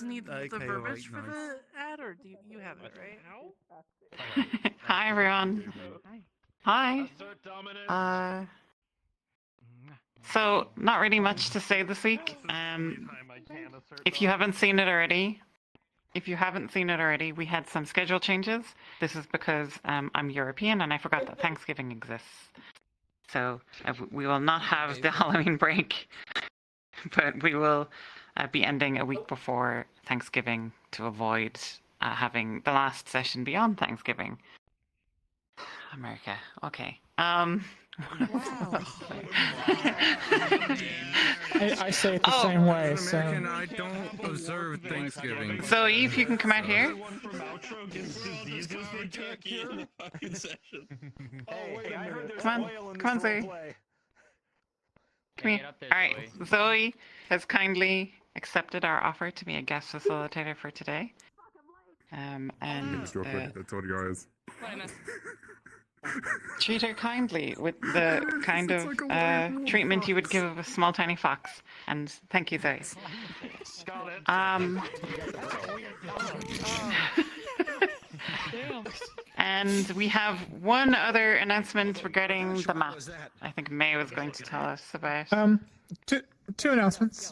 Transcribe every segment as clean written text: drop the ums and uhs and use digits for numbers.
guys need the verbiage for the ad, or do you have it, right? Hi, everyone. Hi. Uh, so, not really much to say this week. If you haven't seen it already, we had some schedule changes. This is because I'm European and I forgot that Thanksgiving exists. So we will not have the Halloween break, but we will be ending a week before Thanksgiving to avoid having the last session be on Thanksgiving. America. Okay. Wow. I say it the same way. As an American, I don't observe Thanksgiving. So Eve, you can come out here. Come on, Zoe. Come here. All right, Zoe has kindly accepted our offer to be a guest facilitator for today. And Just real quick, I told you guys. treat her kindly with the kind of treatment you would give a small tiny fox. And thank you, Zoe. And we have one other announcement regarding the map. I think May was going to tell us about. Two announcements.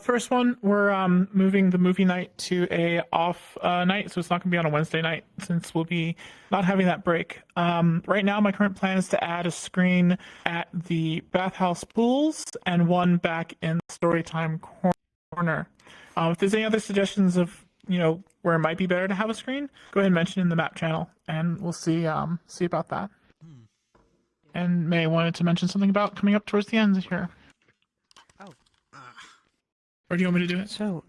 First one, we're moving the movie night to a off night, so it's not going to be on a Wednesday night since we'll be not having that break. Right now, my current plan is to add a screen at the bathhouse pools and one back in the storytime corner. If there's any other suggestions of where it might be better to have a screen, go ahead and mention in the map channel, and we'll see about that. And May wanted to mention something about coming up towards the end here. Or do you want me to do it? So,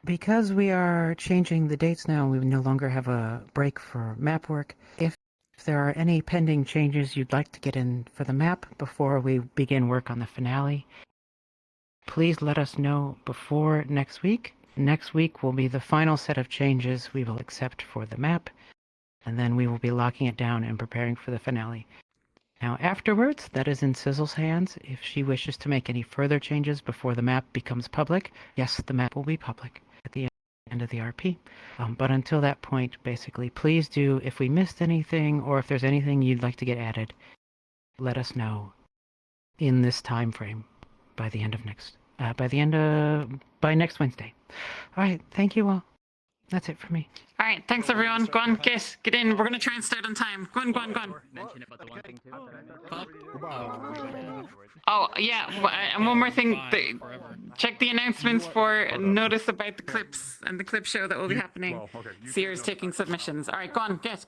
because we are changing the dates now, we no longer have a break for map work. If there are any pending changes you'd like to get in for the map before we begin work on the finale, please let us know before next week. Next week will be the final set of changes we will accept for the map, and then we will be locking it down and preparing for the finale. Now afterwards, that is in Sizzle's hands. If she wishes to make any further changes before the map becomes public, yes, the map will be public at the end of the RP. But until that point, basically, please do, if we missed anything or if there's anything you'd like to get added, let us know in this time frame by the end of by next Wednesday. All right, thank you all. That's it for me. All right, thanks everyone. Go on, get in. We're gonna try and start on time. Go on. Oh yeah, and one more thing. Check the announcements for notice about the clips and the clip show that will be happening. Sears taking submissions. All right, go on, get.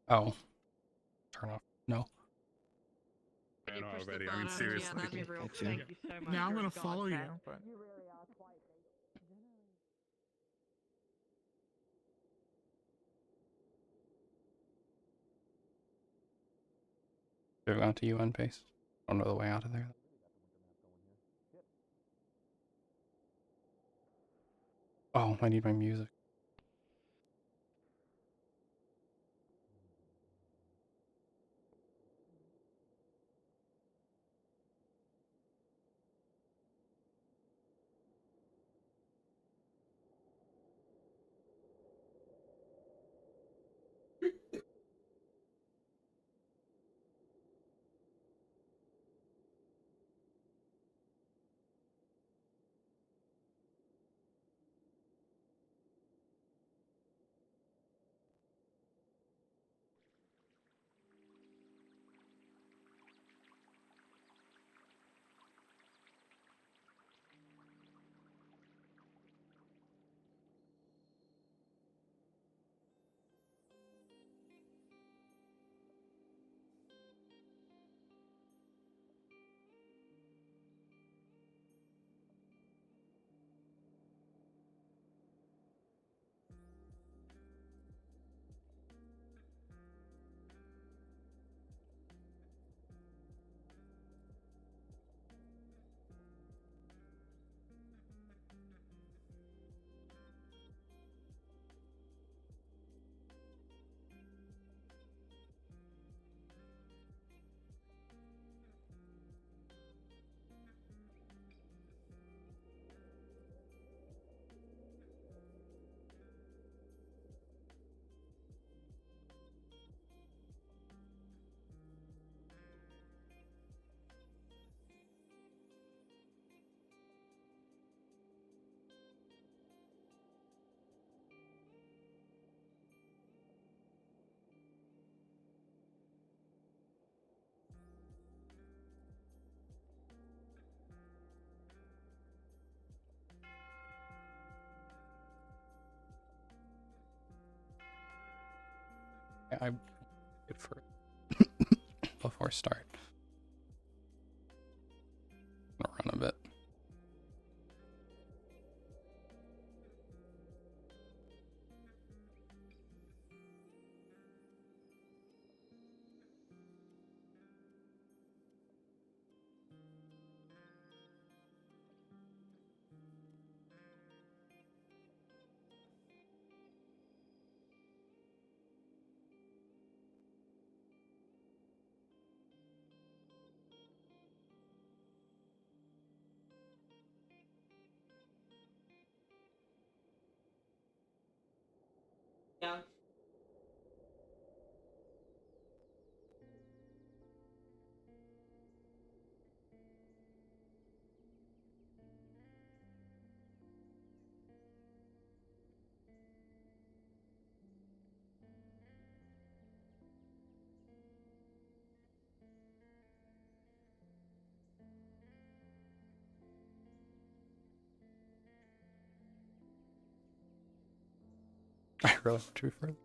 Oh. Turn off. No. I know already. I mean, seriously. Now I'm going to follow you. But... They're going to UN base. I don't know the way out of there. Oh, I need my music. I good for before start. I'm gonna run a bit. I really want to be further.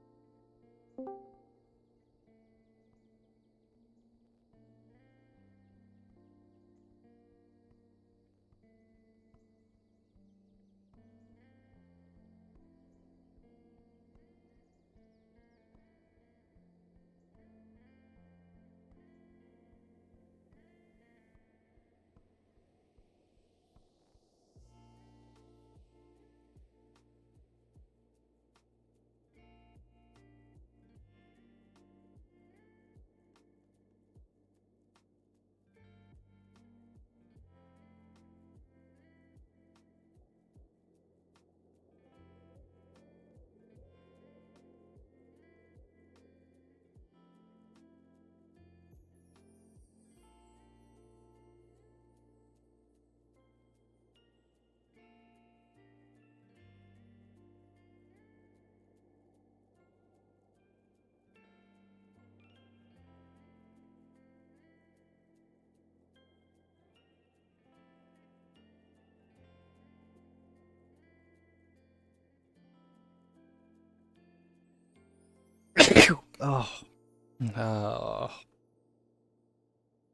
Oh.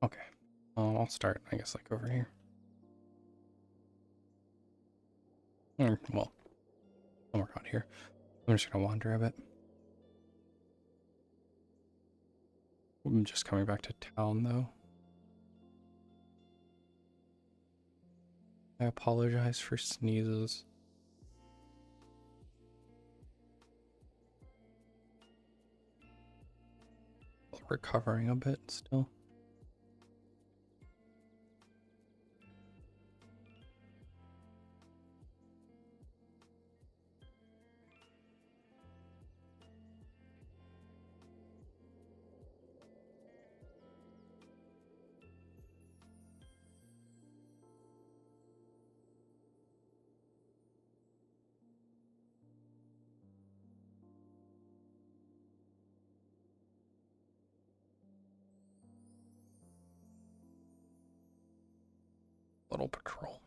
Okay. I'll start, I guess, like over here. Well, I'll work out here. I'm just gonna wander a bit. I'm just coming back to town, though. I apologize for sneezes. Recovering a bit still. Little patrol.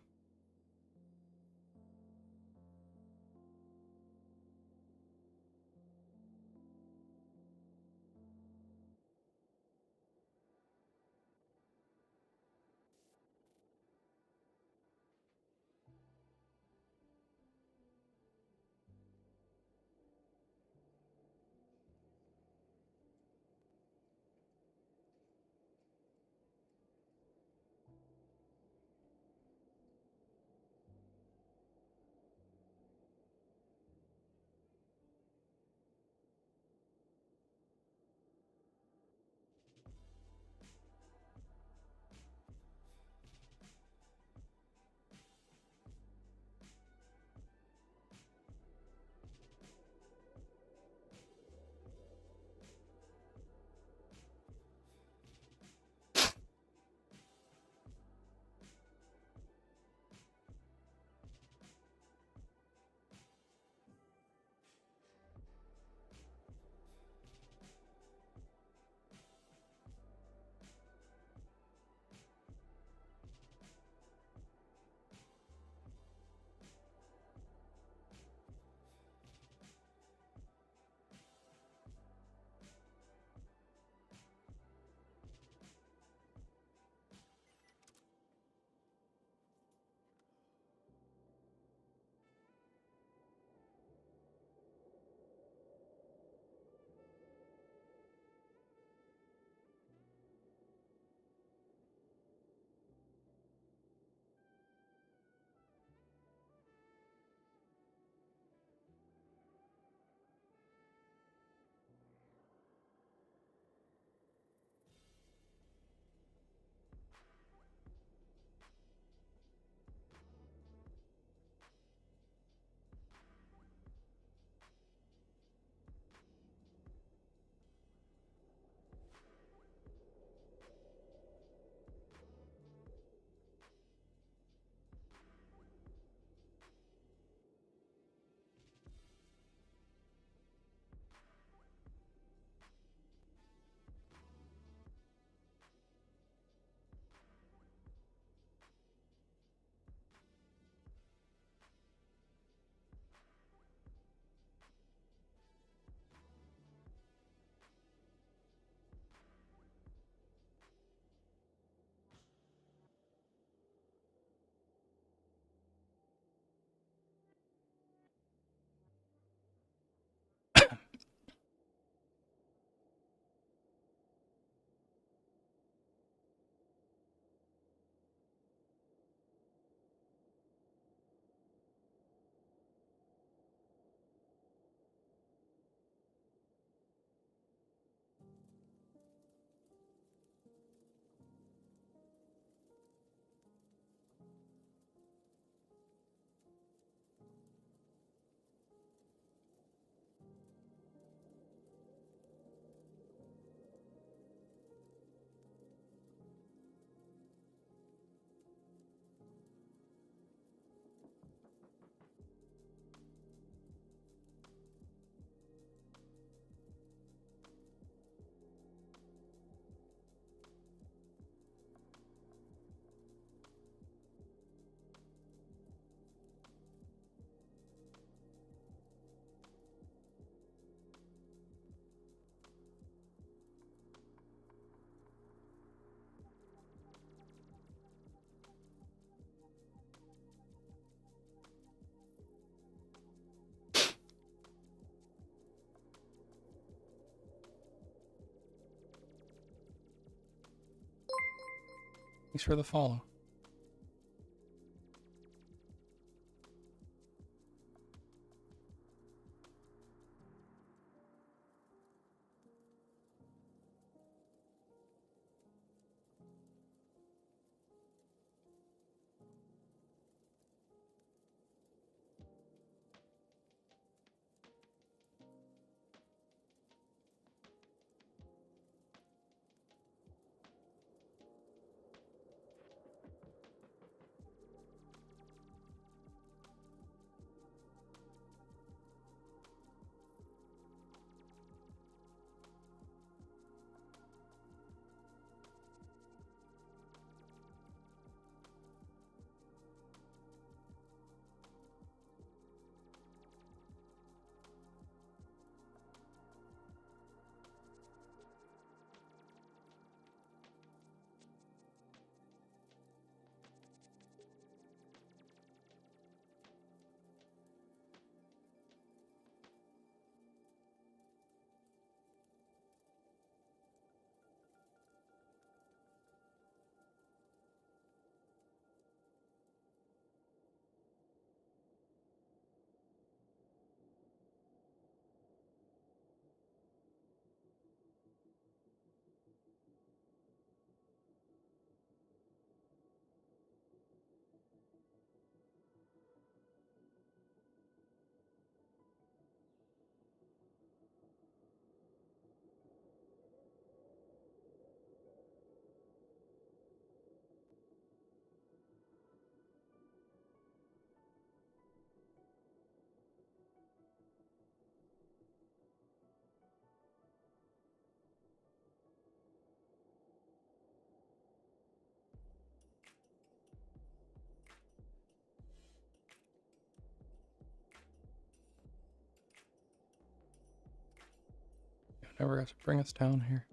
Thanks for the follow. Never got to bring us down here.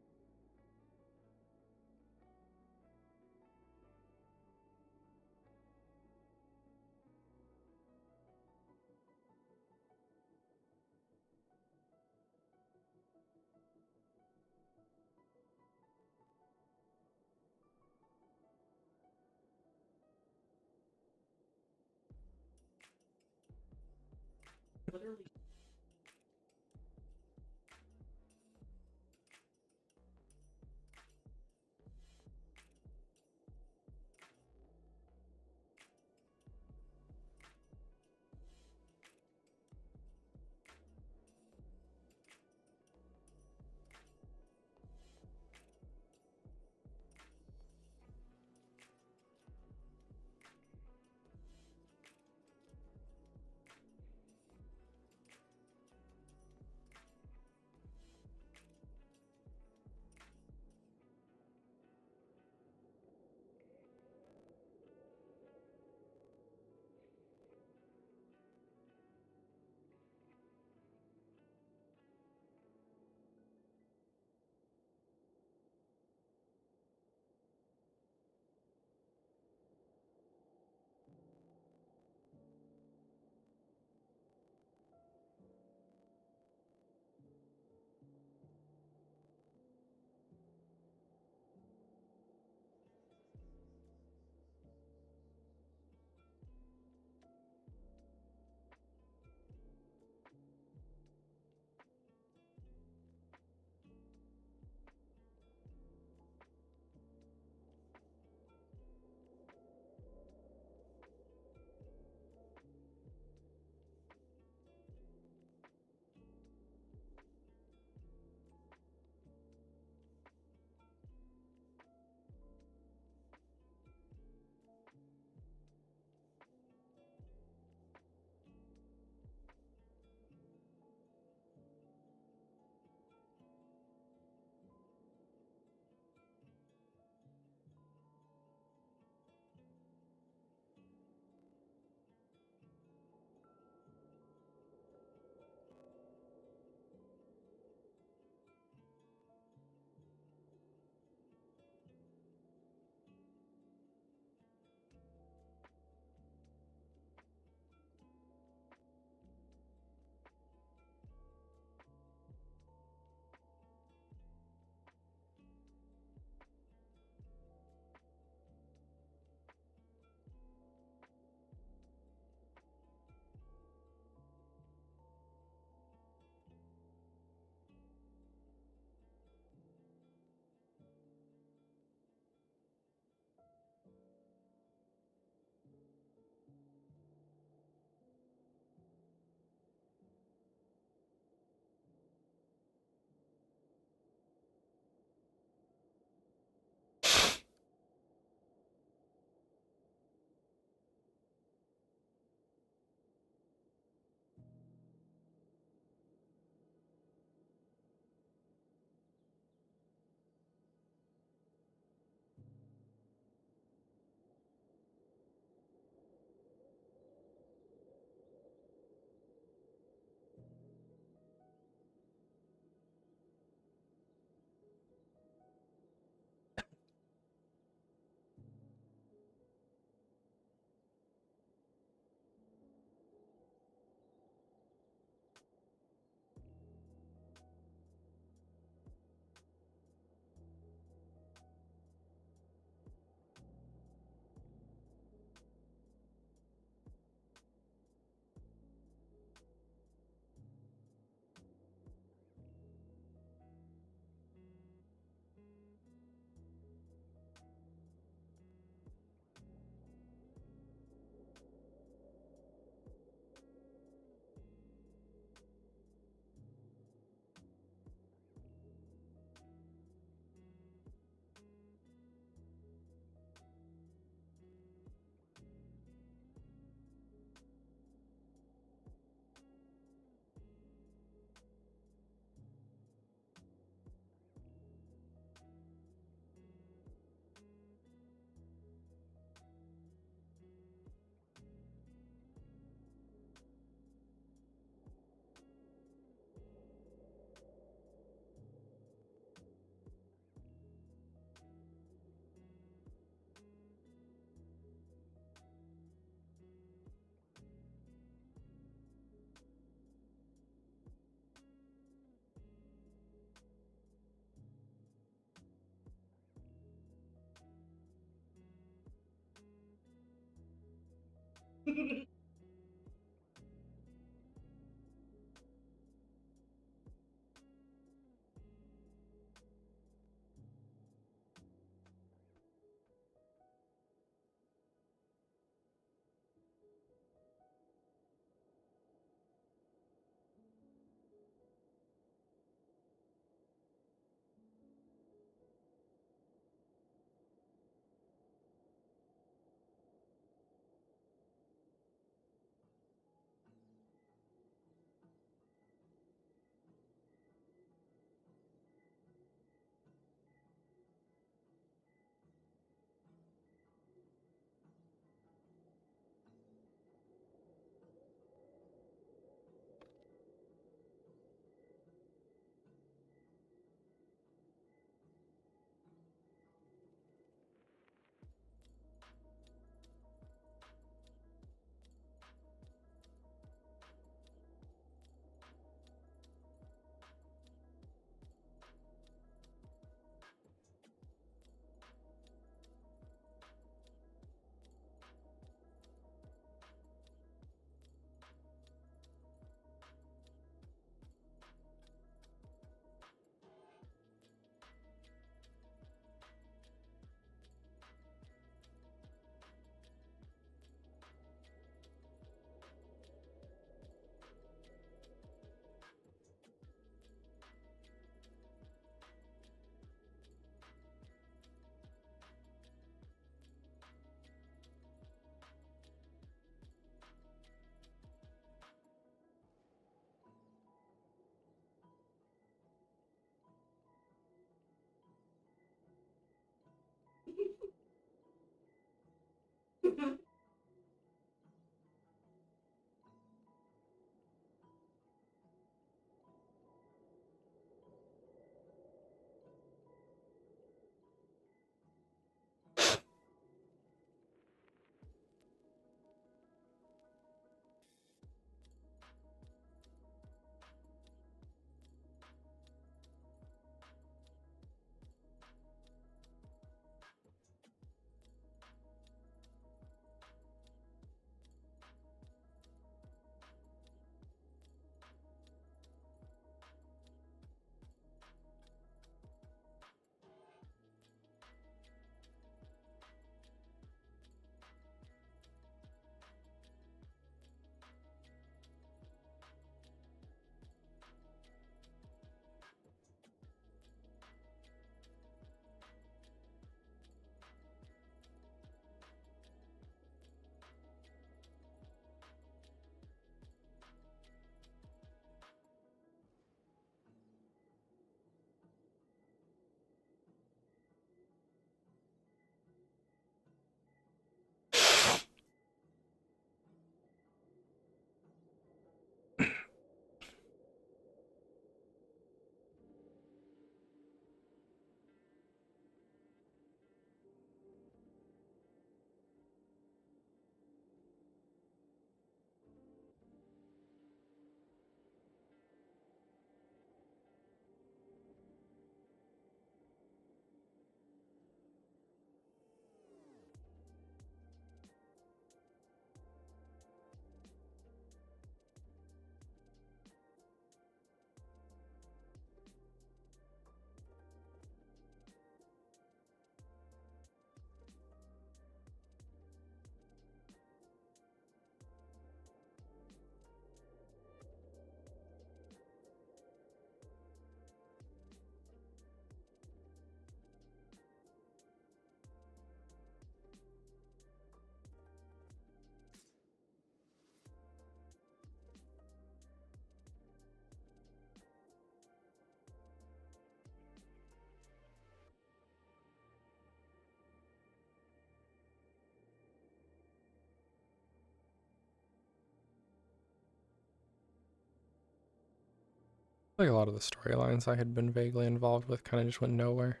Like a lot of the storylines I had been vaguely involved with kind of just went nowhere.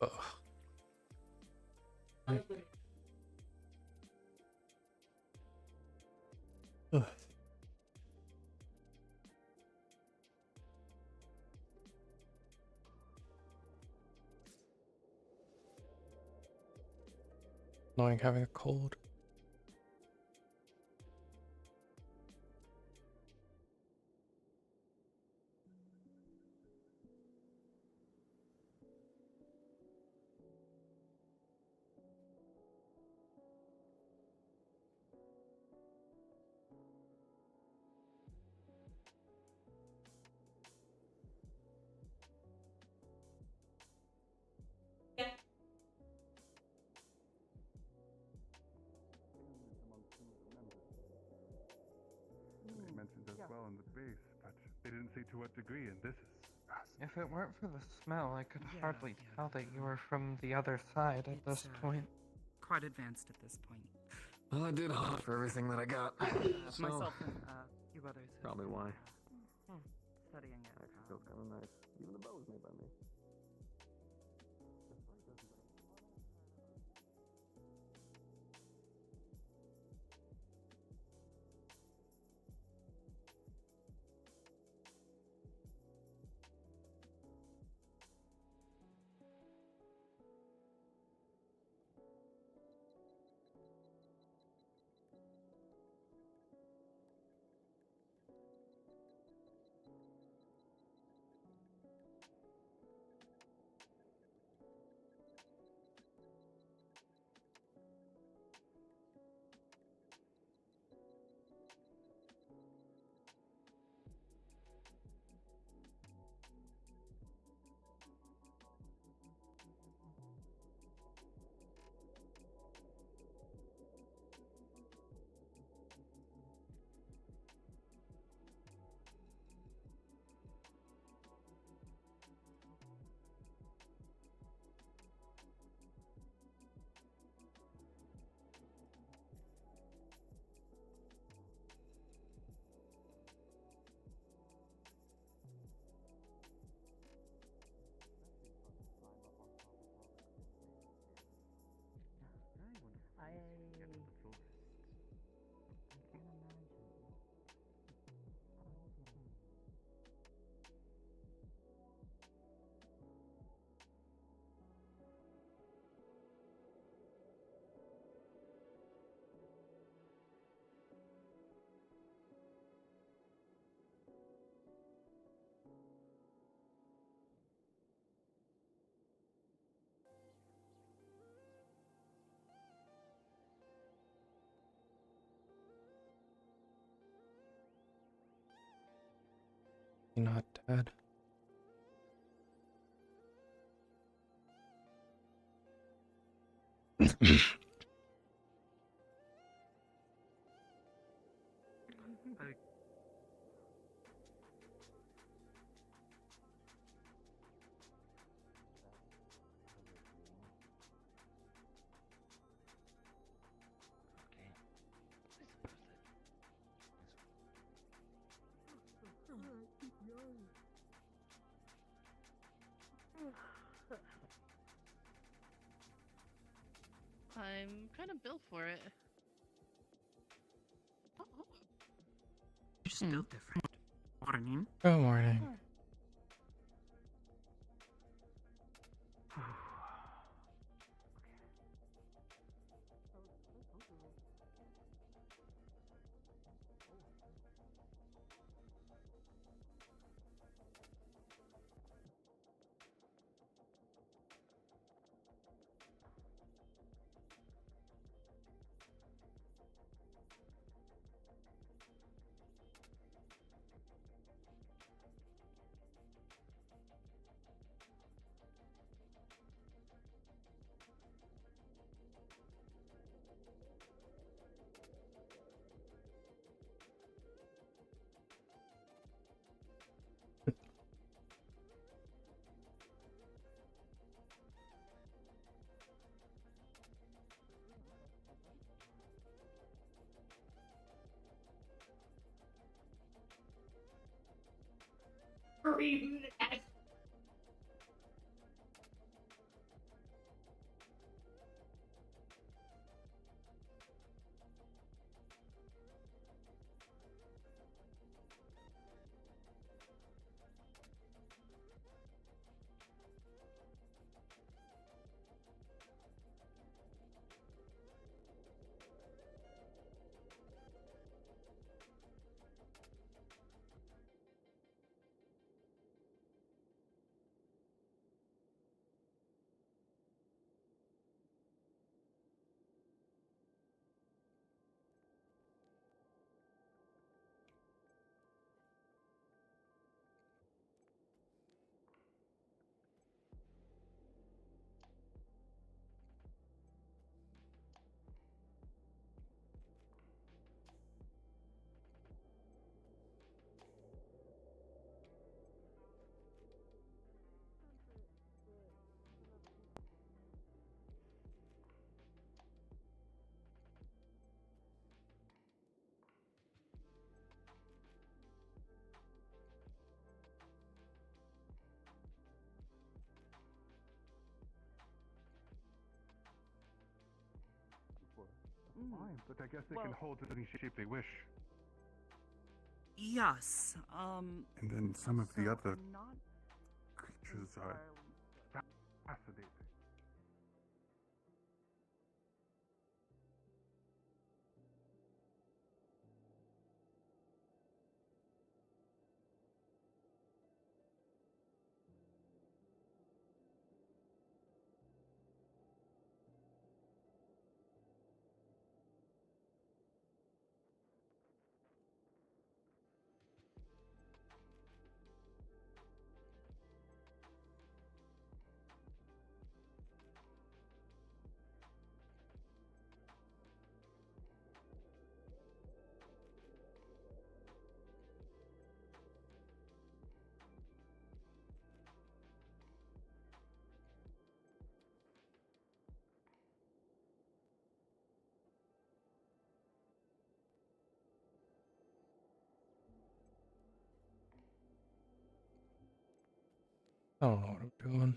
Ugh. Ugh. Annoying having a cold. They mentioned as well in the base, but they didn't say to what degree, and this is fascinating. If it weren't for the smell, I could hardly tell that you were from the other side at this point. Quite advanced at this point. Well, I did hunt for everything that I got. So, Myself and a few others. have probably been, why. Studying it. Actually feels kind of nice. Even the bow was made by me. You're not dead. I'm kind of built for it. You're just built different. Morning. Good morning. fine, but I guess they can hold it any shape they wish. Yes. And then some of the other not creatures are fascinating. I don't know what I'm doing.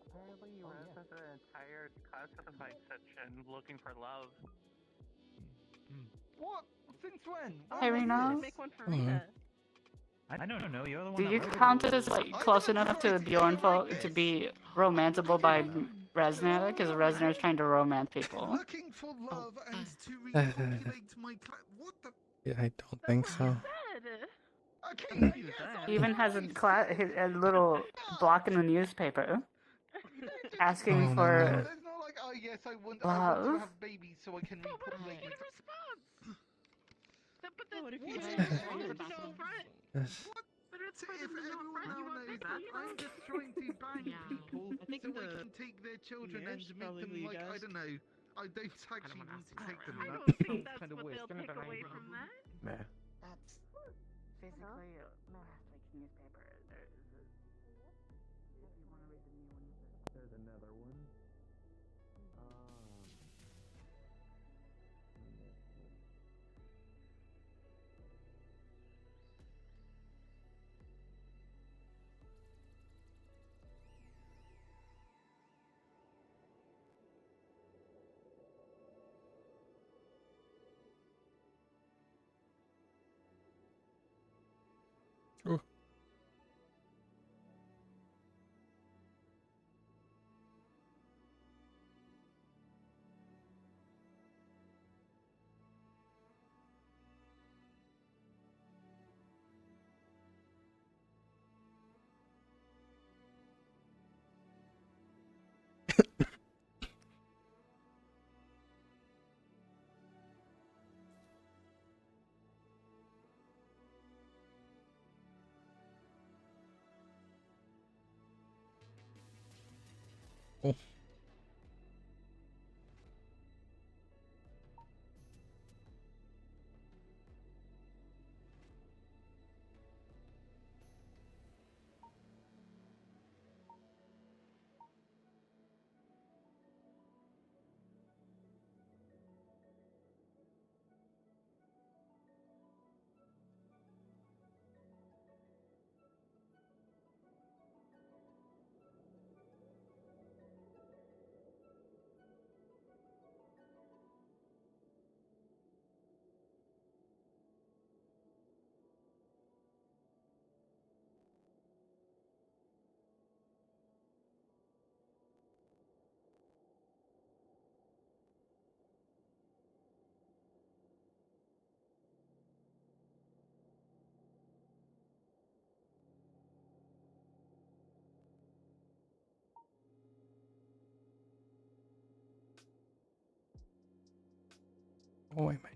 Apparently you read the entire classified section looking for love. What? Since when? Oh, When maybe was we this? should make one for Hello. Rina. I don't know. You're the one Do that you wrote it. count it as like I close didn't enough write to it. Bjornful to be romanceable by Resner? Because Resner is trying to romance people. Looking for love and to Uh, repopulate my what the? Yeah, I don't That's think what so. you said. Okay, You yes, said. He even has a little block in the newspaper asking Oh for man. There's not like, oh yes, I want to love. have babies so I can repopulate. His response. But Yeah, what if you what had is to it? go to the It's no bathroom? front. Yes. But it's for If them to know everyone front. now You want knows baby, that, you I'm know? just trying to bang Yeah. people I think so I the can take their children years and make probably them be like, I best. don't know. I don't actually wanna want ask to take them. I That don't think sounds that's kinda what weird. they'll take away from that. Nah. That's physically like newspaper. If you want to read the new one, There's another one. Oh. Cool. Oh, wait a minute.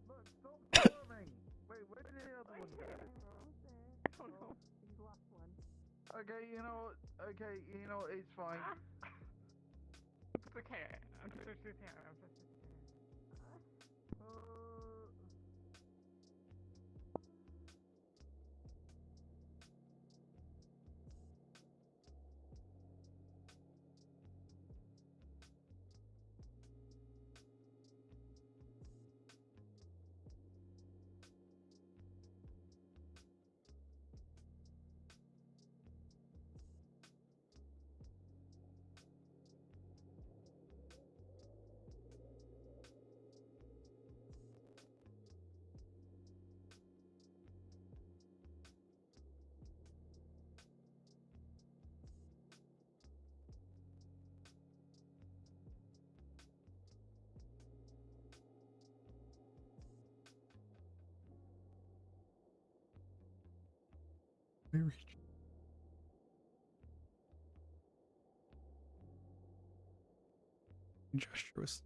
Look, stop squirming! Wait, where did the other one go? Oh no, he's lost one. Okay, you know, it's fine. It's okay. I'm just here. I'm just here. Very gesturous.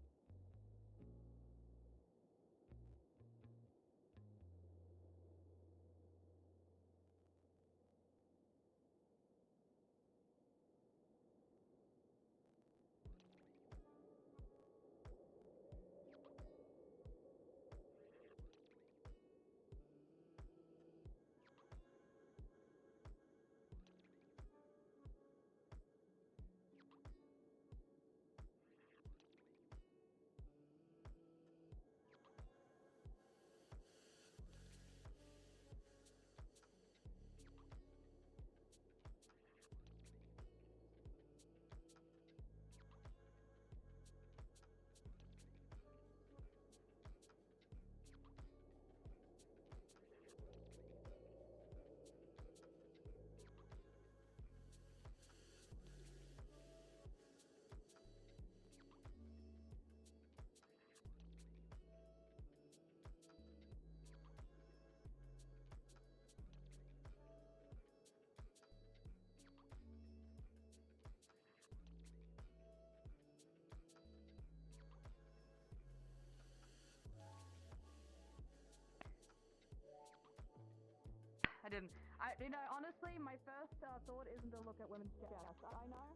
I didn't. Honestly, my first thought isn't to look at women's chests. I know.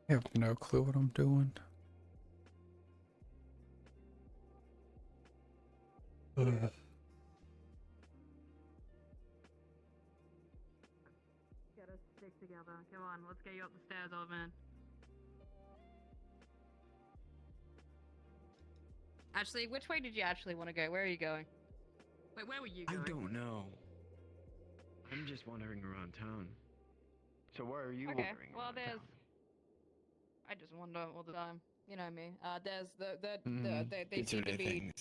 I have no clue what I'm doing. Ugh. Get us stick together. Come on, let's get you up the stairs, old man. Actually, which way did you actually want to go? Where are you going? Wait, where were you going? I don't know. I'm just wandering around town. So where are you wandering Well, around there's. town? I just wander all the time. You know me. There's they Did so seem to many be. things.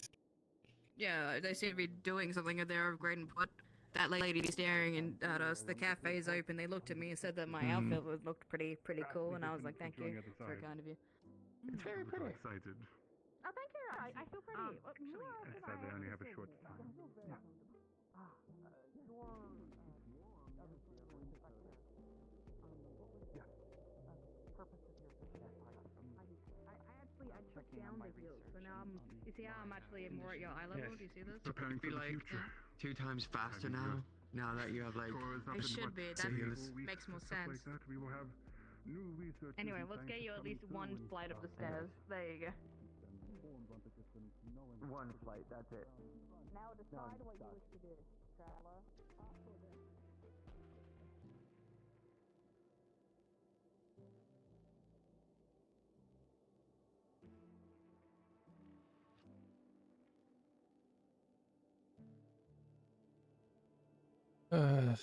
Yeah, they seem to be doing something there of great input. That lady staring at us. The cafe's open. They looked at me and said that my outfit looked pretty cool, and I was like, "Thank you, it's very kind of you." It's very pretty. Excited. Oh, thank you. I feel pretty. Sad they only have a short time. I took down the heels, so now you see how I'm actually more at your eye level? Yes. Do you see this? Preparing for Be the like future. 2 times faster now. Now that you have like. It should be. That makes more sense. Like that, we will have new research. Anyway, let's get you at least one flight up the stairs. There you go. One flight, that's it. Now decide what you wish to do, traveler. Uh,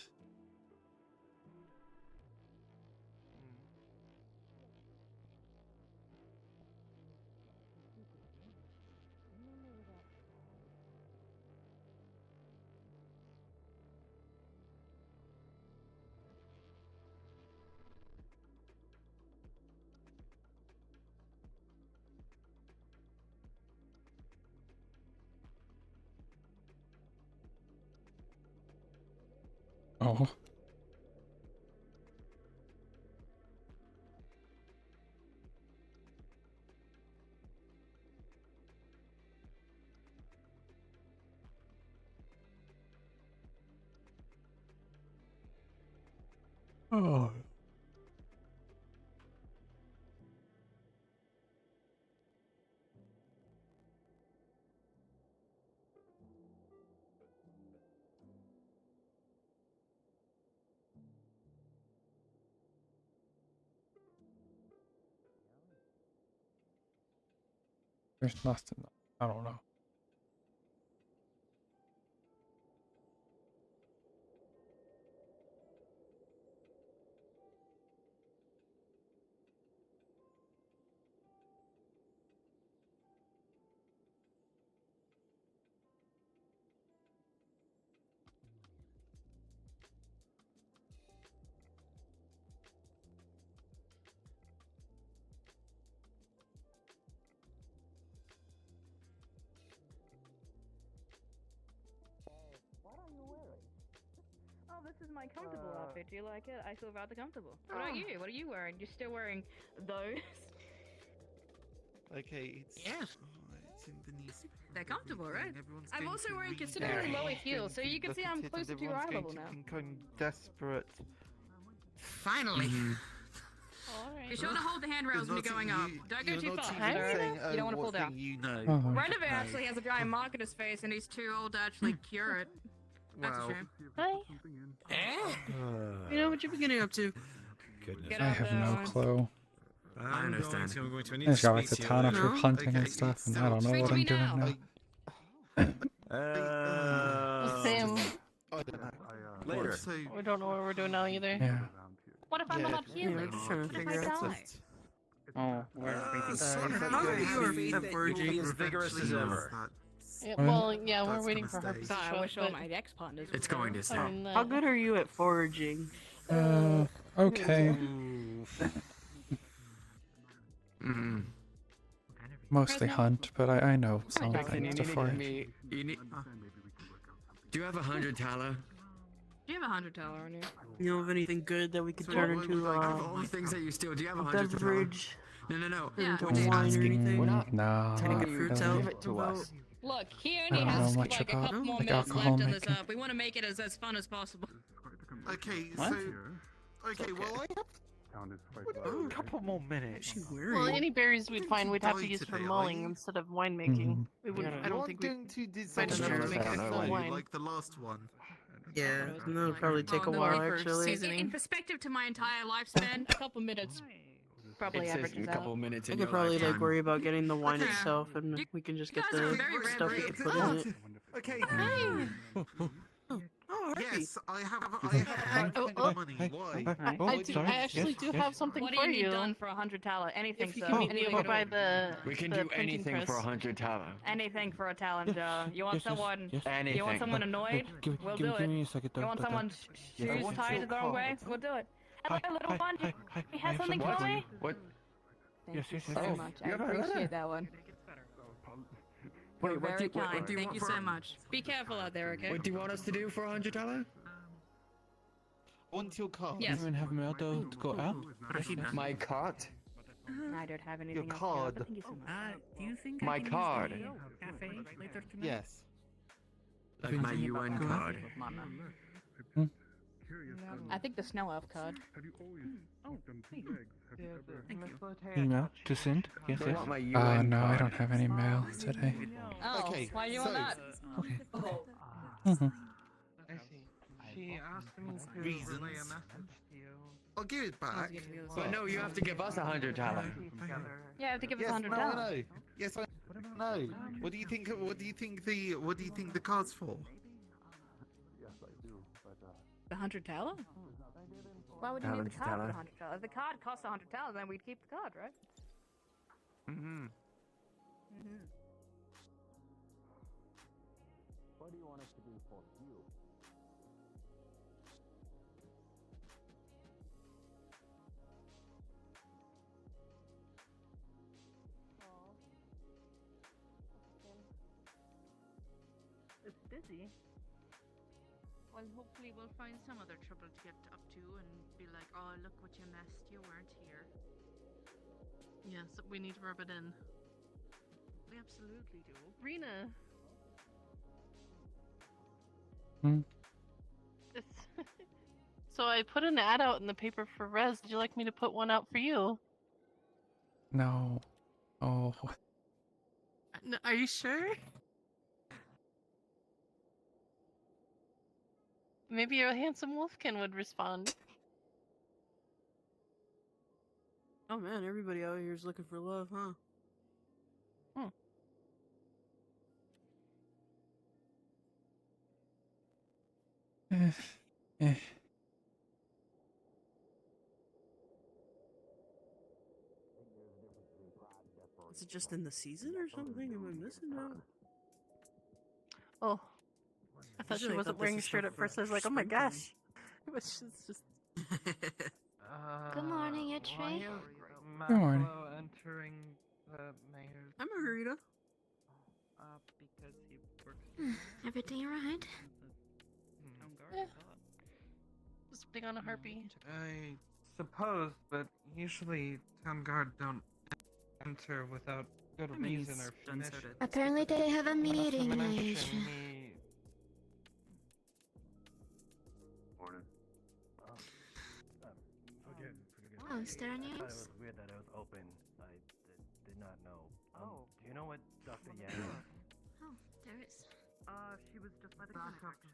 oh. Oh. There's nothing. I don't know. Oh, this is my comfortable outfit. Do you like it? I feel rather comfortable. What about you? What are you wearing? You're still wearing those? Okay, it's Yes. it's in the knees. They're comfortable, right? Everyone's I'm going also to wearing read considerably their lower heat heels, so and you can look see at I'm it and closer to your eye everyone's level going now. to become desperate. Finally. Be sure to hold the handrails when you're going up. Don't go too fast. Saying, You don't want to fall down. You know. Oh. Renover actually has a giant mark in his face, and he's too old to actually cure it. That's a Wow. shame. Eh? You know what you've been getting up to? Goodness. Get I out have there, no man. clue. I understand. I'm going to. I need I just to got like speak the to you town later. after No? hunting and Okay, stuff, and so- I don't know Speak what to I'm me doing now. now. Same. I don't know. Later. So, We don't know what we're doing now either. Yeah. What if I'm Yeah. not healing? we're just trying to What if figure I out die? Oh, we're How are you virgin as vigorous as ever? Yeah, well, yeah, we're That's waiting gonna for her stay. to So I show wish up, all but, my ex-partners It's were going there. to I stay. mean, How good are you at foraging? Okay. Mm. Mostly hunt, but I know some Jackson, you things need to to forage. give me. You need. Do you have 100 tallow? Do you have 100 tower on you? You know of anything good that we could So turn what- into like, Of all the things that you steal, do you have a 100 tallow? beverage, No. Yeah. into We're just wine or asking. anything? We're not No, telling not you fruit to really. give it to us. Look, he I only don't has know much like a about, couple more like, minutes alcohol left on this making. up. We want to make it as fun as possible. Okay, What? so okay, well I have a couple more minutes. well, any berries we'd find, we'd have to die use for today, are mulling you? instead of winemaking. We wouldn't. Yeah. I don't You think aren't we'd going to find design enough to I make don't know excellent why. wine. like the last one. Yeah, that'll probably take a Oh, no, while for actually. seasoning. In perspective to my entire lifespan, a couple minutes probably It says averages a couple out. minutes I in could your probably like lifetime. worry about getting the wine Okay. itself, and You- we can just you get guys are the very stuff we rare could put breeds. in it. Okay. Oh, Yes, I have money. Why? I actually do have something What do for you need you. done for 100 talent? Anything, If you sir. can meet me Anything over at by all. the We can the do printing anything press. for 100 tallow. Anything for a talent jar. You want someone? Anything. You want someone annoyed? We'll do it. me a second. You want someone's shoes want tied your the wrong way? card. We'll do it. Hello, little one. You have something What? for me? What? Thank you so yes. much. I You have a letter? appreciate that one. Wait, You're very kind. do you Thank want you for- so much. Be careful out there, okay? What do you want us to do for 100 tallow? Want your card? Yes. have Meldo to go out? My cart? I don't have anything else. card. But thank you so much. Do you think My card. cafe later tonight? Yes. Like my UN card. I think the snow elf card. Email to send? Yes, They want my UN No, I card. don't have any mail today. Oh, Okay, why you so- on that? Okay. Mhm. I see. She asked me to Reasons. relay a message to you. I'll give it back. But no, you have to give us 100 tallow. Yeah, I have to give us Yes, 100 no, I talent. know. Yes, I know. What do you think? What do you think the card's for? Yes, I do, but The 100 taler? Why would you need the 100 card for taler. the 100 taler? If the card costs 100 taler, then we'd keep the card, right? Mm-hmm. Mm-hmm. What do you want us to do for you? It's busy. Well, hopefully we'll find some other trouble to get up to and be like, oh, look what you messed, you weren't here. Yes, we need to rub it in. We absolutely do. Rina. Hmm? It's so I put an ad out in the paper for Res. Would you like me to put one out for you? No. Oh. Are you sure? Maybe a handsome wolfkin would respond. Oh man, everybody out here is looking for love, huh? Eh. Is it just in the season or something? Am I missing out? Oh, I thought she Usually I wasn't thought wearing a this is shirt stuff at first. for I was like, oh my springtime. gosh. It was just. Good morning, it's Why Trey. is Good morning. Maffalo entering the mayor's... I'm Margarita. Because he works... Everything alright? Yeah. Just putting on a harpy. I suppose, but usually town guard don't enter without good I mean, reason he's or done so permission. to- Apparently they have a Not to meeting, mention Asia. he... Morning. Oh, is there I any thought it else? was weird that it was open. I did not know. Do you know what Dr. Yan is? Oh, there is. She was just by the clinic, actually.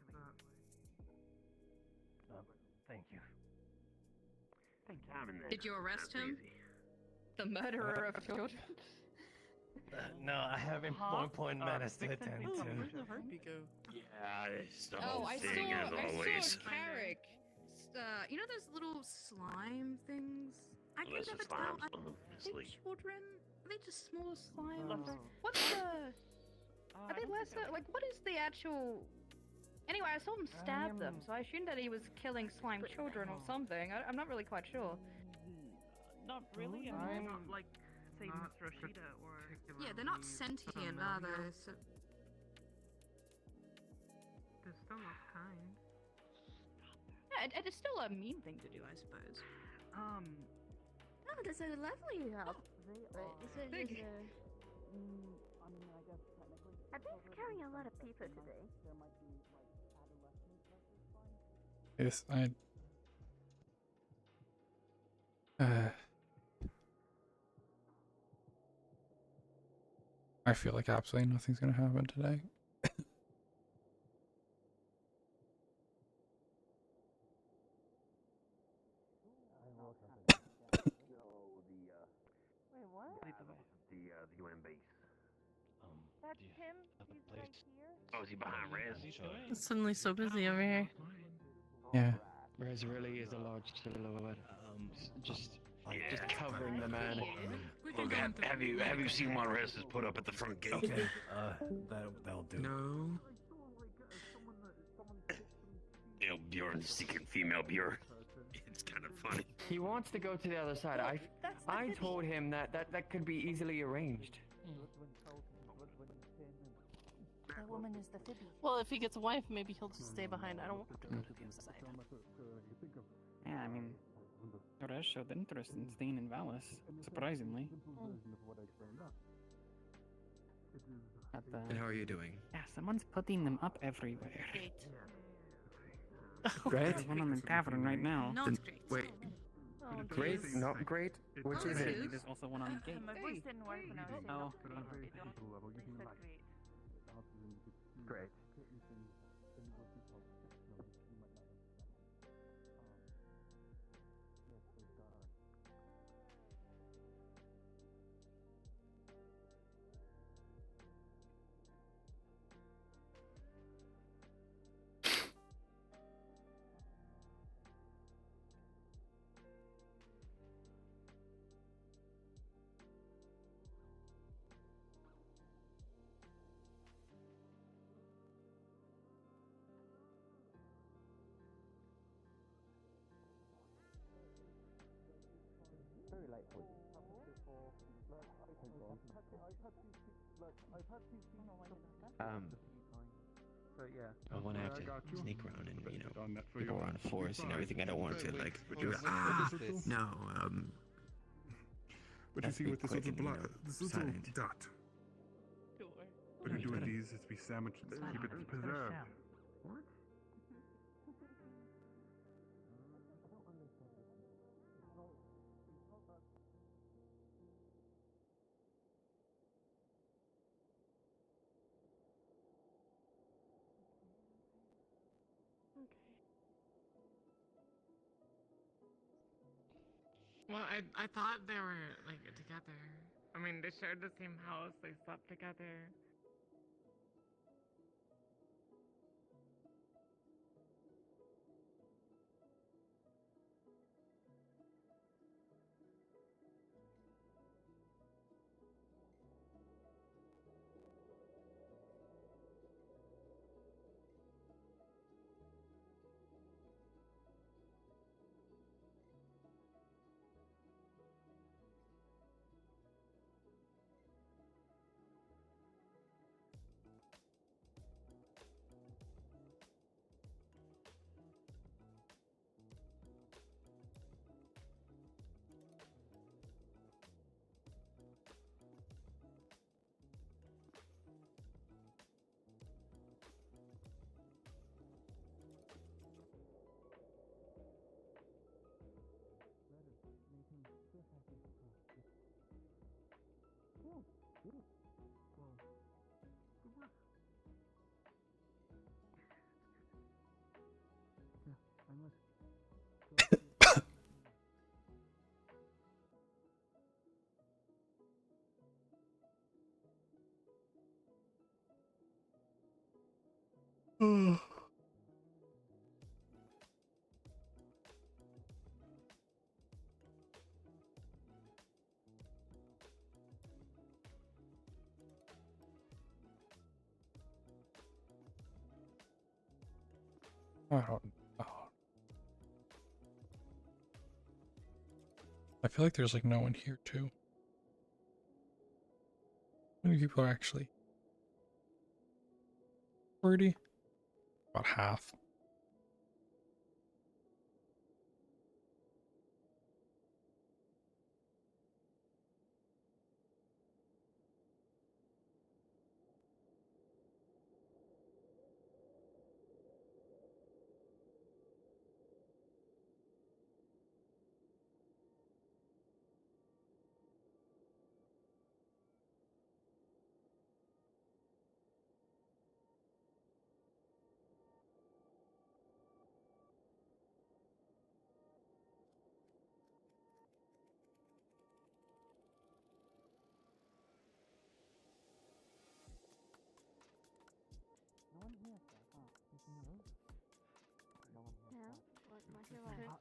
Thank you. Take time in there. Did you arrest him? The murderer of children? No, I have important matters to attend Oh, to. where'd the heartbeat go? Yeah, it's the Oh, I saw Carrick. You know those little slime things? I can never tell. Are they children? Are they just small slimes? What's the... Are they lesser? Like, what is the actual... Anyway, I saw him stab them, so I assumed that he was killing slime children or something. I'm not really quite sure. Not really. I'm not like, say, not Miss Rashida or... Yeah, they're not sentient, are they? So... They're still not kind. Yeah, it is still a mean thing to do, I suppose. Oh, that's a lovely help. Are they carrying a lot of people today? Yes, I feel like absolutely nothing's gonna happen today. Wait, what? The UN base. That's him? He's right here? Oh, is he behind Rez? It's suddenly so busy over here. Yeah. Rez really is a large silhouette. Just covering the man. Look, have you seen what Rez has put up at the front gate? Okay. That'll do. No. You know, Bjorn's secret female Bjorn. It's kind of funny. He wants to go to the other side. I told him that could be easily arranged. That woman is the Phoebe. Well, if he gets a wife, maybe he'll just stay behind. I don't want to go to the other side. Yeah, I mean, Torres showed interest in staying in Valis, surprisingly. And how are you doing? Yeah, someone's putting them up everywhere. Great. There's one on the tavern right now. Not great. Wait, Oh, great? geez. Not great? Which is it? There's also one on the gate. My voice didn't work when I was saying Oh. They said great. Great. But yeah. I want to have to sneak around and, people your around the forest and everything. I don't want to, like, But do you it. see Ah, with this little- no, But you That's see be with this quick little and, this little silent. dot. Sure. What you You do with gotta- these is be sandwiched, keep it preserved. What? Well, I thought they were like together. I mean, they shared the same house. They slept together. I don't know. I feel like there's like no one here too. How many people are actually? 30? About half.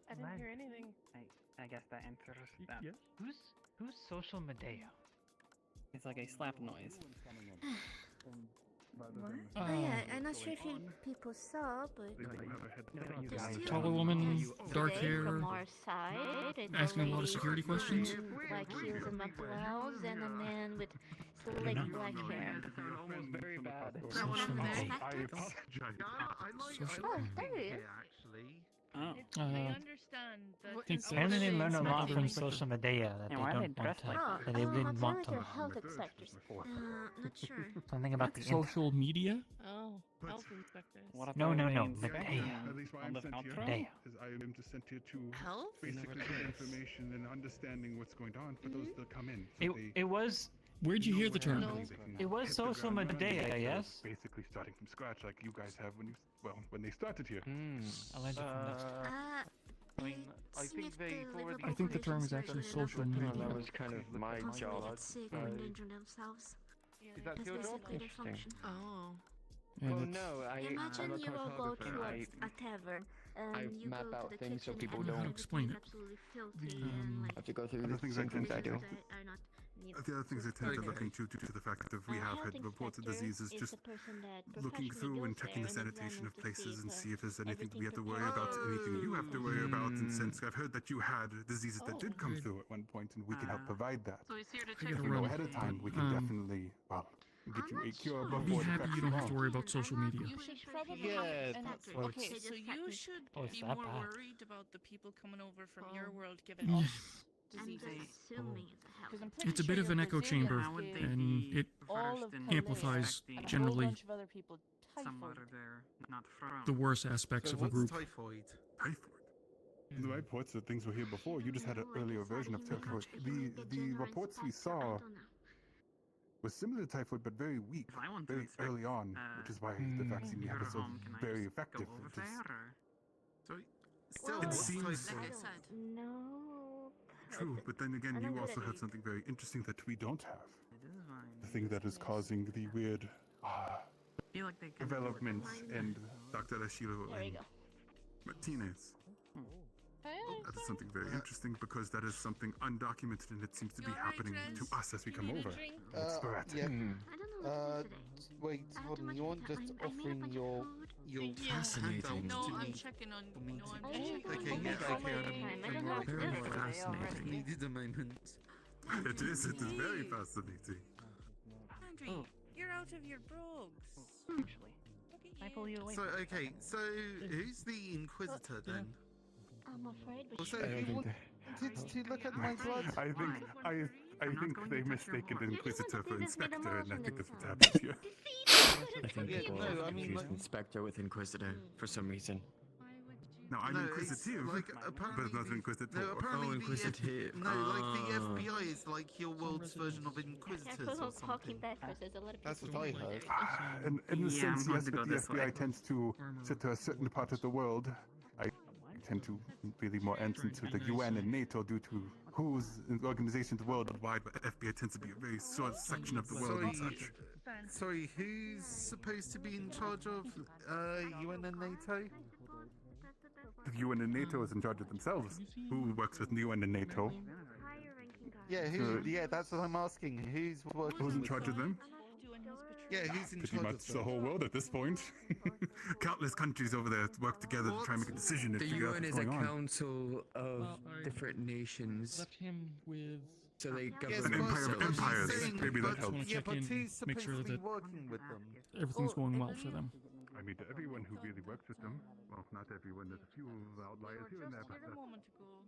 I didn't hear anything. I guess that answers that. Yes. Who's Social Medea? It's like a slap noise. What? Oh yeah, I'm not sure if people saw, but there's still Taller woman, dark today hair, from our side, it's asking a lot of lady security questions. in black heels and a blouse, and a man with slick black hair. Almost very bad. Social Medea. Social Oh, there he is. Oh. I understand that. Apparently they learned a lot from Social Medea that Yeah, they why are they don't want dressed to, like that they didn't want like to your learn. health inspectors. Not sure. Something about the internet. Social media? Oh, health inspectors. What if No, I no, no, remain Medea. At least why on I'm the sent here outro? Medea. is I am just sent here to Health? basically get information and understanding what's going on for those that come in. So It was Where'd you hear the term? No. It was hit the Social ground running. Medea, So yes? basically starting from scratch like you guys have when they started here. I learned it from this. I mean, I think they already. I think the term is actually social media. That was kind of my job. Get sick or endanger themselves. Is that That's your job? basically their Interesting. function. Oh. Yeah, Well, that's- no, Imagine I'm a you will go to cartographer. a tavern and I you map go to out the things so kitchen people and don't- How to everything explain is it? absolutely filthy The, and I like have to go through Other the things same I can things I do. that are not The other things I tend to look into due to the fact that we have had reports of diseases, just looking through and checking the sanitation of places and see if there's anything we have to worry about, anything you have to worry about. And since I've heard that you had diseases that did come through at one point, and we can help provide that. So he's here to If check we know ahead of time, we can definitely, well, get you a cure I'll before be the happy effects you don't have are to on. worry about social media. You should probably. Yeah, and- that's what okay, it's- so you should Oh, it's be that more bad. worried about the people coming over from your world giving us diseases. It's a bit of an echo chamber, and it all of amplifies and a whole generally bunch of other people Somewhat typhoid. of their not from. the worst aspects So of a what's group. typhoid? The reports that things were here before. You just had an earlier version of typhoid. The reports we saw was similar to typhoid, but very weak, very early on, which is why the vaccine we have is so very effective. It just- Still, it what's seems typhoid? No. true, but then again, you also have something very interesting that we don't have. The thing that is causing the weird development and Dr. Ashilo and Martinez. That is something very interesting because that is something undocumented and it seems to be happening to us as we come over. That's correct. Yeah. Wait, hold on. You want just offering your Fascinating. No, I'm checking on. No, I'm checking Okay, on. yeah, okay, I'm Very fascinating. needed a moment. It is very fascinating. Andre, you're out of your brogues. Actually, I pull you away. So, okay, so who's the Inquisitor then? I'm afraid we Also, I don't you think wanted to look at my blood? I think they mistaken Inquisitor for Inspector, and I think that's what's happened here. I think Yeah, people no, I mean, confused like- Inspector with Inquisitor for some reason. No, I'm No, inquisitive, it's like, but apparently not the- Inquisitor. No, apparently the Inquisitive. No, like the FBI is like your world's version of Inquisitors or talking something. backwards. There's a lot of That's people what I doing heard. that. In the Yeah, sense, I'm going yes, to but go the this FBI way. tends to sit to a certain part of the world. I tend to really more enter into the UN and NATO due to whose organizations worldwide, but FBI tends to be a very short section of the world and such. Sorry, who's supposed to be in charge of UN and NATO? The UN and NATO is in charge of themselves. Who works with the UN and NATO? Yeah, yeah, that's what I'm asking. Who's working? Who's in with charge of them? Yeah, who's in Pretty charge much of the them? whole world at this point. Countless countries over there work together to try and make a decision and The figure out UN what's is a going on. council of different nations. Left him with. So they govern Yes, An but- empire of but she's empires. saying- Maybe that but- helps. wanna Yeah, check but in, who's make supposed sure to be that working with them? Everything's going well for them. I mean, to everyone who really works with them, well, not everyone, there's a few outliers here and there, Just but here a moment ago.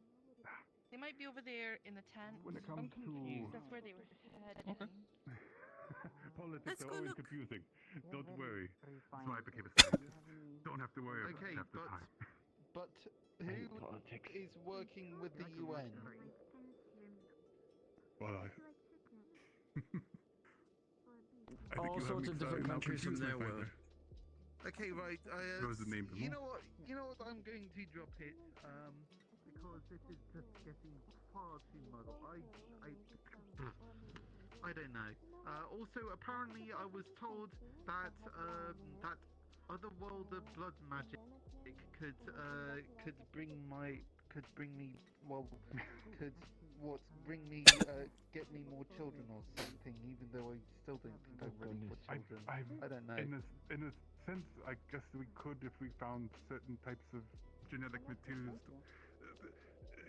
They might be over there in the tent. when it I'm comes confused. to That's where they were heading. Okay. politics, Let's are go always look. confusing. Don't worry. That's why I became a scientist. Don't have to worry about Okay, it half the but- time. But who is working with the UN? Well, I All think you have sorts me of different starting now countries from confused, my their friend. world. Okay, right. What was the name of You them know what? You know what? I'm going to drop it. Because this is just getting far too muddled. I don't know. Also, apparently, I was told that that otherworldly blood magic could bring me get me more children or something. Even though I still don't think I'm ready for children. I don't know. In a sense, I guess we could if we found certain types of genetic materials.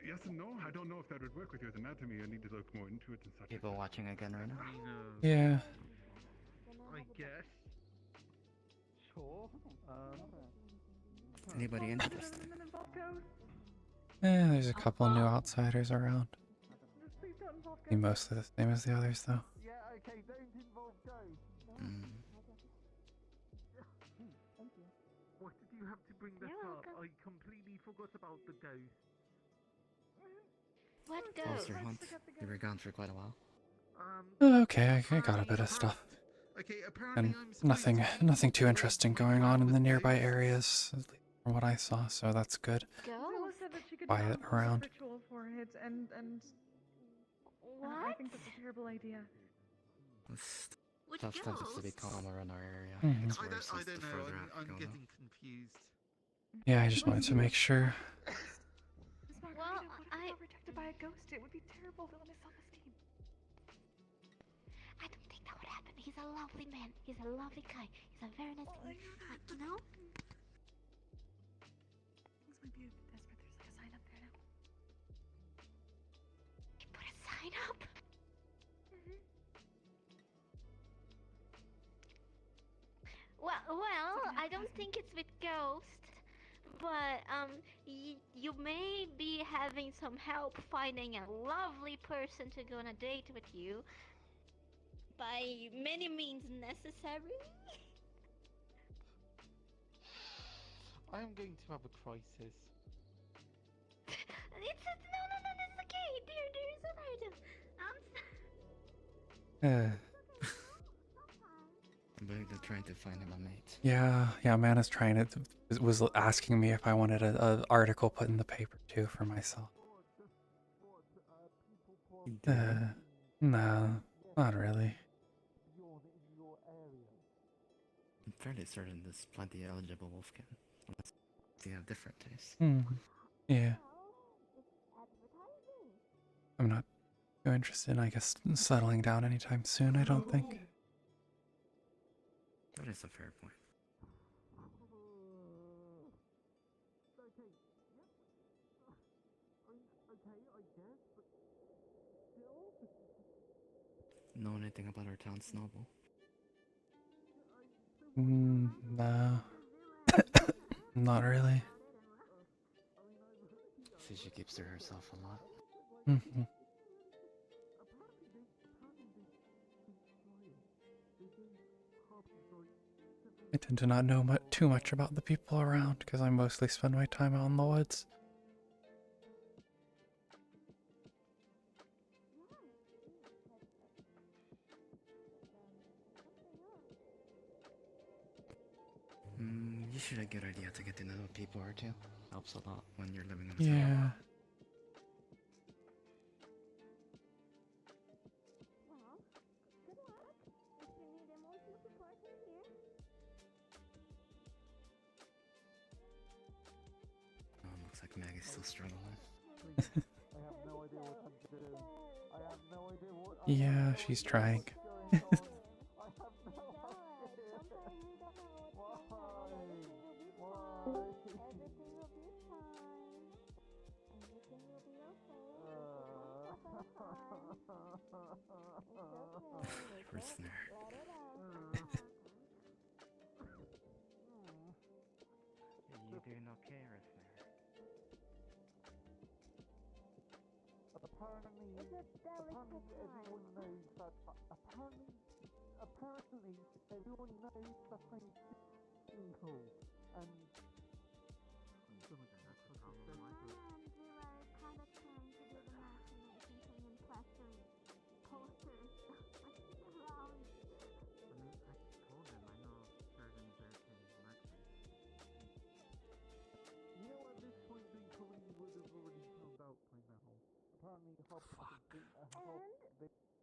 Yes and no. I don't know if that would work with your anatomy. I need to look more into it and such. People watching again right now? Yeah. I guess. Sure. Anybody interested? There's a couple new outsiders around. Be mostly the same as the others, though. Yeah, okay, don't involve ghosts. What did you have to bring this up? I completely forgot about the ghost. What Monster goes? Hunt. You were gone for quite a while. Okay, I got a bit of stuff. Okay, apparently And I'm supposed nothing, to be nothing too interesting going on in the nearby areas, at least from what I saw. So that's good. Go? said that she could Quiet develop around. ritual for it, and I What? think that's a terrible idea. Which Stuff tends to ghost? be calmer in our area. Mhm. It's I worse don't as the know. further out you I'm go, though. getting confused. Yeah, I just wanted to make sure. Miss Margarita, Well, what if we got rejected by a ghost? It would be terrible. Villainous self-esteem. he's a lovely man. He's a lovely guy. He's a very nice guy. Like, you know? Things might be a bit desperate. There's like a sign up there now. He put a sign up. Well, I don't think it's with ghosts, but you may be having some help finding a lovely person to go on a date with you. By many means necessary. I am going to have a crisis. No, it's okay. Dear, it's alright. I'm really trying to find him a mate. Yeah, Mana's trying to was asking me if I wanted a article put in the paper too for myself. No, not really. I'm fairly certain there's plenty of eligible wolfkin. Unless you have different tastes. Yeah. I'm not too interested in, I guess, settling down anytime soon, I don't think. That is a fair point. Know anything about our town snowball? No. Not really. See, she keeps to herself a lot. I tend to not know too much about the people around because I mostly spend my time out in the woods. You should a good idea to get to know people or two. Helps a lot when you're living in a Yeah. Looks like Maggie's still struggling. Yeah, she's trying. Prisoner. You doing okay, Risner? Apparently everyone knows that. Apparently everyone knows that I'm single, and. You know, at this point, they probably would have already found out by now. Apparently,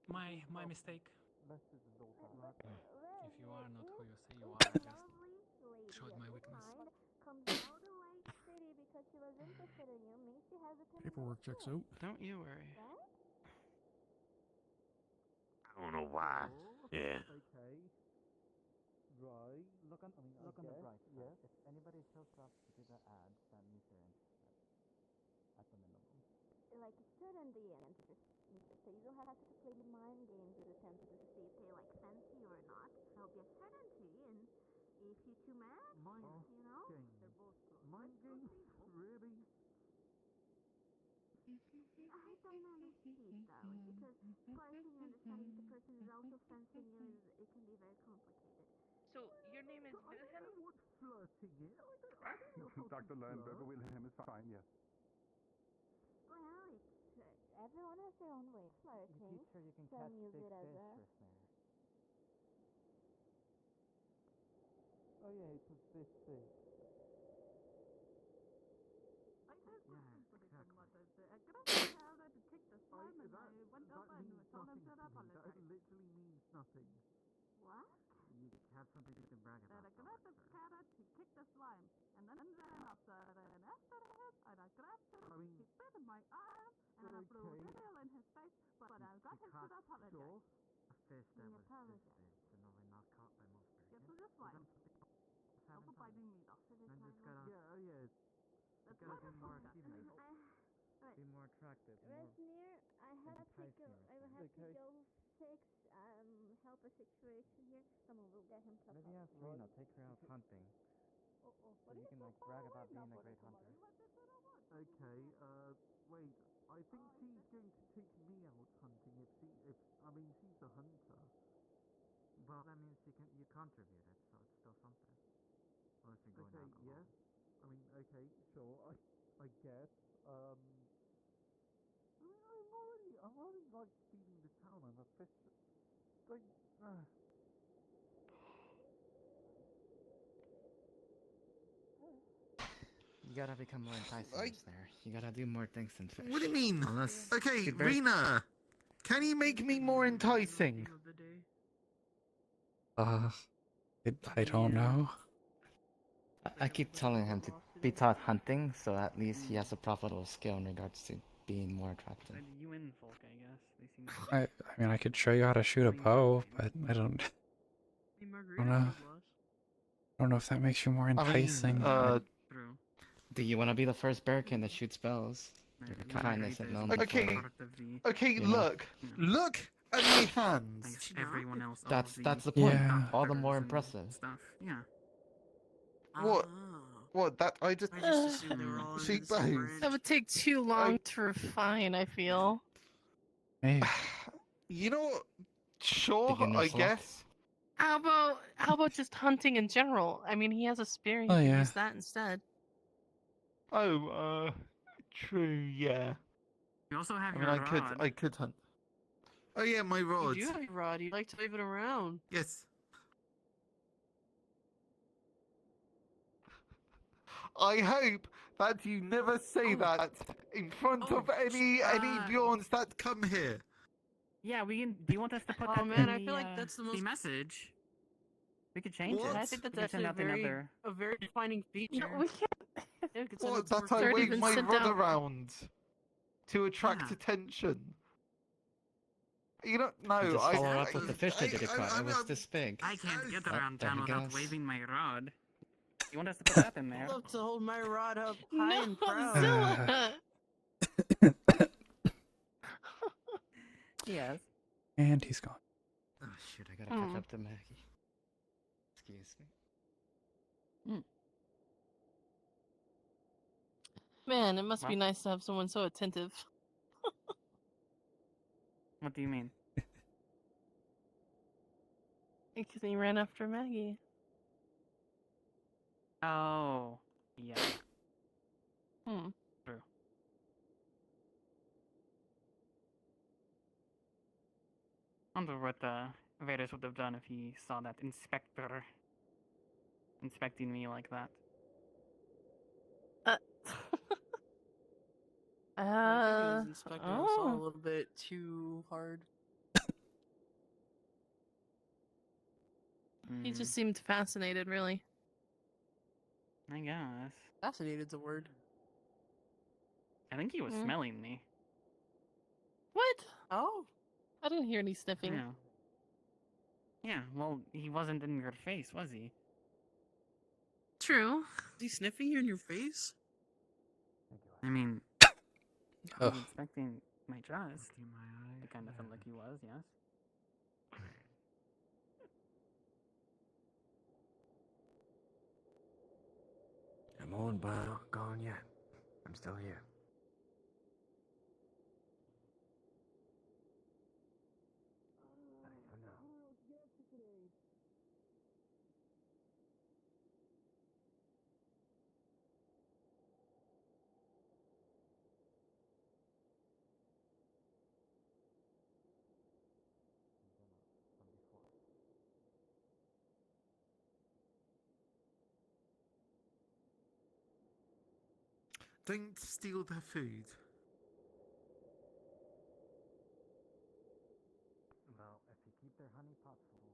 My mistake. Lester's a daughter. If you are not who you say you are, I just showed my weakness. Paperwork checks out. Don't you worry. I don't know why. Yeah. Okay. Right. Look on the bright side. Yes. If anybody shows up to do the ads, that means they're interested. At the minimum. Like, it shouldn't be interested. So you don't have to play the mind games with the senses to see if they like fancy or not. There'll be a certainty, and if you two match, you know, they're both good. Mind games? Really? I don't understand though, because parsing and understanding if the person is also fancying you it can be very complicated. So your name is Wilhelm? What flirting is? I don't know how Dr. Lernberger Wilhelm is fine, yes. Well, it's everyone has their own way of flirting. Sure you can Some catch use big it as fish, a Risner. Oh yeah, it was this big. That literally means nothing. What? You have something you can brag about. He kicked the slime, and then after an after it, I grabbed him, he bit in my arm, and I blew a nail in his face, but I got him to apologize. A fish that was this big, so Be more attractive. Resnir, I have to go. I will have to go fix help a situation here. Someone will get him top Maybe up. ask Rina, take her out hunting. Oh, So you can like brag about being a great hunter. Okay, wait. I think she's going to take me out hunting I mean, she's a hunter. Well, that means you contributed, so it's still something. Unless you're going out alone. Yes. I mean, okay, sure. I guess. I mean, I'm already like feeding the town. I'm a fish. Like, You gotta become more enticing there. You gotta do more things than fish. what do you mean? Unless Okay, Good Bear- Rina, can you make me more enticing? I don't know. I keep telling him to be taught hunting, so at least he has a profitable skill in regards to being more attractive. You and folk, I guess. They seem I mean, I could show you how to shoot a bow, but I don't know. I don't know if that makes you more enticing. True. Do you want to be the first bearkin that shoots bows? Your kindness have known Okay, before. okay, You know? look at my hands. Everyone else. That's the point. Yeah. All the more impressive. Stuff. Yeah. What? What? That I just assumed they were all she bows. That would take too long to refine, I feel. Maybe. You know, sure, Beginner's I luck. guess. How about just hunting in general? I mean, he has a spear. He Oh, could yeah. use that instead. Oh, true, yeah. You also have I mean, your I rod. could hunt. Oh yeah, my You rod. do have a rod. You like to wave it around. Yes. I hope that you never say that in front of any Bjorns that come here. Yeah, we can. Do you want us to put Oh that man, in I the, feel like that's the most. message? We could change What? it. I think that's We can actually send out another. a very defining feature. No, we can't. Yeah, we could send What? out some That I more wave photos. my Sent rod out- around to attract Yeah. attention. You don't know. You just I follow up with the fish that did it caught. It was I'm- this big. I can't get Oh, around there town he without goes. waving my rod. You want us to put that in there? I love to hold my rod up high and proud. Zilla! Yes. And he's gone. Oh shoot! I gotta catch up to Maggie. Excuse me. Man, it must be nice to have someone so attentive. What do you mean? Because he ran after Maggie. Oh, yeah. True. I wonder what Varys would have done if he saw that inspector inspecting me like that. I think he was inspecting us all a little bit too hard. He just seemed fascinated, really. I guess. Fascinated's a word. I think he was smelling me. What? Oh. I didn't hear any sniffing. Yeah. Yeah, well, he wasn't in your face, was he? True. Is he sniffing you in your face? I mean, Oh. he was inspecting my chest. It kind of felt like he was, yes. I'm on, but I'm not gone yet. I'm still here. Don't steal their food. Well, if you keep their honey pots full,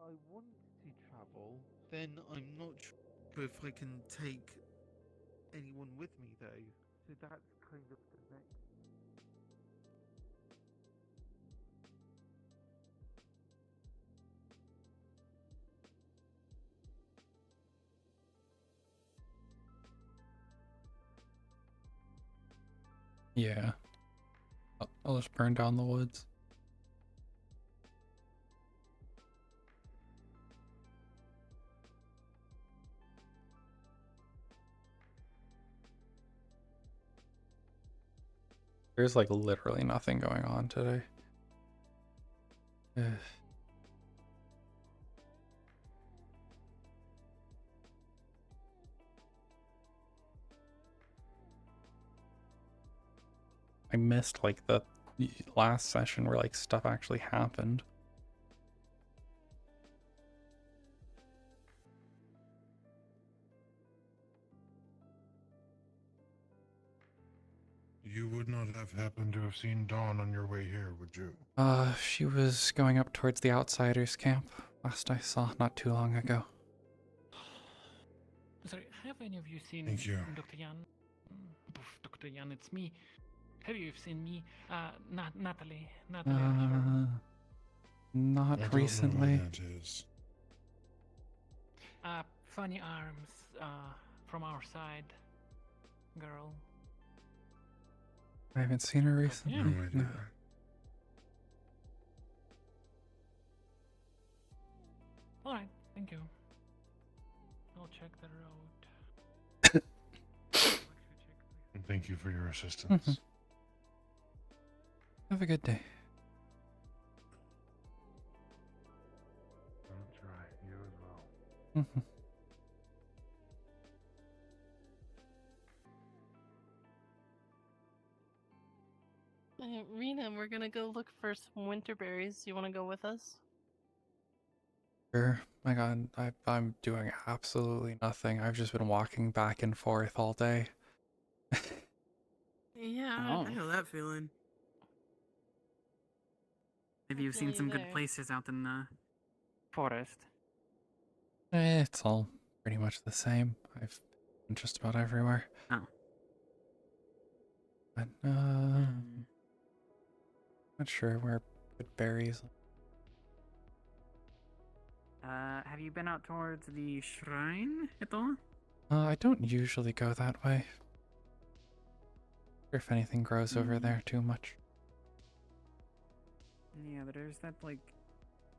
I want to travel, then I'm not sure if I can take anyone with me though. So that's kind of the next. Yeah. I'll just burn down the woods. There's like literally nothing going on today. Ugh. I missed like the last session where like stuff actually happened. You would not have happened to have seen Dawn on your way here, would you? She was going up towards the Outsiders camp, last I saw not too long ago. Sorry, have any of you seen Thank you. Dr. Yan? Dr. Yan, it's me. Have you seen me? Natalie. Natalie, I'm sure. Not I don't know recently. who that is. Funny arms, from our side. Girl. I haven't seen her recently. Yeah. No idea. Alright, thank you. I'll check the road. And thank you for your assistance. Mhm. Have a good day. Don't try. You as well. Mhm. Rena, we're gonna go look for some winter berries. You wanna go with us? Sure. My God, I'm doing absolutely nothing. I've just been walking back and forth all day. Yeah, Oh. I know that feeling. Have you feel seen you some good there. places out in the forest? It's all pretty much the same. I've been just about everywhere. Oh. But, not sure where good berries. Have you been out towards the shrine at all? I don't usually go that way. If anything grows over there too much. Yeah, but there's that, like,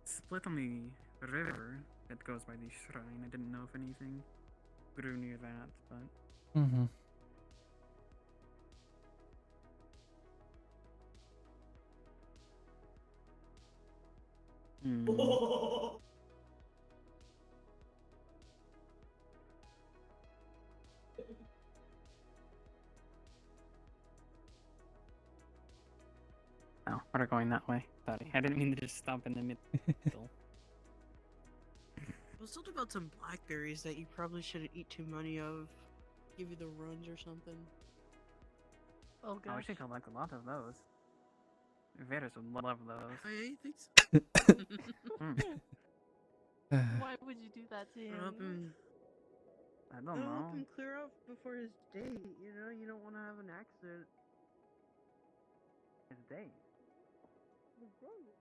split on the river that goes by the shrine. I didn't know if anything grew near that, but... Mm-hmm. Oh, we're going that way. Sorry, I didn't mean to just stop in the middle. I was told about some blackberries that you probably shouldn't eat too many of. Give you the runs or something. Oh I gosh. wish I could collect a lot of those. Veras would love those. I think so. Why would you do that to him? Help him. I don't know. Help him clear up before his date. You know, you don't want to have an accident. His date. His date.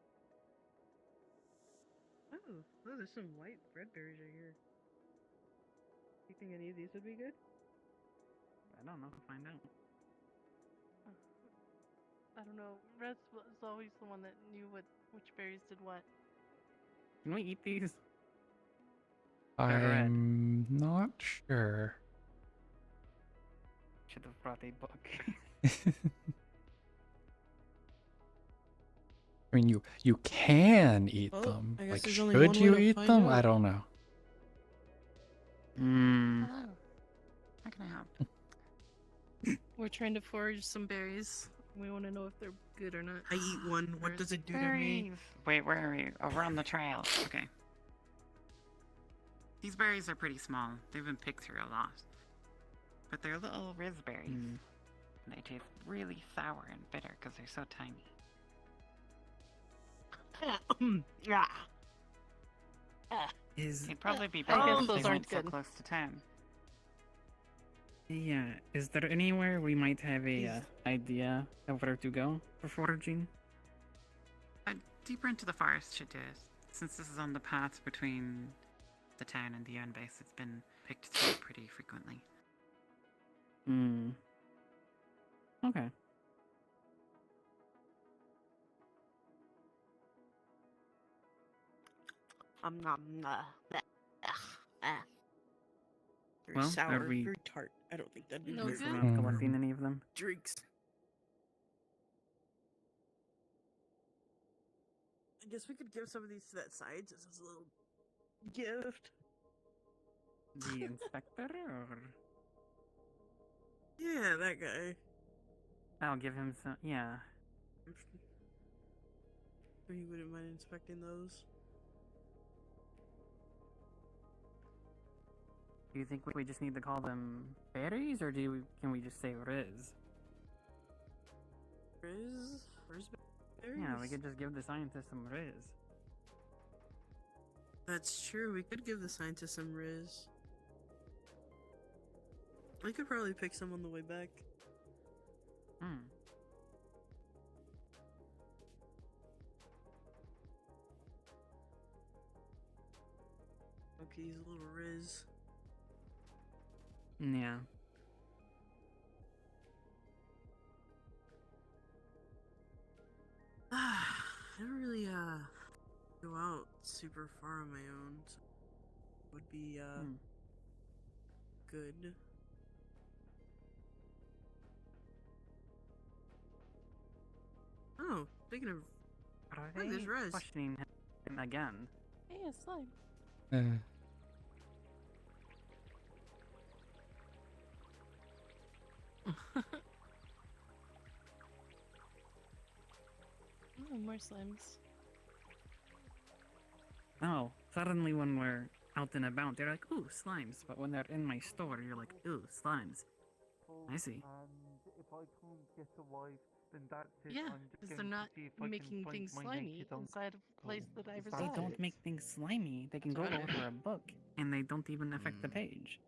Oh, there's some white red berries right here. You think any of these would be good? I don't know. Find out. I don't know. Rez was always the one that knew which berries did what. Can we eat these? I'm not sure. Should have brought a book. I mean, you can eat Well, them. I guess Like, there's only should one you way to eat find them? out. I don't know. Hello. How can I help? We're trying to forage some berries. We want to know if they're good or not. I eat one. What does it do to me? Berries. Wait, where are we? Oh, we're on the trail. Okay. These berries are pretty small. They've been picked through a lot. But they're little raspberries. And they taste really sour and bitter because they're so tiny. Is He'd probably be I better guess if those they aren't weren't so good. close to town. yeah. Is there anywhere we might have a idea of where to go for foraging? Deeper into the forest should do it. Since this is on the path between the town and the UN base, it's been picked through pretty frequently. Hmm. Okay. I'm not. Very Well, sour, are we very tart. I don't think that'd be No good. good. around collecting any of them? Drinks. I guess we could give some of these to that scientist as a little gift. The inspector, or Yeah, that guy. I'll give him some. Yeah. You wouldn't mind inspecting those? Do you think we just need to call them berries, or can we just say Riz? Riz? Berries? Yeah, we could just give the scientist some Riz. That's true. We could give the scientist some Riz. I could probably pick some on the way back. Hmm. Okay, he's a little Riz. Yeah. I don't really go out super far on my own. So would be good. Oh, speaking of, Are look, they there's Rez. questioning him again? Hey, a slime. Oh, more slimes. Oh, suddenly when we're out and about, they're like, ooh, slimes. But when they're in my store, you're like, ooh, slimes. I see. And if I can't get a wife, then that's it. Yeah, I'm just because going they're not to see if I can making find things my slimy naked uncle. inside of a place that I Is reside. They that don't it? make things slimy. They can go Better. over a book, and they don't even affect the page.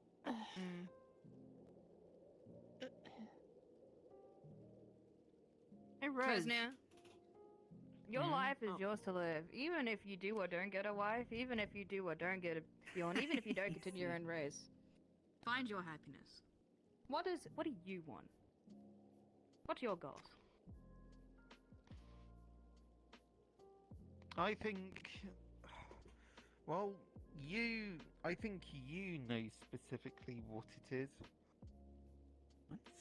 Hey, Rose. Now, your life is yours to live. Even if you do or don't get a wife, even if you do or don't get a fiance, even if you don't continue your own race. Find your happiness. What do you want? What's your goals? I think. Well, I think you know specifically what it is.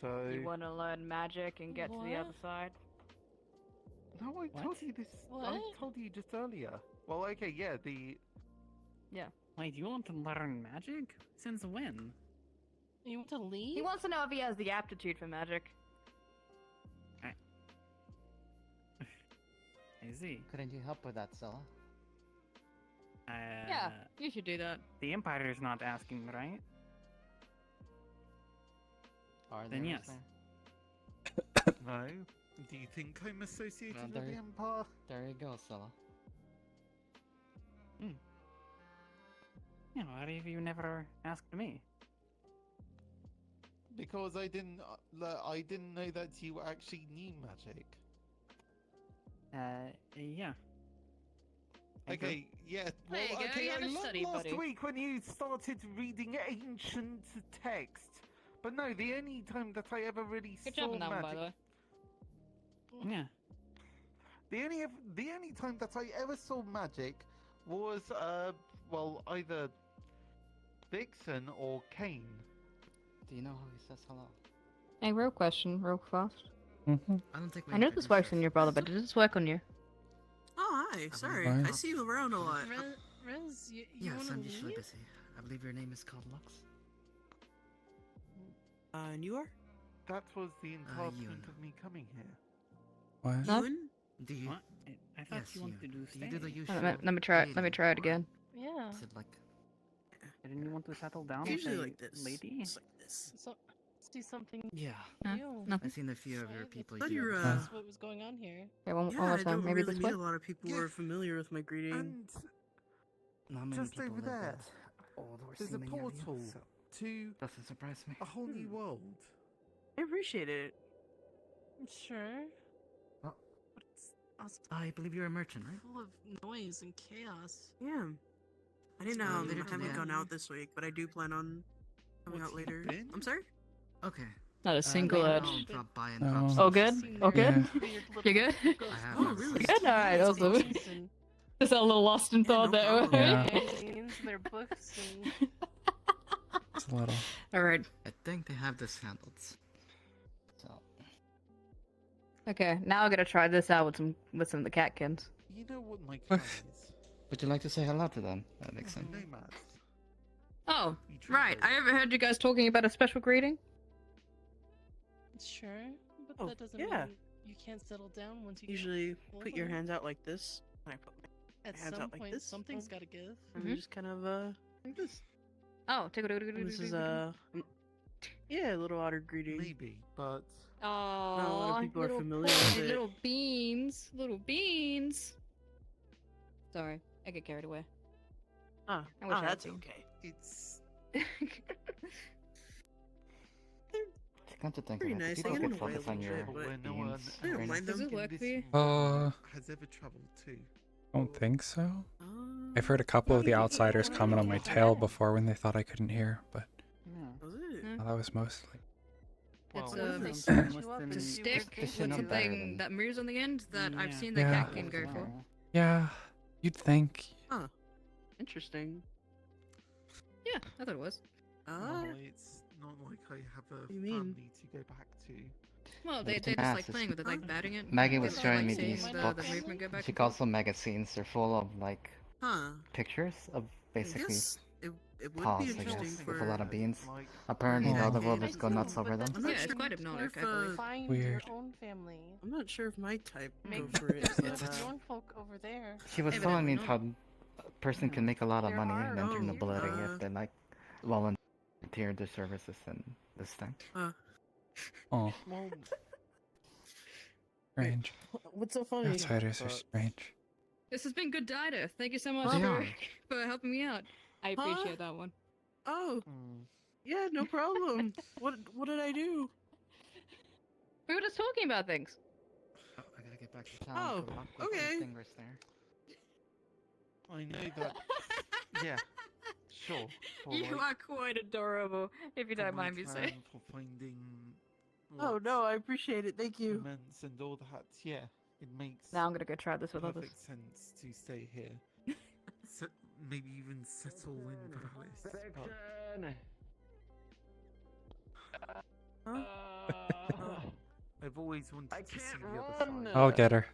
So. You want to learn magic and get to the other side? No, I told you this. I told you just earlier. Well, okay, yeah, Yeah. Wait, you want to learn magic? Since when? You want to leave? He wants to know if he has the aptitude for magic. I see. Couldn't you help with that, Stella? Yeah, you should do that. The Empire is not asking, right? Are Then there, yes. no. Do you think I'm associated Well, with there the you- Empire? There you go, Stella. Yeah, why have you never asked me? Because I didn't know that you actually knew magic. Yeah. I do. Okay, yeah. Well, There you go, okay, you have I a learned study last buddy. week when you started reading ancient text. But no, the only time that I ever really Good saw job on that magic. one, by the way. Yeah. The only time that I ever saw magic was well, either Vixen or Kane. Do you know how he says hello? Hey, real question, real fast. I don't think we I know this works on your brother, but does this work on you? Oh, hi. Sorry. Fine. I see you around a lot. Rez, you Yes, want to I'm leave? usually busy. I believe your name is called Lux. And you are? That was the enticement Ewan. of me coming here. What? Ewan? Do you? What? I thought Yes, you wanted to Ewan. do Do you do the stay. usual? Let me try it. Let me try it again. Yeah. Is it like? Didn't you want to settle down It's with usually a like this. lady? It's like this. So, let's do something Yeah. new. I've seen a few of your people Thought here. you were, before. That's what was going on here. Okay, one Yeah, more I time. don't Maybe really this meet way. a lot of people who are familiar with my greeting. And Not many Just people over live there. that old or There's a seeming area, portal so to doesn't surprise me. a whole new world. I appreciate it. Sure. I believe you're a merchant, right? Full of noise and chaos. Yeah. I didn't Well, I later haven't today. gone out this week, but I do plan on coming out later. I'm sorry? Okay. Not a single I'll edge. drop by and Oh. drop some Oh, good? Oh, good? Yeah. You good? I have Oh, have really? Good? Alright, awesome. Just a little lost in thought no there. problem. Yeah. Magazines, their books, and It's a little. Alright. I think they have this handled. So. Okay, now I'm gonna try this out with some of the catkins. You know what my clan is? Would you like to say hello to them? That makes sense. Nomads. Oh, You right. travel. I ever heard you guys talking about a special greeting? sure, but Oh, that doesn't yeah. mean you can't settle down once you Usually get put your older. hands out like this, and I put my At hands some out like point, this. something's got to give. And we just kind of like this. Oh, And this is yeah, a little otter greeting. Maybe, but Oh, Not a lot of people are familiar with it. Little beans, little beans. Sorry, I get carried away. Ah, I wish I had that's been. okay. it's Come to think Pretty of it, nice. people I get could in a way a focus on little your bit, but where no one beans. I don't Right? mind Does them. it work in for you? this world Uh, has ever traveled to. don't think so. Oh. I've heard a couple of the outsiders comment on my tail before when they thought I couldn't hear, but Was it? that was mostly. It's Well, a, They Sounds set less you up than- and it's a you stick were It's with not better something than- that moves on the end that I've Yeah. seen the Yeah. catkin go for. Yeah, you'd think. Huh. Interesting. Yeah, I thought it was. Ah. Well, it's not like I have a you mean? family to go back to. Well, But they're just like masses- playing with it, like batting it. Maggie They was just showing like me seeing these the books. movement go back She and calls them magazines. They're full of like Huh. pictures of I basically guess it would paws, be I interesting guess, for with a lot of beans. Like, Apparently, the Yeah. other world I is go nuts know, over but them. that's not Yeah, it's sure quite if, hypnotic, I uh, believe. Find Weird. your own family. I'm not sure if my type Make go for it. there's But, young folk over there. She was Evidently telling me not. how a person can make a lot of There money are and enter Oh, nobility uh, if they like volunteer their services in this thing. Oh, well, strange. what's so funny? Outsiders are but- strange. This has been good data. Thank you so much They for, are. for helping me out. I Huh? appreciate that one. Oh, hmm. yeah, no problem. What did I do? We were just talking about things. Oh, I gotta get back to town. Oh, Good luck with okay. your fingers there. I know that. Yeah, sure. For You like, are quite adorable, if you for don't my mind me saying. clan, for finding. Oh what no, I appreciate it. Thank you. immense and all that. Yeah, it makes Now I'm gonna go try this with others. perfect sense to stay here. Maybe even settle in Vallis. But Huh? I've always wanted I to see can't the other run. side. I'll get her.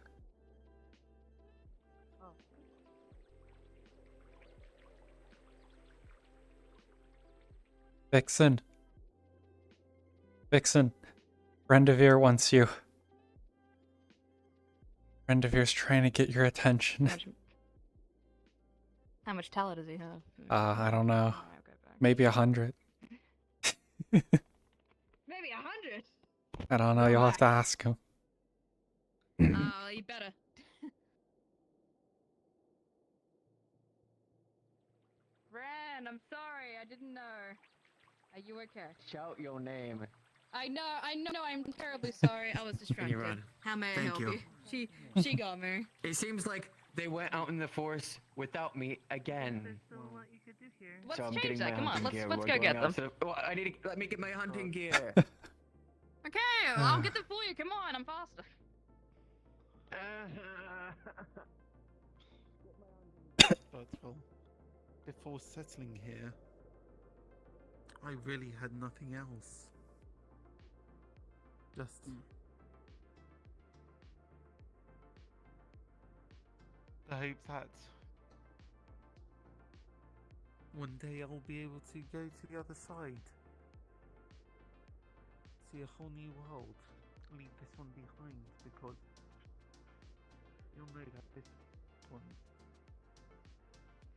Vixen. Vixen. Rendevere wants you. Rendevere's trying to get your attention. How much talent does he have? I don't know. Maybe 100. Maybe 100. I don't know. You'll have to ask him. Oh, you better. Ren, I'm sorry. I didn't know. Are you okay? Shout your name. I know. I'm terribly sorry. I was distracted. run. How may I Thank help you. you? She got me. It seems like they went out in the forest without me again. Let's So I'm change getting that. my Come on, hunting let's gear. let's We're go going get out them. to- Oh, I need to let me get my hunting gear. Okay, well, I'll get them for you. Come on, I'm faster. But well, before settling here, I really had nothing else. Just the hope that one day I'll be able to go to the other side, see a whole new world, leave this one behind, because you'll know that this one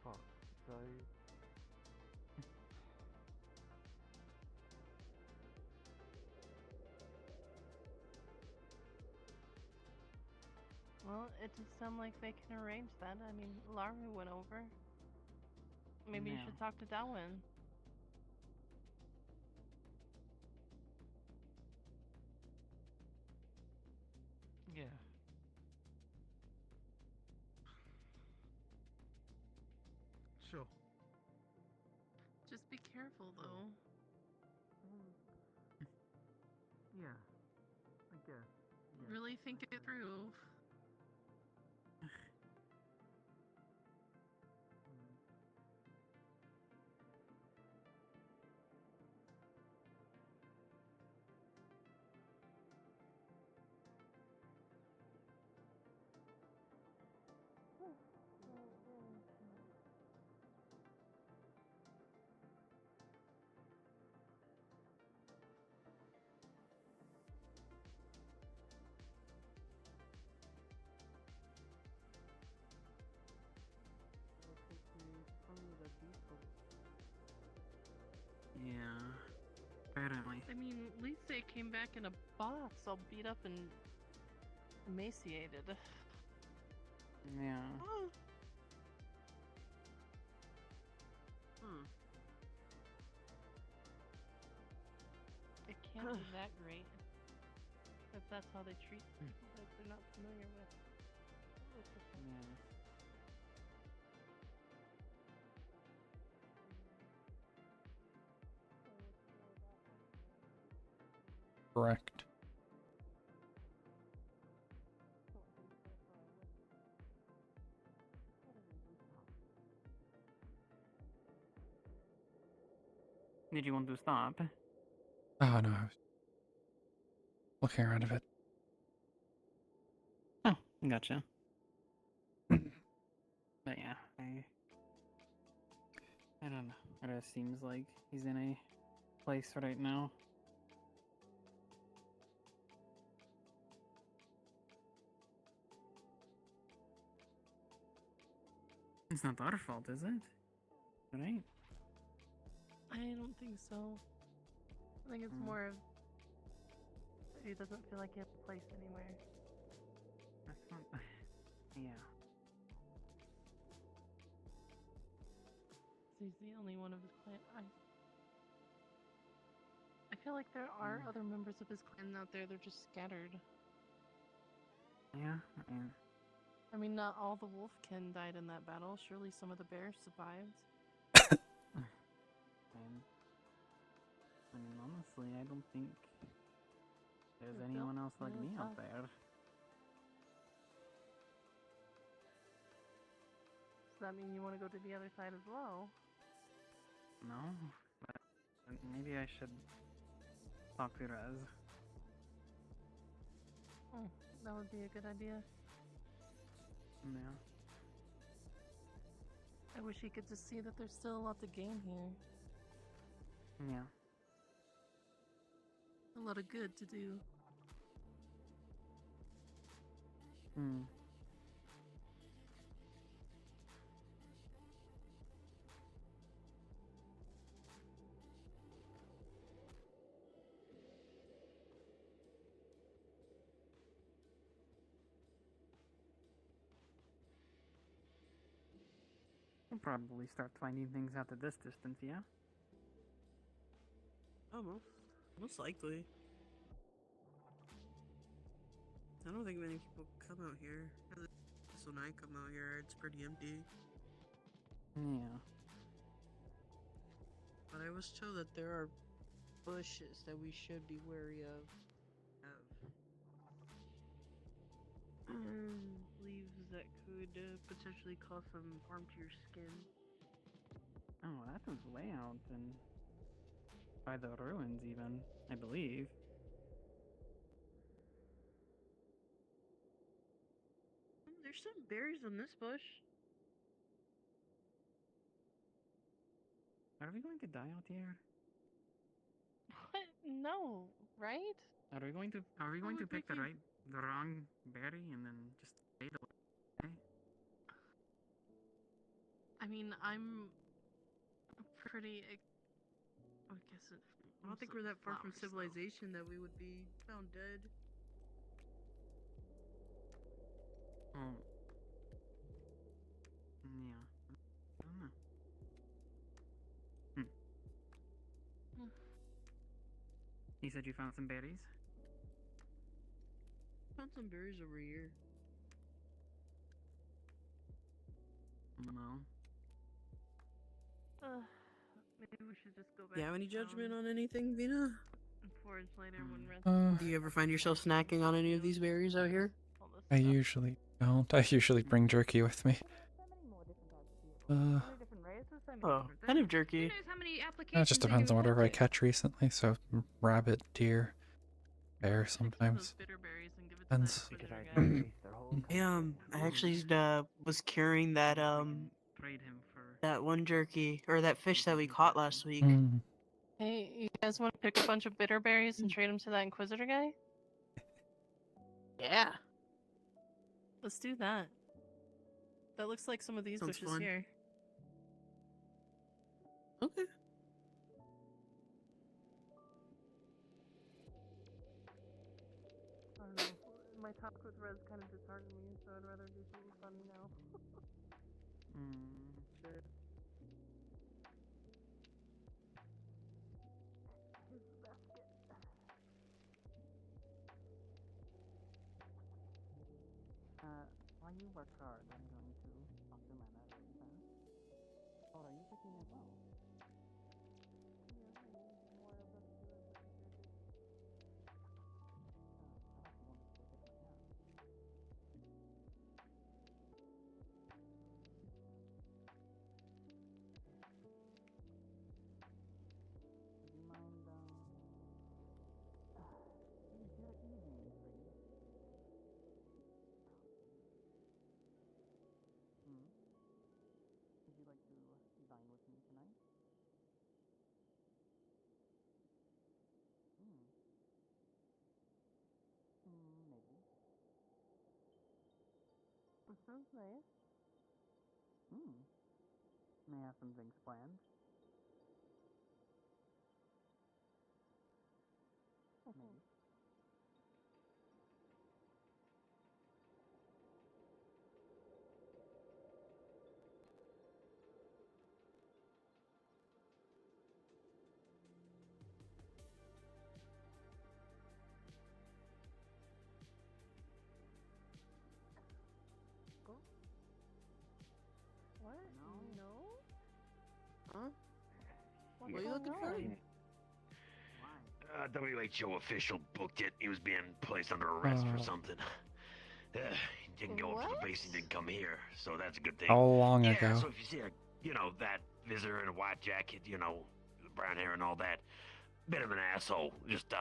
fuck, so Well, it does sound like they can arrange that. I mean, Lara went over. Maybe you Yeah. should talk to Darwin. Yeah. Sure. Just be careful, though. Yeah, I guess. Yeah. Really think it through. Yeah. Apparently. I mean, at least they came back in a box, all beat up and emaciated. Yeah. Oh. It can't be that great. If that's how they treat people that they're not familiar with. Yeah. Correct. Did you want to stop? Oh no, I was looking around a bit. Oh, gotcha. But yeah, I don't know. It just seems like he's in a place right now. It's not our fault, is it? Right? I don't think so. I think it's more of he doesn't feel like he has a place anywhere. That's not. Yeah. He's the only one of his clan. I feel like there are other members of his clan out there. They're just scattered. Yeah. I mean, not all the wolf kin died in that battle. Surely some of the bears survived. I mean, honestly, I don't think there's It anyone felt else like really me out tough. there. Does that mean you want to go to the other side as well? No, but maybe I should talk to Rez. Oh, that would be a good idea. Yeah. I wish he could just see that there's still a lot to gain here. Yeah. A lot of good to do. Hmm. We'll probably start finding things out at this distance, yeah? Oh, most likely. I don't think many people come out here. At least when I come out here, it's pretty empty. Yeah. But I was told that there are bushes that we should be wary of. Leaves that could potentially cause some harm to your skin. Oh, that was way out and by the ruins even, I believe. There's some berries on this bush. Are we going to die out here? What? No, right? Are we going to would pick make you- the wrong berry and then just fade away? I mean, I'm pretty. I guess it. I don't think we're that far from civilization that we would be found dead. Oh. Yeah. I don't know. You said you found some berries? Found some berries over here. No. Maybe we should just go back. You have any judgment on anything, Vina? And forage later when Uh, Do you ever find yourself snacking on any of these berries out here? I usually don't. I usually bring jerky with me. Oh, kind of jerky. It just depends on whatever I catch recently. So rabbit, deer, bear sometimes. Depends. I actually was curing that that one jerky or that fish that we caught last week. Mm. Hey, you guys want to pick a bunch of bitter berries and trade them to that Inquisitor guy? Yeah. Let's do that. That looks like some of these Sounds bushes fun. here. Okay. I don't know. My talk with Red's kind of disheartened me, so I'd rather do something fun now. Sure. Here's the basket. While you work hard, I'm going to talk to Mana really fast. Or are you picking as well? Would you mind, is your evening free? Would you like to dine with me tonight? Maybe. That sounds nice. May I have some drinks planned? Maybe. What? No? Huh? What's What are you looking for? WHO official booked it. He was being placed under arrest for something. He didn't go up to the base. He didn't come here, so that's a good thing. How long yeah, ago? So if you see that visitor in a white jacket, brown hair and all that, bit of an asshole. Just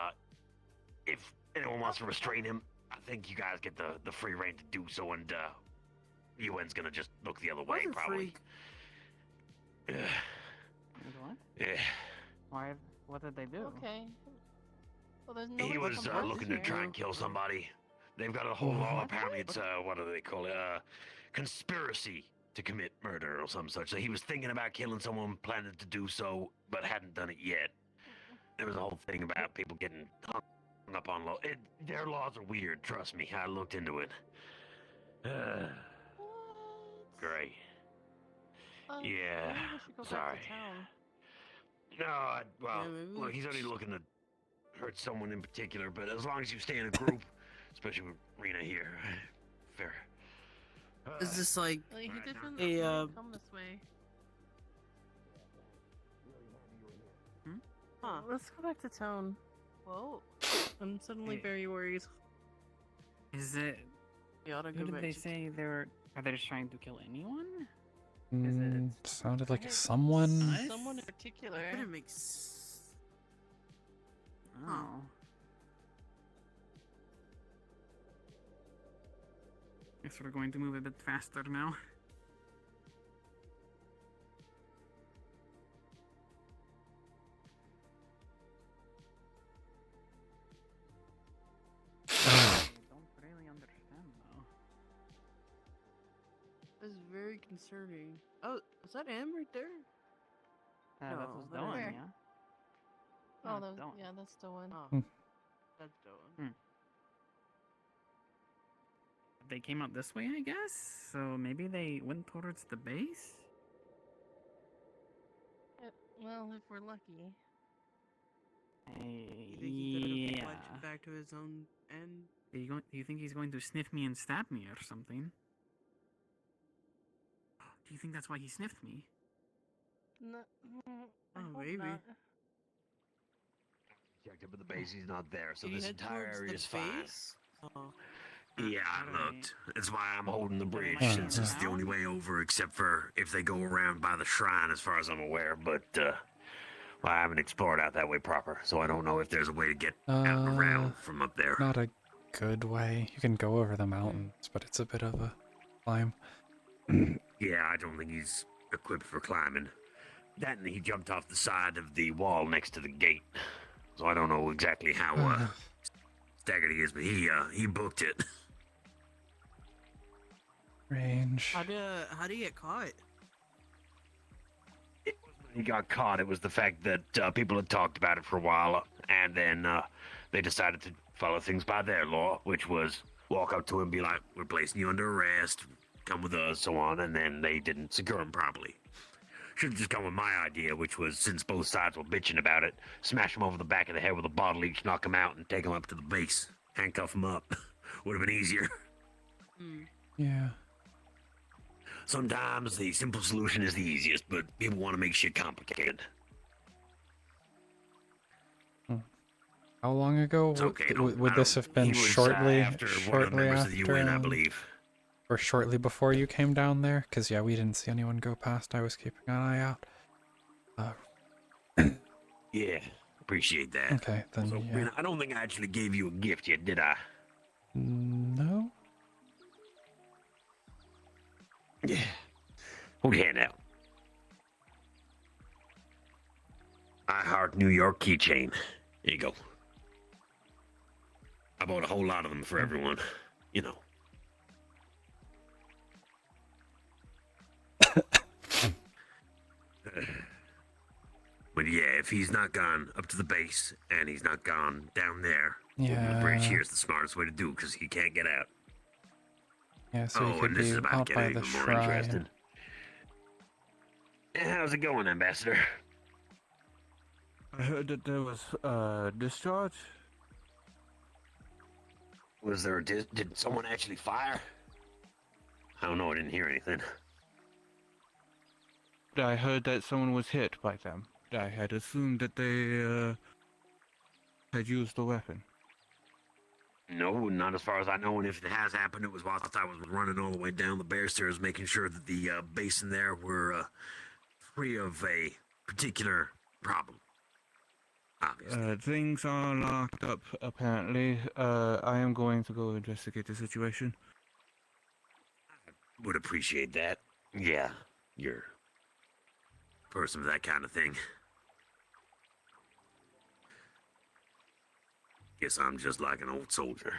if anyone wants to restrain him, I think you guys get the free reign to do so, and UN's gonna just look the other way, What a probably. What? Yeah. Why? What did they do? Okay. Well, there's no He was looking to try and kill somebody. They've got a whole law. Apparently, it's what do they call it? Conspiracy to commit murder or some such. So he was thinking about killing someone, planning to do so, but hadn't done it yet. There was a whole thing about people getting hung up on law. Their laws are weird. Trust me, I looked into it. Great. Yeah. Maybe we should go Sorry. back to town. No, well, Yeah, maybe look, we he's only looking to hurt someone in particular, but as long as you stay in a group, especially with Rina here, fair. Is this like Well, he didn't come this way. Huh. Let's go back to town. Whoa. I'm suddenly very worried. Is it? We ought to Who go did back they to say they were? Are they just trying to kill anyone? Sounded like someone. Someone in particular. Couldn't make s- Oh. Guess we're going to move a bit faster now. I don't really understand though. This is very concerning. Oh, is that him right there? That No, was that Doan, ain't- yeah. Oh, That's Doan. yeah, that's the one. Oh, Hmm. that's Doan. They came out this way, I guess. So maybe they went towards the base. Well, if we're lucky. You think he could have Yeah. fledged back to his own end? Do you think he's going to sniff me and stab me or something? Do you think that's why he sniffed me? No, I Oh, hope maybe. not. Checked up at the base, he's not there, so Did he this head entire towards area the is fine. base? Oh. Yeah, I looked. That's why I'm holding the bridge, might be since in it's the only town? way over, except for if they go around by the shrine, as far as I'm aware. But, well, I haven't explored out that way proper, so I don't know if there's a way to get out and around from up there. Not a good way. You can go over the mountains, but it's a bit of a climb. Yeah, I don't think he's equipped for climbing. That and he jumped off the side of the wall next to the gate. So I don't know exactly how staggered he is, but he booked it. Range. How do you get caught? He got caught. It was the fact that people had talked about it for a while, and then they decided to follow things by their law, which was walk up to him, be like, "We're placing you under arrest. Come with us," so on. And then they didn't secure him properly. Should have just gone with my idea, which was, since both sides were bitching about it, smash him over the back of the head with a bottle each, knock him out, and take him up to the base. Handcuff him up. Would have been easier. Yeah. Sometimes the simple solution is the easiest, but people want to make shit complicated. How long ago It's okay, would this have been? he was, Shortly after one of the shortly members after, of the UN, I believe. or shortly before you came down there? Because yeah, we didn't see anyone go past. I was keeping an eye out. Yeah, appreciate that. Okay, then So, yeah. Rina, I don't think I actually gave you a gift yet, did I? No. Yeah. Hold your hand out. I Heart New York keychain. Here you go. I bought a whole lot of them for everyone. You know. But yeah, if he's not gone up to the base and he's not gone down there, over the bridge Yeah. here is the smartest way to do because he can't get out. Yeah, so oh, we could and this be is about out to by get the even more shrine. interesting. How's it going, Ambassador? I heard that there was discharge. Was there did someone actually fire? I don't know, I didn't hear anything. I heard that someone was hit by them. I had assumed that they had used the weapon. No, not as far as I know, and if it has happened, it was whilst I was running all the way down the bear stairs, making sure that the basin there were free of a particular problem. Obviously. Things are locked up, apparently. I am going to go investigate the situation. Would appreciate that. Yeah, you're a person for that kind of thing. Guess I'm just like an old soldier.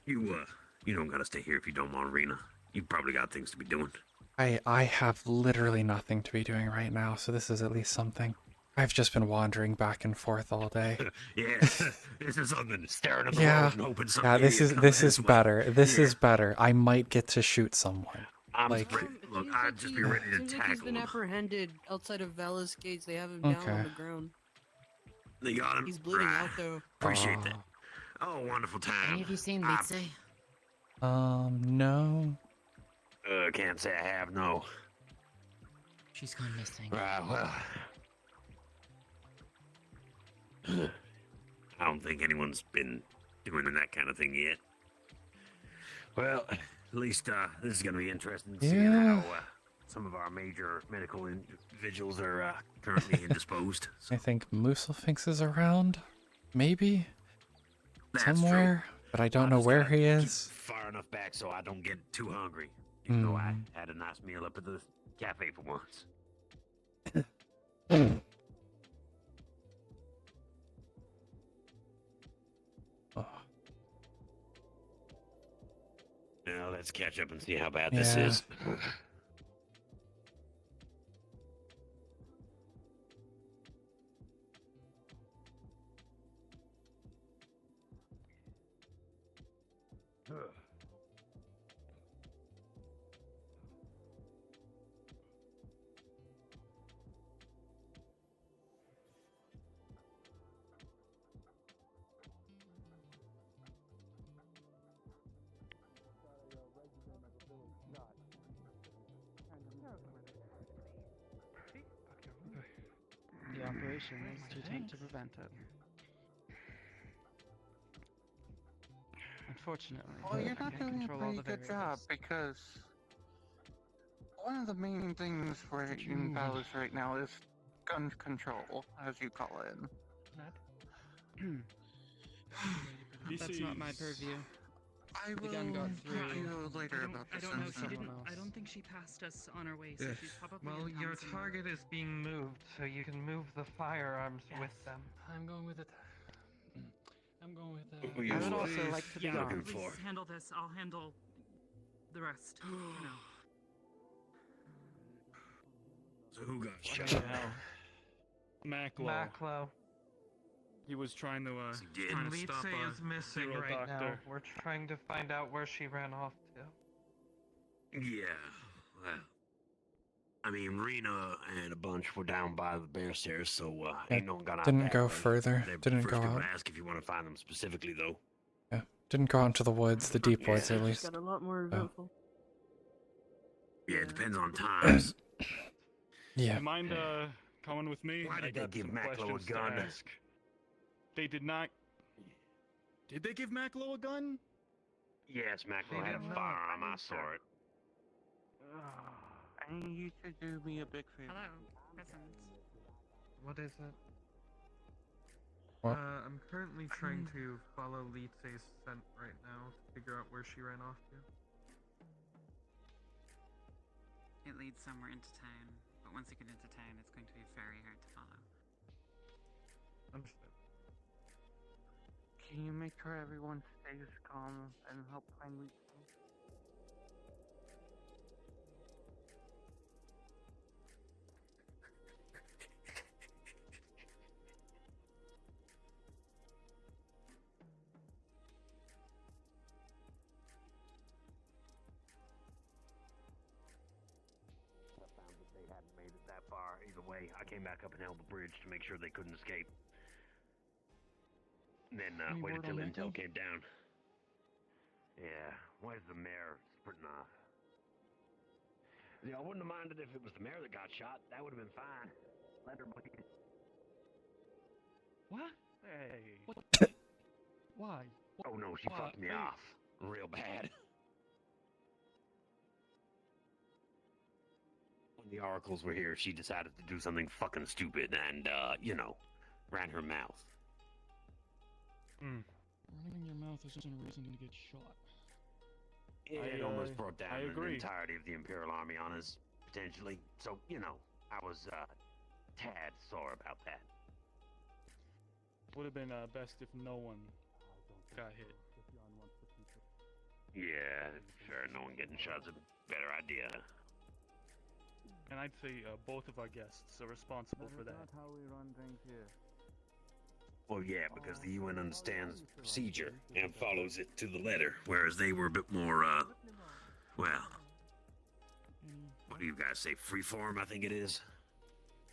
You don't gotta stay here if you don't want, Rina. You've probably got things to be doing. I have literally nothing to be doing right now, so this is at least something. I've just been wandering back and forth all day. Yeah, this is something, staring at the Yeah, road and hoping something. yeah. This is better. This is better. I might get to shoot someone. I'm like, look, I'd just be ready to Seems like he's tackle been him. apprehended outside of Vala's gates. They have him down Okay. on the ground. They got him. He's bleeding Right. out though. Appreciate that. Oh, wonderful time. Any of you seen Mitzi? No. Can't say I have, no. She's gone missing. Right, well. I don't think anyone's been doing that kind of thing yet. Well, at least this is going to be interesting seeing Yeah. how some of our major medical individuals are currently indisposed. I think Mooselfinks is around, maybe That's somewhere, but I don't know where he is. Far enough back so I don't get too hungry. Even though I Hmm. had a nice meal up at the cafe for once. Now let's catch up and see how bad this Yeah. is. preparations to take to prevent it. Unfortunately, Well, you're I not can't doing a control all pretty the good variables. job because one of the main things Did you in move Palace right now is gun control, as you call it. That's not my purview. I The will gun got talk through. to you later about I this don't know. She incident. didn't. I don't think she passed us on her way, so Yes. she's probably Well, in town your somewhere. target is being moved, so you can move the firearms with them. I'm going with it. I'm going with Who I you, would also like to be Yeah, looking armed. please for? handle this. I'll handle the rest. For now. So who got shot? Macklow. Macklow. He was trying to did. trying to stop Litze is a missing hero right now. doctor. We're trying to find out where she ran off to. Yeah, well, I mean, Rina and a bunch were down by the bear stairs, so ain't no one got out Didn't that go way. further. They're the Didn't first go people out. to ask if you want to find them specifically, though. Yeah. Didn't go out into the woods, the deep woods Yeah. at Just least. got a lot more Oh. eventful. Yeah, it depends on times. Yeah. You mind coming with me? Why I did they got give some Macklow a questions to gun? ask. They did not. Did they give Macklow a gun? Yes, Macklow They had a did not. firearm. I saw it. I need you to do me a big favor. Hello, presents. What is it? What? I'm currently trying to follow Litze's scent right now to figure out where she ran off to. It leads somewhere into town, but once you get into town, it's going to be very hard to follow. Understood. Can you make sure everyone stays calm and help find Litze? I found that they hadn't made it that far. Either way, I came back up and held the bridge to make sure they couldn't escape. And then Any waited word till on intel Macklow? came down. Yeah, where's the mayor sprinting off? Yeah, I wouldn't have minded if it was the mayor that got shot. That would have been fine. Let her bleed. What? Hey. What? Why? Oh no, she Why? fucked me off. Real bad. When the oracles were here, she decided to do something fucking stupid and, ran her mouth. Running your mouth isn't a reason to get shot. It almost brought down I the agree. entirety of the Imperial Army on us, potentially. So, I was, tad sore about that. Would have been best if no one got hit. Yeah, sure, no one getting shot's a better idea. And I'd say both of our guests are responsible for that. That's how we run things here. Well, yeah, because the UN understands procedure and follows it to the letter, whereas they were a bit more, what do you guys say, freeform, I think it is?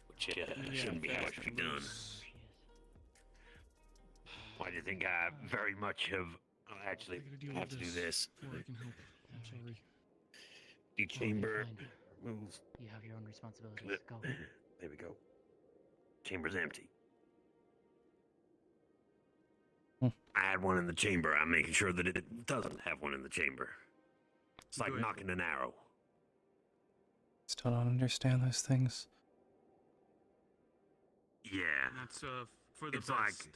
Which shouldn't be how it should be done. Why do you think I very much have, actually, I have to do this? Before I can help. I'm sorry. The chamber, Fine. move. You have your own responsibilities. Clip. Go. There we go. Chamber's empty. I had one in the chamber. I'm making sure that it doesn't have one in the chamber. It's like Good. knocking an arrow. Still don't understand those things. Yeah. That's for the It's best. like,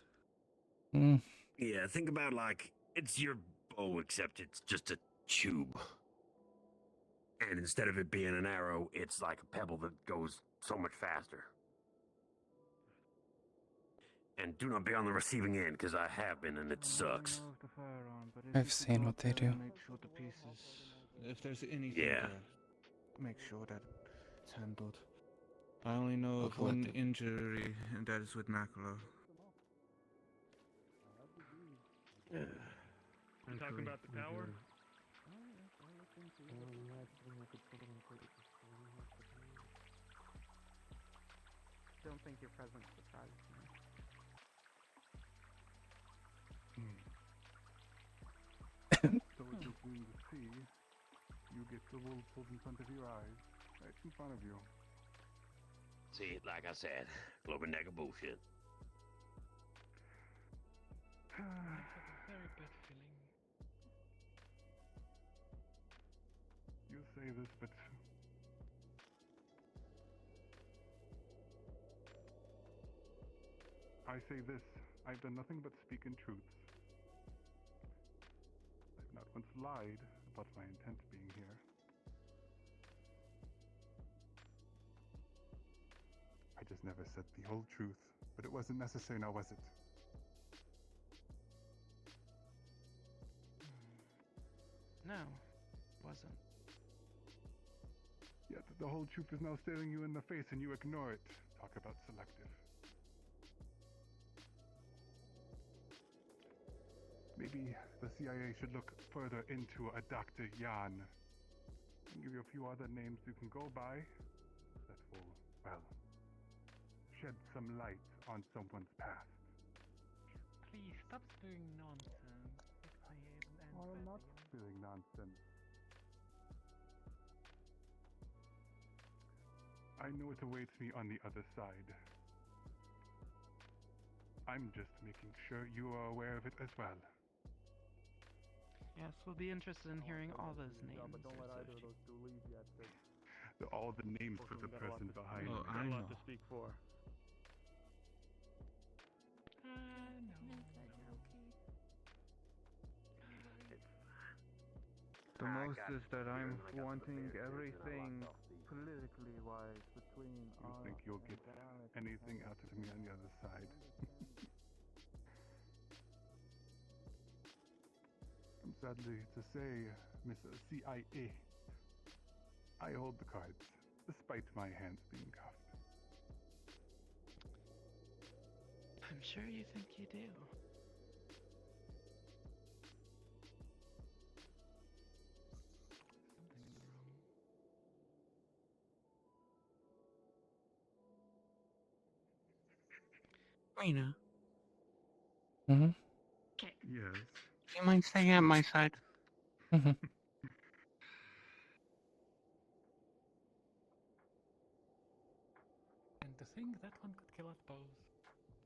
Mm. yeah, think about like, it's your bow, except it's just a tube. And instead of it being an arrow, it's like a pebble that goes so much faster. And do not be on the receiving end, because I have been, and it sucks. I've seen what they do. Make sure the pieces, if there's anything Yeah. there, make sure that it's handled. I only know of Of what? one injury, and that is with Macklow. Yeah. You talking about the tower? Don't think your presence surprises me. So what you're going to see, you get the wolf pulled in front of your eyes, right in front of you. See, like I said, cloak and dagger bullshit. I have a very bad feeling. You say this, but I say this. I've done nothing but speak in truths. I've not once lied about my intent being here. I just never said the whole truth, but it wasn't necessary now, was it? No, wasn't. Yet the whole truth is now staring you in the face and you ignore it. Talk about selective. Maybe the CIA should look further into a Dr. Jan. I'll give you a few other names you can go by that will, well, shed some light on someone's past. Please stop spewing nonsense. I'm not spewing nonsense. I know what awaits me on the other side. I'm just making sure you are aware of it as well. Yes, we'll be interested in hearing all those names. But don't let either of those two leave yet. All the names for the person behind Oh, me. I know. To speak for. The most is that I'm wanting everything politically wise between You think you'll get anything out of me on the other side? I'm sadly to say, Miss CIA, I hold the cards, despite my hands being cuffed. I'm sure you think you do. Rina, Mm-hmm. Yes. do you mind staying at my side? Mm-hmm. And to think that one could kill us both.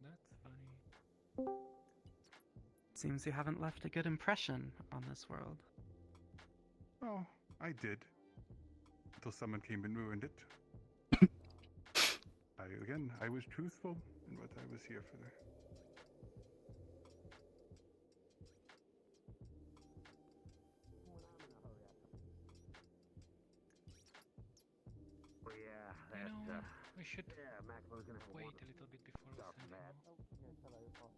That's funny. Seems you haven't left a good impression on this world. Oh, I did. Until someone came and ruined it. I was truthful in what I was here for. Well, yeah, You that, know, we should Mac was gonna have wait one a little bit before we send him.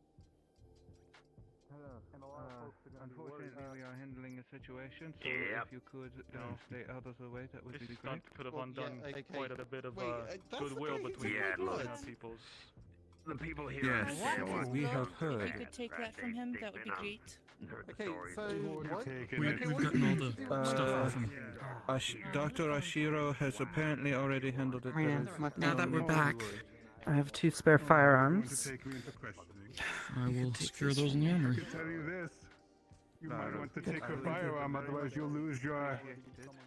Unfortunately, we are handling a situation, so Yep. if you could stay out of the way, that would be This great. stunt could have undone okay. quite a bit of Wait, goodwill between Yeah, the look. peoples. The people here Yes, understand what we have If heard. you could take that from him, that would be great. Heard the Okay, stories. so what? We've gotten all the stuff off him. Dr. Ashiro has apparently already handled it. Rina, Now that we're Oh, back, Lord. I have 2 spare Want to firearms. take me into questioning? I will secure those in the I armory. can tell you this. You might want to take the firearm, otherwise you'll lose your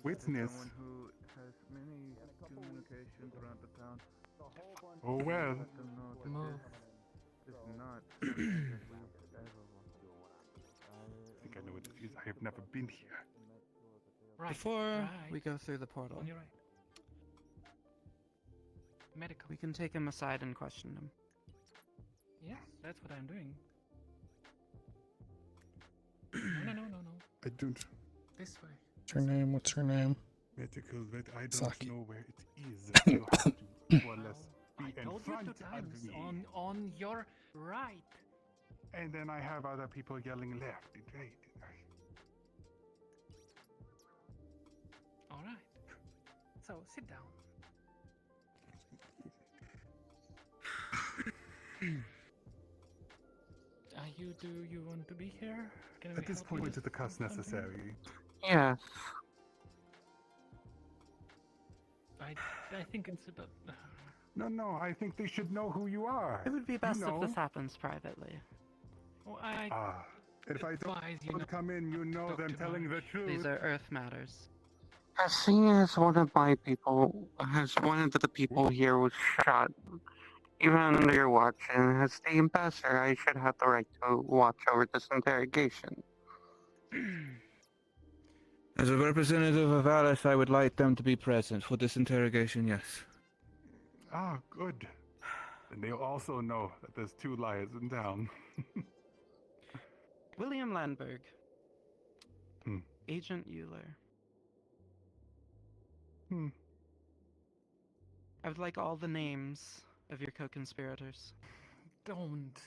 witness. Someone who has many communications around the town. Oh well. Let them know that Move. this is not something that we ever want to do. I think I know what it is. I have never been here. Right. Before we go through the portal, On your right. Medical. we can take him aside and question him. Yes, that's what I'm doing. No. I don't. This way. What's her name? What's her name? Medical vet, I don't Saki. know where it is. You have to more or less be I in told you front 2 of times. me. On your right. And then I have other people yelling left and right. All right. So sit down. Do you want to be here? Can we At this help you point, with the cuss something? necessary. Yeah. I think it's about. No, I think they should know who you are. It would be best You know. if this happens privately. Well, I If I advise you don't not come in, you know talk them too telling the much. truth. These are Earth matters. Seeing as one of my people, as one of the people here was shot, even under your watch, and as the ambassador, I should have the right to watch over this interrogation. As a representative of Alice, I would like them to be present for this interrogation, yes. Ah, good. And they also know that there's 2 liars in town. William Landberg. Hmm. Agent Euler. Hmm. I would like all the names of your co-conspirators. Don't.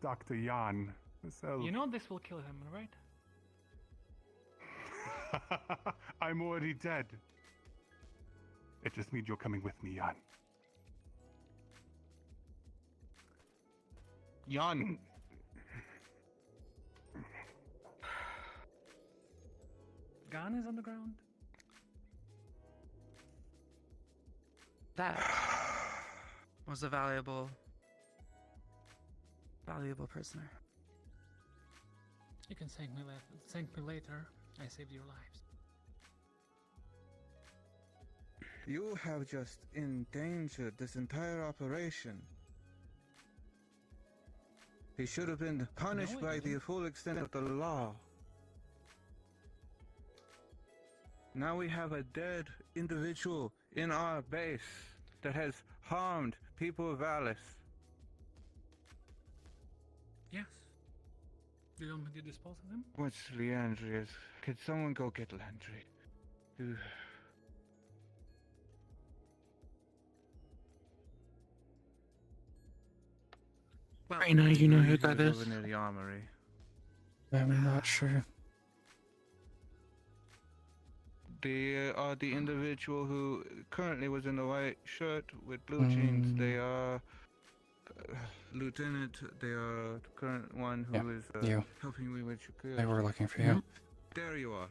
Dr. Jan herself. You know this will kill him, right? I'm already dead. It just means you're coming with me, Jan. Jan. Gun is on the ground. That was a valuable prisoner. You can thank me later. I saved your lives. You have just endangered this entire operation. He should have been punished No, I by the didn't. full extent of the law. Now we have a dead individual in our base that has harmed people of Alice. Yes. Do you want me to dispose of him? What's Leandri's? Could someone go get Landry? Well, Rina, you know who He that was is? over near the armory. I'm not sure. They are the individual who currently was in the white shirt with blue jeans. They are Lieutenant. They are the current one who is you. helping me with your They were looking for you. There you are.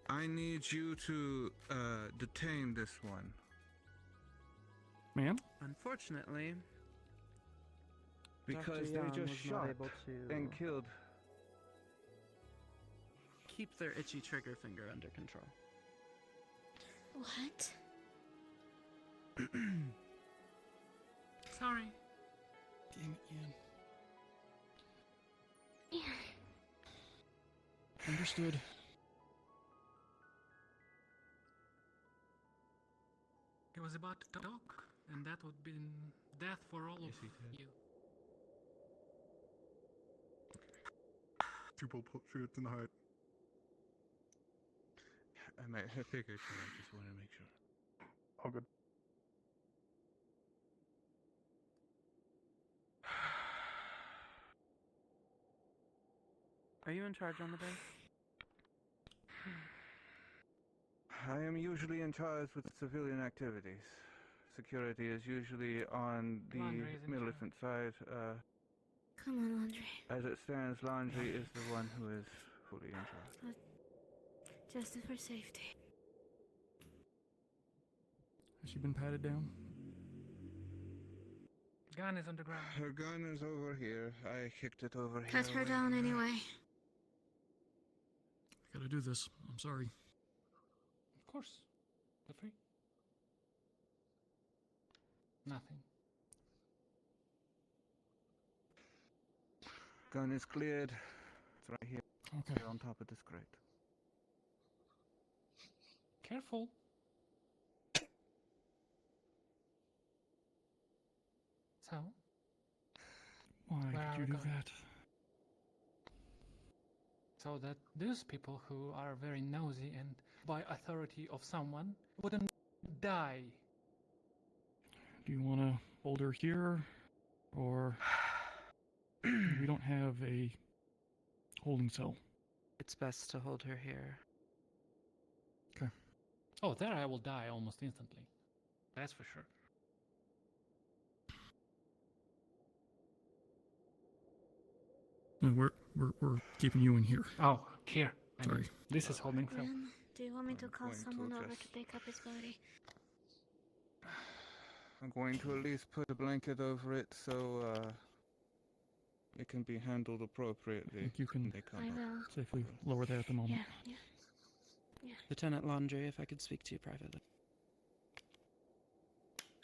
I need you to detain this one. Ma'am? Unfortunately, Because Dr. they Young just was not shot able to and killed. keep their itchy trigger finger under control. What? Sorry. Damn it, Ian. Yeah. Understood. He was about to talk, and that would be death for all of you. 2 bullet shots in the heart. I figured. I just want to make sure. All good. Are you in charge on the base? I am usually in charge with civilian activities. Security is usually on the Laundry is in militant side. Come on, Laundry. As it stands, Laundry is the one who is fully in charge. Just for safety. Has she been patted down? Gun is on the ground. Her gun is over here. I kicked it over here. Cut her away down from her. anyway. Gotta do this. I'm sorry. Of course. Feel free. Nothing. Gun is cleared. It's right here. Okay. Here on top of this crate. Careful. So? Why Where could are you we do going? that? So that those people who are very nosy and by authority of someone wouldn't die. Do you want to hold her here? Or we don't have a holding cell. It's best to hold her here. Okay. Oh, there I will die almost instantly. That's for sure. No, we're keeping you in here. Oh, here. I Sorry. mean, this is holding cell. Ren, do you want me to call going to someone over adjust. to pick up his body? I'm going to at least put a blanket over it so it can be handled appropriately. I think you can when they come I up. will. safely lower that at the moment. Yeah. Lieutenant Laundry, if I could speak to you privately.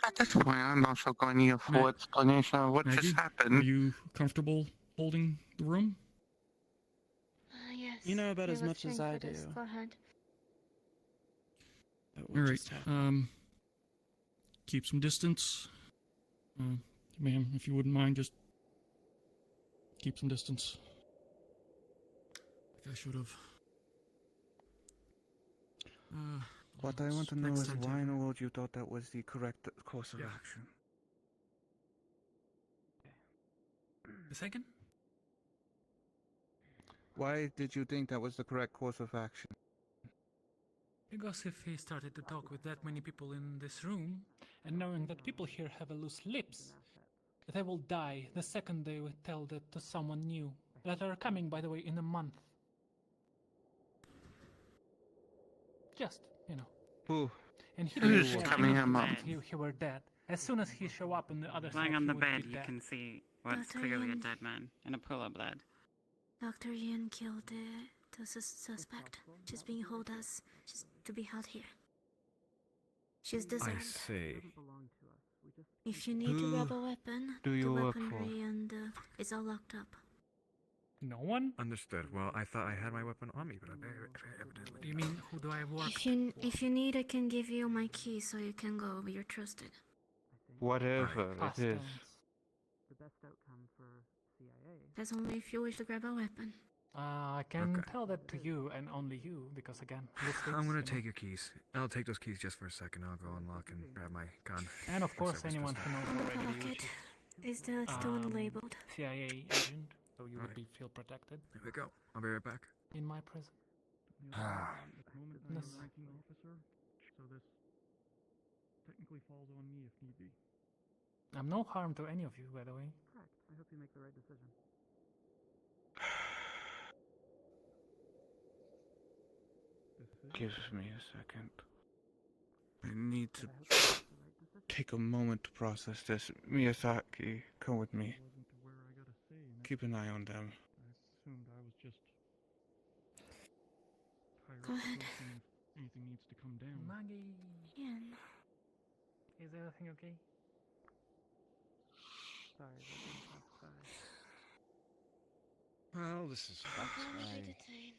At this point, I'm also going to need a full explanation of what Maggie, just are happened. you comfortable holding the room? Yes. You know about I as was much as trained I for this. do. Go ahead. About All what right. just happened. Keep some distance. Ma'am, if you wouldn't mind, just keep some distance. I should have. What I want to know is why in the world you thought that was the correct course of action. The second? Why did you think that was the correct course of action? Because if he started to talk with that many people in this room, and knowing that people here have a loose lips, they will die the second they will tell that to someone new. That are coming, by the way, in a month. Just, you know. Who? And he Who's didn't care coming anything in a if month? he were dead. As soon as he show up on the other Lying side, on he the would bed, be you dead. can see what's Dr. clearly a Ian. dead man in a pool of blood. Dr. Ian killed the suspect. She's being held as she's to be held here. She's disarmed. I see. If you need to grab a weapon, do the you work weaponry and it's all locked up. No one? Understood. Well, I thought I had my weapon on me, but I evidently. You mean, who do I work If you need, I can give you my key so you can go. You're trusted. Whatever it is. The best outcome for CIA. That's only if you wish to grab a weapon. I can Okay. tell that to you and only you, because again, this I'm gonna is, take your keys. I'll take those keys just for a second. I'll go unlock and grab my gun. And of My course, service anyone pistol. who knows On the already, pocket which is still unlabeled. CIA agent, so you would Alright. feel protected. Here we go. I'll be right back. In my prison. At the moment, I'm Yes. a ranking officer, so this technically falls on me if need be. I'm no harm to any of you, by the way. Correct. I hope you make the right decision. Give me a second. I need to take a moment to process this. Miyazaki, come with me. Keep an eye on them. I assumed I was just higher Go up ahead. seeing if anything needs to come down. Maggie, Ian. is everything okay? Sorry, that didn't classify. Well, this is fucked. Wrongly detained.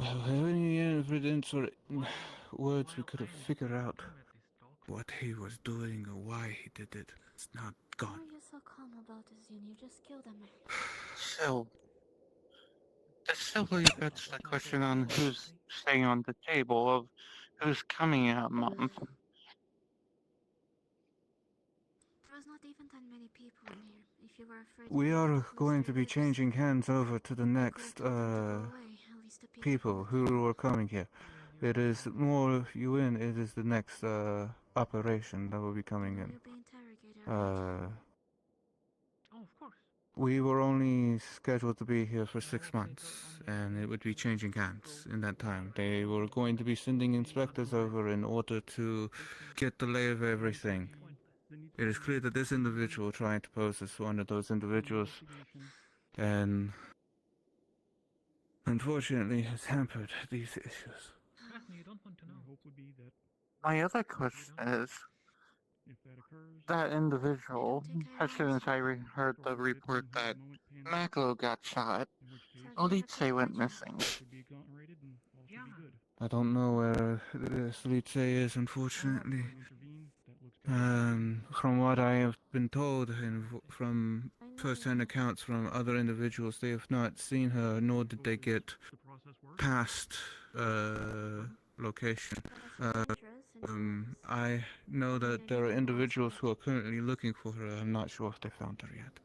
Have any evidence or words we could have figured out what he was doing or why he did it? It's not Why gone. are you so calm about this, Ian? You just killed a man. So, that still begs the question on who's staying on the table of who's coming in a month. There was not even that many people in here. If you were afraid, We you are would have going closed to your be lips. changing hands over to the next people who are coming here. It is more UN, it is the next operation that will be coming in. Oh, of course. We were only scheduled to be here for 6 months, and it would be changing hands in that time. They were going to be sending inspectors over in order to get the lay of everything. It is clear that this individual trying to pose as one of those individuals, and unfortunately has hampered these issues. Trust me, you don't want to know. My hope would be that My other question is, if that occurs, that individual, as soon as I heard the report that Mako got shot, Elite went missing. should be exonerated and all should be good. I don't know where this Elite is, unfortunately. Intervene, that looks better. From what I have been told and from first-hand accounts from other individuals, they have not seen her, nor did they get past location. I know that there are individuals who are currently looking for her. I'm not sure if they found her yet.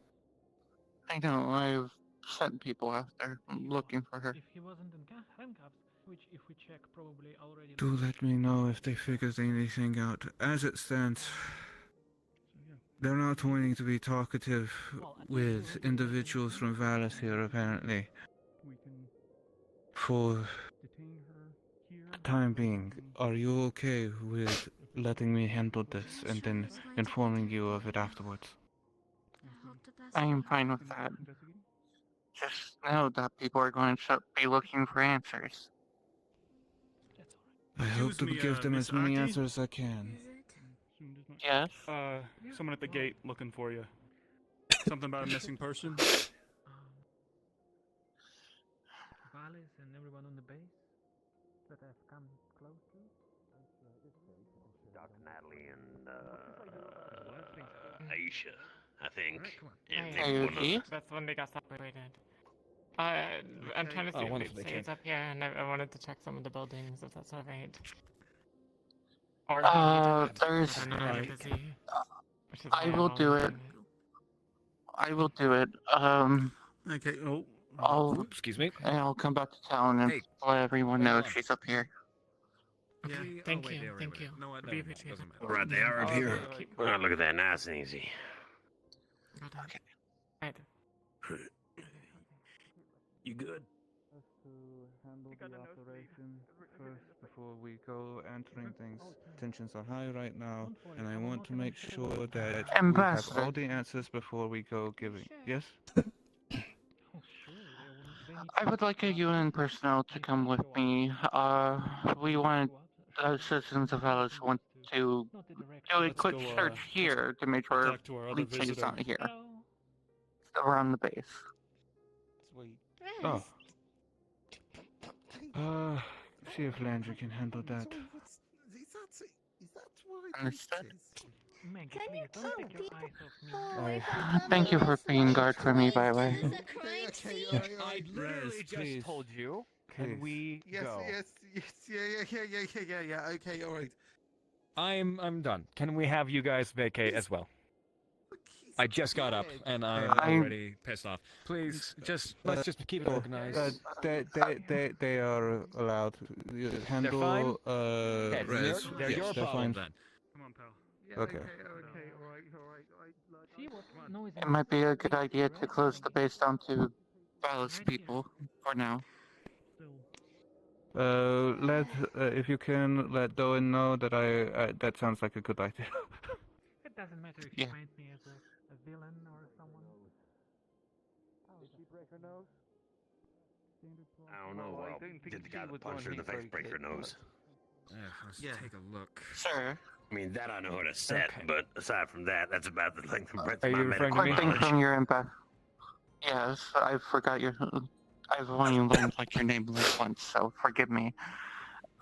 I know, I've sent people after looking for her. If he wasn't in handcuffs, which if we check probably already... Do let me know if they figured anything out. As it stands, they're not wanting to be talkative with individuals from Valis here, apparently. For the time being, are you okay with letting me handle this and then informing you of it afterwards? I am fine with that. Just know that people are going to be looking for answers. I hope to me, give them Miss as many Aki? answers as I can. Yes? Someone at the gate looking for you. Something about a missing person? Valis and everyone on the base that I've come close to. Dr. Natalie and Aisha, I think. And Hey, maybe one Yuki? other. That's when they got separated. I'm trying to see if wonderful, they Nate came. stays up here, and I wanted to check some of the buildings, if that's alright. Or if you need to wait. There's. I know you're busy. Which is I why will I'm do only it. doing I will do it. Okay. Oh. I'll. Excuse me. And I'll come back to town and Hey, let everyone know hold on. she's up here. Yeah. Thank you, thank you. No, what? We appreciate it. All right, they are up here. Oh, look at that, nice and easy. Okay. Right. You good? Just to handle the operation first before we go answering things. Tensions are high right now, and I want to make sure that we have Ambassador. all the answers before we go giving. Yes? I would like a UN personnel to come with me. We want citizens of Alice want to do a quick search here to make sure talk to our other Leeching is visitor. not here. Around the base. Sweet. Oh. See if Landry can handle that. Understood. Can you tell people Thank you for being guard for me, by the way. I literally just told you. Can we go? Yeah. Okay, all right. I'm done. Can we have you guys vacate as well? I just got up and I'm I- already pissed off. Please, let's just keep it organized. They are allowed to handle. fine? Res. They're Yes, your they're problem fine. then. Come on, pal. Okay. It might be a good idea to close the base down to Alice people for now. If you can let Doan know that that sounds like a good idea. It doesn't matter if Yeah. you paint me as a villain or someone. Did she break her nose? I don't know. Well, I Well, didn't think did the she guy that was punched her in the one face hit break her break nose? Let's Yeah. take a look. Sir, I mean, that I know how to set, Okay. but aside from that, that's about the length and breadth Are of my you referring medical to me? quick thing knowledge. from your impact. Yes, I forgot your. I've only learned like your name like once, so forgive me.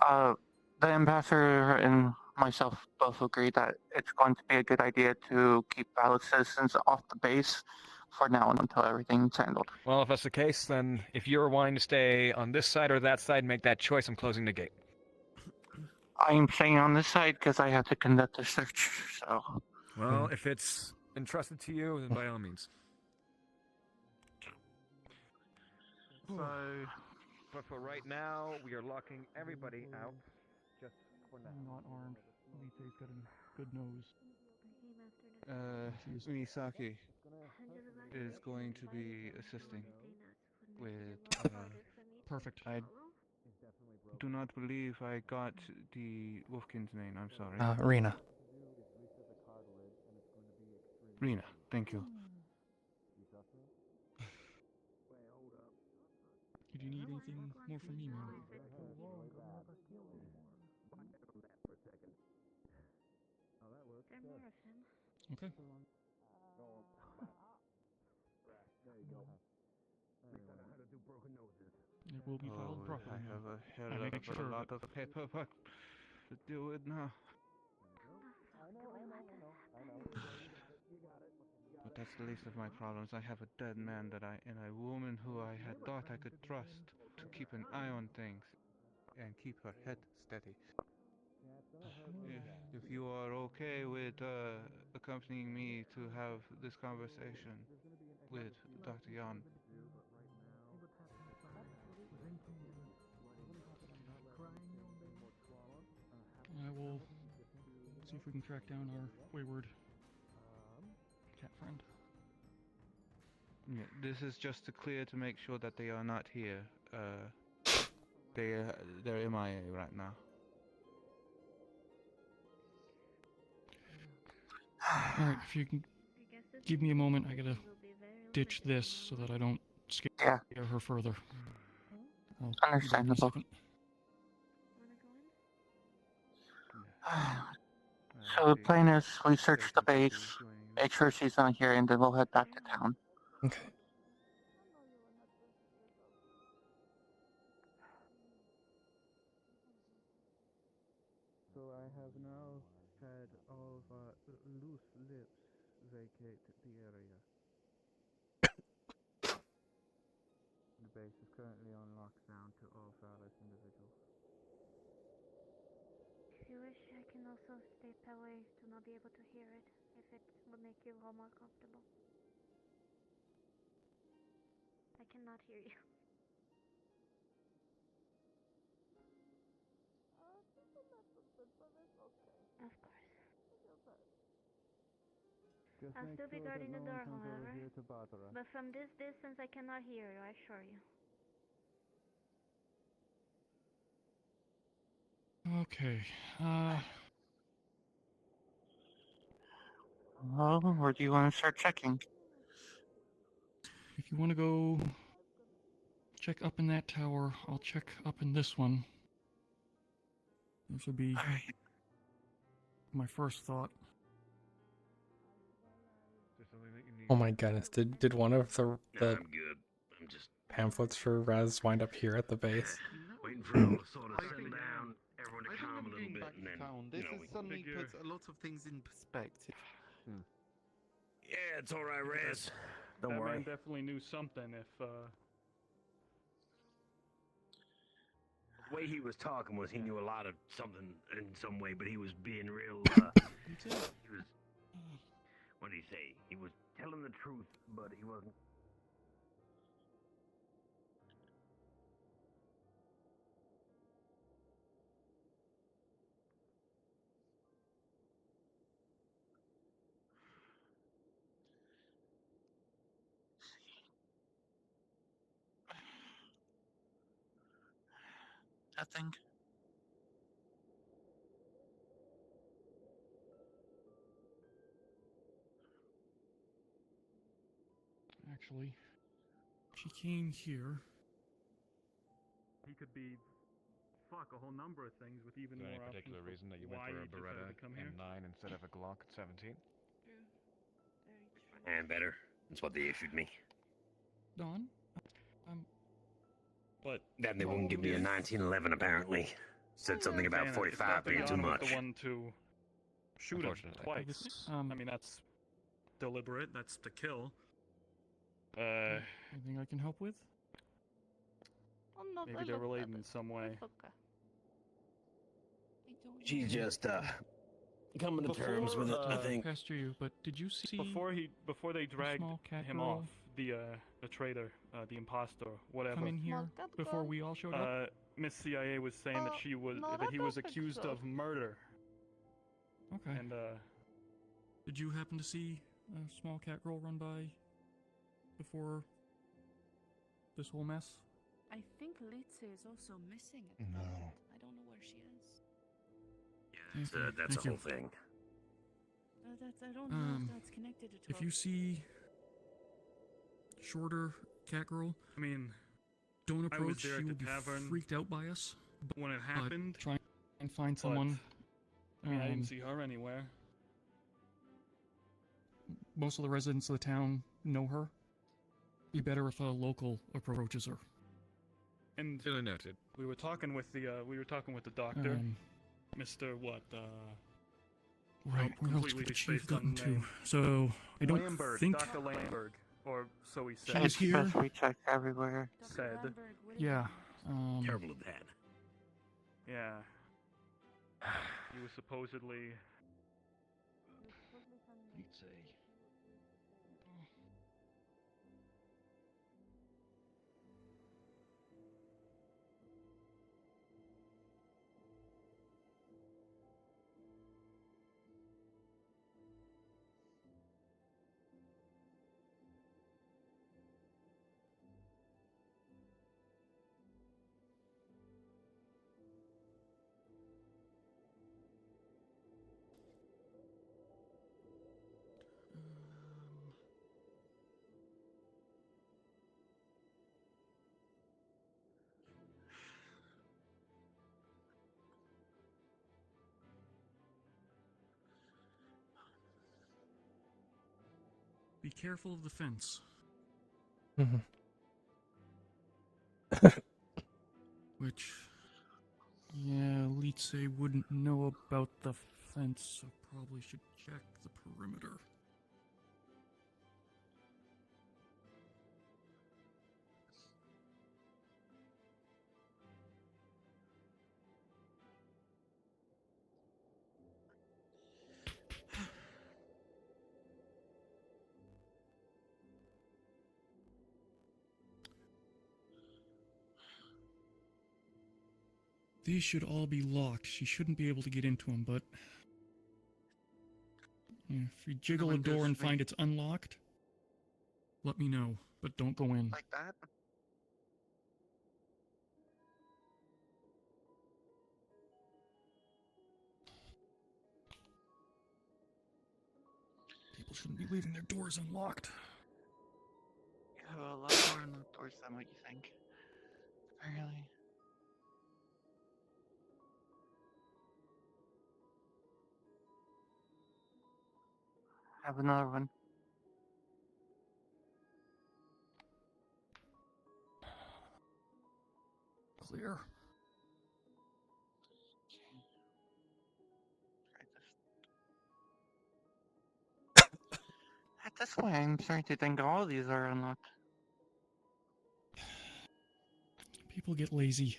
The ambassador and myself both agree that it's going to be a good idea to keep Alice citizens off the base for now until everything's handled. Well, if that's the case, then if you're wanting to stay on this side or that side, make that choice. I'm closing the gate. I'm staying on this side because I have to conduct a search, so. Well, if it's entrusted to you, then by all means. So, But for right now, we are locking everybody out. Just for now. Not armed. Elite's got a good nose. Misaki is going to be assisting with. Perfect. I do not believe I got the Wolfkin's name. I'm sorry. Rina. Rina. Thank you. Did you need anything more from me, man? Okay. It will be filed properly. I man. have a hell I make of sure a of lot it. of paperwork to deal with now. But that's the least of my problems. I have a dead man and a woman who I had thought I could trust to keep an eye on things and keep her head steady. If you are okay with accompanying me to have this conversation with Dr. Yan. I will see if we can track down our wayward cat friend. Yeah, this is just to clear to make sure that they are not here. They're MIA right now. Alright, if you can give me a moment, I gotta ditch this so that I don't scare Yeah. her further. I'll be back in a Understandable. second. So the plan is we search the base, make sure she's not here, and then we'll head back to town. Okay. So I have now had all of our loose lips vacate the area. The base is currently on lockdown to all valid individuals. If you wish, I can also step away to not be able to hear it, if it would make you all more comfortable. I cannot hear you. Of course. Just I'll make still be sure that guarding no the door, one comes over however. here to bother us. But from this distance, I cannot hear you, I assure you. Okay. Well, where do you want to start checking? If you want to go check up in that tower, I'll check up in this one. This would be my first thought. Oh my goodness, did one of the I'm good. I'm just pamphlets for Raz wind up here at the base? waiting for it all to sort of settle down, everyone to calm a little bit, and then, This you know, has we suddenly puts a lot of things in perspective. Yeah, it's all right, Rez. Don't That worry. man definitely knew something if, The way he was talking was he knew a lot of something in some way, but he was being real, he was, what did he say? He was telling the truth, but he wasn't. Nothing. actually, she came here. He could be, fuck, a whole number of things with even Is there more any particular options reason that you went why for a he decided Beretta to come here. M9 instead of a Glock 17? And better. That's what they issued me. Don? But Then they wouldn't give me a 1911 apparently. Said something about 45 being too much. The one to shoot him Unfortunately. twice. I mean, that's deliberate. That's to kill. Anything I can help with? Maybe they're related in some way. She's just coming to terms with it, I think. Pastor you, but did you see before they dragged small cat him girl off, the traitor, the impostor, whatever. come in here before we all showed up? Miss CIA was saying that he was accused of murder. Okay. And Did you happen to see a small cat girl run by before this whole mess? I think Litze is also missing at the No. moment. I don't know where she is. Yeah, that's Thank a you. whole thing. I don't know if that's connected at all. If you see shorter cat girl, I mean, don't I was approach. there She at will the be tavern freaked out by us. when it But happened. try and find someone. I mean, I didn't see her anywhere. Most of the residents of the town know her. Be better if a local approaches her. And Duly noted. we were talking with the doctor, Mr. What? Right, where else completely could she have spaced on gotten to? name. So I don't Lamberg, think Dr. Lamberg, or so he she said. was here. Best we check everywhere. Said. Yeah. Terrible at that. Yeah. He was supposedly. Let's see. Be careful of the fence. Mhm. Which, yeah, Litze wouldn't know about the fence, so probably should check the perimeter. These should all be locked. She shouldn't be able to get into them, but if you jiggle a door and find it's unlocked, let me know, but don't go in. Like that? People shouldn't be leaving their doors unlocked. You have a lot more unlocked doors than what you think. Really? Have another one. Clear. At this point, I'm starting to think all of these are unlocked. People get lazy.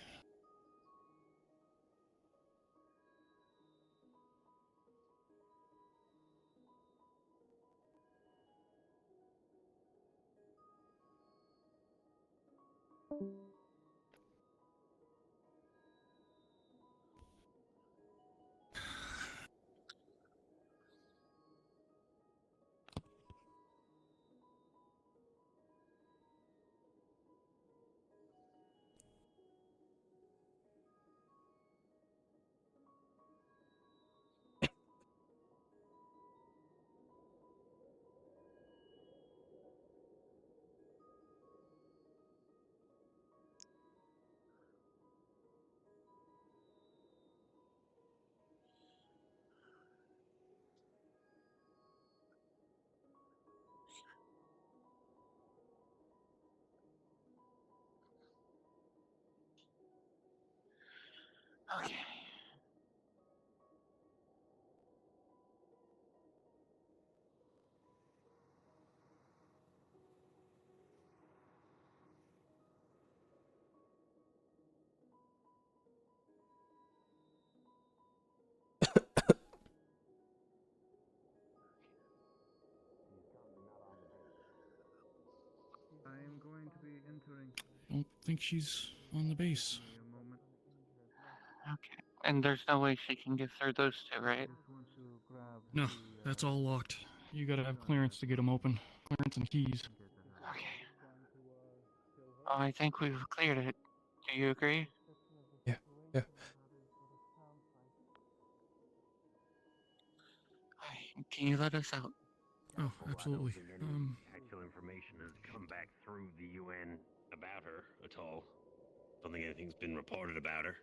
Okay. I am going to be entering. Don't think she's on the base. Give me a moment. Okay. And there's no way she can get through those two, right? Just want to grab No, the, that's all locked. You gotta have clearance to get them open. Clearance and keys. Okay. Oh, I think we've cleared it. Do you agree? Yeah, yeah. Can you let us out? Oh, absolutely. Actual information has come back through the UN about her at all. Don't think anything's been reported about her.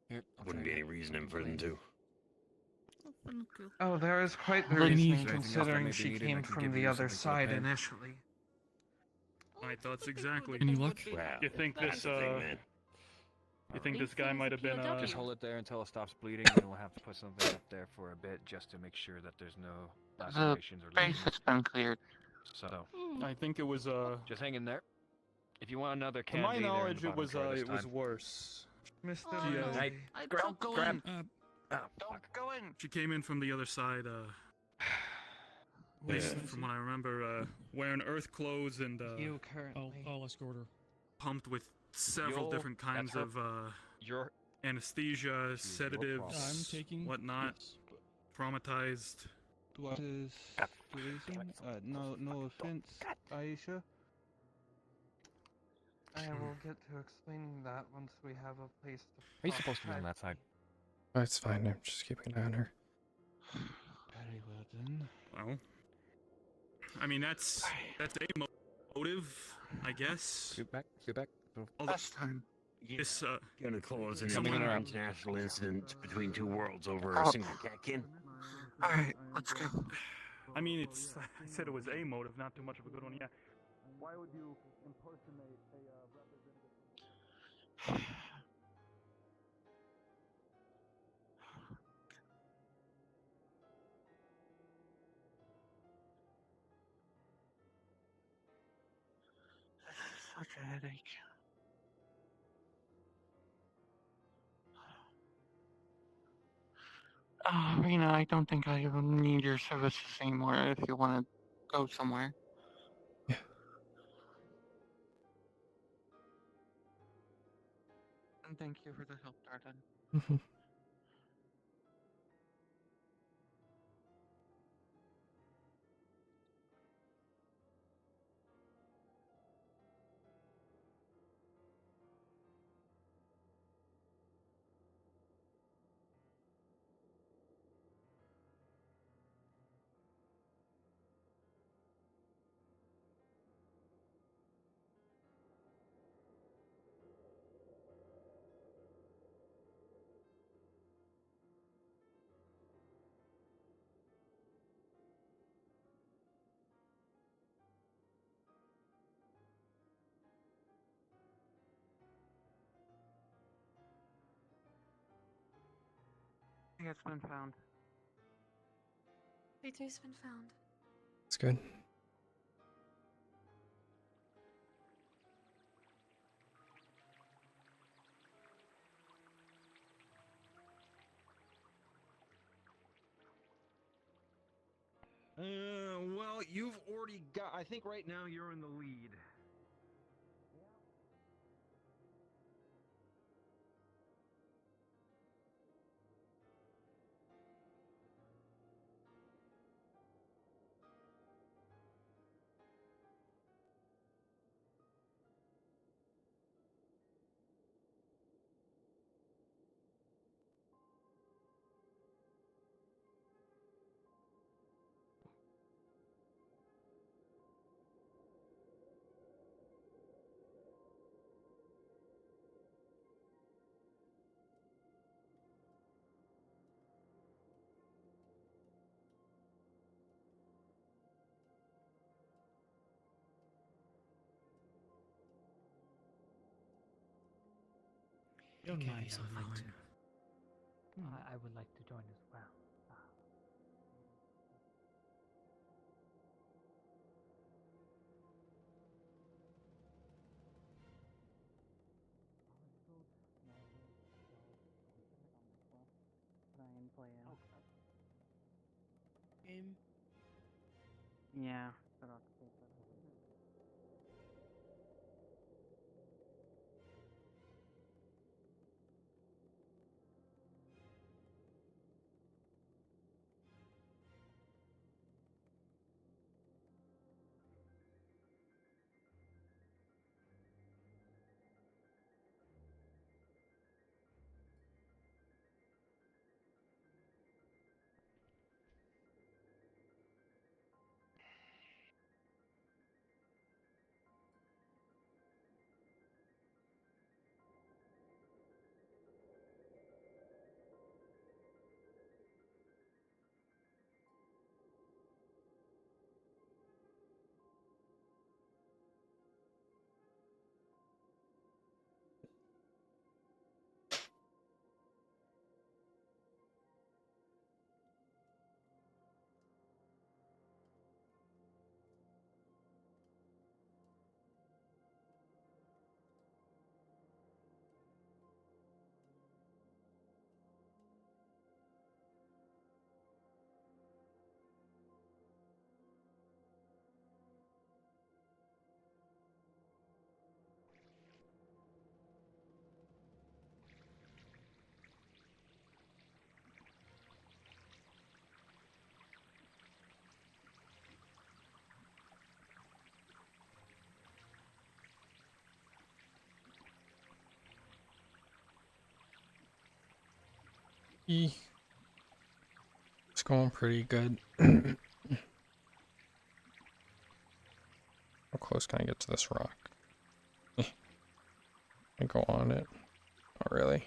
Here, Wouldn't be any reason for them to. Oh, there is quite the Any- reasoning Is there anything else that considering may be she needed? I came can from give the you other something for the side pen. initially. My thoughts exactly. Any luck? Wow. You think that's this, the thing, man. You think this guy might have been, Just hold it there until it stops bleeding, and we'll have to put something up there for a bit just to make sure that there's no The lacerations or base lesions. has been cleared. So, I think it was, just hang in there. If you want another to can my be there in the knowledge, it bottom was, drawer this it was time. worse. Mr. Yeah. Hey, Don't go in. Oh, fuck. Go in. She came in from the other side, at least from what I remember, wearing earth clothes and, You currently. I'll escort her. Pumped with several Yo, different kinds that's her- of, Your anesthesia, your sedatives, problem. I'm taking whatnot, traumatized. What is the reason? No offense, Aisha. I will get to explaining that once we have a place to. Are you supposed to be on that side? Oh, it's fine. I'm just keeping an eye on her. Very well done. Well, I mean that's a motive, I guess. Scoot back. Although Last time. this, Gonna clause in Coming an around. international incident between two worlds over Oh. a single catkin. Alright, let's go. I mean, it's. I said it was a motive, not too much of a good one. Yeah. Why would you impersonate a representative? Such a headache. Rena, I don't think I even need your services anymore if you want to go somewhere. Yeah. And thank you for the help, Darden. Mhm. I think it's been found. Peter's been found. It's good. Well, you've already got. I think right now you're in the lead. Don't Okay, mind, so I'd like to. fine. I would like to join as well. Try and play a Game. Yeah, but I'll take that. It's going pretty good. How close can I get to this rock? I go on it. Not really.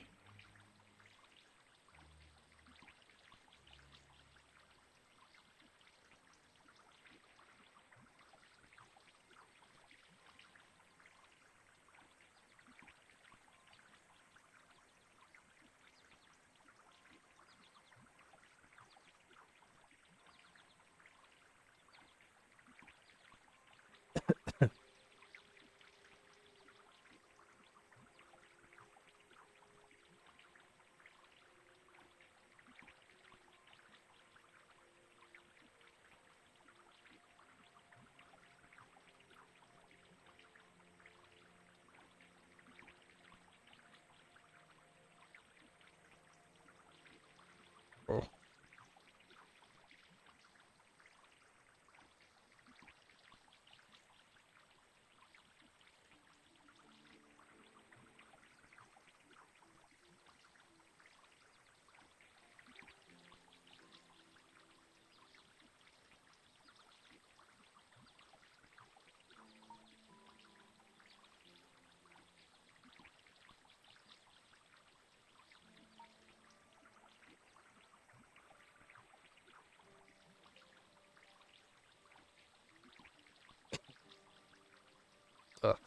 Oh. Ugh.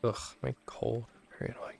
Ugh, my cold. Very annoying.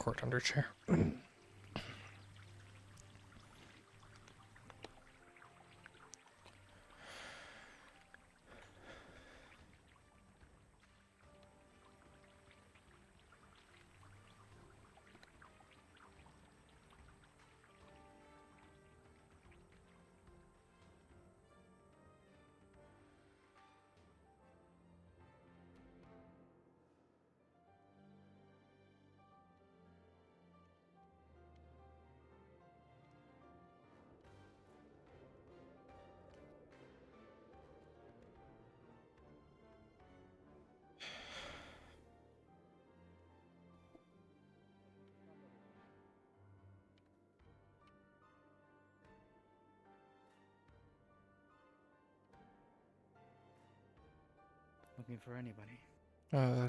court under chair. Looking for anybody. No.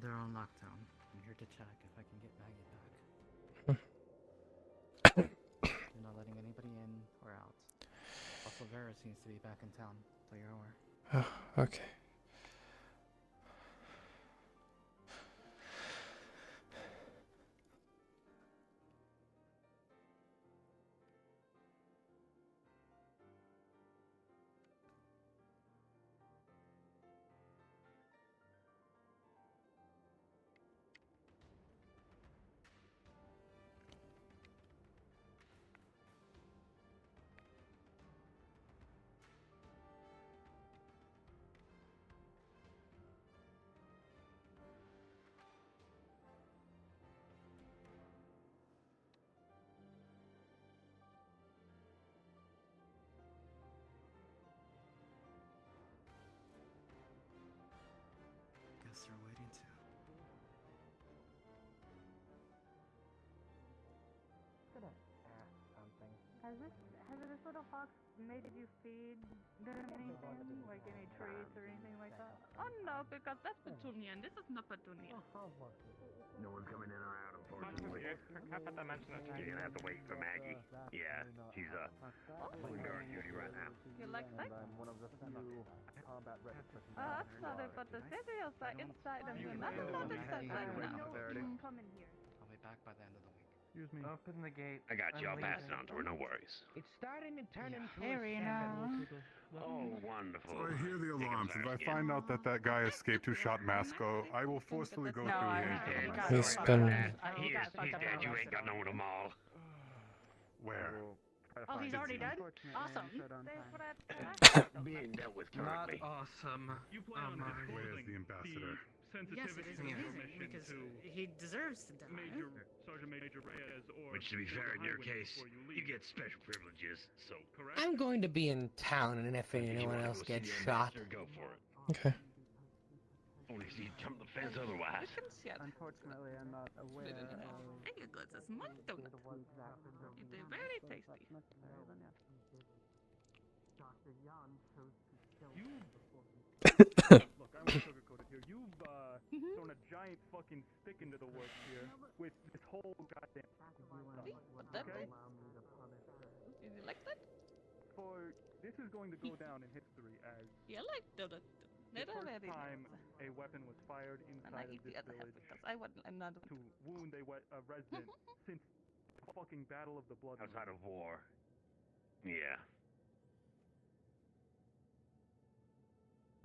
They're on lockdown. I'm here to check if I can get Maggie back. You're not letting anybody in or out. Also, Vera seems to be back in town, so you're aware. Oh, okay. Guess they're waiting too. Gonna ask something. Has this little fox made you feed them anything? Like any treats or anything like that? Oh no, because that's Petunia and this is not Petunia. No one's coming in or out, unfortunately. You're gonna have to wait for Maggie. Yeah, she's on guard duty right now. You like that? I'm one of the few combat ready persons. That's not it, but the cereals are inside of you. That's not inside right now. Come in here. I'll be back by the end of the week. Excuse me. Open the gate. I got you. I'll pass it on to her. No worries. It's starting to turn into Hey, Rina. Oh, wonderful. So I hear the Take alarms. us If I out, find out that that guy escaped who shot Masco, I will forcefully go through here and kill him. He's been... He's dead. You ain't got no one to maul. Where? Oh, he's already dead? Awesome. Being dealt with Not currently. awesome. Where's the ambassador? Yes, it is amazing because he deserves to die. Which, to be fair, in your case, you get special privileges. So, I'm going to be in town, and if anyone else gets shot, go for it. Okay. Only if you jump the fence otherwise. Unfortunately, I'm not aware of... Thank you, good. It's montona. They're very tasty. Dr. Yan chose to kill him before he... Look, I won't sugarcoat it here. You've thrown a giant fucking stick into the works here with this whole goddamn That okay? Did you like that? For this is going to go down in history as You like that. the first time a weapon was fired And I inside of eat the this other half village because I'm not to wound a resident since the fucking Battle of the Blood. Outside of war. Yeah.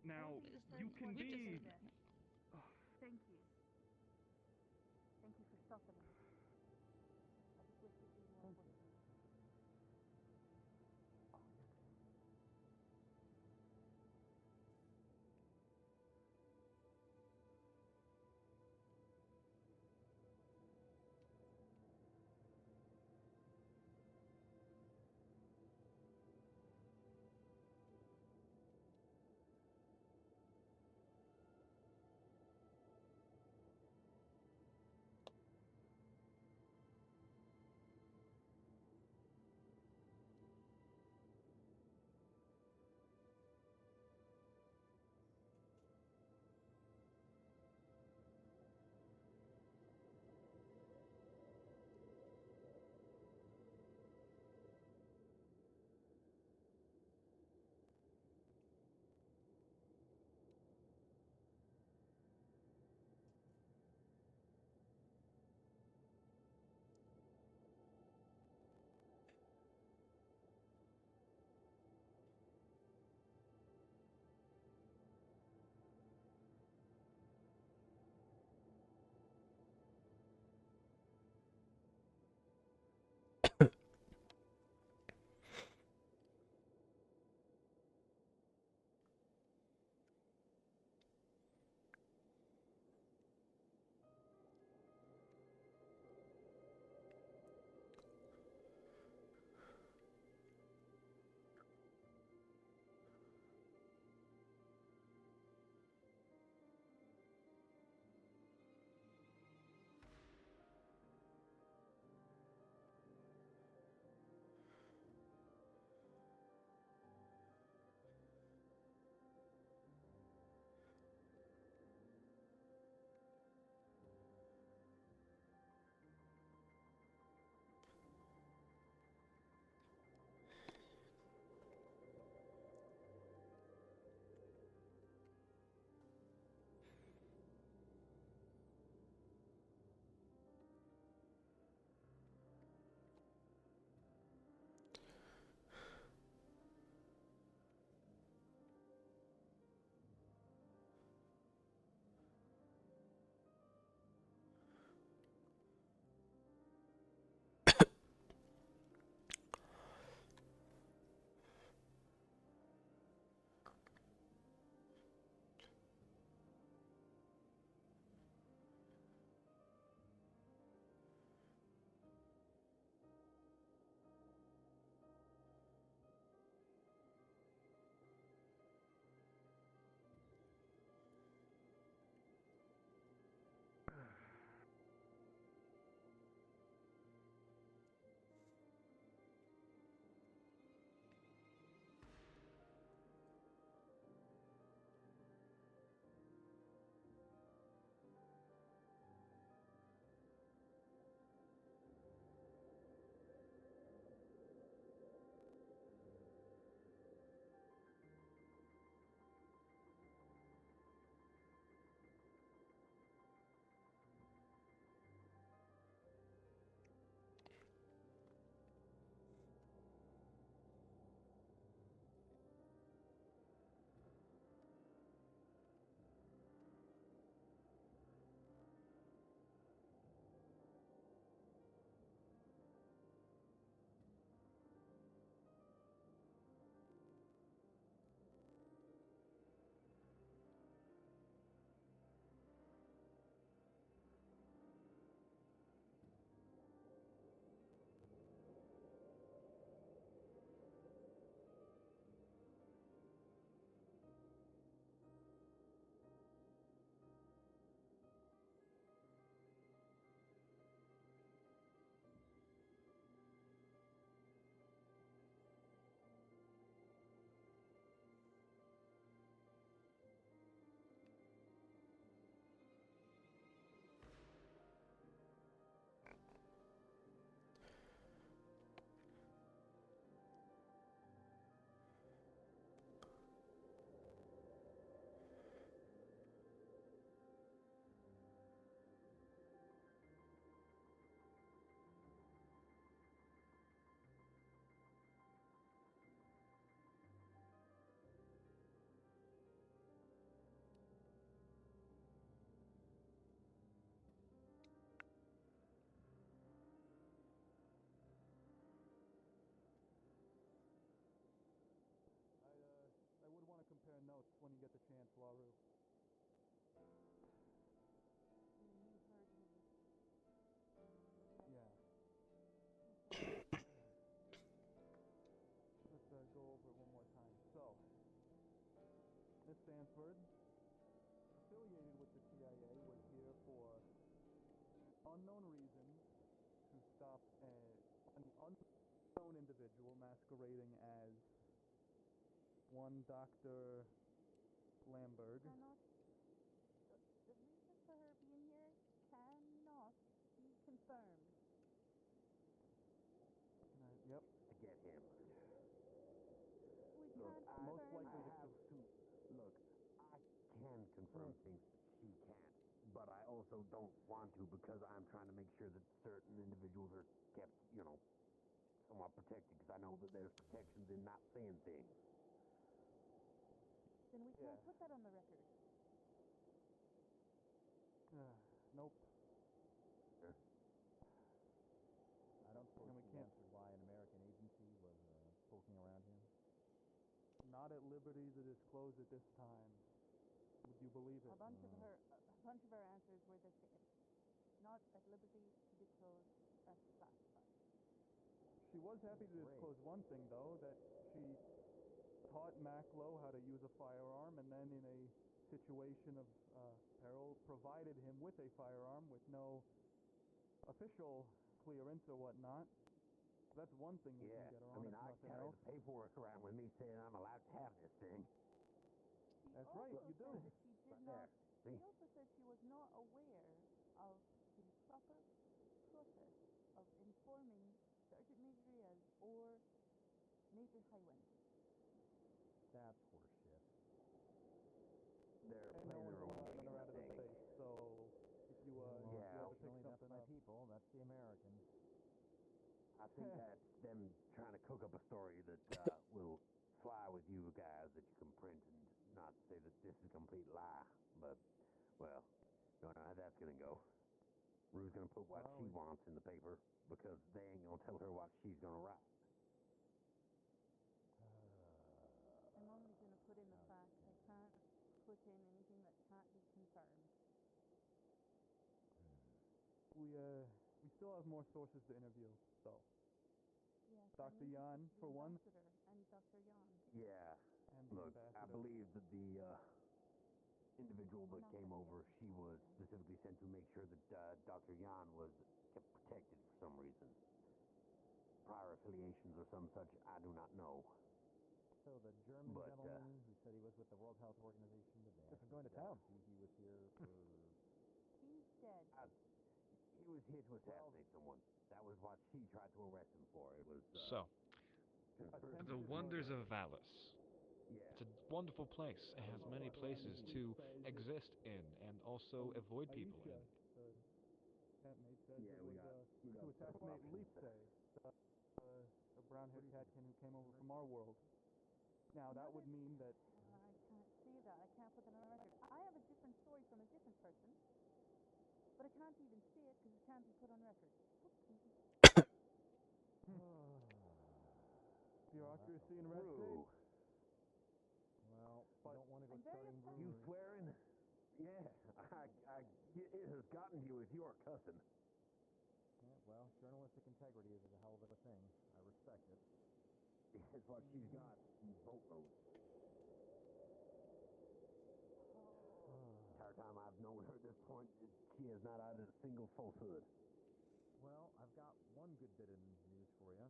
Now, you can be... Thank you. Thank you for stopping us. I just wish we could be more. when you get the chance, Laru. You heard him. Yeah. Let's go over it one more time. So, Miss Sanford, affiliated with the CIA, was here for unknown reasons to stop an unknown individual masquerading as one Dr. Lambert. Cannot. The reason for her being here cannot be confirmed. Yep. To get him. We Look, can't I, most confirm likely I the- have to. Look, I can confirm things that she can't, but I also don't want to because I'm trying to make sure that certain individuals are kept, somewhat protected. Because I know that there's protections in not saying things. Then we can't put that on the record. Nope. Sure. I don't suppose And we she can't- answered why an American agency was poking around here. Not at liberty to disclose at this time. Would you believe it? A bunch of her answers were the same. Not at liberty to disclose as classified. She was happy to disclose one thing, though, that she taught Macklow how to use a firearm, and then in a situation of peril, provided him with a firearm with no official clearance or whatnot. So that's one thing we can get her on. I mean, if I nothing carry else. the paperwork around with me saying I'm allowed to have this thing. That's right, you do. Said that she did Right not. there. See? She also said she was not aware of the proper process of informing Sergeant Major Diaz or Major Highwind. That's horseshit. They're And no playing one's their own allowed game, her I out of the think. base, so if you ever pick Unfortunately, that's something my up. people. That's the Americans. I think that's them trying to cook up a story that will fly with you guys that you can print and not say that this is a complete lie. But, well, don't know how that's going to go. Rue's going to put what she wants in the paper because they ain't going to tell her what she's going to write. I'm only going to put in the facts. I can't put in anything that can't be confirmed. We still have more sources to interview, though. Yes, Dr. Yan, for one. And Dr. Yan. Yeah. And the Look, I ambassador. believe that the individual that came over, she was specifically sent to make sure that Dr. Yan was kept protected for some reason. Prior affiliations or some such, I do not know. So the German gentleman who said he was with the World Health Organization today. I'm going to town. He was here for. He's dead. He was here to assassinate someone. That was what she tried to arrest him for. It was. So, conspiracy. the wonders of Valis. Yeah. It's a wonderful place. It has many places to exist in and also avoid people in. The campmate says Yeah, it we was got to several assassinate options Lipse, the brown-haired catkin who came over from our world. Now that would mean that I can't say that. I can't put that on record. I have a different story from a different person, but I can't even say it because it can't be put on record. bureaucracy and red tape. Well, you don't want to go I'm very starting upset. You rumors. swearing? Yeah, it has gotten to you if you are cussing. Yeah, well, journalistic integrity is a hell of a thing. I respect it. It's what she's got in boatloads. Entire time I've known her at this point, she has not uttered a single falsehood. Well, I've got one good bit of news for you.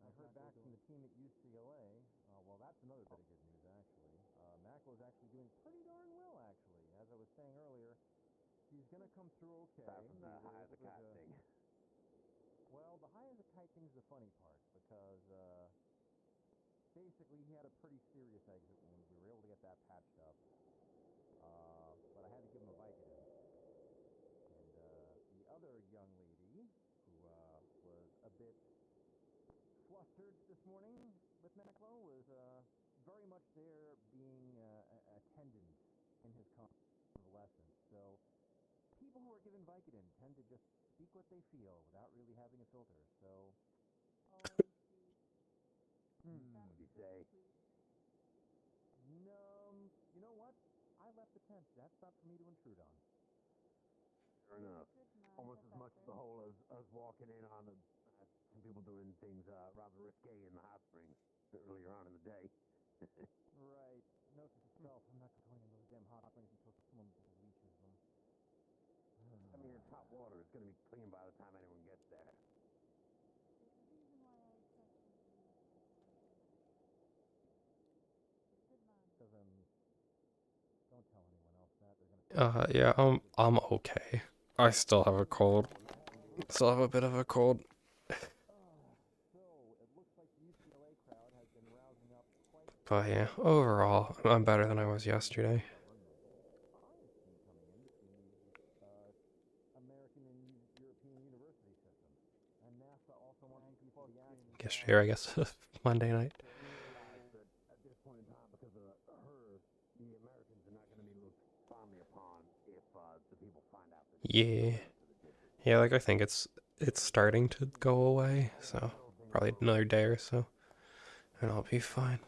I heard back from the team at UCLA. Well, that's another bit of good news, actually. Macklow's actually doing pretty darn well, actually. As I was saying earlier, he's going to come through okay. Aside from the He high was- as a kite was, thing. Well, the high as a kite thing's the funny part, because basically he had a pretty serious exit wound. We were able to get that patched up. But I had to give him a Vicodin. And the other young lady, who was a bit flustered this morning with Macklow, was very much there being attendant in his convalescence. So people who are given Vicodin tend to just speak what they feel without really having a filter. So Oh, I see. What do you say? left the tent. That's not for me to intrude on. Fair enough. Almost as much the whole as us walking in on some people doing things rather risque in the hot springs earlier on in the day. Right. Note to self, I'm not going into those damn hot springs until someone bleaches them. I mean, it's hot water. It's going to be clean by the time anyone gets there. So then, don't tell anyone else that. They're gonna. Yeah, I'm okay. I still have a cold. Still have a bit of a cold. But yeah, overall, I'm better than I was yesterday. American and European university system. And NASA also wants to keep the actions. Yesterday, or I guess Monday night. At this point in time, because of her, the Americans are not going to be looked fondly upon if the people find out. Yeah. Yeah, like I think it's starting to go away, so probably another day or so, and I'll be fine.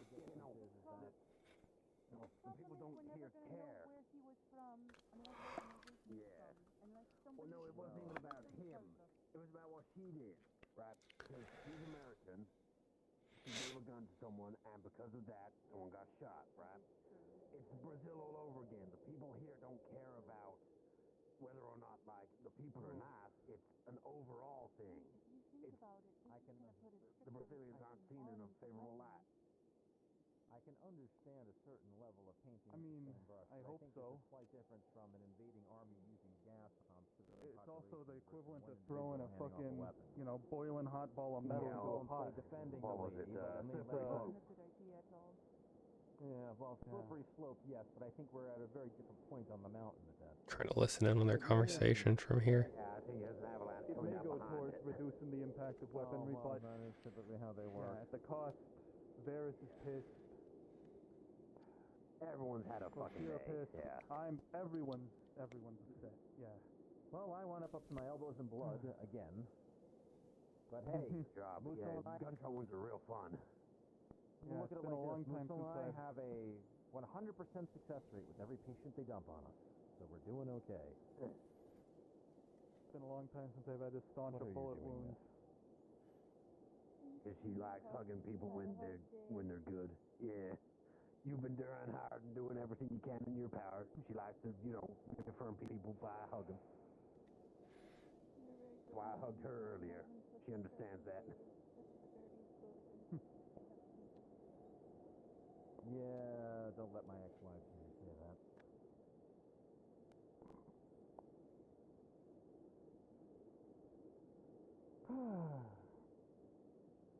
Well, no, it wasn't even about him. It was about what she did, right? Because she's American. She gave a gun to someone, and because of that, someone got shot, right? It's Brazil all over again. The people here don't care about whether or not, like, the people are nice. It's an overall thing. The Brazilians aren't seen in a favorable light. I can understand a certain level of painting. I mean, I hope so. It's a slight difference from an invading army using gas pumps. It's also the equivalent of throwing a fucking, boiling hot ball of metal into a pot. Defending the lady, yeah, well, slippery slope, yes, but I think we're at a very different point on the mountain with that. Trying to listen in on their conversation from here. Yeah, I think there's an avalanche. It may go towards reducing the impact of weaponry, but that is typically how they work. Yeah, at the cost, Varys is pissed. Everyone's had a fucking day. Pissed. Yeah. Everyone's upset. Yeah. Well, I wound up to my elbows in blood again. But hey, job. Gunshot wounds are real fun. Yeah, look at it like a long time since I have a 100% success rate with every patient they dump on us, so we're doing okay. It's been a long time since I've had to staunch a bullet wound. Because she likes hugging people when they're good. Yeah. You've been doing hard and doing everything you can in your power. She likes to, confirm people by hugging. That's why I hugged her earlier. She understands that. Yeah, don't let my ex-wife hear you say that.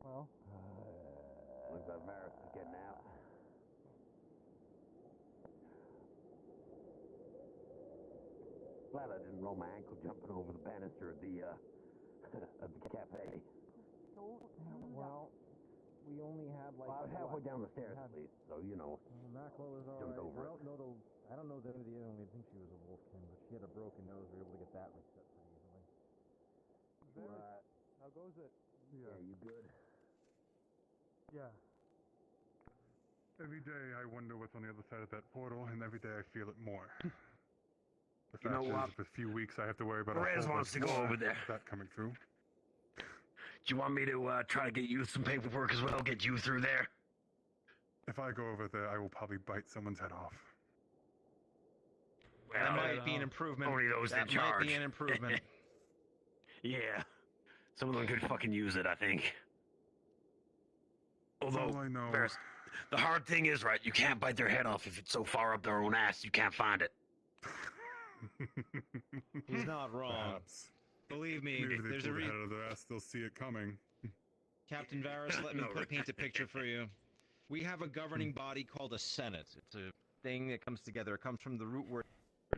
Well, looks like Varys is getting out. Glad I didn't roll my ankle jumping over the banister at the cafe. Well, we only had like. I was halfway down the stairs at least, so Maclo is alright. I don't know that the only think she was a wolfkin, but she had a broken nose. We were able to get that reset pretty easily. Right. How goes it? Yeah, you good? Yeah. Every day I wonder what's on the other side of that portal, and every day I feel it more. The fact is, for a few weeks I have to worry about Perez wants to go over there. That coming through. Do you want me to try to get you some paperwork as well? Get you through there? If I go over there, I will probably bite someone's head off. Well, that might be an improvement. Only those that in charge. Might be an improvement. Yeah. Some of them could fucking use it, I think. Although, all I know. Varys, the hard thing is, right, you can't bite their head off if it's so far up their own ass you can't find it. He's not wrong. Perhaps. Believe me, Maybe they there's a pull the reason. head out of their ass, they'll see it coming. Captain Varys, let me paint a picture for you. We have a governing body called a Senate. It's a thing that comes together. It comes from the root word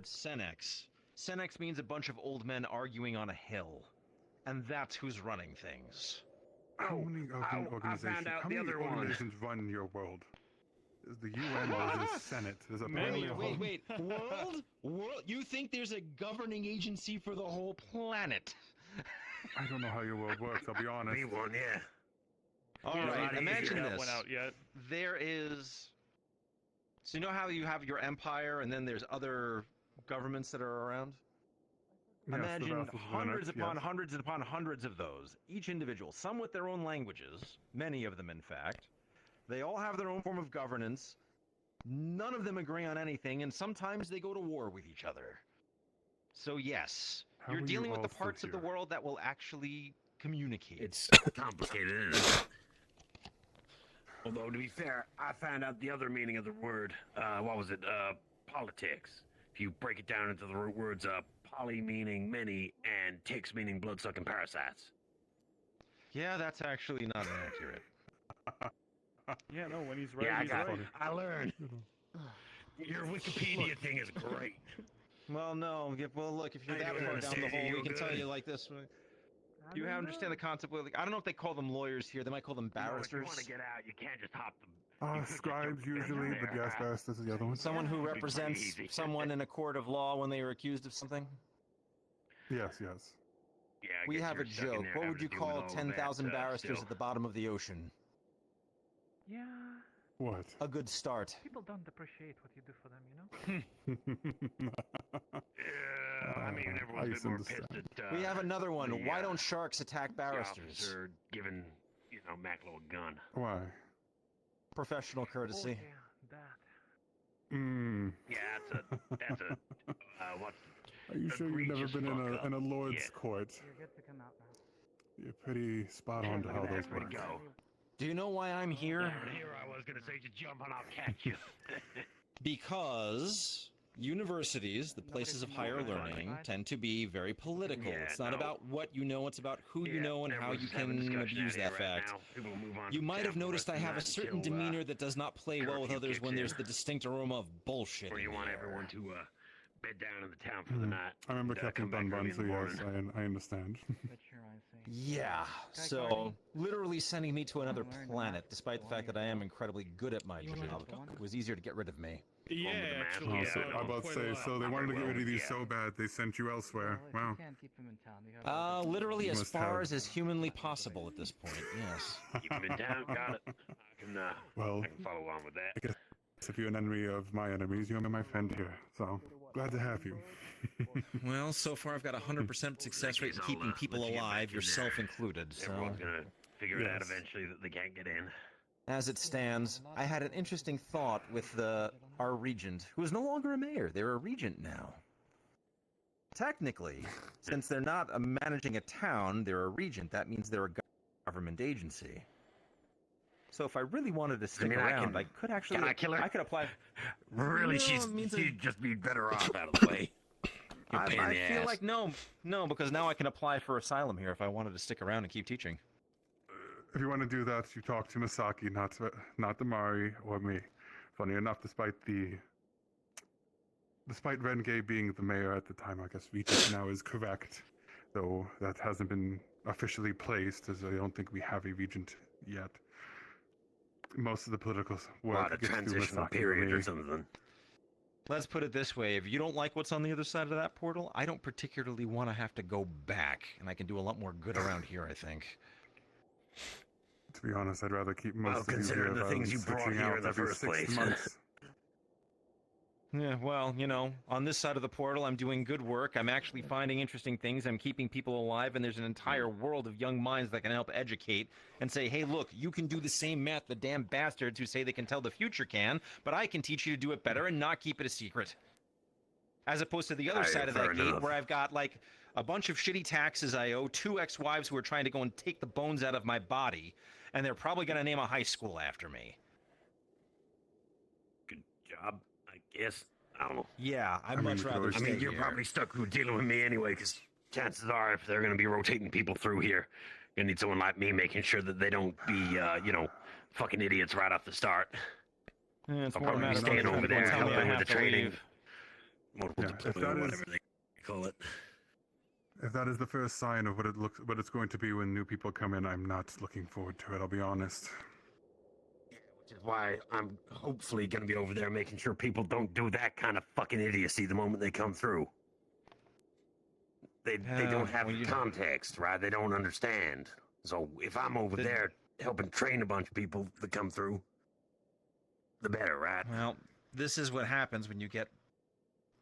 Senex. Senex means a bunch of old men arguing on a hill. And that's who's running things. How many organizations run your world? There's the UN, there's the Senate, there's a Wait. World? You think there's a governing agency for the whole planet? I don't know how your world works, I'll be honest. Me one, yeah. All right, imagine this. Went out yet. There is So you know how you have your empire and then there's other governments that are around? Yes, the Imagine vassals within it, hundreds upon yes. hundreds upon hundreds of those, each individual, some with their own languages, many of them in fact. They all have their own form of governance. None of them agree on anything, and sometimes they go to war with each other. So yes, How you're are you dealing with all the still parts of the here? world that will actually communicate. It's complicated, isn't it? Although, to be fair, I found out the other meaning of the word, what was it, politics. If you break it down into the root words, poly meaning many, and ticks meaning blood-sucking parasites. Yeah, that's actually not inaccurate. Yeah, no, when he's right, Yeah, he's right. I learned. Your Wikipedia thing is great. Well, no. Well, look, if you're that far down the hole, we can tell you like this. You understand the concept of, like, I don't know if they call them lawyers here. They might call them barristers. If you want to get out, you can't just hop them. Scribes usually, but yes, barristers is the other one. Someone who It'd be pretty represents easy. someone in a court of law when they are accused of something. Yes, yes. Yeah, I We guess have you're a stuck in joke. there What having would you to deal with call all of 10,000 that, barristers still. at the bottom of the ocean? Yeah, What? A good start. People don't appreciate what you do for them, you know? I mean, everyone's a bit more pissed at, We have another one. the, Why don't sharks attack the barristers? officer giving, Macklow a gun. Why? Professional courtesy. Yeah, that's a, what's Are you sure you've never egregious been fuck up. in a lord's Yeah. court? You're good to come out now. You're pretty spot on to how those There we work. go. Do you know why I'm here? Here I was going to say, just jump and I'll catch you. Because universities, the places of higher learning, tend to be very political. Yeah, It's not no. about what you know, it's about who you know and how you everyone's having can discussion abuse out that here right fact. now. People will move on You to might have town for the noticed I rest of have a the night certain until, demeanor that does not play well with curfew others kicks when there's in. the distinct aroma of bullshit. Or you in want the air. everyone to bed down in the town for the night. I remember and, Captain come back Bun early Bun, in so the yes, morning. I understand. Yeah, so literally sending me to another planet, despite the fact that I am incredibly good at my job, it was easier to get rid of me. Yeah, actually. Oh, so, I'm about to say, so they wanted to get rid of you so bad, they sent you elsewhere. Wow. Can't keep him in town. You have Literally You as must far have- as is humanly possible at this point, yes. Keep him in town, got it. Well, I can follow along with that. I guess if you're an enemy of my enemies, you're my friend here. So, glad to have you. Well, so far I've got a 100% success rate in I'll, keeping people let you get back alive, in yourself there. included, so... Everyone's going to figure it out Yes. eventually that they can't get in. As it stands, I had an interesting thought with our regent, who is no longer a mayor. They're a regent now. Technically, since they're not managing a town, they're a regent. That means they're a government agency. So if I really wanted to stick around, I could actually... Can I kill her? I could apply... Really, No, she'd just be better off out of the way. You're a pain in I the feel ass. like no, because now I can apply for asylum here if I wanted to stick around and keep teaching. If you want to do that, you talk to Misaki, not the Mari or me. Funny enough, despite Rengay being the mayor at the time, I guess Regent now is correct, though that hasn't been officially placed, as I don't think we have a regent yet. Most of the political work a gets through transitional Misaki period me. or something. Let's put it this way, if you don't like what's on the other side of that portal, I don't particularly want to have to go back, and I can do a lot more good around here, I think. To be honest, I'd rather keep most Well, of you considering here the things you switching brought here out in the every first 6 place. months. Yeah, well, on this side of the portal, I'm doing good work. I'm actually finding interesting things. I'm keeping people alive, and there's an entire world of young minds that can help educate and say, hey, look, you can do the same math the damn bastards who say they can tell the future can, but I can teach you to do it better and not keep it a secret. As opposed to the other side of fair that gate, enough. where I've got, like, a bunch of shitty taxes I owe, 2 ex-wives who are trying to go and take the bones out of my body, and they're probably going to name a high school after me. Good job, I guess. I don't know. Yeah, I'd much rather I stay mean, you're here. probably stuck with dealing with me anyway, because chances are, if they're going to be rotating people through here, you're going to need someone like me making sure that they don't be, fucking idiots right off the start. Yeah, it's I'll more a probably be matter of staying people over there tell me I helping with have the to training. leave. Multiple Yeah, if deployment, or that is- whatever they call it. If that is the first sign of what it's going to be when new people come in, I'm not looking forward to it, I'll be honest. Which is why I'm hopefully going to be over there making sure people don't do that kind of fucking idiocy the moment they come through. They don't have context, right? They don't understand. So if I'm over there helping train a bunch of people that come through, the better, right? Well, This is what happens when you get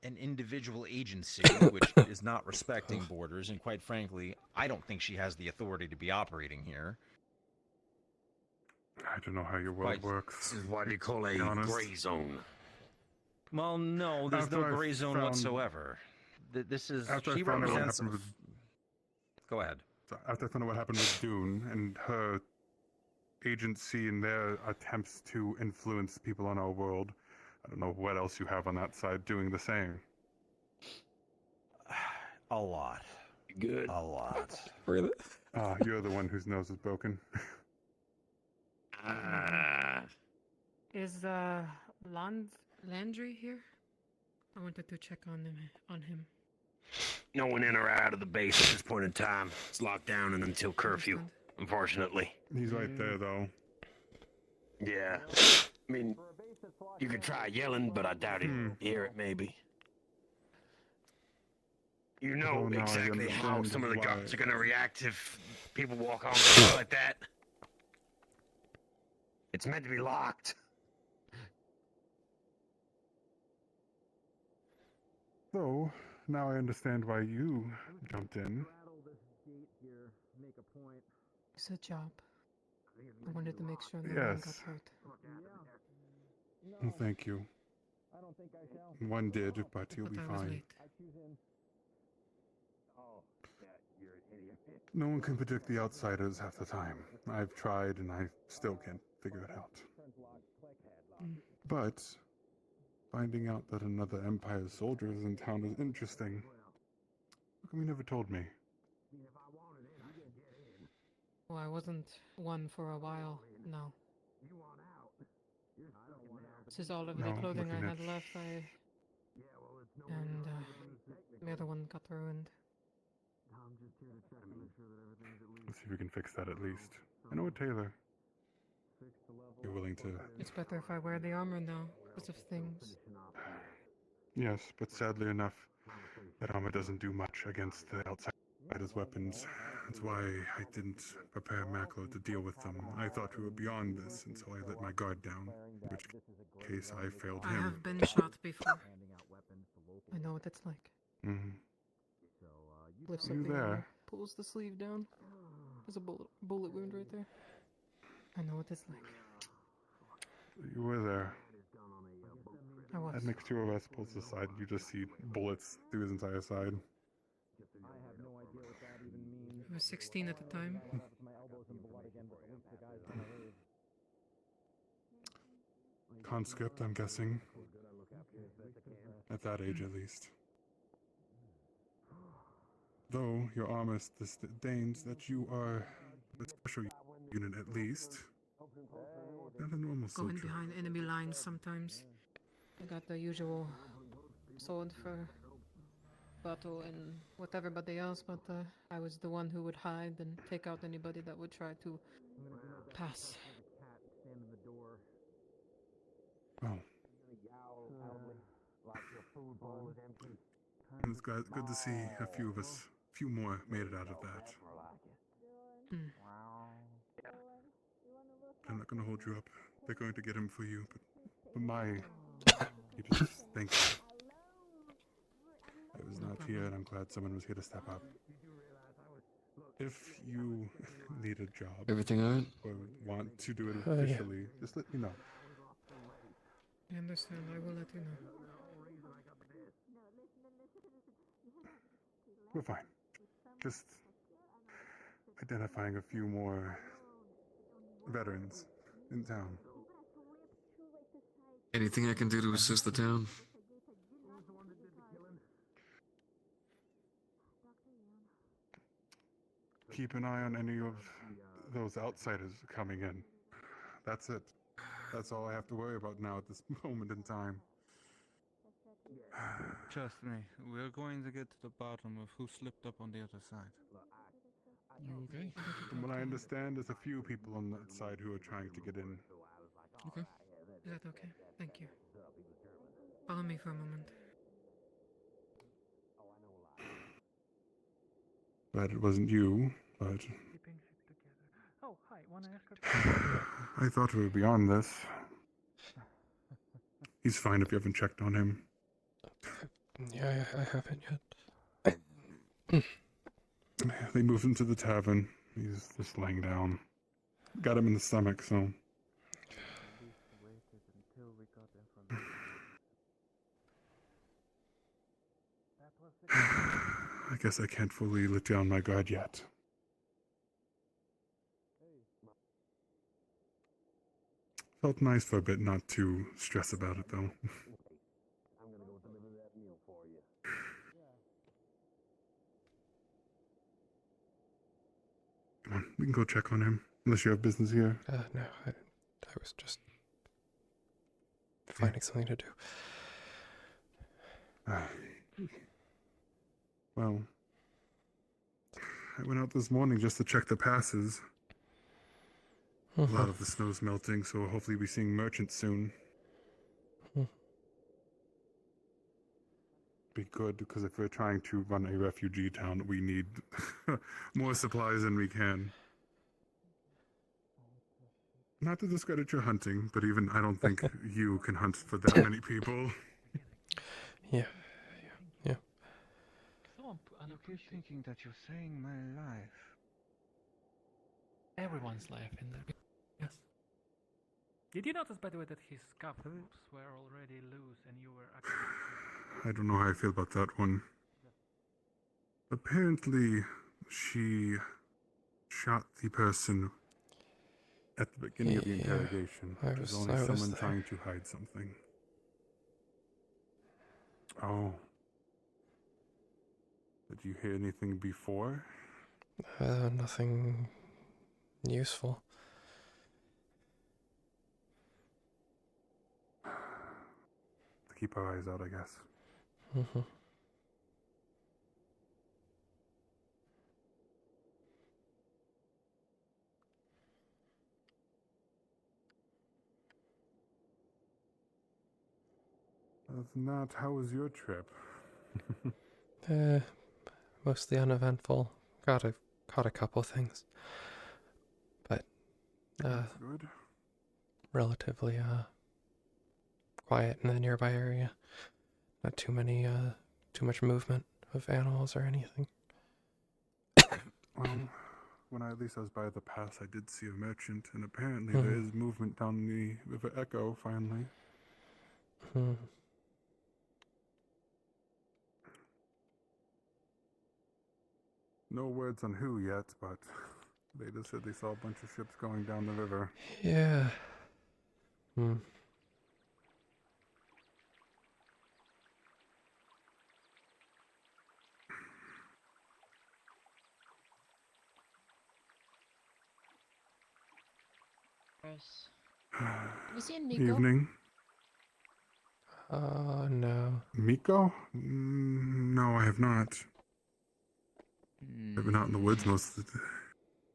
an individual agency which is not respecting borders, and quite frankly, I don't think she has the authority to be operating here. I don't know how your world works. This is what you call a to be honest. gray zone. Well, no, there's After no I gray zone found- whatsoever. This is After she I found out what represents. happened with, Go ahead. after I found out what happened with Dune and her agency and their attempts to influence people on our world, I don't know what else you have on that side doing the same. A lot. Good. A lot. Really? You're the one whose nose is broken. Is Landry here? I wanted to check on him. No one in or out of the base at this point in time. It's locked down and until curfew, unfortunately. He's right there, though. Yeah. I mean, you could try yelling, but I doubt he'd hear it, maybe. You know Oh, now I exactly how understand some of the why. guards are going to react if people walk on stuff like that. It's meant to be locked. So, now I understand why you jumped in. It's a job. I wanted to make sure no one got Yes. hurt. Well, thank you. One did, but you'll be But I was fine. late. No one can predict the outsiders half the time. I've tried and I still can't figure it out. But finding out that another Empire soldier is in town is interesting. How come you never told me? Well, I wasn't one for a while now. This is all of the No, clothing I looking had at- left. And the other one got ruined. Let's see if we can fix that at least. I know a tailor. You're willing to... It's better if I wear the armor now because of things. Yes, but sadly enough, that armor doesn't do much against the outsiders' weapons. That's why I didn't prepare Maklo to deal with them. I thought we were beyond this, and so I let my guard down, in which case I failed I him. have been shot before. I know what it's like. Mm-hmm. Lifts You up the there? armor, pulls the sleeve down. There's a bullet wound right there. I know what it's like. You were there. I was. That makes two of us pulls aside. You just see bullets through his entire side. I was 16 at the time. Conscript, I'm guessing. At that age, at least. Though your armor disdains that you are a special unit at least. Not a normal Going soldier. behind enemy lines sometimes. I got the usual sword for battle and with everybody else, but I was the one who would hide and take out anybody that would try to pass. Oh. It's good to see a few more made it out of that. I'm not going to hold you up. They're going to get him for you, but my... You just thank you. I was not here, and I'm glad someone was here to step up. If you need a job... Everything alright? Or want to do it Oh, yeah. officially, just let me know. I understand, I will let you know. We're fine. Just identifying a few more veterans in town. Anything I can do to assist the town? Keep an eye on any of those outsiders coming in. That's it. That's all I have to worry about now at this moment in time. Trust me, we're going to get to the bottom of who slipped up on the other side. You okay? From what I understand, there's a few people on that side who are trying to get in. Okay. Is that okay? Thank you. Follow me for a moment. Glad it wasn't you, but Oh, hi. Want to ask a I thought we were beyond this. He's fine if you haven't checked on him. Yeah, I haven't yet. They moved him to the tavern. He's just laying down. Got him in the stomach, so. I guess I can't fully let down my guard yet. Felt nice for a bit not to stress about it, though. I'm gonna go deliver that meal for you. Come on, we can go check on him. Unless you have business here. No, I was just finding something to do. Well, I went out this morning just to check the passes. A lot of the snow's melting, so hopefully we'll be seeing merchants soon. Be good, because if we're trying to run a refugee town, we need more supplies than we can. Not to discredit your hunting, but even I don't think you can hunt for that many people. Yeah. I keep thinking that you're saying my life. Everyone's life in there. Yes. Did you notice, by the way, that his cuff hoops were already loose and you were actually... I don't know how I feel about that one. Apparently, she shot the person at the beginning of the Yeah, interrogation. I It was was only someone there. trying to hide something. Oh. Did you hear anything before? Nothing useful. Keep our eyes out, I guess. Other than that, how was your trip? Mostly uneventful. Caught a couple things, but That's good. relatively quiet in the nearby area. Not too much movement of animals or anything. Well, when at least I was by the pass, I did see a merchant, and apparently there is movement down the River Echo, finally. No words on who yet, but they just said they saw a bunch of ships going down the river. Yeah. Have you seen Nico? Evening. No. Miko? No, I have not. I've been out in the woods most of the day.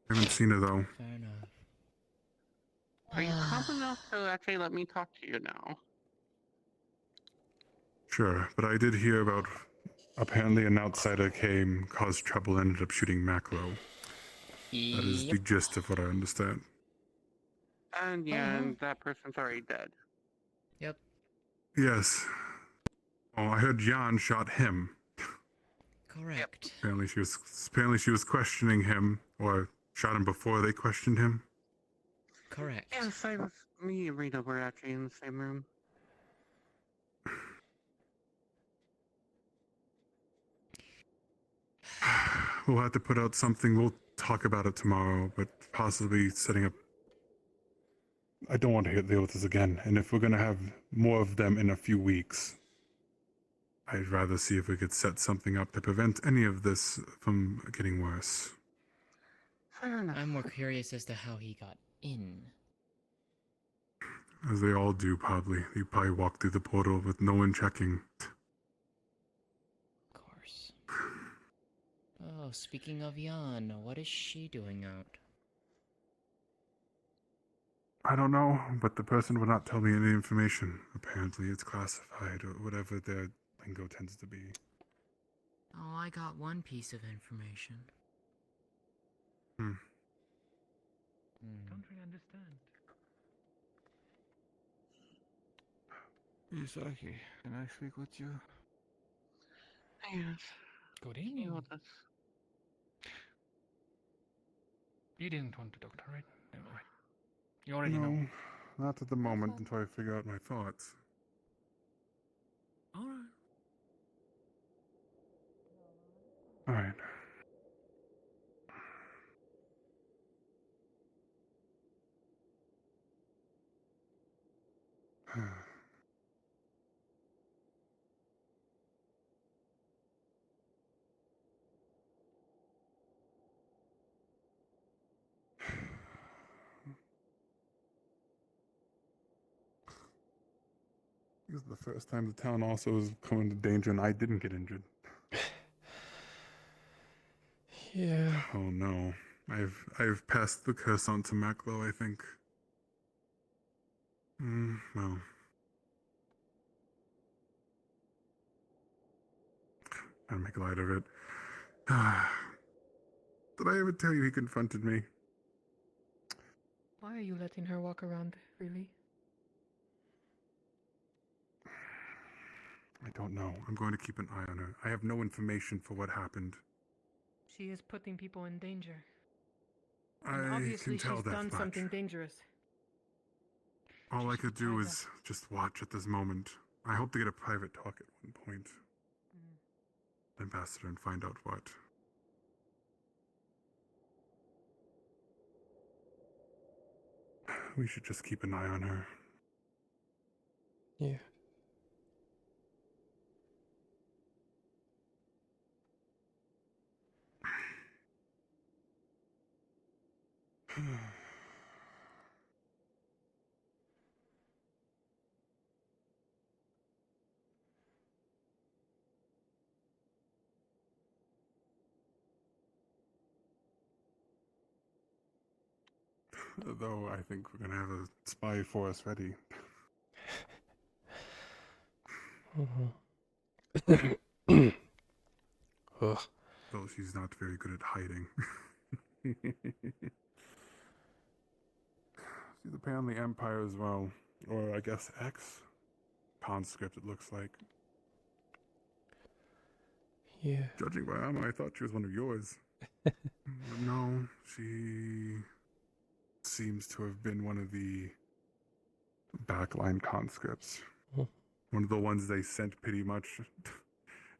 I haven't seen her, though. Fair enough. Are you calm enough to actually let me talk to you now? Sure, but I did hear about apparently an outsider came, caused trouble, ended up shooting Macro. That is the gist of what I understand. And yeah, and that person's already dead. Yep. Yes. Oh, I heard Jan shot him. Correct. Apparently she was questioning him, or shot him before they questioned him. Correct. Yes, me and Rina were actually in the same room. We'll have to put out something. We'll talk about it tomorrow, but possibly setting up. I don't want to deal with this again, and if we're going to have more of them in a few weeks, I'd rather see if we could set something up to prevent any of this from getting worse. I'm more curious as to how he got in. As they all do, probably. They probably walk through the portal with no one checking. Of course. Oh, speaking of Jan, what is she doing out? I don't know, but the person would not tell me any information. Apparently it's classified, or whatever their lingo tends to be. Oh, I got one piece of information. Don't really understand. Isaki, can I speak with you? Yes. Good evening. You didn't want to talk, right? Never mind. You already know. No, not at the moment until I figure out my thoughts. Alright. Alright. This is the first time the town also has come into danger and I didn't get injured. Yeah. Oh no. I've passed the curse on to Maclo, I think. Well. I'll make light of it. Did I ever tell you he confronted me? Why are you letting her walk around, really? I don't know. I'm going to keep an eye on her. I have no information for what happened. She is putting people in danger. And I obviously can tell she's that done much. something dangerous. All I could do is just watch at this moment. I hope to get a private talk at one point. Ambassador, and find out what. We should just keep an eye on her. Yeah. Though I think we're gonna have a spy force ready. Ugh. Though she's not very good at hiding. She's apparently Empire as well. Or I guess X? Conscript, it looks like. Yeah. Judging by armor, I thought she was one of yours. But no, she seems to have been one of the backline conscripts. One of the ones they sent pretty much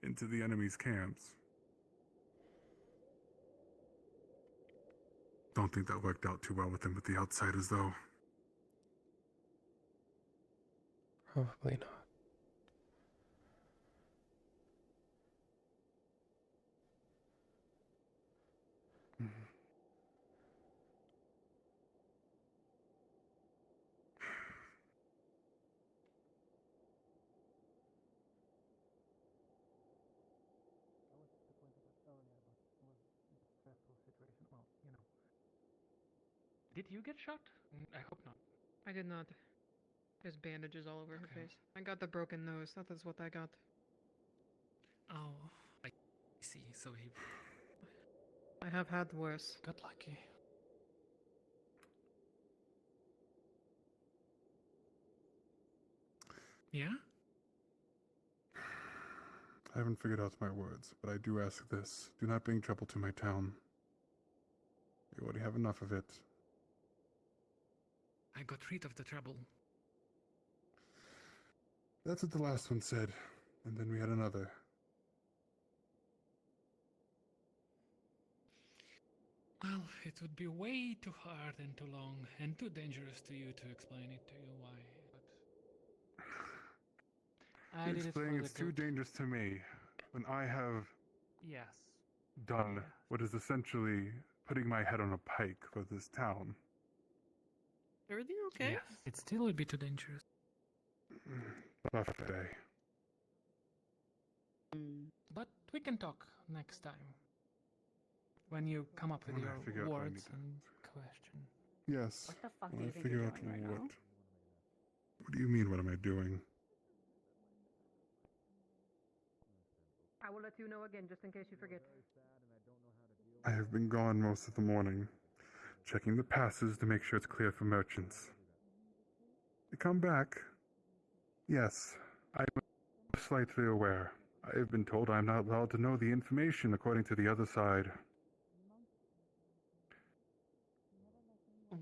into the enemy's camps. Don't think that worked out too well with them with the outsiders, though. Probably not. Well, you know. Did you get shot? I hope not. I did not. There's bandages all over her face. I got the broken nose. That is what I got. Oh, I see. So he I have had worse. got lucky. Yeah? I haven't figured out my words, but I do ask this. Do not bring trouble to my town. We already have enough of it. I got rid of the trouble. That's what the last one said. And then we had another. Well, it would be way too hard and too long and too dangerous to you to explain it to you why, but I did it for Explaining the it's too good. dangerous to me when I have Yes. done what is essentially putting my head on a pike for this town. Everything okay? Yes. It still would be too dangerous. Rough day. But we can talk next time. When you come up with When I figure your out what I words need to- and question. Yes. What the fuck When do you I think figure you're out doing right what. now? What do you mean, what am I doing? I will let you know again, just in case you forget. I have been gone most of the morning, checking the passes to make sure it's clear for merchants. I come back, Yes, I'm slightly aware. I've been told I'm not allowed to know the information according to the other side.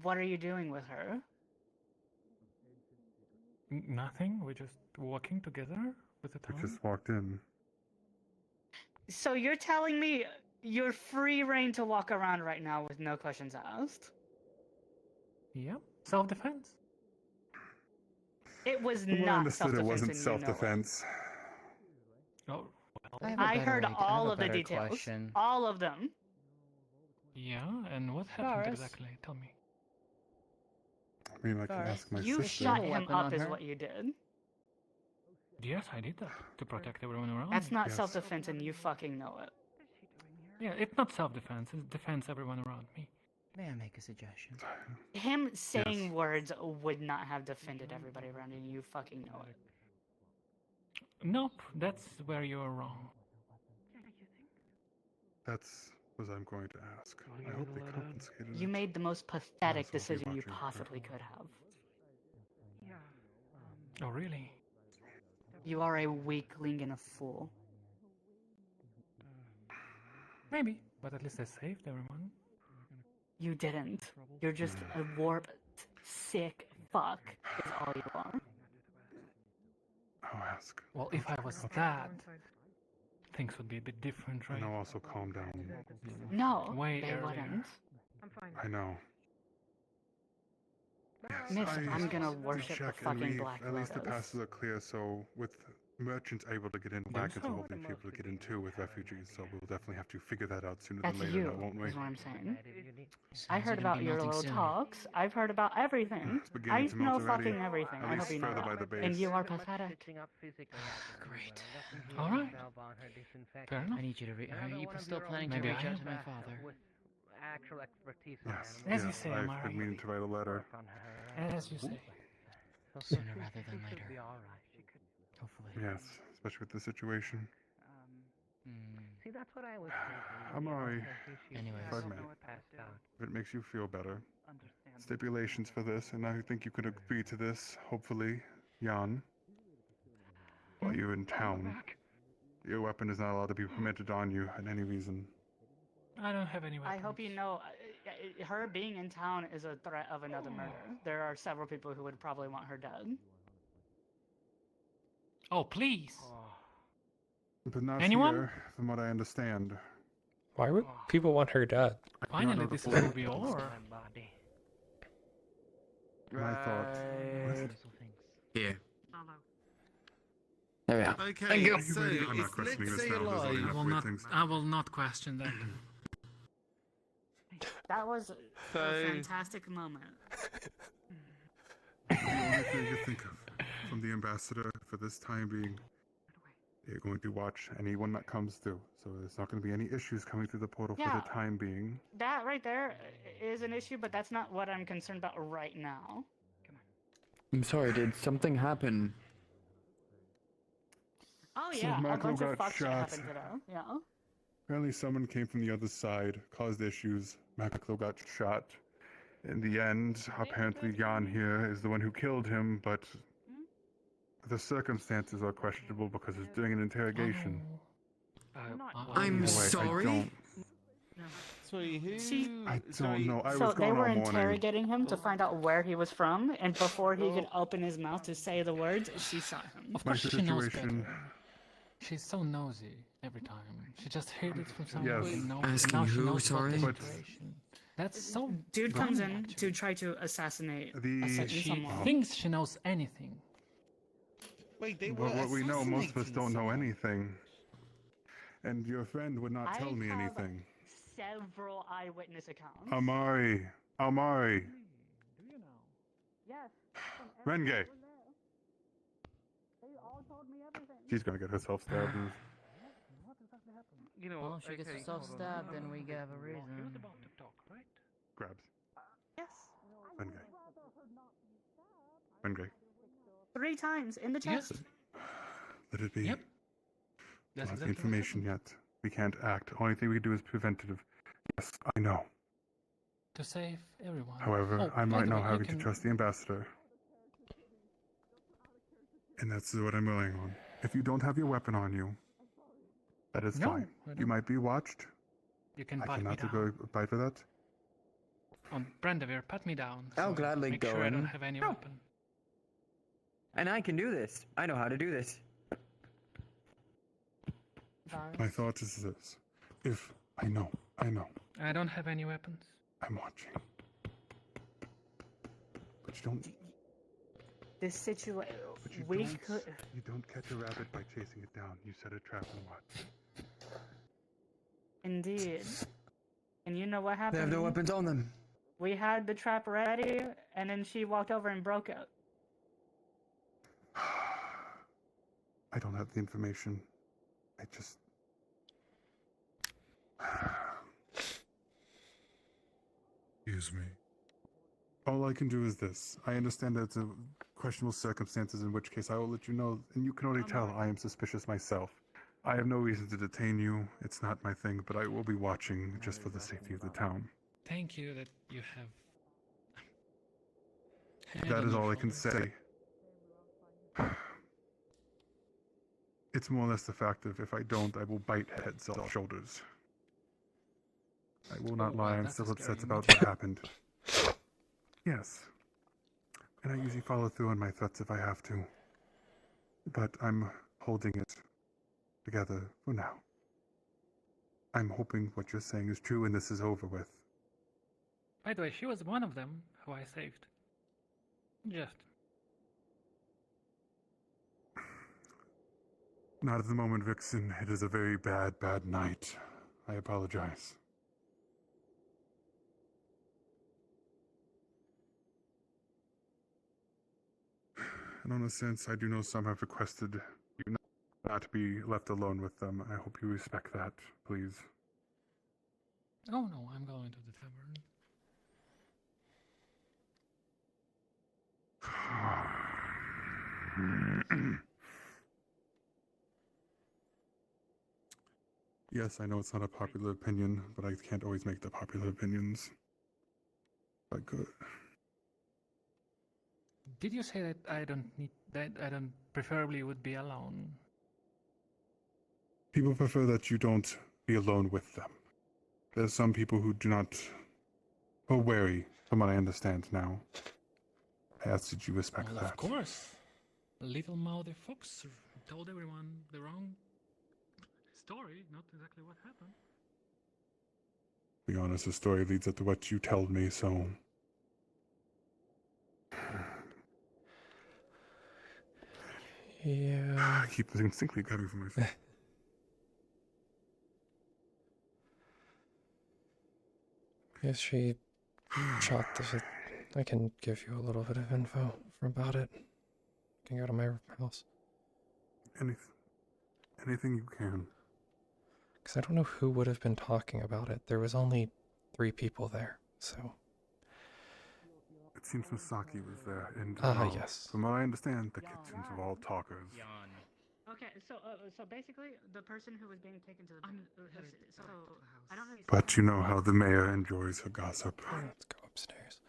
What are you doing with her? Nothing. We're just walking together with the We town. just walked in. So you're telling me you're free reign to walk around right now with no questions asked? Yep. Self-defense. It was From what I not understood, it self-defense, wasn't and you know it. self-defense. Oh, I have a I better heard idea- I all have a of the better details. question. All of them. Yeah, and what happened Varus? exactly? Tell me. I mean, I can ask my You sister. shut him up is what you did. Yes, I did that to protect everyone around That's me. not self-defense, and you fucking know it. Yeah, it's not self-defense. It's defense everyone around me. May I make a suggestion? Him saying words would not have defended everybody around you, and you fucking know it. Nope, that's where you're wrong. That's what I'm going to ask. I hope they compensated. You made the most pathetic Yes, I'll be decision you watching her. possibly could have. Oh, really? You are a weakling and a fool. Maybe, but at least I saved everyone. You didn't. You're just a warped, sick fuck, is all you are. I'll ask. Well, if I was that, things would be a bit different, right? And I'll also calm down. No, Way they earlier. wouldn't. I'm fine. I know. Miss, I I'm gonna did worship the check and fucking we- Black At least the Lotus. passes are clear, so with merchants able to get in, wagons will hopefully be able to get in too with refugees, so we'll definitely have to figure that out sooner That's than later, you, now, won't we? is what I'm saying. Sounds I heard like it'll about be your melting little soon. talks. I've heard about everything. It's beginning I to know melt already, fucking everything. at I least hope you know further by that. the And base. you are pathetic. Great. All right. Fair enough. I need you to are you still planning to Maybe reach I out to am. my father? Actual expertise Yes, As you yes, say, I've Amari. been meaning to write a letter. As you say. Sooner rather than later. Hopefully. Yes, especially with the situation. See, that's what I was thinking. Amari, Anyways. if I may, if it makes you feel better, stipulations for this, and I think you could agree to this, hopefully, Jan. While you're in town, your weapon is not allowed to be permitted on you at any reason. I don't have any I weapons. hope you know, her being in town is a threat of another murder. There are several people who would probably want her dead. Oh, please. But not Anyone? here, from what I understand. Why would people want her dead? Finally, this is where we are. My thoughts. Yeah. There we are. Okay, Thank you. so I'm not it's questioning let's this say now, there's only alive. enough I will weird not. things. I will not question that. That was So- a fantastic moment. The only thing you think of from the ambassador for this time being, they're going to watch anyone that comes through. So there's not going to be any issues coming through the portal for Yeah. the time being. That right there is an issue, but that's not what I'm concerned about right now. I'm sorry, did something happen? Oh So yeah, a Michael bunch of got fuck shit shot. happened today. Yeah. Apparently someone came from the other side, caused issues. Maklo got shot. In the end, apparently Jan here is the one who killed him, but the circumstances are questionable because he's doing an interrogation. I'm Anyway, sorry. I don't, Sorry, who? I don't know. I So was they gone were all morning. interrogating him to find out where he was from, and before he could open his mouth to say the words, she shot him. Of My course she knows situation. better. She's so nosy every time. She just heard it from someone Yes. who knows. Asking now she who, knows about the sorry? situation. That's so. Dude comes in funny, to try to assassinate She someone. thinks she knows anything. Wait, they But were what we know, most of us assassinating don't know someone. anything. And your friend would not tell me have anything. Several eyewitness accounts. Amari. Amari. Yes. Renge. They all told me everything. She's gonna get herself stabbed. and- You know, Well, if she gets okay, herself hold on. stabbed, then we have a reason. Grabs. Yes. Renge. Renge. 3 times in the chest. Let it be. Yep. Not That's the exactly what information yet. We can't act. Only thing we can do is preventative. Yes, I know. To save everyone. However, Oh, I by might the not way, have you to can- trust the ambassador. And that's what I'm relying on. If you don't have your weapon on you, that is No, fine. I You don't. might be watched. You can I pat me cannot down. abide for that. On Brandevere, pat me down. I'll so gladly make go sure I don't in. have any No. weapon. And I can do this. I know how to do this. My thought is this. If I know. I don't have any weapons. I'm watching. But you don't This situation, but you we don't could. you don't catch a rabbit by chasing it down. You set a trap and watch. Indeed. And you know what happened? They have no weapons on them. We had the trap ready, and then she walked over and broke it. I don't have the information. I just excuse me. All I can do is this. I understand that it's a questionable circumstances, in which case I will let you know, and you can already tell I am suspicious myself. I have no reason to detain you. It's not my thing, but I will be watching just for the safety of the town. Thank you that you have. head That on is your all I can shoulders. say. It's more or less the fact of if I don't, I will bite heads off shoulders. I will not Oh, lie, well, I'm that's still a upset scary about image. what happened. Yes. And I usually follow through on my threats if I have to. But I'm holding it together for now. I'm hoping what you're saying is true and this is over with. By the way, she was one of them who I saved. Just. Not at the moment, Vixen. It is a very bad, bad night. I apologize. And in a sense, I do know some have requested you not be left alone with them. I hope you respect that, please. Oh no, I'm going to the tavern. Yes, I know it's not a popular opinion, but I can't always make the popular opinions. If I could. Did you say that I don't preferably would be alone? People prefer that you don't be alone with them. There's some people who do not, are wary, from what I understand now. I ask that you respect Well, that. of course. Little mouthy fox told everyone the wrong story, not exactly what happened. To be honest, the story leads up to what you told me, so. Yeah. I keep instinctively grabbing for my phone. Yes, she shot the. I can give you a little bit of info about it. Can go to my house. Anything you can. Because I don't know who would have been talking about it. There was only 3 people there, so. It seems Misaki was there, and yes. from what I understand, the kitchens are all talkers. Okay, so basically, the person who was being taken to the so I don't know. But you know how the mayor enjoys her gossip. Let's go upstairs.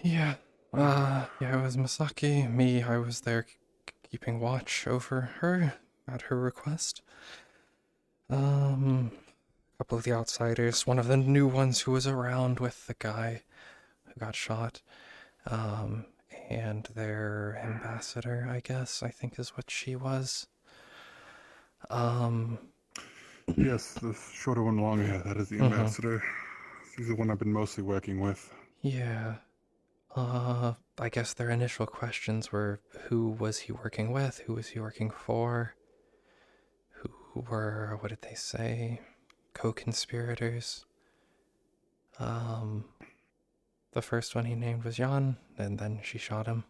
Yeah. Yeah, it was Misaki. Me, I was there keeping watch over her at her request. A couple of the outsiders, one of the new ones who was around with the guy who got shot, and their ambassador, I guess, I think is what she was. Yes, the shorter one, long hair, that is the ambassador. She's the one I've been mostly working with. Yeah. I guess their initial questions were, who was he working with? Who was he working for? Who were, what did they say? Co-conspirators. The first one he named was Jan, and then she shot him.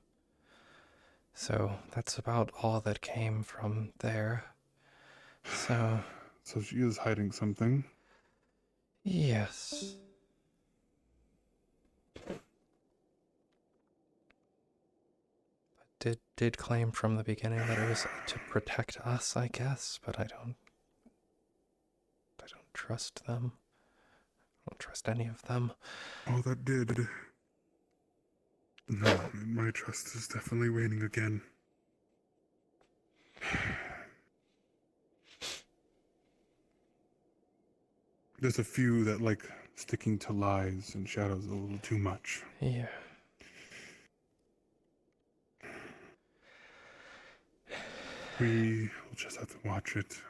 So that's about all that came from there. So she is hiding something. Yes. Did claim from the beginning that it was to protect us, I guess, but I don't trust them. I don't trust any of them. All that did No, my trust is definitely waning again. There's a few that like sticking to lies and shadows a little too much. Yeah. We will just have to watch it.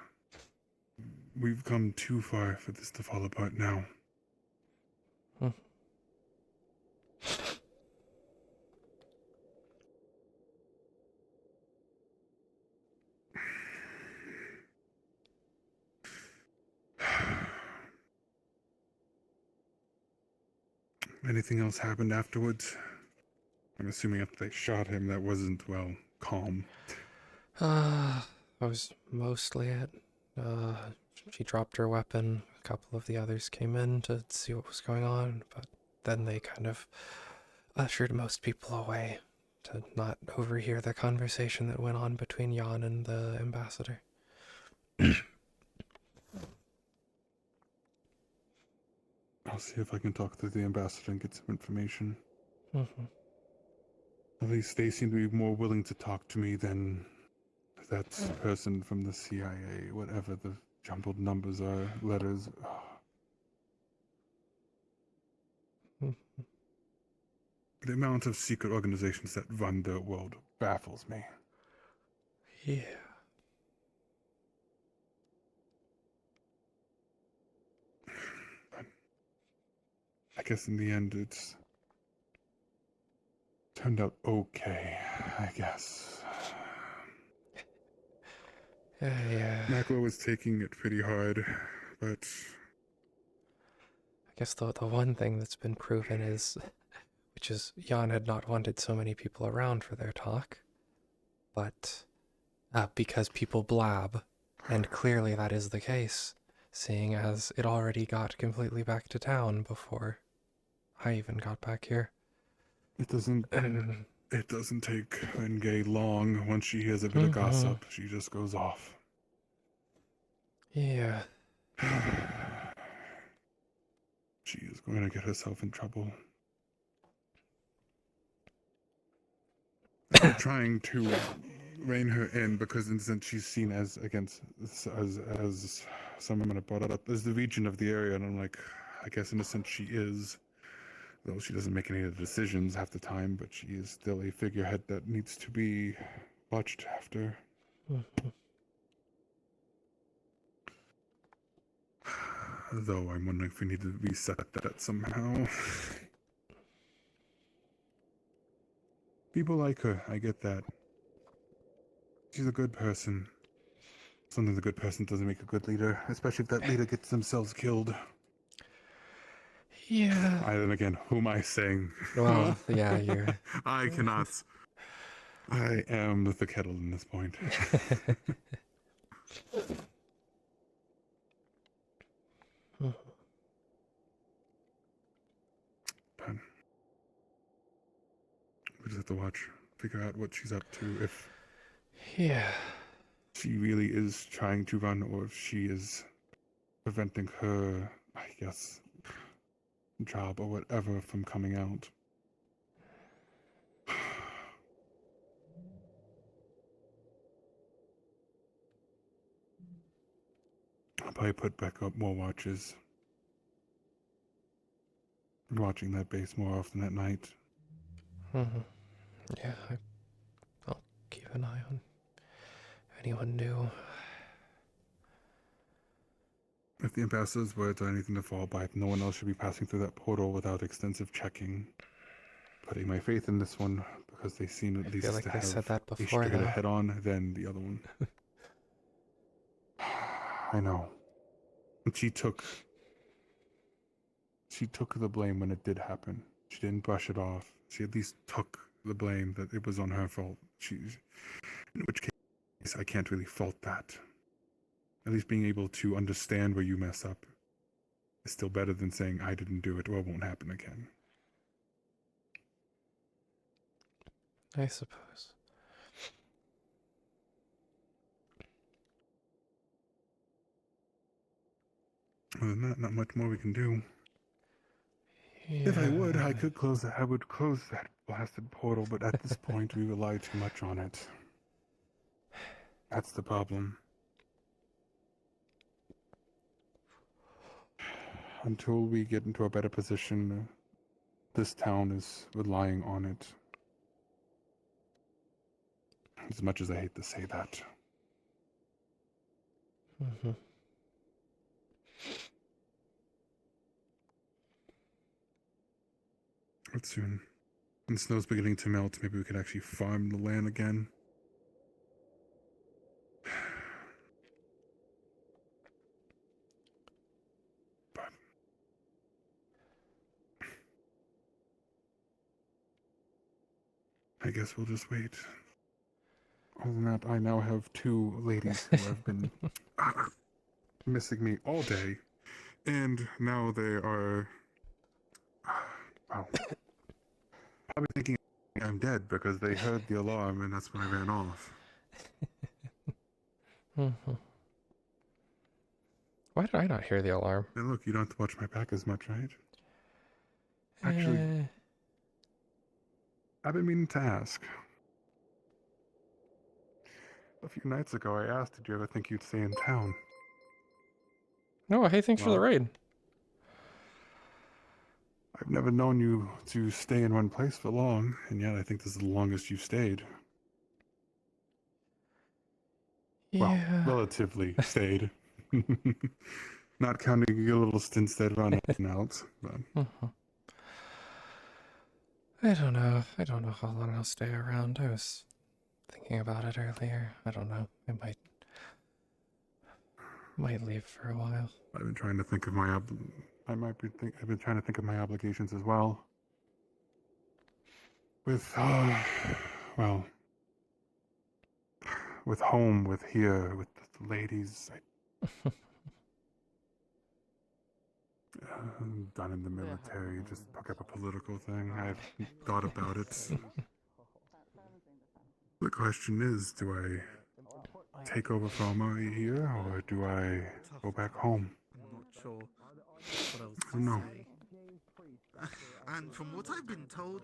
We've come too far for this to fall apart now. Anything else happened afterwards? I'm assuming after they shot him, that wasn't, well, calm. That was mostly it. She dropped her weapon. A couple of the others came in to see what was going on, but then they kind of ushered most people away to not overhear the conversation that went on between Jan and the ambassador. I'll see if I can talk to the ambassador and get some information. Mm-hmm. At least they seem to be more willing to talk to me than that person from the CIA, whatever the jumbled numbers are, letters. The amount of secret organizations that run the world baffles me. Yeah. I guess in the end, it's turned out okay, I guess. Yeah. Macro was taking it pretty hard, but I guess the one thing that's been proven is, which is Jan had not wanted so many people around for their talk, but because people blab, and clearly that is the case, seeing as it already got completely back to town before I even got back here. it doesn't take Rengay long. Once she hears a bit of gossip, she just goes off. Yeah. She is going to get herself in trouble. I'm trying to rein her in because in a sense she's seen as someone that brought it up as the region of the area, and I'm like, I guess in a sense she is, though she doesn't make any of the decisions half the time, but she is still a figurehead that needs to be watched after. Though I'm wondering if we need to reset that somehow. People like her, I get that. She's a good person. Sometimes a good person doesn't make a good leader, especially if that leader gets themselves killed. Yeah. Then again, who am I saying? Well, yeah, you're... I cannot. I am the kettle in this point. But we just have to watch, figure out what she's up to, if she really is trying to run, or if she is preventing her, I guess, job or whatever from coming out. I'll probably put back up more watches. Watching that base more often at night. Yeah, I'll keep an eye on anyone new. If the ambassador's words are anything to fall by, no one else should be passing through that portal without extensive checking. Putting my faith in this one because they seem at least like to they have said that a before, straighter though. head on than the other one. I know. She took the blame when it did happen. She didn't brush it off. She at least took the blame that it was on her fault. In which case, I can't really fault that. At least being able to understand where you mess up is still better than saying I didn't do it or it won't happen again. I suppose. Other than that, not much more we can do. If I would, I could close that. I would close that blasted portal, but at this point, we rely too much on it. That's the problem. Until we get into a better position, this town is relying on it. As much as I hate to say that. Mm-hmm. But soon. When snow's beginning to melt, maybe we could actually farm the land again. But I guess we'll just wait. Other than that, I now have two ladies who have been missing me all day, and now they are, wow, probably thinking I'm dead because they heard the alarm and that's when I ran off. Mm-hmm. Why did I not hear the alarm? And look, you don't have to watch my back as much, right? Actually, I've been meaning to ask. A few nights ago, I asked, did you ever think you'd stay in town? No, hey, thanks for the raid. I've never known you to stay in one place for long, and yet I think this is the longest you've stayed. Well, Yeah. relatively stayed. Not counting your little stints that run in and out. But. Mm-hmm. I don't know. I don't know how long I'll stay around. I was thinking about it earlier. I don't know. I might leave for a while. I've been trying to think of my I've been trying to think of my obligations as well. With well, with home, with here, with the ladies. I'm done in the military. Just pick up a political thing. I've thought about it. The question is, do I take over Farma here, or do I go back home? I'm not sure what else I don't know. to say. And from what I've been told,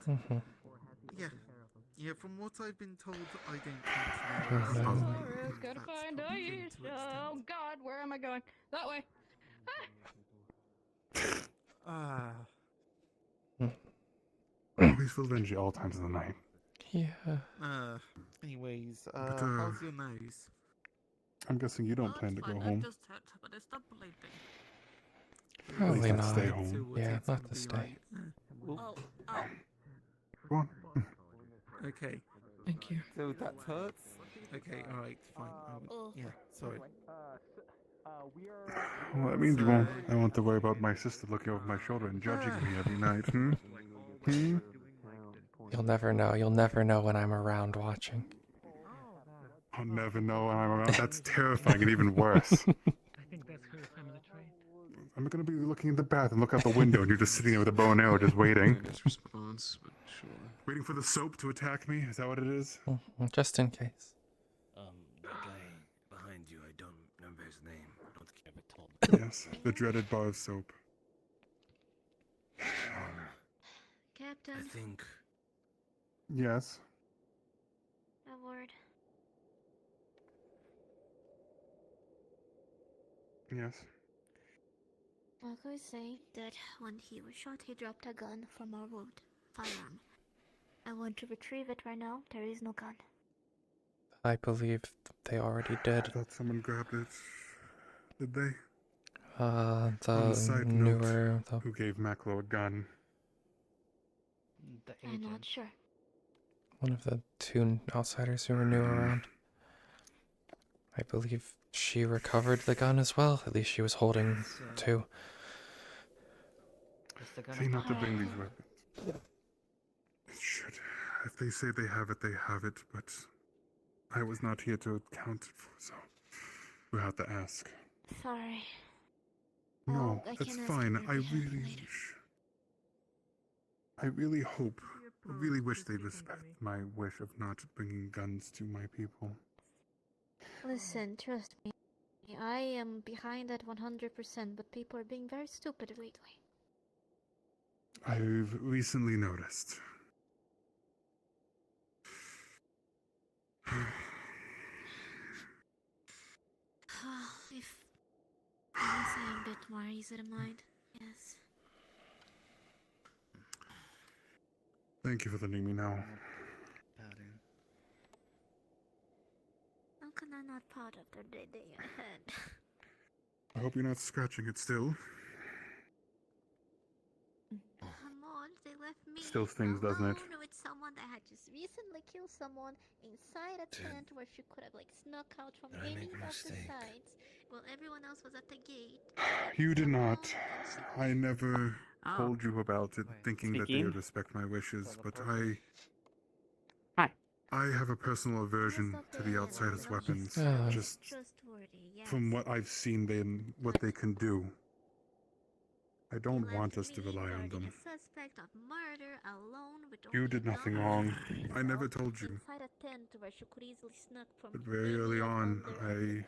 yeah, from what I've been told, I don't think Sorry, gotta find ice. Oh God, where am I going? That way. Always feel dingy all times of the night. Yeah. Anyways, But, how's your nose? I'm guessing you don't plan to go home. Just hurt, but it's not bleeding. Probably not not. stay home. Yeah, not to stay. Oh, Go on. Okay. Thank you. So that hurts? Okay, alright, fine. Yeah, sorry. Well, that means I won't have to worry about my sister looking over my shoulder and judging me every night. You'll never know. You'll never know when I'm around watching. I'll never know when I'm around. That's terrifying and even worse. I think that's her family trait. I'm gonna be looking in the bath and look out the window, and you're just sitting there with a bow and arrow, just waiting. Response, but sure. Waiting for the soap to attack me. Is that what it is? Just in case. That guy behind you, I don't remember his name. I don't think I ever told him. Yes, the dreaded bar of soap. Captain. I think. Yes. A word. Yes. I could say that when he was shot, he dropped a gun from our wood. Firearm. I want to retrieve it right now. There is no gun. I believe they already did. I thought someone grabbed it. Did they? The On a side newer... note, who gave Maclo a gun? I'm not sure. One of the two outsiders who were new around. I believe she recovered the gun as well. At least she was holding two. Say not to bring these weapons. It should. If they say they have it, they have it, but I was not here to count it for, so we'll have to ask. Sorry. No, I that's can ask fine. your I permission really later. wish. I really hope. I really wish they respect my wish of not bringing guns to my people. Listen, trust me. I am behind that 100%, but people are being very stupid lately. I've recently noticed. If I was a bit more easy to mind, yes. Thank you for letting me know. How can I not part of the day ahead? I hope you're not scratching it still. Come on, they left me Still stings, doesn't it? alone with someone that had just recently killed someone inside a tent where she could have snuck out from Did I any make a of the mistake? sides while everyone else was at the gate. You did not. I never Oh. told you about it, thinking that they Speaking. would respect my wishes, but Hi. I have a personal aversion to the Outsiders' weapons. Just Trustworthy, yes. from what I've seen, what they can do. I don't want us to rely on them. A suspect of murder alone with You only did nothing knowledge wrong. of I never herself told you. inside a tent where she could easily snuck from But very early any on, under I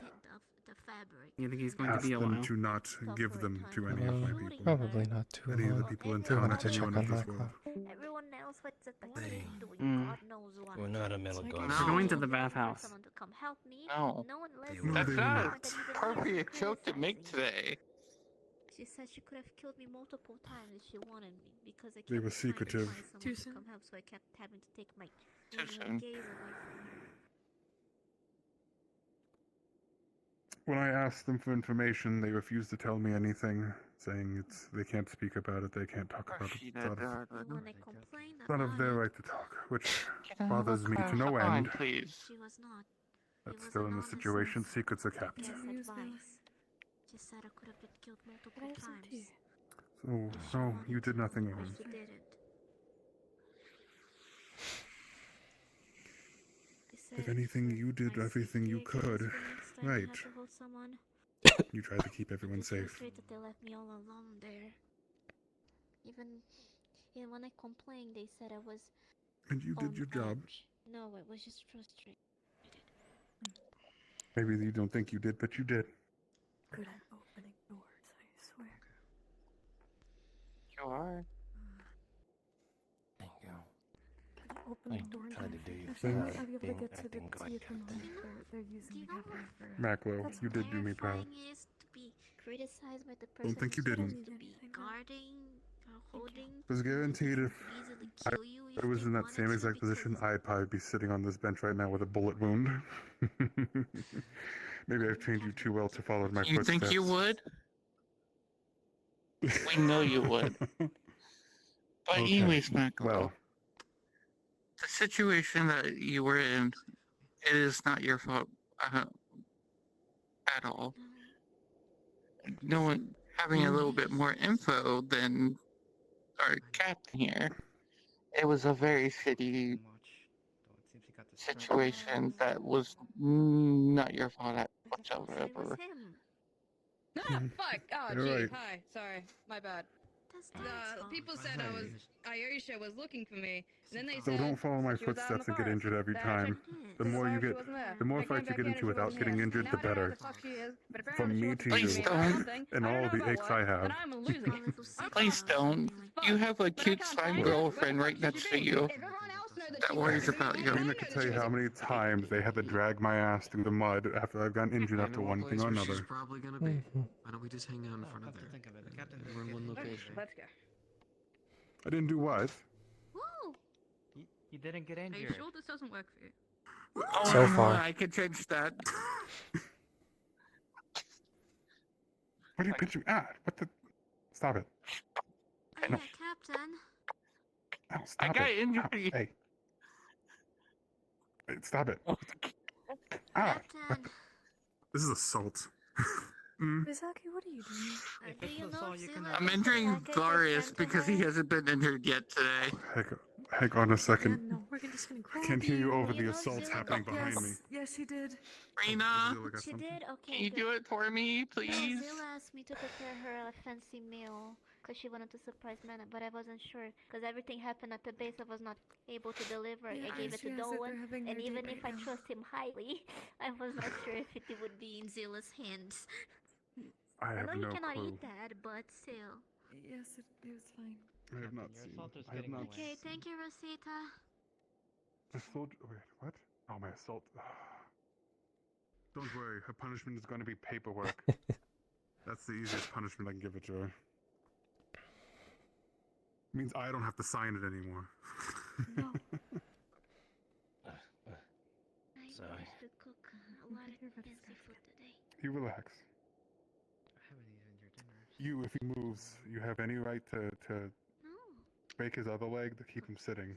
the fabric. You think he's going to asked be a them while? to not give them to any of my people. Probably not too Any of the long. people in We town wanted or to check anyone on in this Maclo. world. Everyone else what's at the gate doing Mm. God knows what. We're not a So I Melagos. guess We're going to she the was looking for bathhouse. someone to come help me. No. No one left No, me they to were the not. point that even Appropriate Rina joke to make criticizing. today. She said she could have killed me multiple times if she wanted me because I kept They were trying secretive. to find someone Too to soon? come help, so I kept having to take my Too little soon. gaze away from her. When I asked them for information, they refused to tell me anything, saying they can't speak about it, they can't talk about it. It's And when I complained not of about their it, right to talk, which Can I have a bothers me to no clarifying, end. please? she was not. But It was still, an in this honest situation, secrets are kept. guess advice. She said I could have been killed multiple times. So, no, you did nothing But wrong. she didn't. If anything, you did everything you could. Right. To hold someone. You tried to keep everyone It's so safe. straight that they left me all alone there. Even when I complained, they said I was. And you did your job. No, it was just frustrating. Maybe you don't think you did, but you did. Good at opening doors, I swear. You are. Thank you. Open I the door tried and to do your I'll be able to thing, get to the acting tea at the good. moment they're using the cafe for. Maclo, you did do me proud. Terrifying is to be criticized by the person Don't think you who's didn't. supposed to be guarding or holding. It was guaranteed if I was in that same exact position, I'd probably be sitting on this bench right now with a bullet wound. Maybe I've trained you too well to follow my You footsteps. think you would? We know you would. But Okay, anyways, Maclo, well. the situation that you were in, it is not your fault at all. No one having a little bit more info than our captain here. It was a very shitty situation that was not your fault whatsoever. It was him. Ah, fuck! Oh, You're gee, right. hi. Sorry, my bad. People said Ayosha was looking for me, and then they So said don't follow my she was out in footsteps the and get forest. injured every Then I time. checked The to more you bar, she get, wasn't there. the more I came fights you back get in and into she without wasn't getting here. injured, Now the I don't know where better. the fuck she is, but apparently From she me wants to to you, me about something. and I don't all know the about aches what, I have. and I'm losing. Please don't. You have a cute slime girlfriend right next to you that worries about you. Rina can tell you how many times they had to drag my ass through the mud after I've gotten injured after one thing or another. Probably gonna be. Why don't we just hang out in front of there? Think of it. The captain we're in one location. Let's go. I didn't do what? Woo! You didn't get Are you injured. sure this doesn't work for you? Oh, So no, far. I can change that. What are you pitching at? What the? Stop it. Oh, yeah, Captain. Ow, stop got it. injured. Ow, hey. Hey, stop it. Ah, Captain. this is assault. Misaki, what are you doing? Do you know Zilla I'm is the injuring package I Darius sent to because her? he hasn't been injured yet today. Hang on a second. Yeah, no, we're just gonna I grab can't hear you over You the know assaults Zilla happening got behind this? me. Yes, she did. Rina, Zilla got She something? did? Okay, can you good. do it for me, No, please? Zilla asked me to prepare her a fancy meal because she wanted to surprise Mana, but I wasn't sure because everything happened at the base. I was not able to deliver. Yeah, I gave it to she has it. Dolan, They're having and their even date if right I now. trust him highly, I was not sure if it would be in Zilla's hands. I I have know you no cannot clue. eat that, but still. Yes, it was fine. I have not seen. I have not. Okay, thank you, Rosita. Assault. Wait, what? Oh, my assault. Don't worry, her punishment is going to be paperwork. That's the easiest punishment I can give it to her. Means I don't have to sign it anymore. No. Sorry. I used to cook a lot of fancy food today. You relax. You, if he moves, you have any right to break his other leg to keep him sitting.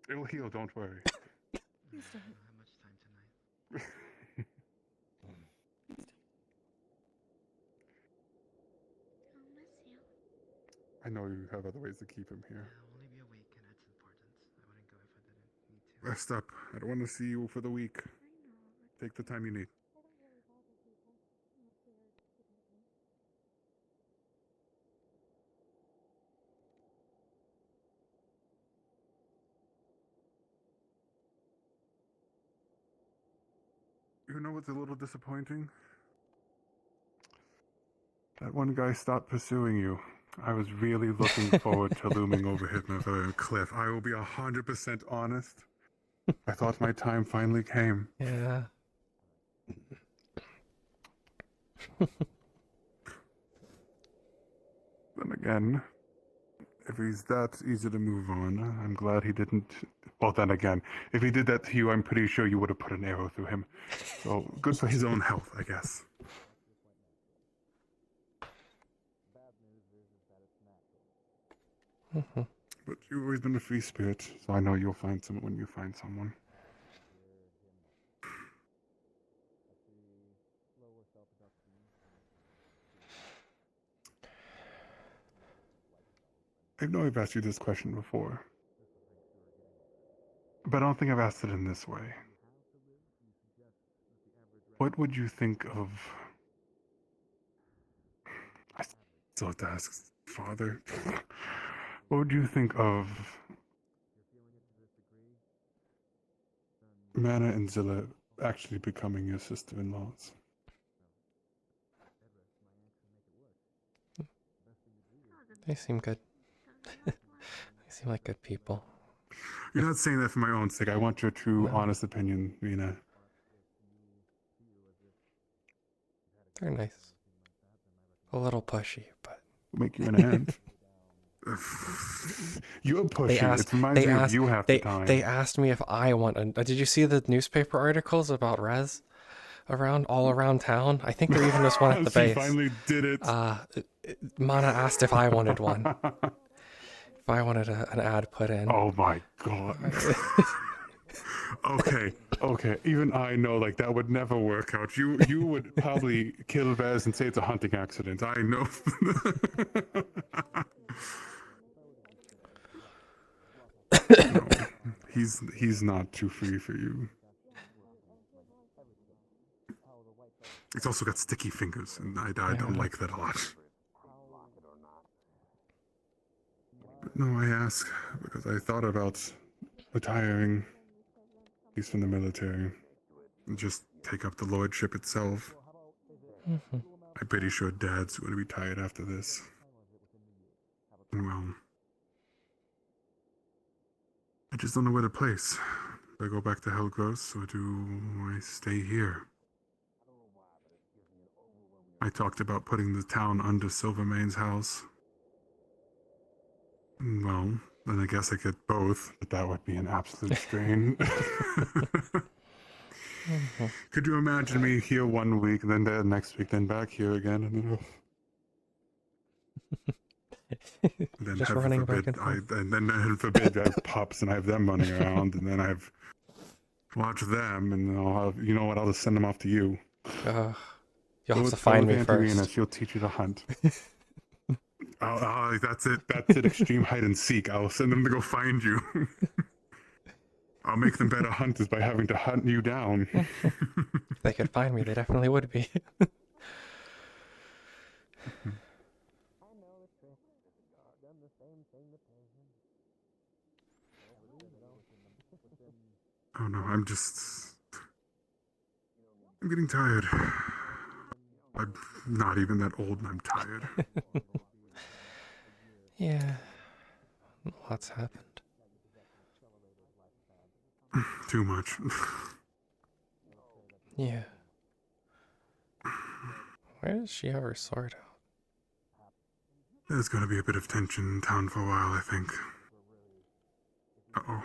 It'll heal, don't worry. Please don't. How much time tonight? I'll miss you. I know you have other ways to keep him here. I'll only be a week, and that's important. I wouldn't go if I didn't need to. Rest up. I don't want to see you for the week. Take the time you need. You know what's a little disappointing? That one guy stopped pursuing you. I was really looking forward to looming over him over a cliff. I will be 100% honest. I thought my time finally came. Yeah. Then again, if he's that easy to move on, I'm glad he didn't. Well, then again, if he did that to you, I'm pretty sure you would have put an arrow through him. So, good for his own health, I guess. But you've always been a free spirit, so I know you'll find someone when you find someone. I know I've asked you this question before, but I don't think I've asked it in this way. What would you think of... I still have to ask, Father. What would you think of Mana and Zilla actually becoming your sister-in-laws? They seem good. They seem like good people. You're not saying that for my own sake. I want your true, honest opinion, Rina. They're nice. A little pushy, but... Make you an aunt. You're pushy. They asked, it reminds me of you half the time. They asked me if I want... did you see the newspaper articles about Rez? All around town? I think there even was one at the base. She finally did it. Mana asked if I wanted one. If I wanted an ad put in. Oh my god. Okay. Even I know, like, that would never work out. You would probably kill Vez and say it's a hunting accident. I know. No, he's not too free for you. It's also got sticky fingers, and I don't like that a lot. But no, I ask because I thought about retiring, at least from the military, and just take up the lordship itself. I'm pretty sure Dad's going to be tired after this. Well, I just don't know where to place. Do I go back to Hellgross, or do I stay here? I talked about putting the town under Silvermane's house. Well, then I guess I get both, but that would be an absolute strain. Could you imagine me here 1 week, and then there next week, then back here again, and then Just heaven running forbid, back and forth. and then heaven forbid I have pups and I have them running around, and then I've watched them, and I'll have, you know what? I'll just send them off to you. You'll have to find me Auntie Rina, first. she'll teach you to hunt. That's it. That's it. Extreme hide and seek. I'll send them to go find you. I'll make them better hunters by having to hunt you down. If they could find me, they definitely would be. Oh no, I'm getting tired. I'm not even that old and I'm tired. Yeah, Lots happened. Too much. Yeah. Where does she have her sword out? There's gonna be a bit of tension in town for a while, I think. Uh-oh.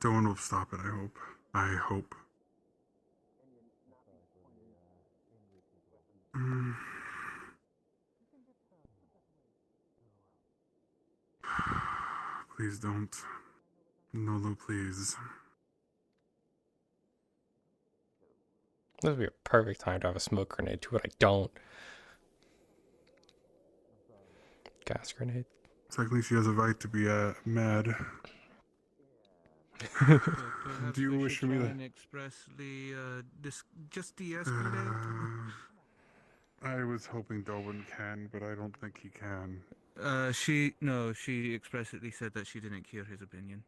No one will stop it, I hope. I hope. Please don't. Nolo, please. This would be a perfect time to have a smoke grenade too, but I don't. Gas grenade. Technically, she has a right to be mad. Do you wish me and to... expressly just de-escalate? I was hoping Darwin can, but I don't think he can. She expressly said that she didn't hear his opinion.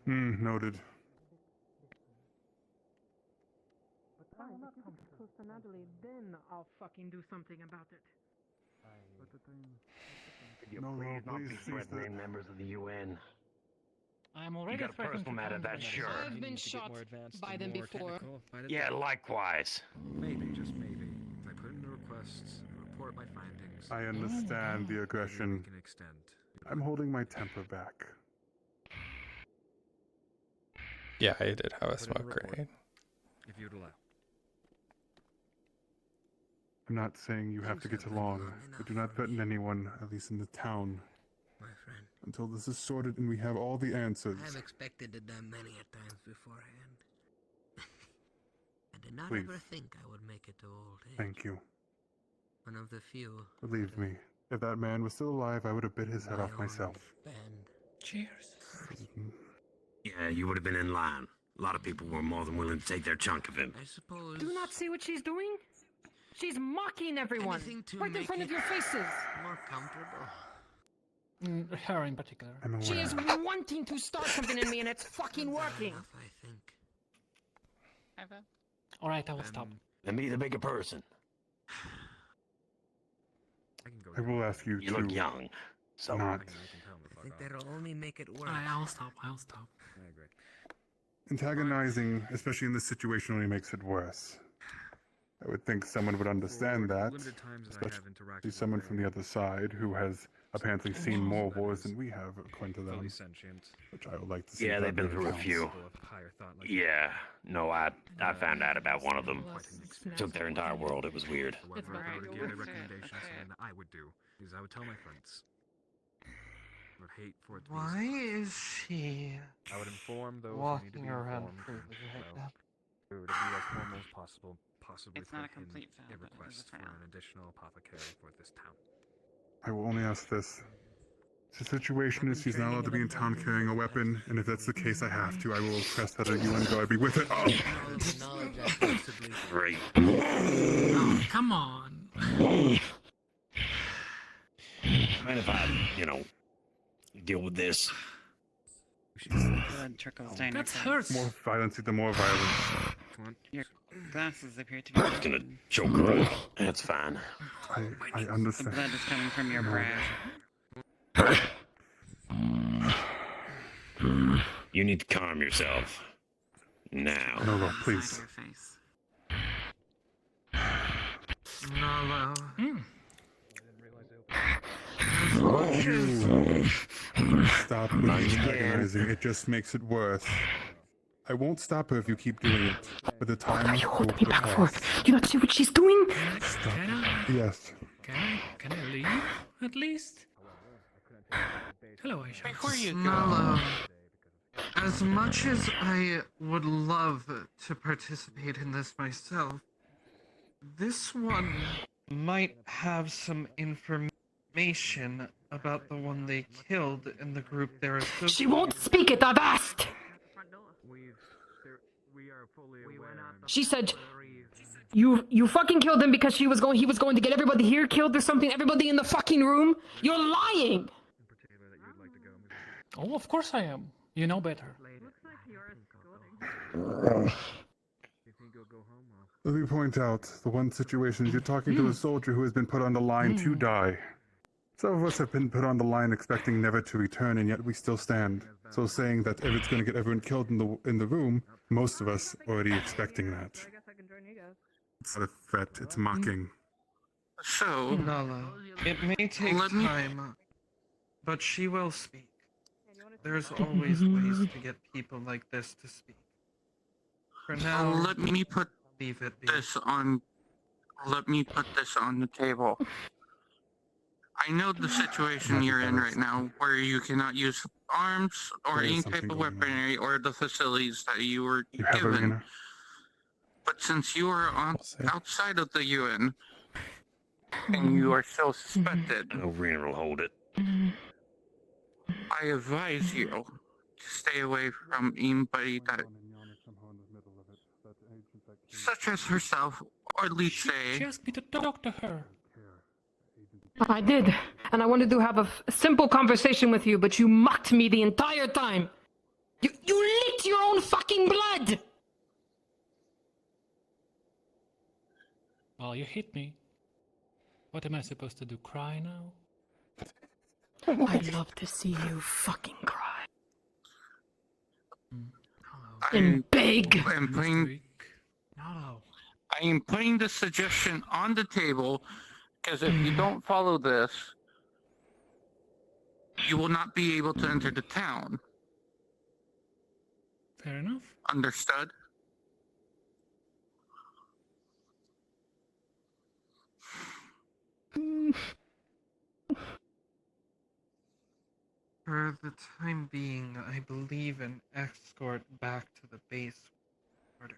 Noted. But fine, if you get close to Natalie, then I'll fucking do something about it. But the thing... Could you please not be threatening members of the UN? I'm already You got a threatened personal matter, that's sure. I've been shot by them before. Yeah, likewise. Maybe, just maybe. If I put in the requests and report my findings, I understand the aggression. can extend. I'm holding my temper back. Yeah, I did have a smoke grenade. If you'd allow. I'm not saying you have to get along, but do not threaten anyone, at least in the town, My friend, until this is sorted and we have all the answers. I have expected it done many a times beforehand. I did not Please. ever think I would make it to old age. Thank you. One of the few. Believe me, if that man was still alive, I would have bit his head off myself. Band. Cheers. Yeah, you would have been in line. A lot of people were more than willing to take their chunk of him. I suppose. Do you not see what she's doing? She's mocking everyone. Anything to Right in make front of it your faces. More comfortable. Her in particular. I'm aware. She is wanting to start something in me and it's fucking working. Enough, I think. Alright, I will stop. And be the bigger person. I will ask you You to look young. So not I think that'll only make it worse. I'll stop. I'll stop. I agree. antagonizing, especially in this situation, only makes it worse. I would think someone would understand that, especially someone from the other side who has apparently seen more wars than we have, according to them, which I would like to see. Yeah, if they've that been through a really few. counts. Yeah, no, I found out about one of them. Took their entire world. It was weird. However, if I were to give any recommendations, something that I would do is I would tell my friends. I would hate for it to be. Why is she I would inform those who need to walking be around informed. freely right So, now? it would be as formal as possible. Possibly It's not a put in complete fail, a but it was a request for fail. an additional apothecary for this town. I will only ask this. The situation is she's not allowed to be in town carrying a weapon, and if that's the case, I have to. I will request that a UN guard be with it. Oh! Great. Oh, come on. Mind if I, deal with this? Blood trickles down That your hurts. More violence, the more violence. Your glasses appear to be. I'm just gonna choke her. That's fine. I The understand. blood is coming from your brow. You need to calm yourself. Now. No, please. Your face. Nala. Stop with antagonizing. It just makes it worse. I won't stop her if you keep doing it. But the time What are you will holding me back for? pass. Do you not see what she's doing? Stop. Can I? Yes. Can I leave? At least? Hello, Aisha. Before you go, Nala, as much as I would love to participate in this myself, this one might have some information about the one they killed in the group they're associated. She won't speak it, I've asked! She said, you fucking killed him because he was going to get everybody here killed or something, everybody in the fucking room? You're lying! Oh, of course I am. You know better. Let me point out the one situation is you're talking to a soldier who has been put on the line to die. Some of us have been put on the line expecting never to return, and yet we still stand. So saying that it's going to get everyone killed in the room, most of us already expecting that. I guess I can join you guys. It's not a threat, it's mocking. So, Nala, it may take time, but she will speak. There's always ways to get people like this to speak. For now, let me put leave it be. this on. Let me put this on the table. I know the situation you're in right now, where you cannot use arms or There is any something type of going on. weaponry or the facilities that you were You have given. Rina. But since you are outside of the UN and you are still suspected, Oh, Rina will hold it. I advise you to stay away from anybody that, such as herself, or at least say. She asked me to talk to her. I did, and I wanted to have a simple conversation with you, but you mocked me the entire time. You licked your own fucking blood! Well, you hit me. What am I supposed to do? Cry now? I'd love to see you fucking cry. I'm beg. I am putting the suggestion on the table because if you don't follow this, you will not be able to enter the town. Fair enough. Understood? For the time being, I believe an escort back to the base order.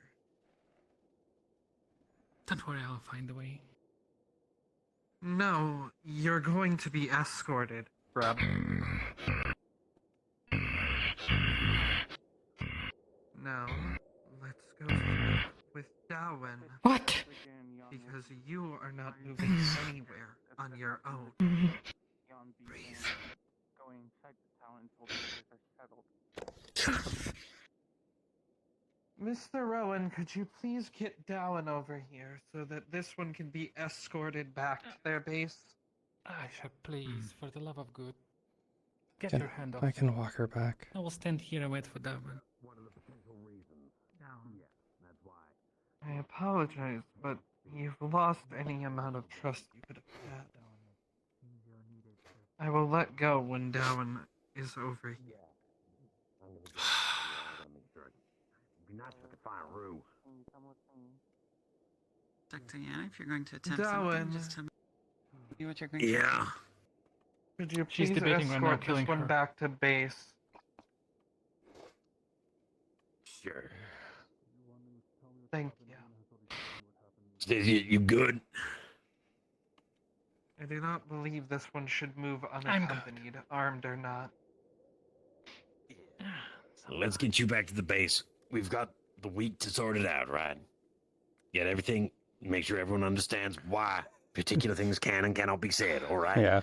Don't worry, I'll find a way. No, you're going to be escorted, Brad. Now, let's go speak with Darwin. What? Because you are not moving anywhere on your own. Mr. Rowan, could you please get Darwin over here so that this one can be escorted back to their base? Aisha, please, for the love of good. Get Can- your hand off. I can walk her back. I will stand here and wait for that one. I apologize, but you've lost any amount of trust you could have had. I will let go when Darwin is over here. Be nice if I could find Rue. Dr. Yana, if you're going to attempt Darwin. something, just tell me what you're going to do. Yeah. Could you She's please debating right now escort killing this one her. back to base? Sure. Thank you. You good? I do not believe this one should move I'm good. unaccompanied, armed or not. Let's get you back to the base. We've got the week to sort it out, right? Get everything, make sure everyone understands why particular things can and cannot be said, all right? Yeah.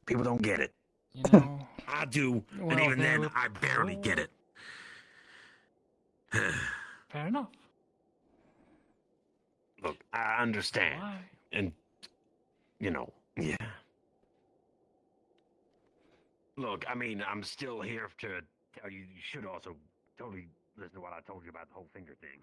People don't get it. You know, I do, and well, even then, they're- I barely get it. fair enough. Look, I understand. Why? And, yeah. Look, I mean, I'm still here to tell you, you should also totally listen to what I told you about the whole finger thing.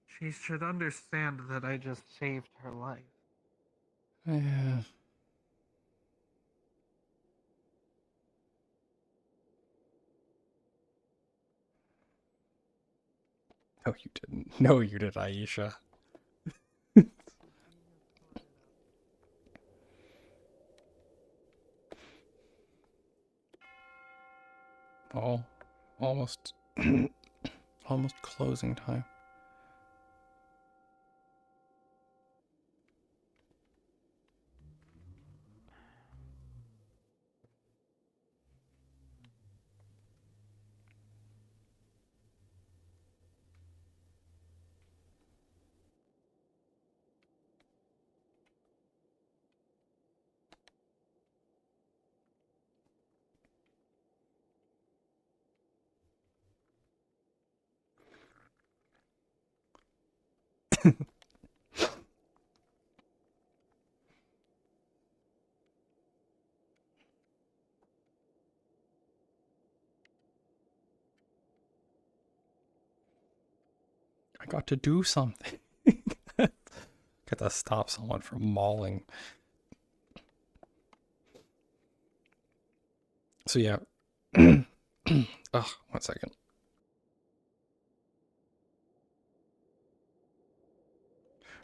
She should understand that I just saved her life. Yeah. No, you didn't. No, you did, Aisha. Almost, almost closing time. I got to do something. Got to stop someone from mauling. So yeah. Ugh, 1 second.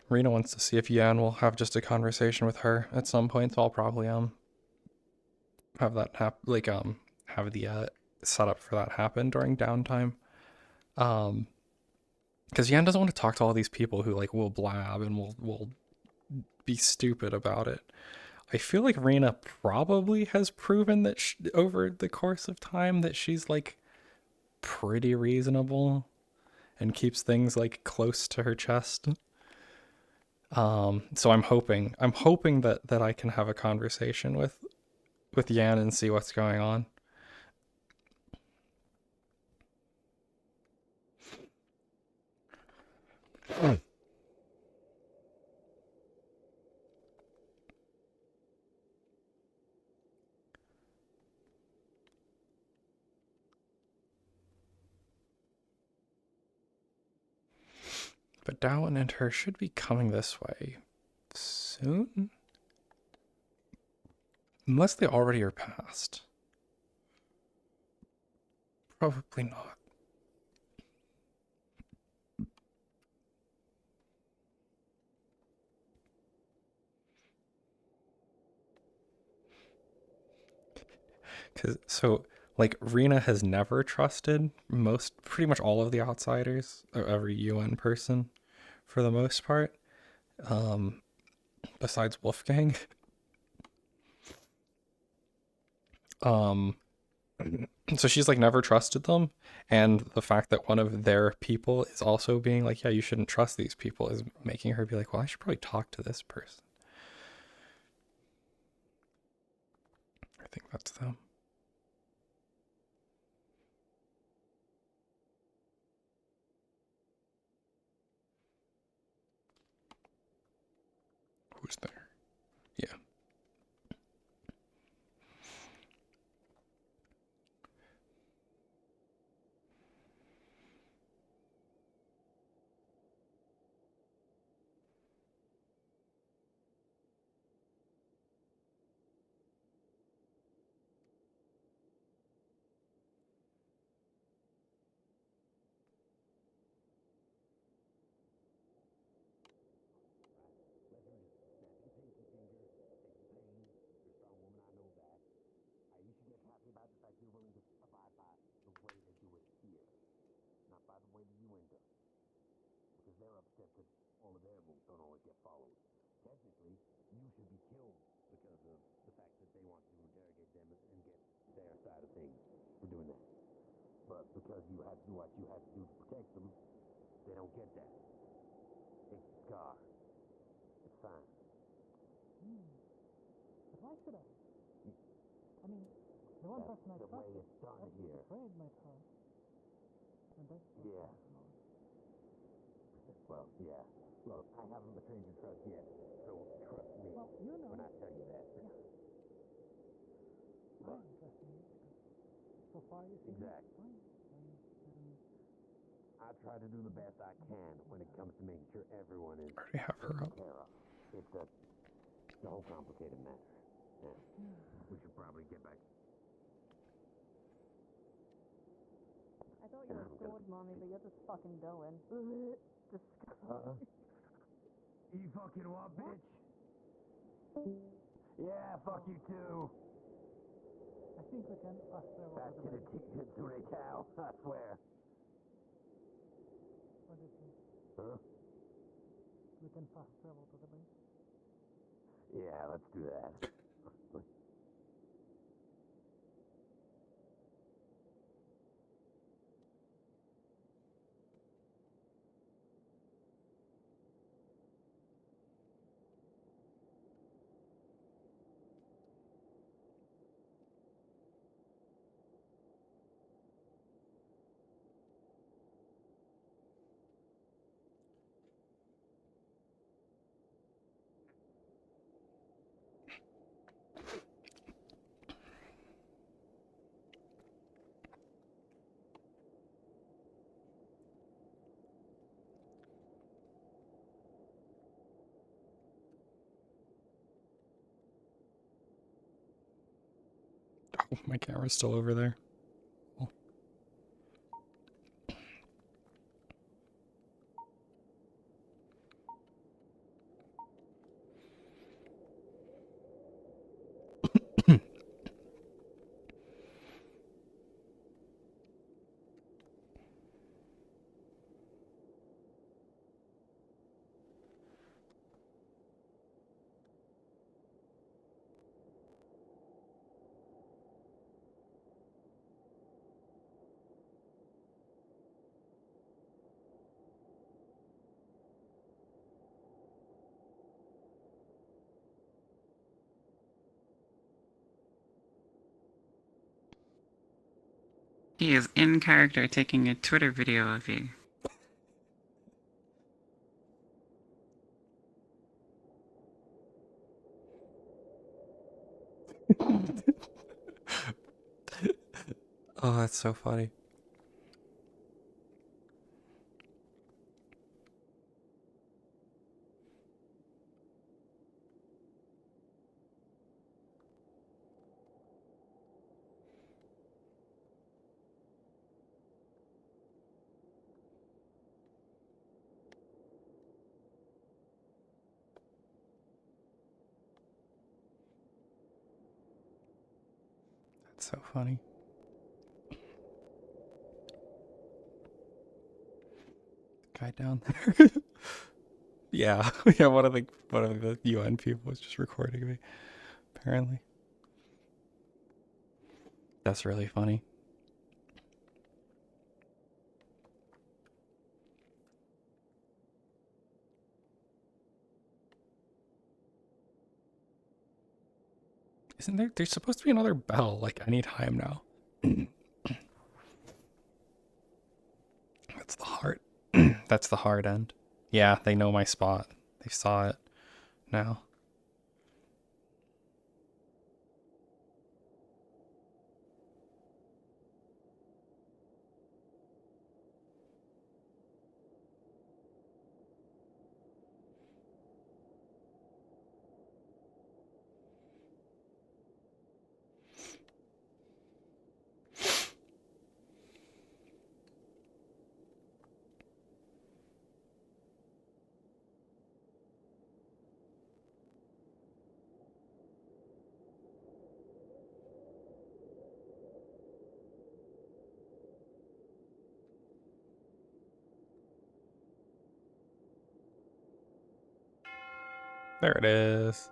Rena wants to see if Yan will have just a conversation with her at some point, so I'll probably have that have the setup for that happen during downtime. Because Yan doesn't want to talk to all these people who like will blab and will be stupid about it. I feel like Rena probably has proven that over the course of time that she's like pretty reasonable and keeps things like close to her chest. So I'm hoping that I can have a conversation with Yan and see what's going on. But Dowan and her should be coming this way soon. Unless they already are past. Probably not. Like Rena has never trusted pretty much all of the outsiders, or every UN person for the most part. Besides Wolfgang. So she's like never trusted them, and the fact that one of their people is also being like, yeah, you shouldn't trust these people, is making her be like, well, I should probably talk to this person. I think that's them. Who's there? Yeah. Because you had to do what you had to do to protect them, they don't get that. It's a scar. It's fine. But why should I? I mean, the one person I the way it's done here. afraid might hurt. And that's Yeah. Well, yeah. Look, I haven't betrayed your trust yet, so trust me Well, you know. when I tell you that. Yeah. But, I'm trusting you because so far you seem exactly. fine. I try to do the best I can when it comes to making sure everyone is already have her taken up. care of. It's a whole complicated matter. Yeah. We should probably get back. I thought you were sword, mommy, but you're just fucking going. Disgusting. You fucking what, bitch? Yeah, fuck you too. I think we can fast travel Back to to the the Kitsune cow, I swear. What do you think? Huh? We can fast travel to the base. Yeah, let's do that. My camera's still over there. Cool. He is in character taking a Twitter video of you. Oh, that's so funny. That's so funny. Guy down there. Yeah, yeah. One of the UN people was just recording me. Apparently, that's really funny. Isn't there? There's supposed to be another bell like any time now. That's the hard. That's the hard end. Yeah, they know my spot. They saw it now. There it is.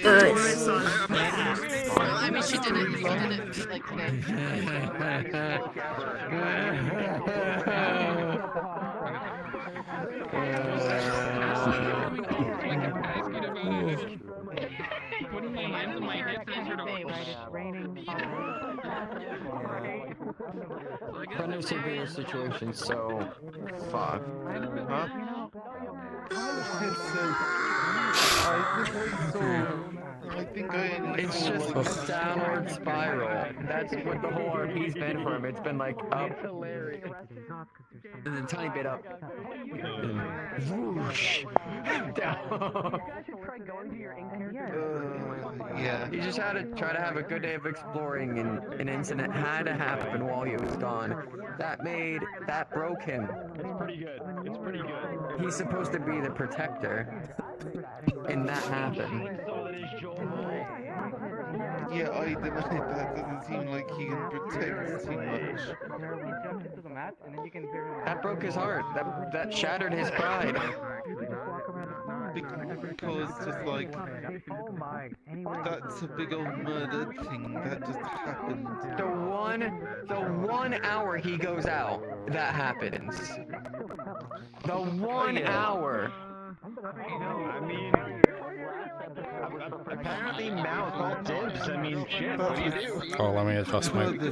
Nice. I mean, she did it. She did it like Putting my hands on my head it's raining. Kind of severe situation, so fuck. Huh? It's just a downward spiral. That's what the whole RP's been for him. It's been like up, and then a tiny bit up, and whoosh, down. Yeah. He just had to try to have a good day of exploring, and an incident had to happen while he was gone. That broke him. It's pretty good. It's pretty good. He's supposed to be the protector, and that happened. Yeah, I deny that. Doesn't seem like he can protect too much. That broke his heart. That shattered his pride. Because just like that's a big old murder thing that just happened. The one hour he goes out, that happens. The 1 hour. I mean, apparently Mal called dibs. I mean, shit, what do you do? Oh, let me adjust my. The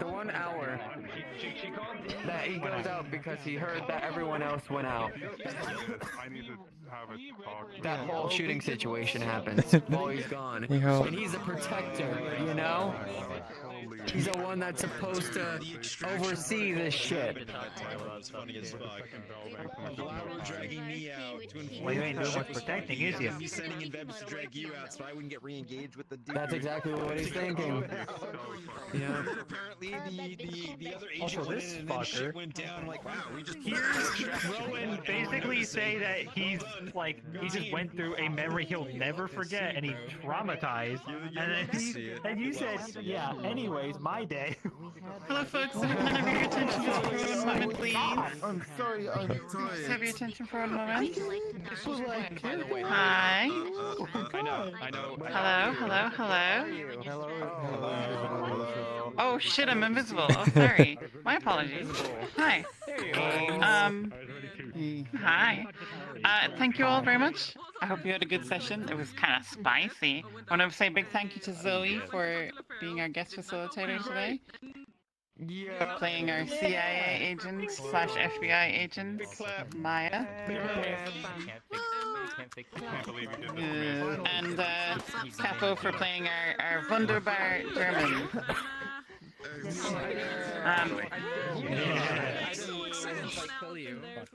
1 hour that he goes out because he heard that everyone else went out. that whole shooting situation happens while he's gone. Yeah. And he's a protector, you know? He's the one that's supposed to oversee this shit. Dragging me out to inform Well, you ain't doing much protecting, is you? me sending in Vebs to drag you out so I wouldn't get re-engaged with the dude. That's exactly what he's thinking. Yeah. Apparently the other agent Also, went this in and then shit fucker. went down. Like, wow, we just Here's Rowan basically say that he's like he just went through a memory he'll never forget and he's traumatized. And then you said, yeah. Anyways, my day. Hello, folks. Can I have your attention just for a moment, please? I'm sorry. Just have your attention for a moment. Hi. Hi. I know. Hello. Oh shit, I'm invisible. Oh, sorry. My apologies. Hi. Hi. Thank you all very much. I hope you had a good session. It was kind of spicy. I want to say a big thank you to Zoe for being our guest facilitator today. Yeah. Playing our CIA agent / FBI agent, Maya. And Capo for playing our wunderbar German.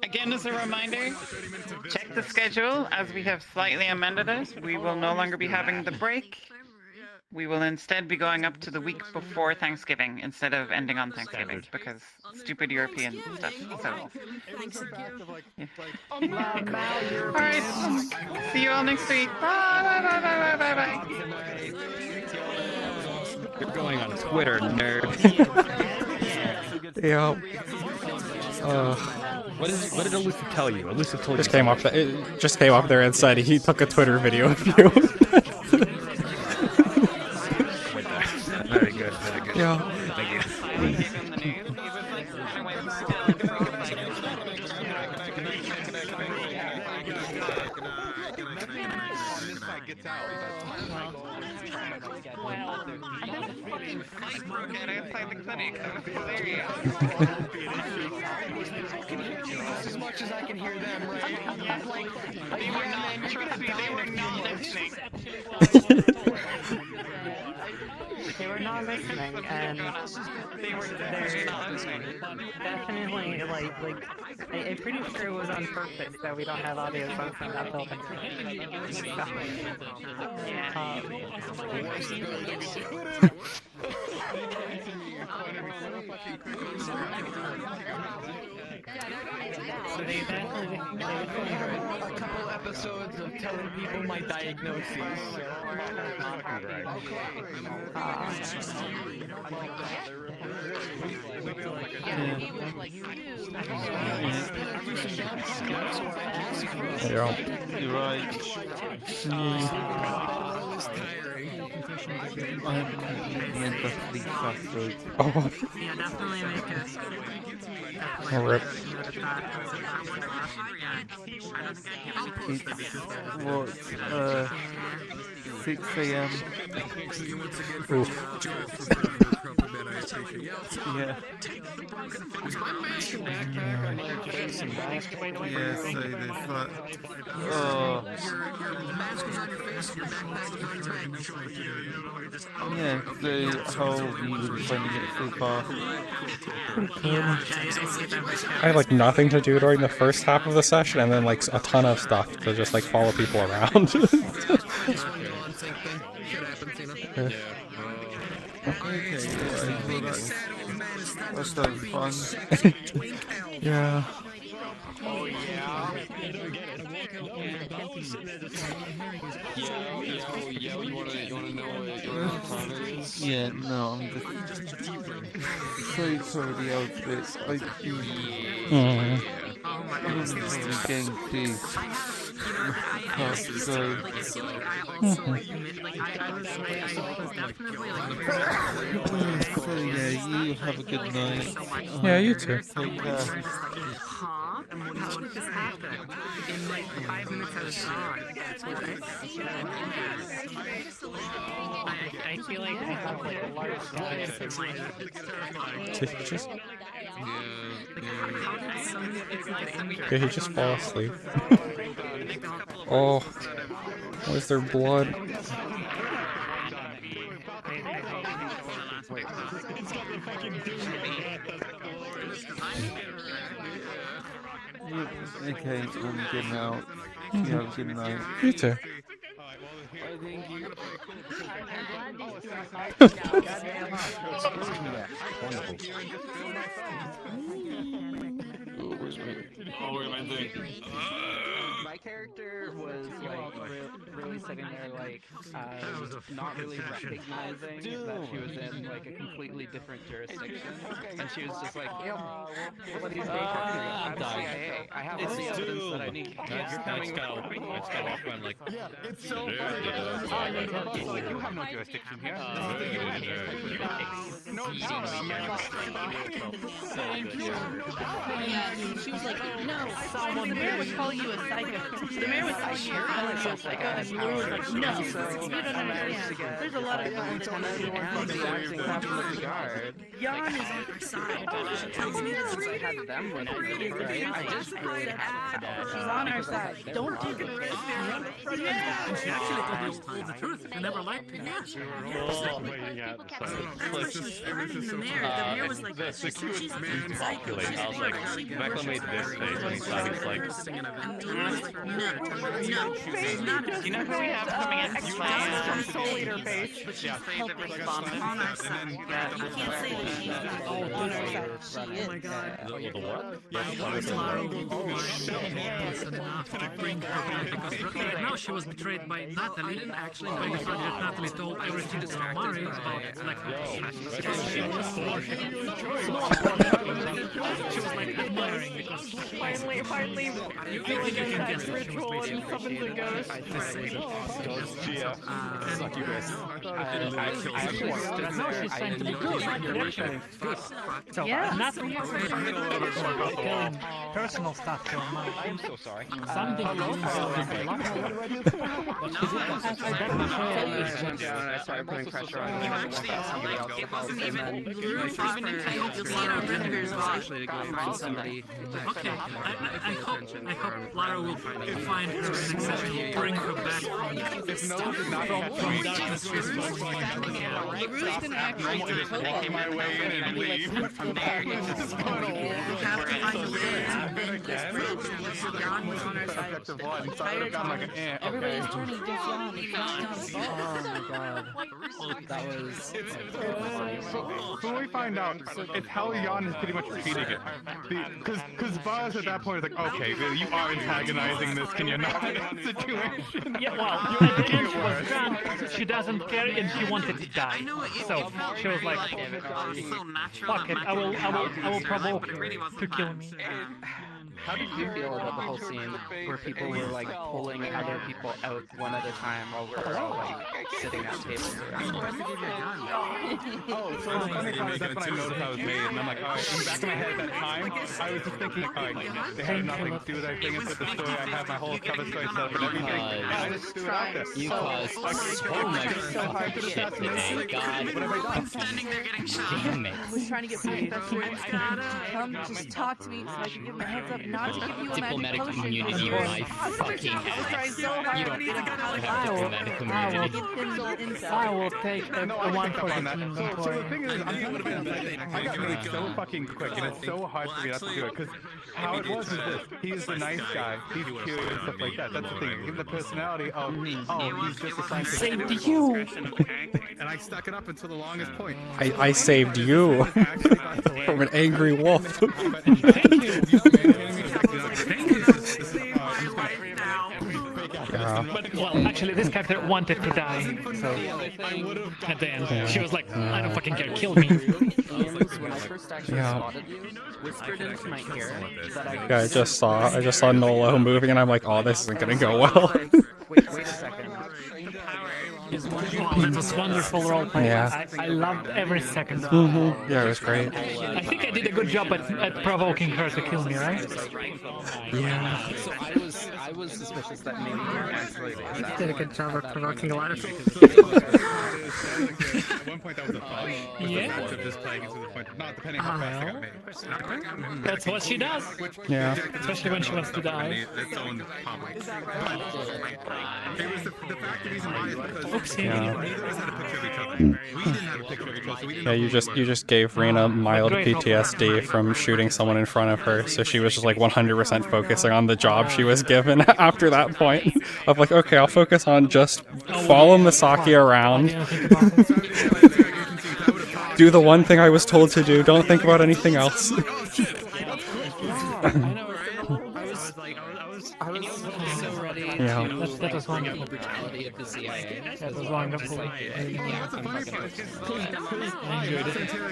Again, as a reminder, check the schedule as we have slightly amended it. We will no longer be having the break. We will instead be going up to the week before Thanksgiving instead of ending on Thanksgiving because stupid European stuff. So, all right. See you all next week. Bye. You're going on Twitter, nerd. Yeah. What did Elusive tell you? Elusive told Just you came up. It just came up there and said he took a Twitter video of you. Very good, very good. Yeah. Thank you. And then a fucking fight broke out outside the clinic. That was hilarious. I can hear you just as much as I can hear them, right? Yeah, like, they were not, trust me, they were not listening. They were not listening, and they're not listening. definitely, I'm pretty sure it was on purpose that we don't have audio songs in that building. So they a couple episodes of telling people my diagnoses. Yeah. You're right. I'm completely exhausted. Oh. Yeah, definitely make it. Oh, rip. It's 6 a.m. Oof. Yeah. Yes, I did that. Oh. Yeah, the whole you were finding it so far. I had like nothing to do during the first half of the session, and then like a ton of stuff to just like follow people around. That sounds fun. Yeah. Oh yeah. Yo, you wanna know what time it is? Yeah, no, I'm just sorry for the outfit. I do. Getting peace. So yeah, you have a good night. Yeah, you too. Take care. Huh? How did this happen? In like 5 minutes at a time. I feel like I have like a large bias in my Just Did he just fall asleep? Oh, where's their blood? Okay, I'm getting out. You have a good night. You too. My character was like really sitting there like not really recognizing that she was in like a completely different jurisdiction, and she was just like, "What are you talking about? I'm CIA. I have all the evidence that I need." Let's go. Offline, like, Yeah, it's so funny. Like, you have no jurisdiction here. No, Thank you. Yeah, she was like, no, the mayor was calling you a psycho. The mayor was calling you a psycho, and Lou was like, no, you don't understand. There's a lot of people that Jan is on our side. She tells me that I had them with me, right? I just said she's on our side. Don't do this. And she actually told the truth. She never lied to you. The mayor was like, she's a psycho. I was like, Michael made this face when he saw he's like, no, she's not a You know who we have coming in to play? Soul Eater face. Yeah. On our side. You can't say that she's not on our side. She is. Oh my god. The what? Because right now she was betrayed by Natalie, actually by the fact that Natalie told everything to Mari about like she was like admiring because Finally, you feel like you can guess that she was ritual and summons a ghost. Ghost Gia. Suck you guys. now she's trying to be good. Actually, good. So not telling personal stuff to Mari. I'm so sorry. Something I started putting pressure on him. It wasn't even find somebody. Okay, I hope Lara will find her and accept bring her back from darkness to light. Rue's gonna actually walk my way in and leave. from there. You have to find a way to bend this bridge. Jan was on our side. Everybody's turning just Jan. It's not Jan's fault. Oh my god. That was. So when we find out, it's how Jan is pretty much treating it. Because Vaz at that point is like, okay, you are antagonizing this, can you not? Situation. Yeah, well, at the end she was drunk, she doesn't care, and she wanted to die. So she was like, fuck it, I will provoke her to kill me. How did you feel about the whole scene where people were like pulling other people out one at a time while we're all like sitting at tables around? Oh, so the funny part is that's when I noticed I was made, and I'm like, alright, in the back of my head at that time, I was just thinking, alright, they had nothing to do with anything with the story, I have my whole cover story set up and everything, and I just threw it out there. You caused so much fucking shit today, God. What have I done? Standing there getting shot. Damn it. I was trying to get my best friends to come just talk to me so I can give him a heads up not to give you a Diplomatic magic potion. immunity, my fucking I was trying ass. so hard. You don't have diplomatic immunity. I will take a one for the team, don't So the worry. thing is, I got really so fucking quick, and it's so hard for me not to do it, because how it was is this, he's the nice guy, he's curious and stuff like that, that's the thing, give him the personality of, oh, he's just a scientist. Saved you! And I stuck it up until the longest point. I saved you from an angry wolf. But, well, actually, this character wanted to die, so at the end, she was like, I don't fucking care, kill me. When I first actually spotted you, whispered into my ear that I Yeah, I just saw Nolo moving, and I'm like, oh, this isn't gonna go well. wait a second. Oh, that was wonderful roleplay. Yeah. I loved every second. Yeah, it was great. I think I did a good job at provoking her to kill me, right? Yeah. So I was suspicious that maybe you were actually the assassin. Did a good job of provoking a lot of people. At one point, that was a thought. Was Yeah. the fact of just playing it to the point of not depending how fast I got made. That's what she does. Yeah. Especially when she wants to die. Its own public. It was the fact, the reason why is because Oopsie. Yeah. neither of us had a picture of each other. We didn't have a picture of each other, so we didn't Yeah, you just gave Rina mild PTSD from shooting someone in front of her, so she was just like 100% focusing on the job she was given after that point. Of like, okay, I'll focus on just follow Misaki around, do the one thing I was told to do, don't think about anything else. I was so ready Yeah. to That was bring up wonderful. the brutality of the CIA. That was wonderful. I enjoyed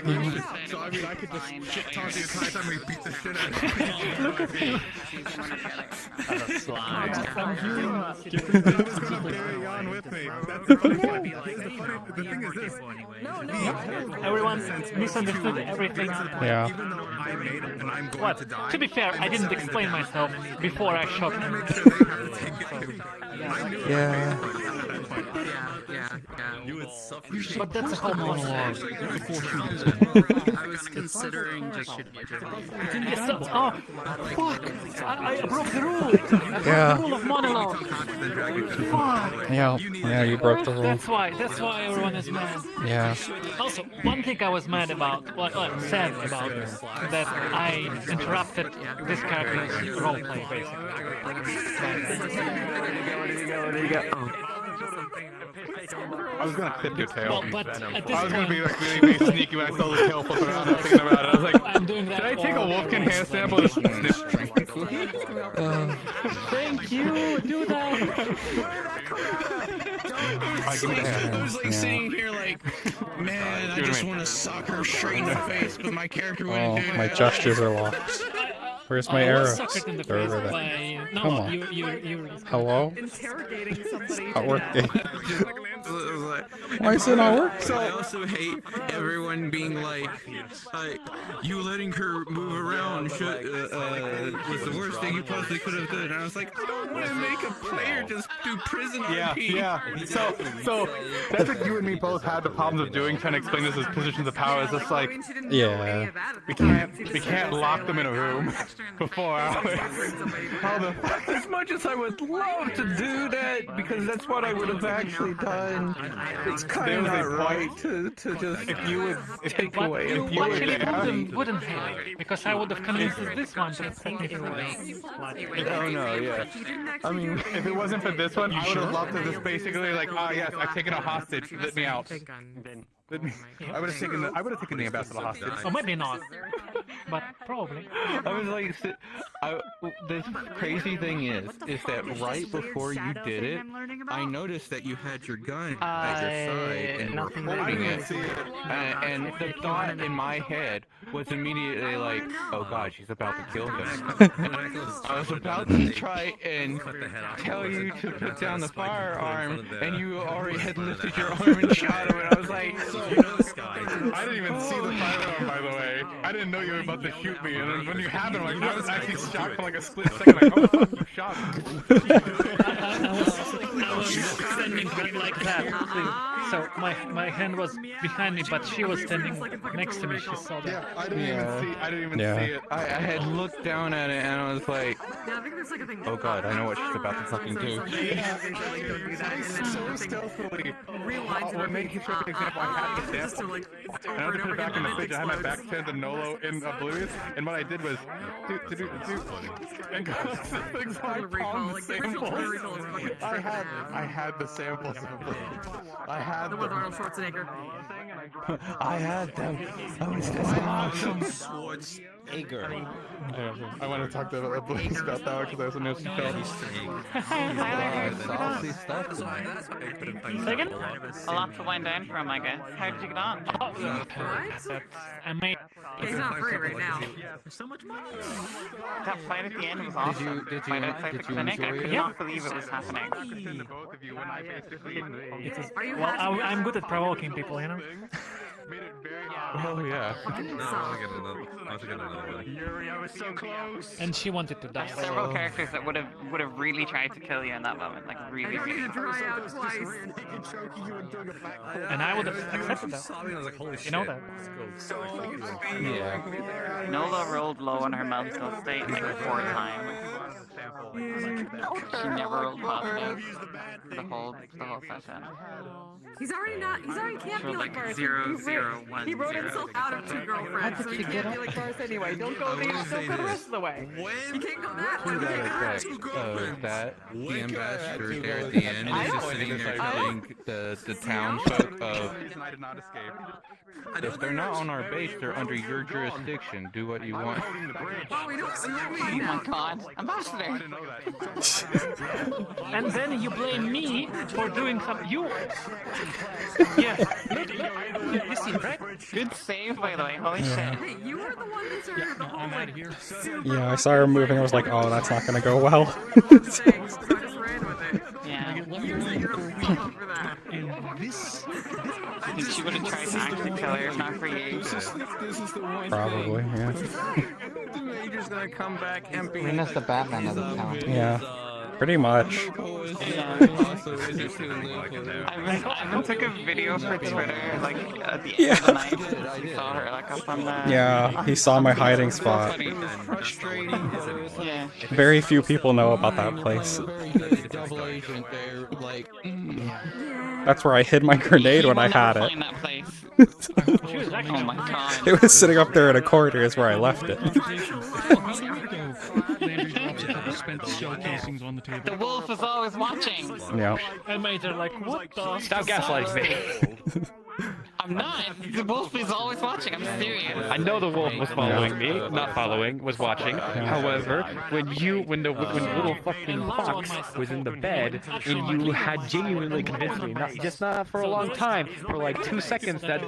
it. So I mean, I could just shit talk the entire time we beat the shit out of Look at him. carrying on with me. That's the funny part. The thing is this. Everyone misunderstood everything. Yeah. Even though I made it and I'm going What? to die. To be fair, I didn't explain myself before I shot him. Yeah. You would suffer. But that's a whole monologue. I was considering just shooting at Oh, fuck! I broke the rule! Yeah. The rule of monologue! Fuck! Yeah. Yeah, you broke the rule. That's why everyone is mad. Yeah. Also, one thing I was mad about, sad about, that I interrupted this character's roleplay, basically. There you go. Oh. I was gonna clip your tail. Well, but at this I was gonna be point- like really sneaky when I saw the tail flipping around and thinking about it. I was like, I'm doing that did I take a all- Wolfkin hair sample and snip? Thank you, do that! I was like sitting here like, man, I just want to sock her straight in the face, but my character wouldn't Oh, do that. my gestures are locked. Where's my I was arrows? suckered in the They're face over there. by... No, Come on. you Hello? Interrogating somebody. Not working. Why is it not working? So I also hate everyone being like, you letting her move around was the worst thing you possibly could have done. And I was like, I don't want to make a player just do prison RP. Yeah. So that's what you and me both had the problems of doing, trying to explain this as positions of power. It's just like, Yeah. we can't lock them in a room for 4 hours. How the fuck? As much as I would love to do that, because that's what I would have actually done, it's kind of not right to just if you would take But away. you If you would actually have. wouldn't have, because I would have convinced this one to set me free. Oh no, yeah. I mean, if it wasn't for this one, I would have loved to just basically like, yes, I've taken a hostage. Let me out. Let me. I would have taken the ambassador hostage. Or maybe not, but probably. I was like, the crazy thing is that right before you did it, I noticed that you had your gun at your side and were holding it. And the thought in my head was immediately like, oh god, she's about to kill him. I was about to try and tell you to put down the firearm, and you already had lifted your arm and shot him, and I was like, I didn't even see the firearm, by the way. I didn't know you were about to shoot me, and then when you happened, like, I was actually shocked for like a split second, like, oh fuck, you shot me. I was standing like that. So my hand was behind me, but she was standing next to me. She saw that. Yeah, I didn't even see it. I had looked down at it, and I was like, oh god, I know what she's about to fucking do. So stealthily. When they took an example, I had the sample, and I had to put it back in the fridge. I had my back turned to Nolo in Oblivious, and what I did was and go to things like I palmed the samples. I had the samples of Oblivious. I had them. Arnold Schwarzenegger. I had them. I was this awesome. I want to talk to Oblivious about that one because I also know she felt. Second? A lot to wind down from, I guess. How did you get on? I made. He's not free right now. That fight at the end was awesome. Fight outside the clinic, I could not believe it was happening. Well, I'm good at provoking people, you know. Oh yeah. Yuri, I was so close. And she wanted to die. Several characters that would have really tried to kill you in that moment, like really, really. And I would have accepted that. You know that. Yeah. Nola rolled low on her mental state like 4 times. She never rolled positive the whole session. He's already not. He's already can't She be rolled like Bars. 0, 0, 1, He wrote 0. himself out of 2 girlfriends, so he can't be like Bars anyway. Don't go the rest of the way. You can't go that To way. that effect of that, the ambassador there at the end is just sitting there telling the townfolk of, if they're not on our base, they're under your jurisdiction. Do what you want. Oh, we don't see what we Oh my god, ambassador! And then you blame me for doing some. You. Yeah. Look, you see, right? Good save, by the way. Holy shit. Hey, you were the one that started the whole like super Yeah, I saw her moving. I was like, oh, that's not gonna go well. thing, so I just ran with it. Yeah. You're for that. I think she would have tried to actually kill her if not for you. This is the one Probably, thing. yeah. The major's gonna come back empty. Rina's the Batman of the town. Yeah, pretty much. Ivan took a video for Twitter, like, at the end of the night. He saw her, like, up on the... Yeah, he saw my hiding spot. Yeah. Very few people know about that place. Double agent there, like. That's where I hid my grenade when I had it. Find that place. Oh my god. It was sitting up there in a corner is where I left it. The wolf is always watching. Yeah. And mates are like, what the? Stop gaslighting me. I'm not. The wolf is always watching. I'm serious. I know the wolf was following me, not following, was watching. However, when little fucking fox was in the bed and you had genuinely convinced me, not for a long time, for like 2 seconds, that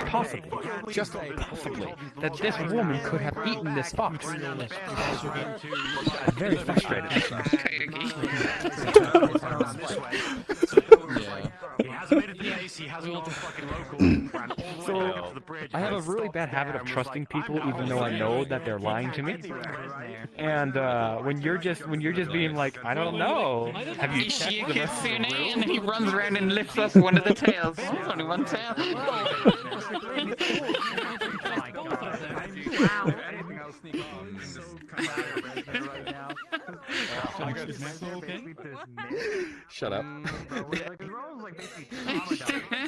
possibly, just possibly, that this woman could have eaten this fox. I'm very frustrated. He hasn't made it to the base, he hasn't gone fucking local. So, I have a really bad habit of trusting people even though I know that they're lying to me. And when you're just being like, I don't know, have you checked the rest of the room? And then he runs around and lifts up one of the tails. There's only one tail. Wow. Shut up.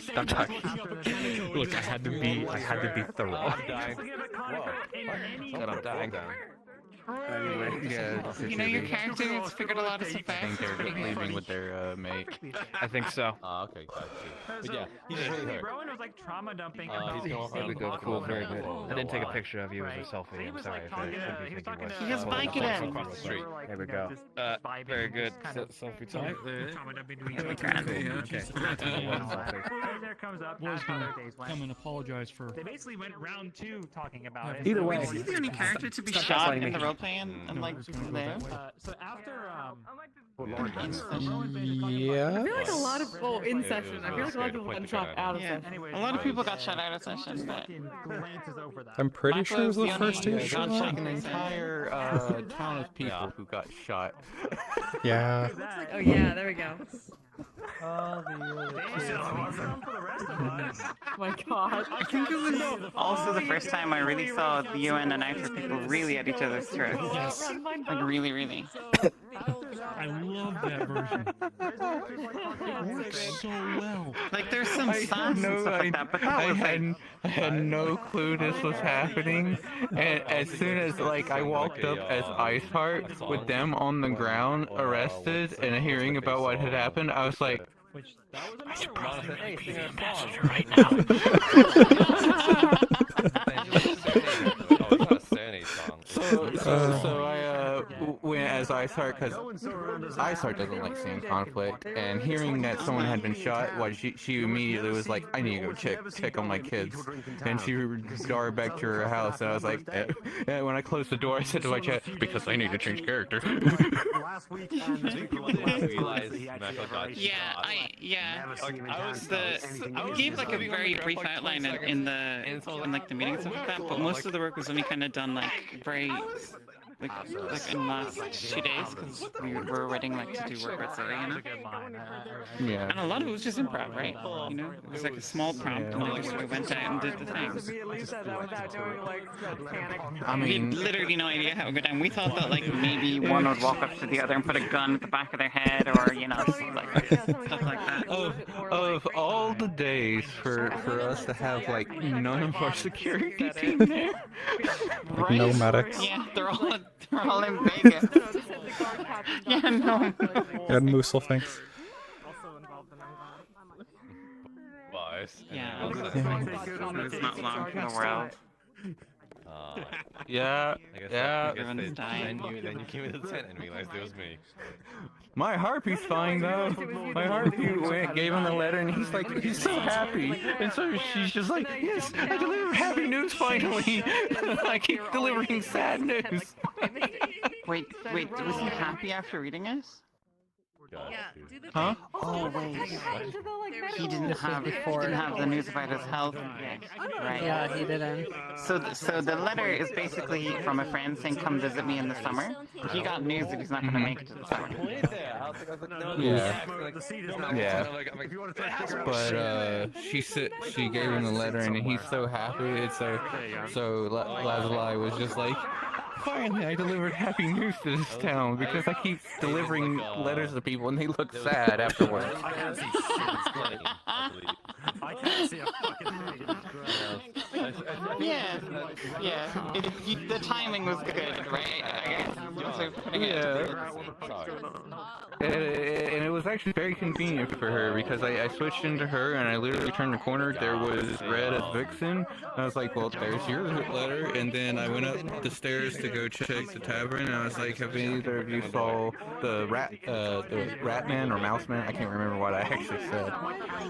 Stop talking. Look, I had to be thorough. Shut up, dying. Yeah, You know, your character has figured a lot of stuff I think out. they're leaving with their mate. I think so. Oh, okay, got you. But yeah, he's just really hurt. Rowan was like trauma dumping. He's going Very good, cool, very good. I didn't take a picture of you as a selfie. I'm sorry if you think you was. He has Vicodin. Across the street. There we go. Very good. Selfie time. There comes up. Was gonna come and apologize for. They basically went round 2 talking about it. Either way. Is he the only character to be Stop shot gaslighting in me. the roleplay and like there? So after Yeah. I feel like a lot of in session. I feel like a lot of people got shot out of Yeah. session. A lot of people got shot out of session, but I'm pretty sure it was the first two There's shot. like an entire town of people who got shot. Yeah. Oh yeah, there we go. Oh My god. I think it was also the first time I really saw the UN and IFA people really at each other's throats. Yes. Like really, really. I love that version. It works so well. Like there's some sass and stuff like that, but that was like... I had no clue this was happening, and as soon as like I walked up as Iceheart with them on the ground, arrested, and hearing about what had happened, I was like, I should probably be the ambassador right now. So I went as Ice Heart because Ice Heart doesn't like seeing conflict, and hearing that someone had been shot, she immediately was like, I need to go check on my kids, and she darted back to her house, and I was like, and when I closed the door, I said to my chat, because I need to change character. I gave like a very brief outline in like the meeting and stuff like that, but most of the work was only kind of done like very like in the last 2 days because we were waiting like to do work with Zoe, you know. Yeah. And a lot of it was just improv, right? You know, it was like a small prompt, and we just sort of went out and did the thing. I mean, we had literally no idea how it would go down. We thought that like maybe one would walk up to the other and put a gun at the back of their head, or you know, like stuff like that. Of all the days for us to have like none of our security team there, Like no medics. Yeah, they're all in Vegas. Yeah, no. Yeah, Moosel thinks. Yeah, it's not long for the world. yeah. Everyone's dying. Then you came into the tent and realized it was me. My harpy's fine though. My harpy gave him the letter and he's so happy. And so she's just like, yes, I delivered happy news finally. I keep delivering sad news. Wait, was he happy after reading it? Huh? Oh wait, he didn't have the news about his health yet, right? Yeah, he didn't. So the letter is basically from a friend saying, "Come visit me in the summer." He got news that he's not going to make it to the summer. Yeah. But she gave him the letter and he's so happy. It's so Lazuli was just like, finally, I delivered happy news to this town because I keep delivering letters to people and they look sad afterwards. I can't see shit. I can't see a fucking Yeah. The timing was good, right? I guess. Yeah. And it was actually very convenient for her because I switched into her and I literally turned the corner. There was Red as Vixen. I was like, well, there's your letter. And then I went up the stairs to go check the tavern. And I was like, have either of you saw the rat man or mouse man? I can't remember what I actually said.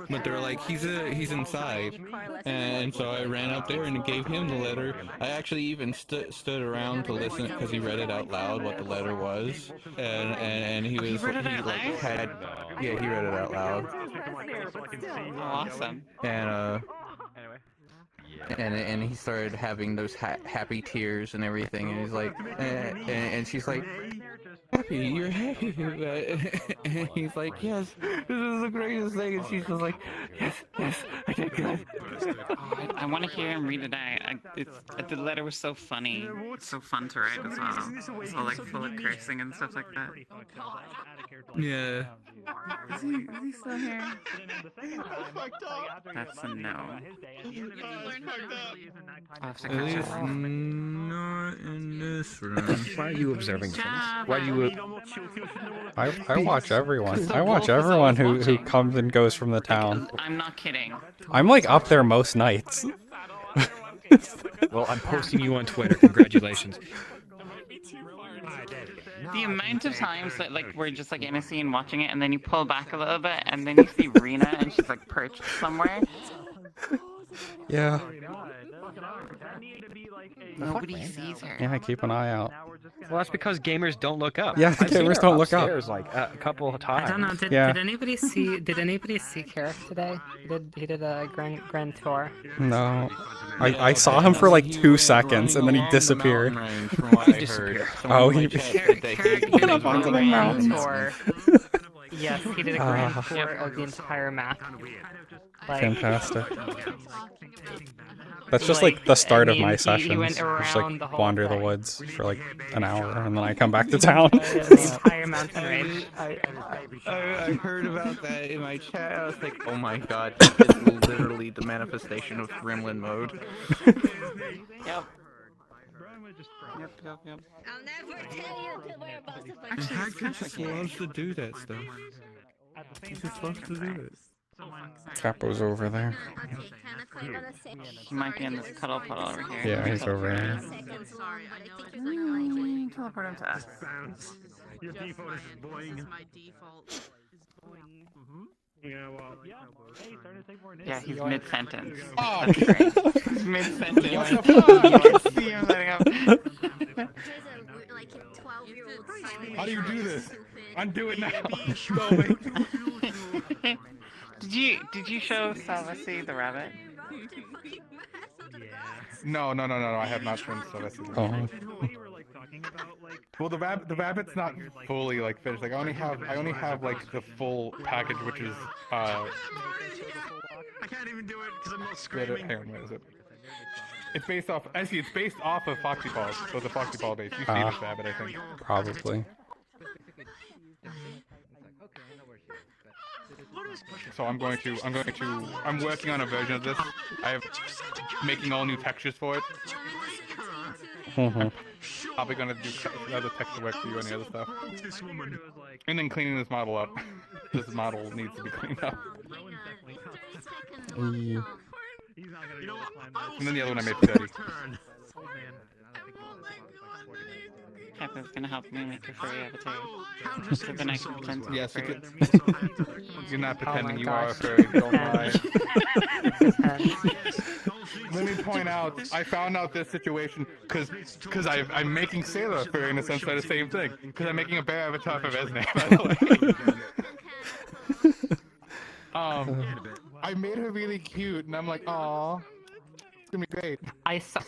But they were like, he's inside. And so I ran up there and gave him the letter. I actually even stood around to listen because he read it out loud what the letter was. And he was. He read it out loud. Awesome. And he started having those happy tears and everything, and he's like, and she's like, happy, you're happy. And he's like, yes, this is the greatest thing. And she's just like, yes, I did good. I want to hear him read it out. The letter was so funny. It's so fun to write as well. It's all like full of cursing and stuff like that. Yeah. Is he still here? That's a no. I'll have to At catch least up. not in this room. Why are you observing things? Why do you... I watch everyone. I watch everyone who comes and goes from the town. I'm not kidding. I'm like up there most nights. Well, I'm posting you on Twitter. Congratulations. The amount of times that like we're just like in a scene watching it and then you pull back a little bit and then you see Rina and she's like perched somewhere. Yeah. Nobody sees her. Yeah, I keep an eye out. Well, that's because gamers don't look up. Yeah, I've seen gamers her don't look up. upstairs, like a couple of times. I don't know. Did anybody see? Did anybody see Carrick today? He did a grand tour. No. I saw him for like 2 seconds and then he disappeared. Oh, he went up onto the mountains. Yes, he did a grand tour of the entire map. Fantastic. That's just like the start of my he sessions. went Just around the like whole wander the thing. woods for like an hour and then I come back to town. The entire mountain range. I heard about that in my chat. I was like, oh my god, it's literally the manifestation of gremlin mode. Yep. I'll never tell you till we're both of And Hagrid just loves to do that stuff. He just loves to do it. Capo's over there. He might be in this cuddle puddle over here. Yeah, he's over there. Teleport him to us. Your default is boing. This is my default. Is boing. Yeah, well, yeah. Hey, starting to take more Yeah, he's mid-sentence. Oh. That's great. He's mid-sentence. What the fuck? You can see him letting up. How do you do this? Undo it now. Did you show Salvasi the rabbit? No, I have not shown Celeste. Oh. Well, the rabbit's not fully like finished. Like I only have like the full package, which is I can't even do it because I'm not screaming. hang on, where is it? It's based off. Actually, it's based off of Foxy Paws. So it's a Foxy Paw base. You've seen this rabbit, I think. Probably. So I'm working on a version of this. I'm making all new textures for it. Probably gonna do other texture work for you and the other stuff. And then cleaning this model up. This model needs to be cleaned up. And then the other one I made for Daddy. Kappa's gonna help me make a furry avatar. So then I can pretend to be Yes, you furry. You're not pretending you are a furry, don't lie. Let me point out, I found out this situation because I'm making Sailor furry in a sense by the same thing. Because I'm making a bear avatar for Resne, by the way. I made her really cute, and I'm like, aw, it's gonna be great. I saw.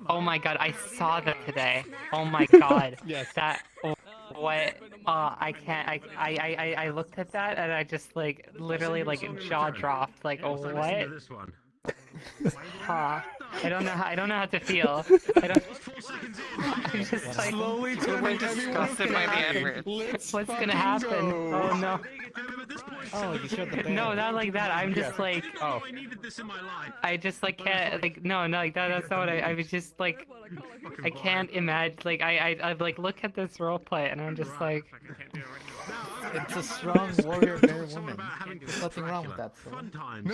Oh my god, I saw that today. Oh my god. Yes. That. What? I can't. I looked at that and I just like literally like jaw dropped. Like, oh, what? Huh. I don't know how to feel. I don't. I'm just like Slowly We're disgusted by the Edward. what's gonna happen? Oh no. Oh, you showed the bear. No, not like that. I'm just like. Oh. I just like can't like no like that's not what I was just like I can't imagine like I like look at this roleplay and I'm just like It's a strong warrior bear woman. There's nothing wrong with that. So.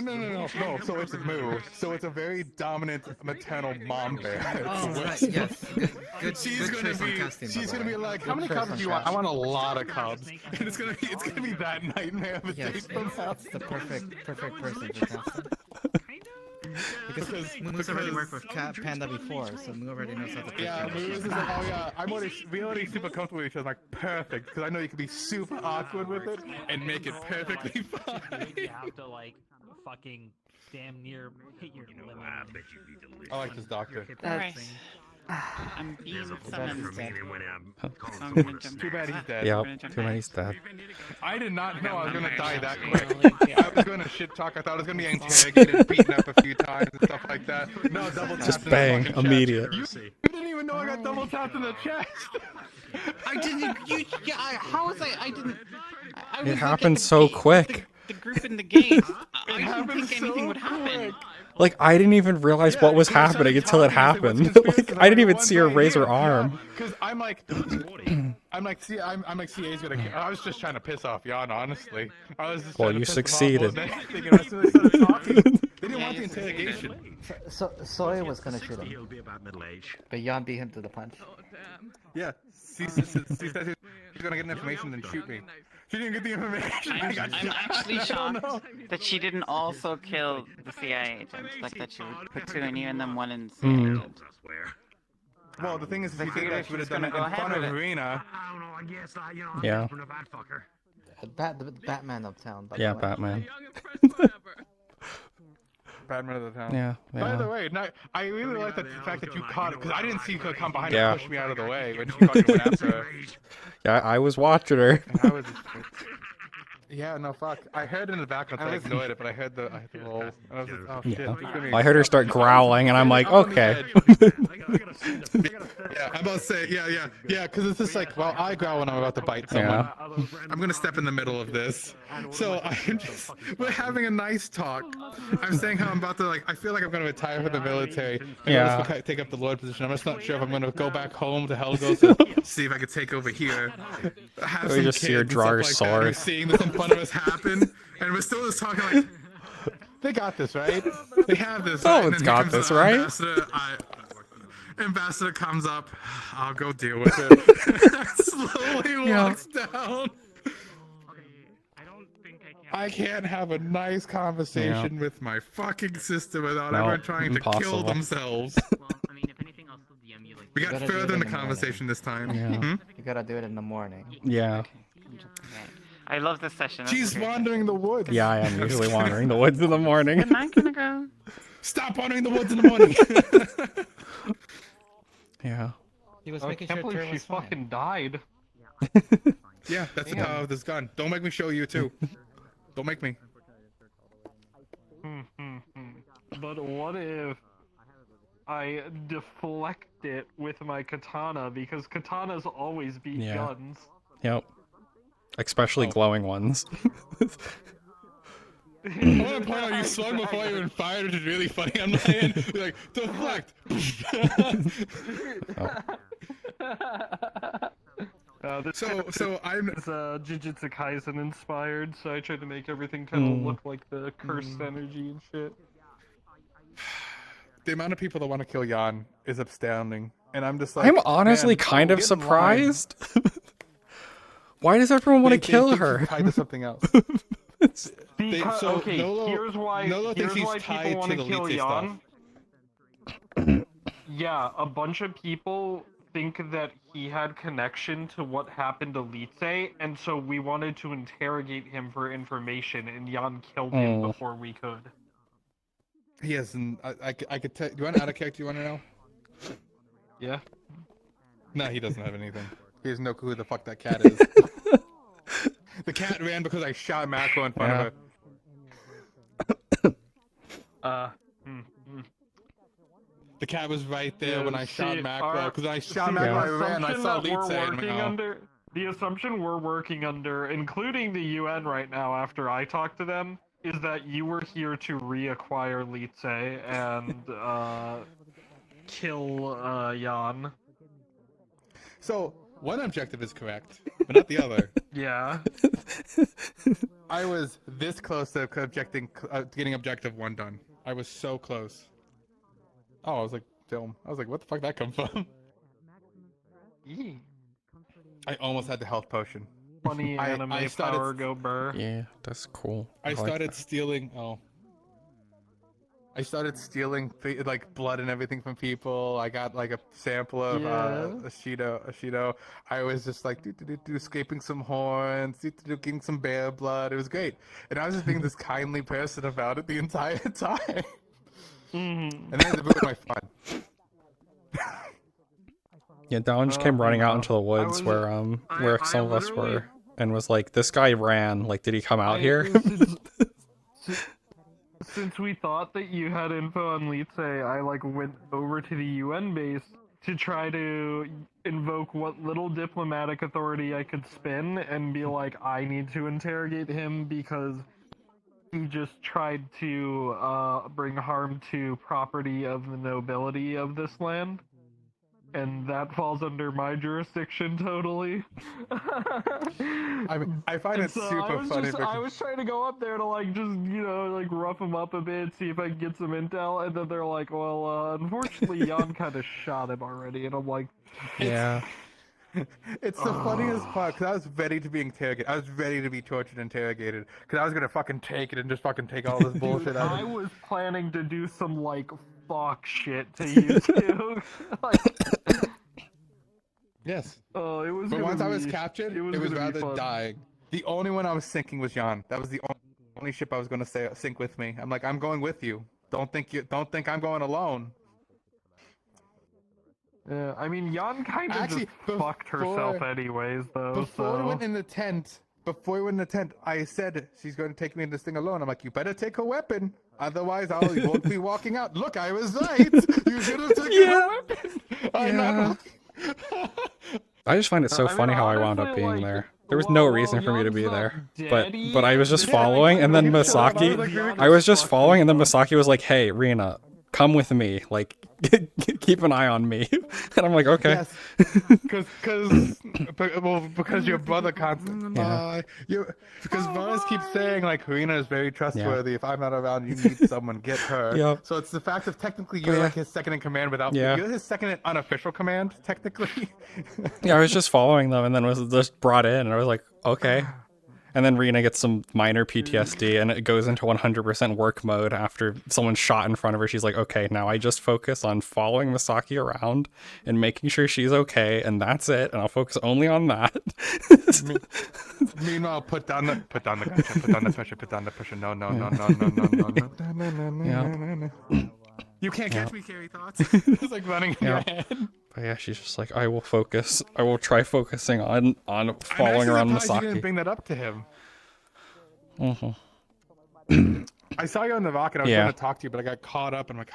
No. So it's a moo. So it's a very dominant maternal mom bear. Oh, right. Yes. Good She's gonna be like, how many cubs do you want? I want a lot of cubs. And it's gonna be that nightmare of a date from hell. That's the perfect person for casting. Because Moo's already worked with Cat Panda before, so Moo already knows how to take care of Moo's is like, oh yeah, we already super comfortable with each other. Like, perfect, because I know you can be super awkward with it and make it perfectly fine. You have to like fucking damn near hit your limit. I bet you'd be delicious. I like this doctor. Alright. I'm being summoned. Too bad he's dead. Yep, too bad he's dead. I did not know I was gonna die that quick. I was gonna shit talk. I thought I was gonna be interrogated, beaten up a few times and stuff like that. No, double tapped Just in bang, the fucking immediate. chest. You didn't even know I got double tapped in the chest. I didn't. How was I? I didn't. I was It happened so quick. The group in the gate. I didn't think anything would happen. Like, I didn't even realize what was happening until it happened. Like, I didn't even see her raise her arm. Because I'm like, CA's gonna. I was just trying to piss off Jan, honestly. I was just Well, trying to you piss succeeded. Him off. They didn't want the interrogation. So Soy was gonna shoot him. He'll be about middle age. But Jan beat him to the punch. Yeah. She said she's gonna get information and shoot me. She didn't get the information. I'm actually shocked that she didn't also kill the CIA agent. Like that she would put two in you and then one in CIA agent. Well, the thing is, if you did that, she would have done it in front of Rina. Yeah. Batman uptown. By Yeah, the way. Batman. Batman of the town. Yeah, By yeah. the way, I really like the fact that you caught it, because I didn't see her come behind Yeah. and push me out of the way when she fucking went after her. Yeah, I was watching her. And I was yeah, no, fuck. I heard it in the background, so I ignored it, but I heard the roll. And I was like, oh shit. Yeah. it's gonna be- I heard her start growling, and I'm like, okay. Yeah, I'm about to say, yeah, because it's just like, well, I growl when I'm about to bite someone. I'm gonna step in the middle of this. So we're having a nice talk. I'm saying how I'm about to, like, I feel like I'm gonna retire from the military and Yeah. just take up the Lord position. I'm just not sure if I'm gonna go back home to Helgos and see if I could take over here. Have We some just see her kids and draw stuff her like that, sword. and seeing this in front of us happen, and we're still just talking like, they got this, right? They have this. Someone's And then got here comes this, the right? ambassador. Ambassador comes up. I'll go deal with it. Slowly walks down. I can't have a nice conversation with my fucking sister without No, everyone trying to kill impossible. themselves. We got further in the conversation this time. Yeah. Hmm? You gotta do it in the morning. Yeah. I love this session. She's wandering the woods. Yeah, I am usually wandering the woods in the morning. Good night, gonna go. Stop wandering the woods in the morning. Yeah. He was I making can't sure believe Tur she was fine. fucking died. Yeah, that's the power of this gun. Don't make me show you too. Don't make me. But what if I deflect it with my katana, because katanas always beat Yeah. guns. Yep. Especially glowing ones. I want to point out you swung before you even fired, which is really funny. I'm not in. You're like, deflect. So I'm Jujutsu Kaisen inspired, so I tried to make everything kind of look like the cursed energy and shit. The amount of people that want to kill Jan is astounding, and I'm just like, I'm honestly man, kind of get in line. surprised. Why does everyone want to kill think her? She's tied to something else. Okay, Nolo, here's why. Nolo Here's thinks he's why tied people want to to the kill Lite Jan. stuff. Yeah, a bunch of people think that he had connection to what happened to Lite, and so we wanted to interrogate him for information, and Jan killed him before we could. He hasn't. I could tell. Do you want out of character? You want to know? Yeah. No, he doesn't have anything. He has no clue who the fuck that cat is. The cat ran because I shot Macro in front of her. The cat was right there when I shot Macro. Because I shot Macro, I ran. I saw Lite and the assumption we're working under, including the UN right now after I talked to them, is that you were here to reacquire Lite and kill Jan. So, one objective is correct, but not the other. Yeah. I was this close to getting objective 1 done. I was so close. Oh, I was like, film. I was like, what the fuck did that come from? I almost had the health potion. Funny anime I started, power go burr. Yeah, that's cool. I like started that. stealing. I started stealing like blood and everything from people. I got like a sample of Ashido. I was just like escaping some horns, getting some bear blood. It was great, and I was just being this kindly person about it the entire time. And then it ruined my fun. Yeah, Dallin just came running out into the woods where some of us were, and was like, "This guy ran. Like, did he come out here?" Since we thought that you had info on Lite, I like went over to the UN base to try to invoke what little diplomatic authority I could spin and be like, I need to interrogate him because he just tried to bring harm to property of the nobility of this land. And that falls under my jurisdiction totally. I find it super funny. I was trying to go up there to like just, you know, like rough them up a bit, see if I could get some intel, and then they're like, well, unfortunately Jan kind of shot him already, and I'm like, yeah. It's the funniest part, because I was ready to be interrogated. I was ready to be tortured and interrogated, because I was going to fucking take it and just fucking take all this bullshit out of I it. was planning to do some, like, fuck shit to you, too. Like, yes. Oh, it was But once I was be, captured, it was rather fun. dying. The only one I was sinking was Jan. That was the only ship I was going to sink with me. I'm like, I'm going with you. Don't think I'm going alone. Yeah, I mean, Jan kind of just fucked herself anyways, though, Before we so... went in the tent, I said, she's going to take me in this thing alone. I'm like, you better take her weapon. Otherwise, you won't be walking out. Look, I was right. You should have taken her weapon. I'm not... I just find it so funny how I wound up being there. There was no reason for me to be there, but I was just following, and then Masaki, I was just following, and then Masaki was like, "Hey, Rina, come with me, like keep an eye on me. And I'm like, okay. Yes, because your brother constantly, because Vaz keeps saying like Rina is very trustworthy. If I'm not around, you need someone, get her. Yeah. So it's the fact of technically you're like his second in command without, you're his second in unofficial command technically. Yeah, I was just following them, and then was just brought in, and I was like, okay. And then Rina gets some minor PTSD, and it goes into 100% work mode after someone shot in front of her. She's like, okay, now I just focus on following Misaki around and making sure she's okay, and that's it. And I'll focus only on that. Meanwhile, put down the gotcha, put down the pressure, put down the pressure. No. You can't catch me, Carrie Thoughts. It's like running in your head. But yeah, she's just like, I will focus. I will try focusing on following around Misaki. You didn't bring that up to him. Mm-hmm. I saw you on the rocket. I was trying to talk to you, but I got caught up, and I'm like,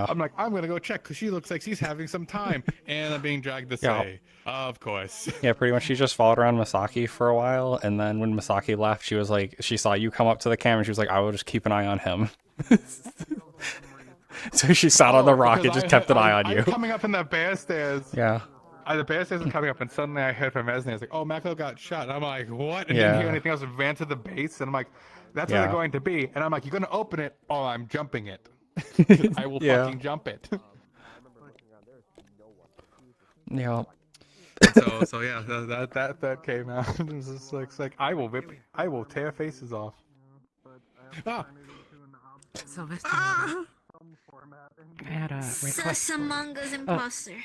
I'm like, I'm gonna go check because she looks like she's having some time, and I'm being dragged to say, of course. Yeah, pretty much. She just followed around Misaki for a while, and then when Misaki left, she was like, she saw you come up to the camera, and she was like, I will just keep an eye on him. So she sat on the rocket, just kept an eye on you. I'm coming up in the bear stairs. Yeah. The bear stairs are coming up, and suddenly I heard from Esne. I was like, "Oh, Mako got shot." And I'm like, "What?" And didn't hear anything else. And ran to the base, and I'm like, "That's where they're going to be." And I'm like, "You're gonna open it, or I'm jumping it. I will fucking jump it." Yeah. So yeah, that came out. It was just like I will tear faces off. Sylvester. I had a request. Among Us imposter.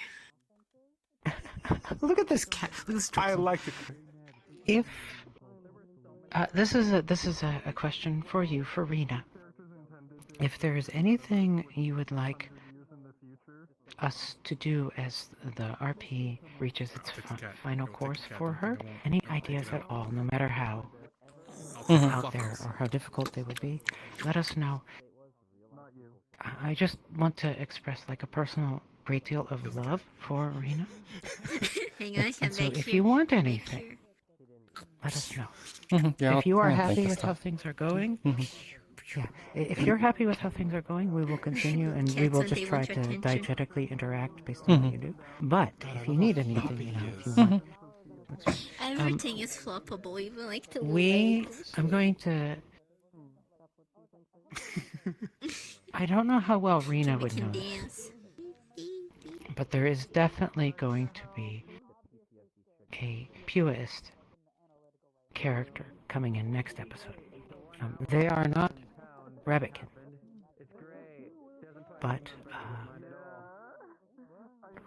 Look at this cat. Look at this. I like to. If this is a question for you, for Rina. If there is anything you would like us to do as the RP reaches its final course for her, any ideas at all, no matter how out there or how difficult they would be, let us know. I just want to express like a personal great deal of love for Rina. Hang on, I can So make if you you want anything, let us know. If you are happy with how things are going, if you're happy with how things are going, we will continue and we will just try to diegetically interact based on what you do. But if you need anything, if you want, everything is floppable, even like the I'm going to. I don't know how well Rina would know this, but there is definitely going to be a Puist character coming in next episode. They are not Rabbitkin, but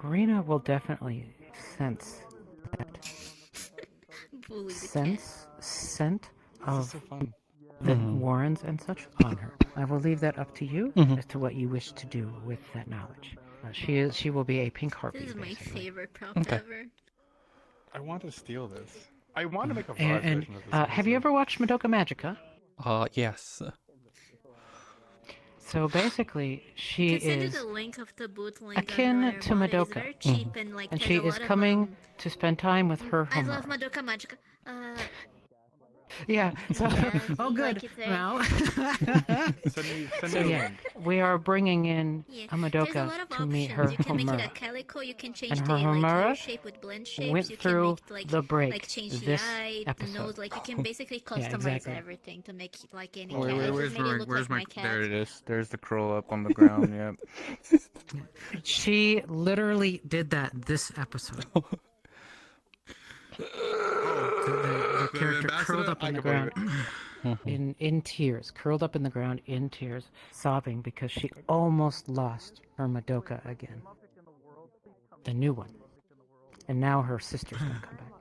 Rina will definitely sense that scent of the Warrens and such on her. I will leave that up to you as to what you wish to do with that knowledge. She will be a pink harpy. This is my basically. favorite prop ever. I want to steal this. I want to make a VOD And version of this. have you ever watched Madoka Magica? Yes. So basically, she Consider is the link of the bootleg akin under to Manga. It's Madoka, very cheap and like and has she a is lot of, coming to spend time with her I Homura. love Madoka Magica. Yeah. So, oh, good. Now, Send so me yeah, we are bringing in Yeah. a Madoka to meet her You can make it a Homura. calico, you can change And the her like, Homura hair shape with blend shapes, went you through can make like, the break like change this the eye, episode. the nose, like you can basically Yeah, customize exactly. everything to make it like any Wait, cat. I where's just made it look where's like my cat. there it is. There's the curl up on the ground, yep. She literally did that this episode. The character curled up on the ground in tears, curled up in the ground in tears, sobbing because she almost lost her Madoka again. The new one. And now her sister's gonna come back.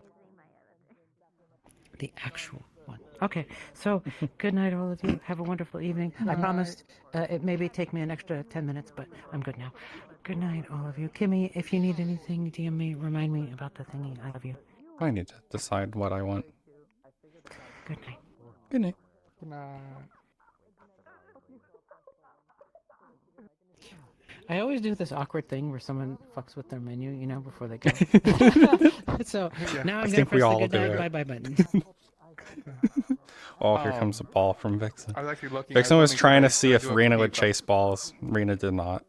The actual one. Okay, so good night, all of you. Have a wonderful evening. I promised it maybe take me an extra 10 minutes, but I'm good now. Good night, all of you. Kimmy, if you need anything, DM me, remind me about the thingy. I love you. I need to decide what I want. Good night. Good night. Good night. I always do this awkward thing where someone fucks with their menu, before they go. So now I'm I gonna think we press all the good do night, it. bye-bye button. Oh, here comes a ball from Vixen. I was actually looking. Vixen was trying to see if do a Rina would peep, chase balls. Rina did not.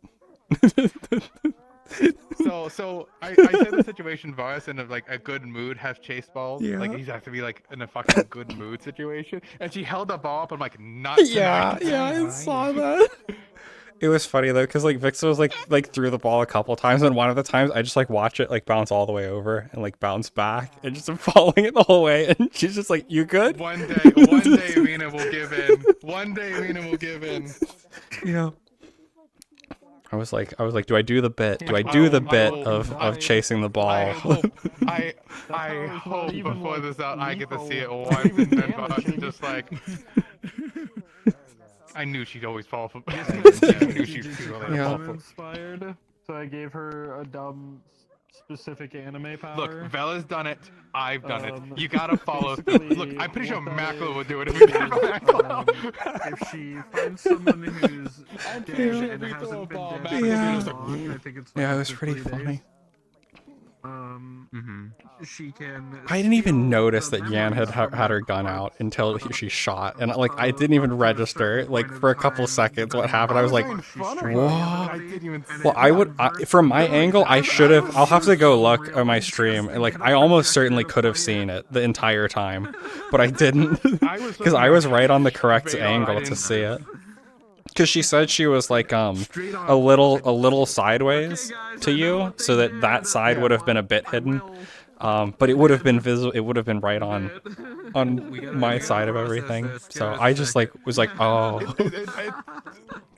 So I said the situation Varus in like a good mood has chase balls. Yeah. Like he's have to be like in a fucking good mood situation. And she held the ball up. I'm like, not tonight. Yeah, I saw that. It was funny though, because like Vixen was like threw the ball a couple times, and one of the times I just like watch it like bounce all the way over and like bounce back, and just following it the whole way, and she's just like, "You good?" One day, Rina will give in. One day, Rina will give in. Yeah. I was like, do I do the bit? Do I do the bit of chasing the ball? I hope before this out, I get to see it once, and then Varus is just like. I knew she'd always fall for. I knew she'd really fall for. Inspired, so I gave her a dumb specific anime power. Look, Vela's done it. I've done it. You gotta follow through. Look, I'm pretty sure Macro would do it if we did Macro. If she finds someone who's dead and hasn't been dead, Yeah. I think it's Yeah, it was pretty funny. She can. I didn't even notice that Yan had her gun out until she shot, and like I didn't even register. Like for a couple seconds, what happened? I was like, "What?" Well, from my angle, I should have. I'll have to go look at my stream, and like I almost certainly could have seen it the entire time, but I didn't because I was right on the correct angle to see it. Because she said she was like a little sideways to you, so that side would have been a bit hidden, but it would have been visible. It would have been right on my side of everything. So I just like was like, oh.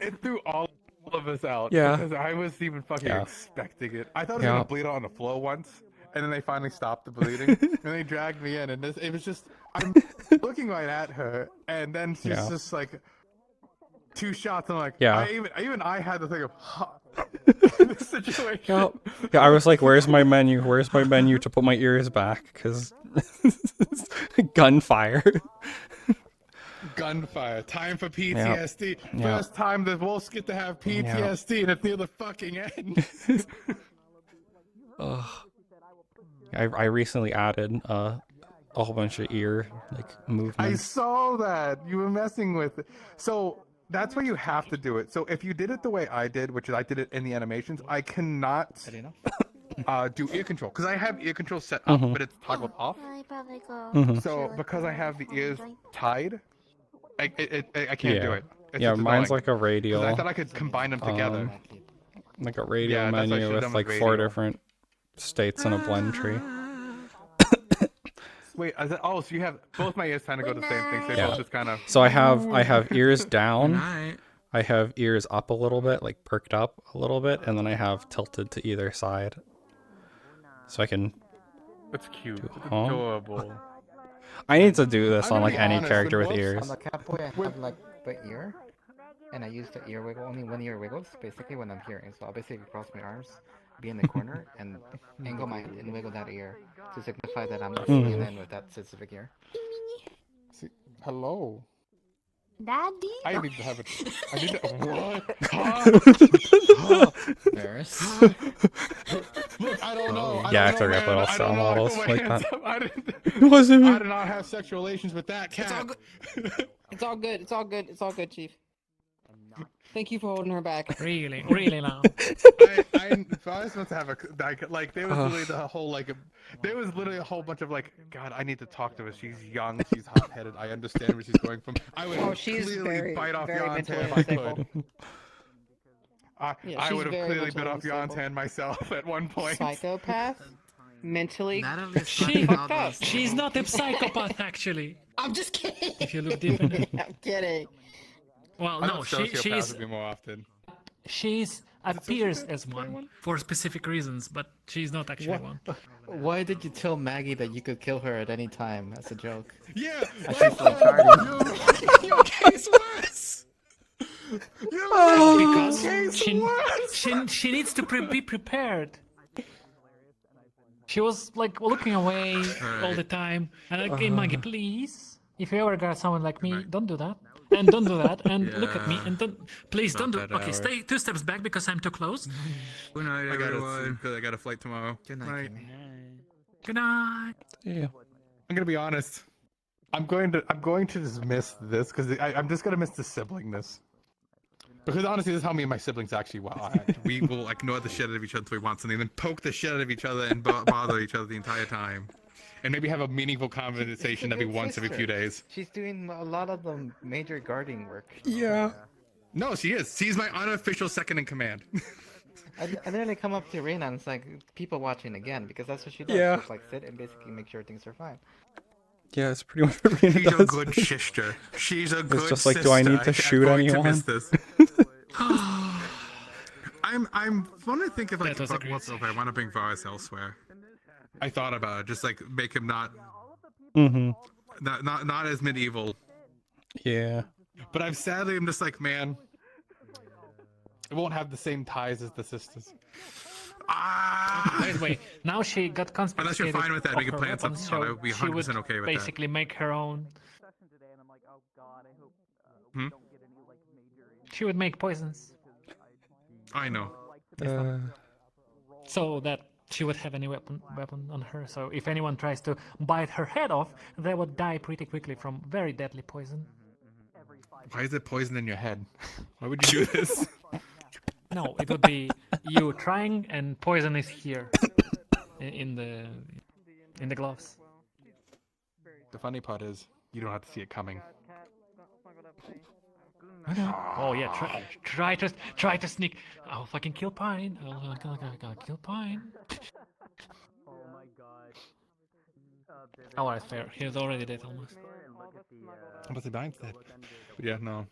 It threw all of us out. Yeah. Because I was even fucking expecting it. I thought it was gonna bleed out on the floor once, and then they finally stopped the bleeding, and they dragged me in, and it was just I'm looking right at her, and then she's just like. 2 shots, and I'm like, I had to think of this situation. Yeah, I was like, where's my menu? Where's my menu to put my ears back? Because gunfire. Gunfire. Time for PTSD. First time the wolves get to have PTSD, and it's near the fucking end. I recently added a whole bunch of ear movement. I saw that you were messing with it. So. That's why you have to do it. So if you did it the way I did, which is I did it in the animations, I cannot do ear control because I have ear control set up, but it's toggled off. So because I have the ears tied, I can't do it. It's just mine's annoying. like a radial. I thought I could combine them together. Like a radial menu with like 4 different states in a blend tree. Wait, so you have both my ears kind of go to the same thing. So they both just kind of. So I have ears down. I have ears up a little bit, like perked up a little bit, and then I have tilted to either side. So I can. That's cute. It's adorable. I need to do this on like any character with ears. On the Catboy, I have like the ear, and I use the ear wiggle. Only one ear wiggles, basically when I'm hearing. So I'll basically cross my arms, be in the corner, and angle my hand and wiggle that ear to signify that I'm listening in with that specific ear. See, hello. Daddy? I need to have it. I need to. What? Varus? Look, I don't know. Yeah, I took up little cell models like that. It wasn't me. I did not have sexual relations with that cat. It's all good. It's all good. It's all good, Chief. Thank you for holding her back. Really now. I was supposed to have like there was literally the whole there was literally a whole bunch of like, God, I need to talk to her. She's young, she's hot-headed. I understand where she's going from. I would clearly bite off Jan's hand if I could. I would have clearly bit off Jan's hand myself at one point. Psychopath? Mentally? She's not a psychopath, actually. I'm just kidding. If you look deep in it. I'm kidding. Well, no, she's would be more often. She's appears as one for specific reasons, but she's not actually one. Why did you tell Maggie that you could kill her at any time as a joke? Yeah. She's like Charlie. Your case worse. Because she needs to be prepared. She was like looking away all the time, and like, hey, Maggie, please, if you ever got someone like me, don't do that. And don't do that, and look at me, and please don't do. Okay, stay 2 steps back because I'm too close. Good night, everyone. Because I got a flight tomorrow. Good night. Good night. Yeah. I'm gonna be honest. I'm going to just miss this because I'm just gonna miss the siblingness. Because honestly, this is how me and my siblings actually act. We will ignore the shit out of each other until we want something, then poke the shit out of each other and bother each other the entire time, and maybe have a meaningful conversation every few days. She's doing a lot of the major guarding work. Yeah. No, she is. She's my unofficial second in command. I literally come up to Rina and it's like people watching again because that's what she does. Yeah. Just like sit and basically make sure things are fine. Yeah, it's pretty much what Rina She's does. a good sister. She's a good sister. It's just like, do I need to shoot anyone? To miss this. I'm fun to think of like if I want to bring Varus elsewhere. I thought about it, just like make him not as medieval. Yeah. But I'm just like, man, it won't have the same ties as the sisters. Anyway, now she got confiscated. Unless you're fine with that, we can plan something. So I would be 100% she would okay with basically make her own. She would make poisons. I know. So that she would have any weapon on her. So if anyone tries to bite her head off, they would die pretty quickly from very deadly poison. Why is it poison in your head? Why would you do this? No, it would be you trying, and poison is here in the gloves. The funny part is you don't have to see it coming. Oh yeah, try to sneak. I'll fucking kill Pine. I'll kill Pine. Oh, that's fair. He's already dead almost. But the Dine's dead. Yeah, no.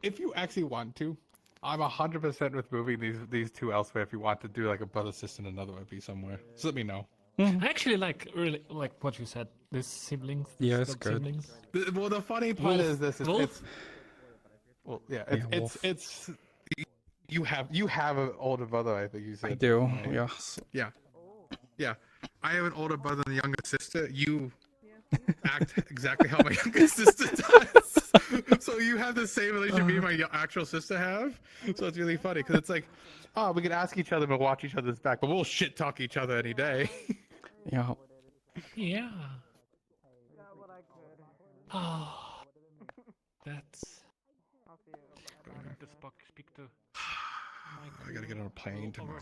If you actually want to, I'm 100% with moving these two elsewhere. If you want to do like a brother sister and another would be somewhere, just let me know. I actually really like what you said. This siblings. Yeah, it's good. Siblings. Well, the funny part is this: it's you have an older brother. I think you said. I do. Right? Yes. Yeah. I have an older brother and a younger sister. You act exactly how my younger sister does. So you have the same relationship me and my actual sister have. So it's really funny because it's like, oh, we can ask each other and watch each other's back, but we'll shit talk each other any day. Yeah. Yeah. Oh, that's. Speak to. I gotta get on a plane tomorrow.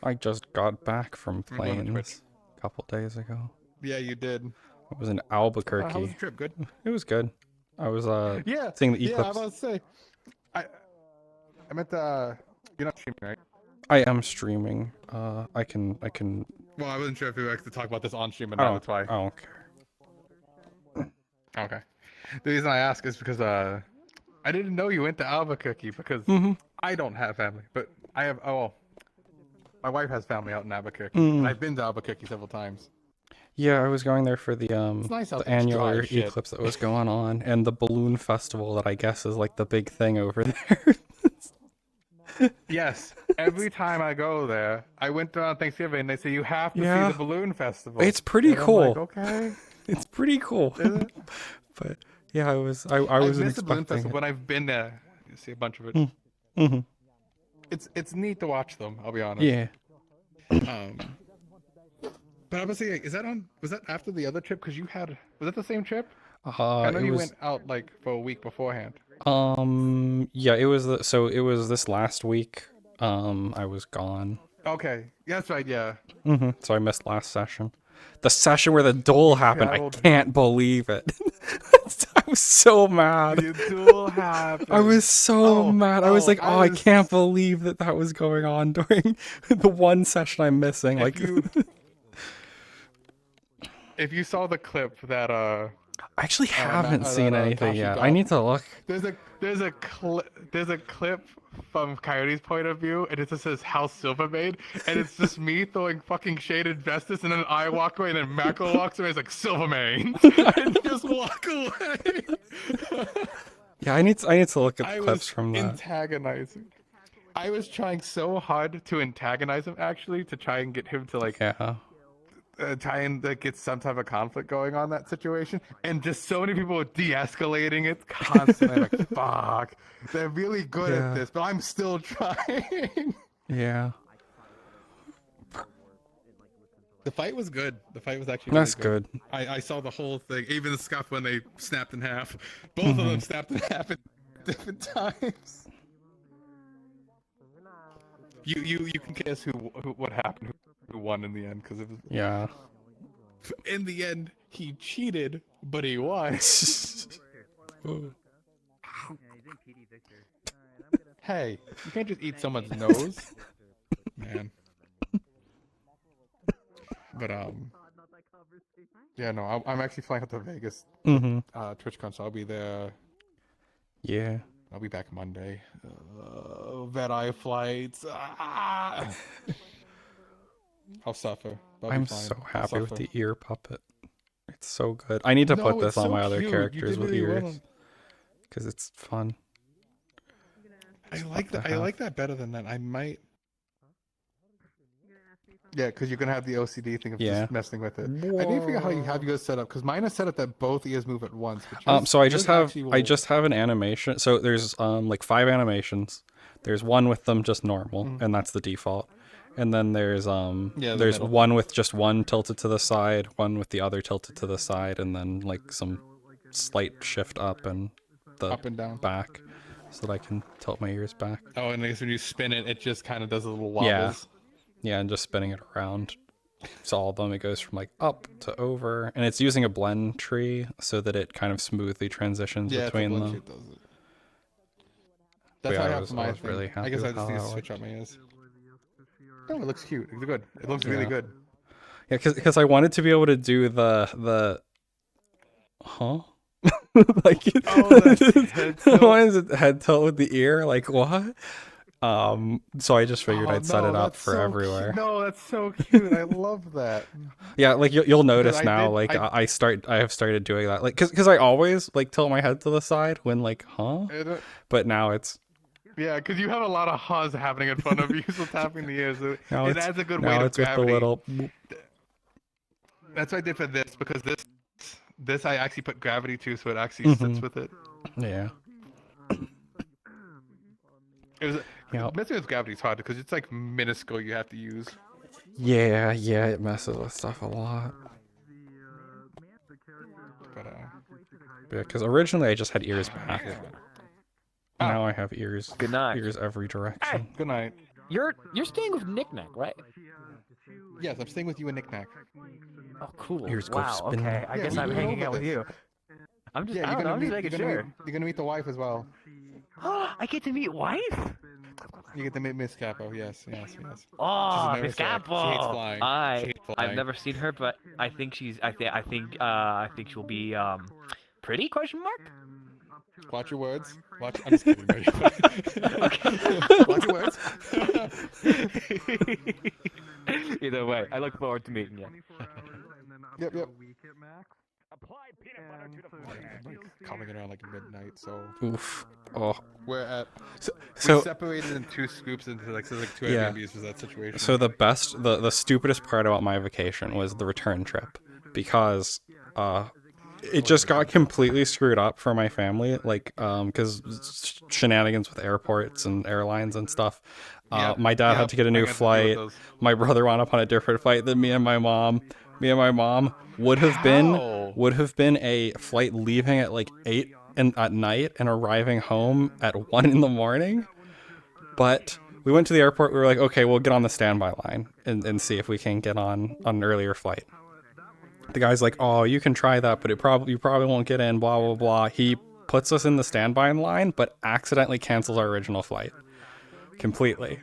I just got back from I'm going to planes a couple days ago. Yeah, you did. I was in Albuquerque. How was the trip? Good? It was good. I was Yeah. seeing the Yeah, I eclipse. was about to say. I meant you're not streaming, right? I am streaming. I can. Well, I wasn't sure if we were actually talk about this on stream, but I now don't, that's why. I don't care. Okay. The reason I ask is because I didn't know you went to Albuquerque because I don't have family, but I have. Oh, my wife has family out in Albuquerque. And I've been to Albuquerque several times. Yeah, I was going there for the nice out the there, it's dry annular as shit. eclipse that was going on, and the balloon festival that I guess is like the big thing over there. Yes, every time I go there, I went there on Thanksgiving and they say you have to Yeah. see the balloon festival. It's pretty And I'm cool. like, okay. It's pretty cool. Is it? But yeah, I wasn't missed the balloon expecting festival it. when I've been there. You see a bunch of it. Mm-hmm. It's neat to watch them. I'll be honest. Yeah. But I was saying, was that after the other trip? Because was that the same trip? I know It you was, went out like for a week beforehand. yeah, it was it was this last week. I was gone. Okay, that's right. Yeah. So I missed last session. The session where the duel happened. I traveled. can't believe it. I was so mad. The duel happened. I was so mad. I was like, I was- can't believe that was going on during the one session I'm missing. Like, If you saw the clip that I actually haven't seen anything yet. I need to look. There's a clip from Coyote's point of view, and it just says House Silvermaid, and it's just me throwing fucking shaded Vestus, and then I walk away, and then Mako walks away, and it's like Silvermaid, and just walk away. Yeah, I need to look at I clips was from that. antagonizing. I was trying so hard to antagonize him, actually, to try and get him to like try and get some type of conflict going on that situation, and just so many people were de-escalating it constantly. Like, fuck, they're really good Yeah. at this, but I'm still trying. Yeah. The fight was good. The fight was actually That's really good. I saw the whole thing, even the scuff when they snapped in half. Both of them snapped in half at different times. You can guess who what happened, who won in the end, because it was. Yeah. In the end, he cheated, but he won. Hey, you can't just eat someone's nose, man. But yeah, no, I'm actually flying out to Vegas. TwitchCon, so I'll be there. Yeah. I'll be back Monday. Vet eye flights. Ah! I'll suffer. I'll be I'm fine. so I'll happy with suffer. the ear puppet. It's so good. I need to No, put this it's on so my other cute. You characters did with really well ears. on- Because it's fun. I It's like fun that. to I like have. that better than that. I might. Yeah, because you're gonna have the OCD thing of Yeah. just messing with it. I need to figure out how you have yours set up, because mine is set up that both ears move at once. But yours, So I yours just have actually I will- just have an animation. So there's like 5 animations. There's one with them just normal, and that's the default. And then there's Yeah, the there's middle. one with just one tilted to the side, one with the other tilted to the side, and then like some slight shift up and the Up and down. back, so that I can tilt my ears back. Oh, and I guess when you spin it, it just kind of does a little Yeah. wobbles. Yeah, and just spinning it around. So all of them, it goes from like up to over, and it's using a blend tree so that it kind of smoothly transitions Yeah, between it's a them. blend sheet does it. That's Yeah, how I I have was- for I my was thing. really I happy guess I with just how need to that switch worked. out my ears. Oh, it looks cute. It's good. It looks really Yeah. good. Yeah, because I wanted to be able to do the huh? Like head I tilt. wanted to head tilt with the ear, like what? So I just figured Oh, I'd set no, it up that's for so everywhere. Cute. No, that's so cute. I love that. Yeah, like you'll notice I now, did- like I- I have started doing that, like because I always like tilt my head to the side when like huh, but now it's Yeah, because you have a lot of huhs happening in front of you, so tapping the ears. now It it's adds a good now weight of it's with the gravity. little That's what I did for this, because this I actually put gravity to, so it actually sits with it. yeah. It was Yep. messing with gravity is hard because it's like minuscule you have to use. Yeah, it messes with stuff a lot. But Yeah, because originally I just had ears back. Now I have ears. Good night. Ears every direction. Good night. You're staying with Knick-Knack, right? Yes, I'm staying with you and Knick-Knack. Oh, cool. Ears go Wow. spinning. Okay. I Yeah, guess we I'm went hanging over out with this. you. I'm just. Yeah, I you're don't know. gonna I'm meet. just making You're gonna sure. meet. You're gonna meet the wife as well. I get to meet wife. You get to meet Miss Capo. Yes. Oh, She's a Miss nurse, Capo. She hates flying. She hates I've flying. never seen her, but I think she's. I think she'll be pretty? Question mark. Watch your words. Watch. I'm just kidding. Watch your words. Either way, I look forward to meeting you. Yep. Coming around like midnight, so. Oof. Oh. We're at. So- we separated in 2 scoops into like so like 2 Yeah. Airbnbs for that situation. So the stupidest part about my vacation was the return trip, because it just got completely screwed up for my family, like because shenanigans with airports and airlines and stuff. My dad had to get a new flight. My brother wound up on a different flight than me and my mom. Me and my mom would have been a flight leaving at like 8 at night and arriving home at 1 in the morning. But we went to the airport. We were like, okay, we'll get on the standby line and see if we can get on an earlier flight. The guy's like, oh, you can try that, but you probably won't get in, blah, blah, blah. He puts us in the standby line, but accidentally cancels our original flight completely.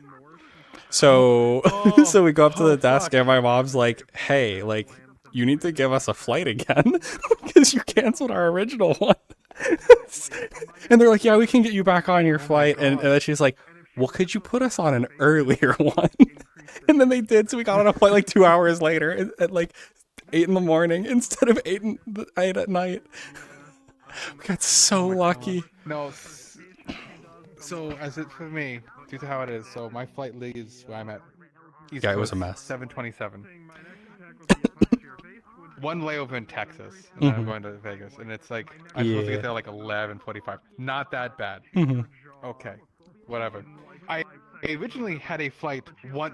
So, so we go up to the desk and my mom's like, hey, like, you need to give us a flight again because you canceled our original one. And they're like, yeah, we can get you back on your flight. And then she's like, well, could you put us on an earlier one? And then they did. So we got on a flight like 2 hours later at like 8 in the morning instead of 8 at night. We got so lucky. No. So as it for me, due to how it is, so my flight leaves where I'm at. East Yeah, it was Coast, a mess. 7:27. One layover in Texas, and then I'm going to Vegas, and it's like I'm supposed to Yeah. get there like 11:45. Not that bad. Mhm. Okay, whatever. I originally had a flight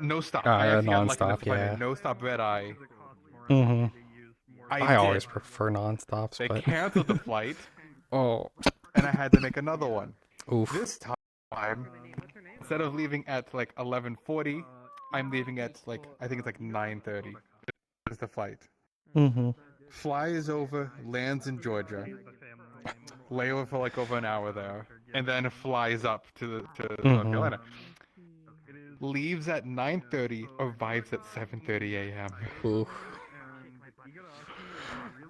no stop. I actually got lucky enough nonstop, to find yeah. a no stop red eye Mm-hmm. I did. always prefer nonstops, They but canceled the flight, oh, and I had to make another one. oof. This time, instead of leaving at like 11:40, I'm leaving at like I think it's like 9:30. Is the flight. Mm-hmm. Flies over, lands in Georgia, layover for like over an hour there, and then flies up to North Mm-hmm. Carolina. Leaves at 9:30, arrives at 7:30 a.m. Oof.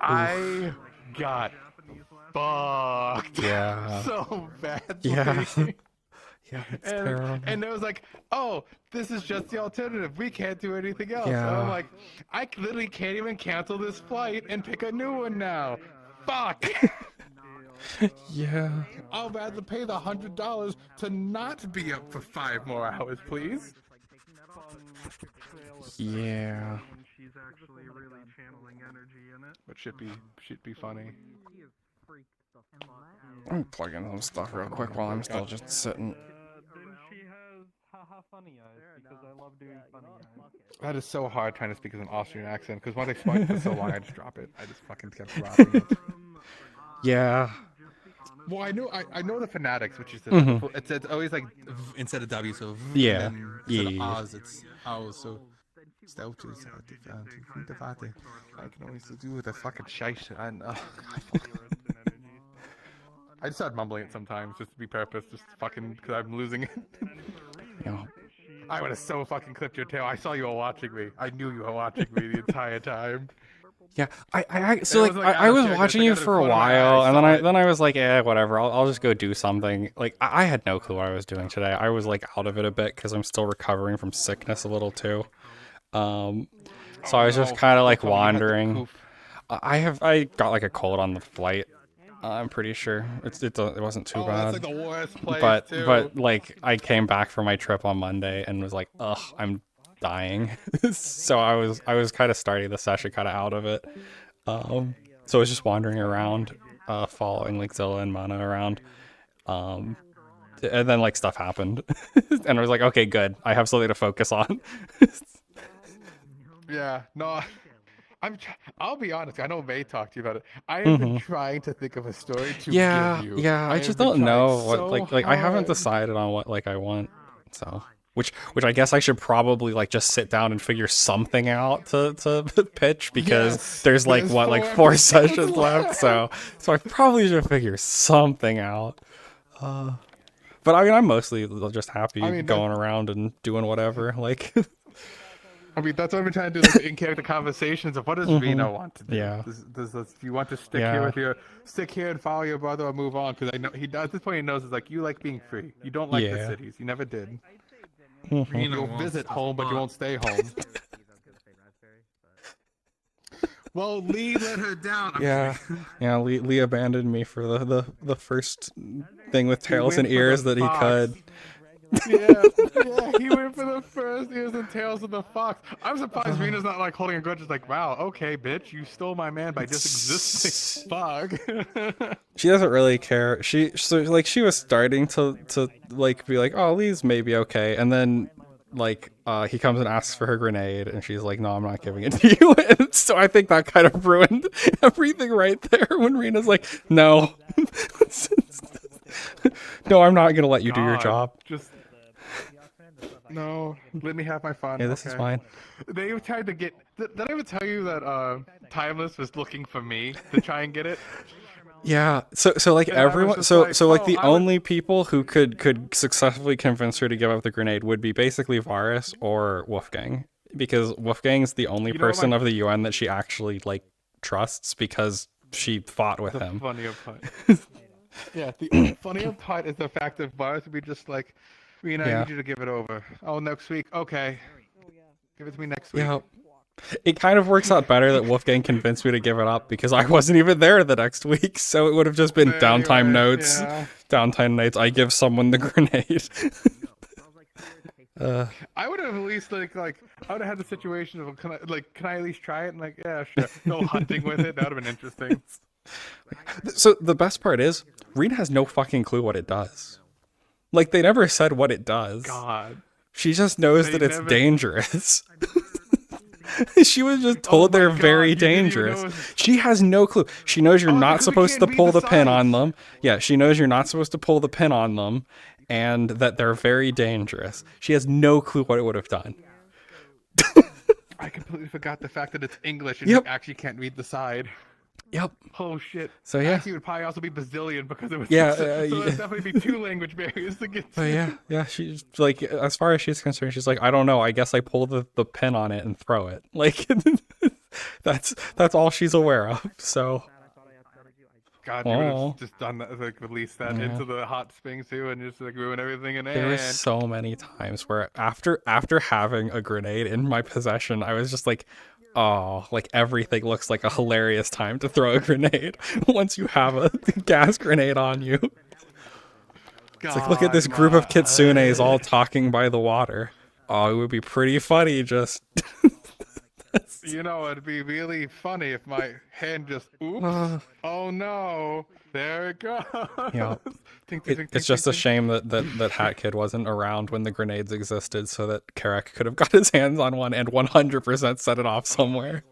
I got fucked. Yeah. So badly. Yeah. Yeah, it's and, terrible. and it was like, oh, this is just the alternative. We can't do anything else. Yeah. And I'm like, I literally can't even cancel this flight and pick a new one now. Fuck. Yeah. I'll rather pay the $100 to not be up for 5 more hours, please. Yeah. But should be funny. I'm plugging some stuff real quick while I'm still just sitting. That is so hard trying to speak with an Austrian accent, because once I spoke for so long, I just drop it. I just fucking kept dropping it. Yeah. Well, I know the phonetics, which is Mhm. it's always like instead of W, so Yeah. and then instead of Yeah. Oz, it's Oz, so steltjes. I can always do with the fucking shite. And I just start mumbling it sometimes, just to be purpose, just fucking because I'm losing it. Yeah. I would have so fucking clipped your tail. I saw you were watching me. I knew you were watching me the entire time. Yeah, I It was like I out of was character, watching it's you like out of for a the corner of my eye, while, I and saw then I was like, whatever. I'll just go do something. Like I had no clue what I was doing today. I was like out of it a bit because I'm still recovering from sickness a little too. So I was just kind of like wandering. I got like a cold on the flight. I'm pretty sure it wasn't too bad. That's like the worst place but like I came back from my trip on Monday and was like, ugh, I'm dying. So I was kind of starting the session kind of out of it. So I was just wandering around, following like Zilla and Mana around. And then like stuff happened, and I was like, okay, good. I have something to focus on. Yeah, no, I'll be honest. I know May talked to you about it. I have been Mhm. trying to think of a story to Yeah, give you. yeah. I have just been don't trying know what so like I haven't hard. decided on what like I want. So which I guess I should probably like just sit down and figure something out to pitch because Yes, there's like there's what like 4 4 episodes sessions left. So I probably should figure something out. But I mean, I'm mostly just happy I mean, going around and doing whatever. Like, I mean, that's what I've been trying to do, like, in-character conversations of what does Rina Mhm. want to do. Yeah. Does you want to stick Yeah. stick here and follow your brother or move on? Because I know at this point he knows it's like you like being free. You don't like the Yeah. cities. You never did. Mhm. You'll visit home, but you won't stay home. Well, Lee let her down. yeah. Lee abandoned me for the first thing with tails and went for the ears that he fox. could. Yeah, he went for the first ears and tails of the fox. I'm surprised Rina's not like holding a grudge. It's like, wow, okay, bitch, you stole my man by just existing. Fuck. She doesn't really care. She was starting to like be like, oh, Lee's maybe okay, and then like he comes and asks for her grenade, and she's like, no, I'm not giving it to you. And so I think that kind of ruined everything right there when Rina's like, no, no, I'm not gonna let you do your God, job. Just no, let me have my fun. Yeah, this is okay? fine. They tried to get. Did I ever tell you that Timeless was looking for me to try and get it? Yeah, so like And I was everyone, just so like, like oh, the I was- only people who could successfully convince her to give up the grenade would be basically Varus or Wolfgang, because Wolfgang's the only You know, person like- of the UN that she actually like trusts because she fought with The him. funnier part. Yeah, the funnier part is the fact that Varus would be just like, Rina, I Yeah. need you to give it over. Oh, next week. Okay. Give it to me next week. Yeah, it kind of works out better that Wolfgang convinced me to give it up because I wasn't even there the next week, so it would have just been downtime Anyway, notes. yeah. Downtime notes. I give someone the grenade. I would have at least I would have had the situation of can I at least try it? And like, yeah, sure. Go hunting with it. That would have been interesting. So the best part is, Rena has no fucking clue what it does. Like, they never said what it does. God. She just knows They that it's never- dangerous. She was just told they're very dangerous. She has no clue. She knows you're not supposed to pull the pin on them. Yeah, she knows you're not supposed to pull the pin on them and that they're very dangerous. She has no clue what it would have done. I completely forgot the fact that it's English and Yep. you actually can't read the side. Yep. Oh shit. So yeah. Actually, it would probably also be Brazilian because it was. Yeah, so yeah. there's definitely be 2 language barriers to get to. But yeah, she's like, as far as she's concerned, she's like, I don't know. I guess I pull the pin on it and throw it. Like, that's all she's aware of. So. God, you would have just done that, like released that into the hot springs too, and just like ruin everything. And There were so many times where after having a grenade in my possession, I was just like, oh, like everything looks like a hilarious time to throw a grenade once you have a gas grenade on you. It's like, look at this group of kitsunes all talking by the water. Oh, it would be pretty funny just... You know, it'd be really funny if my hand just, oops, oh no, there it goes. Yeah. It's just a shame that Hat Kid wasn't around when the grenades existed so that Karek could have got his hands on one and 100% set it off somewhere.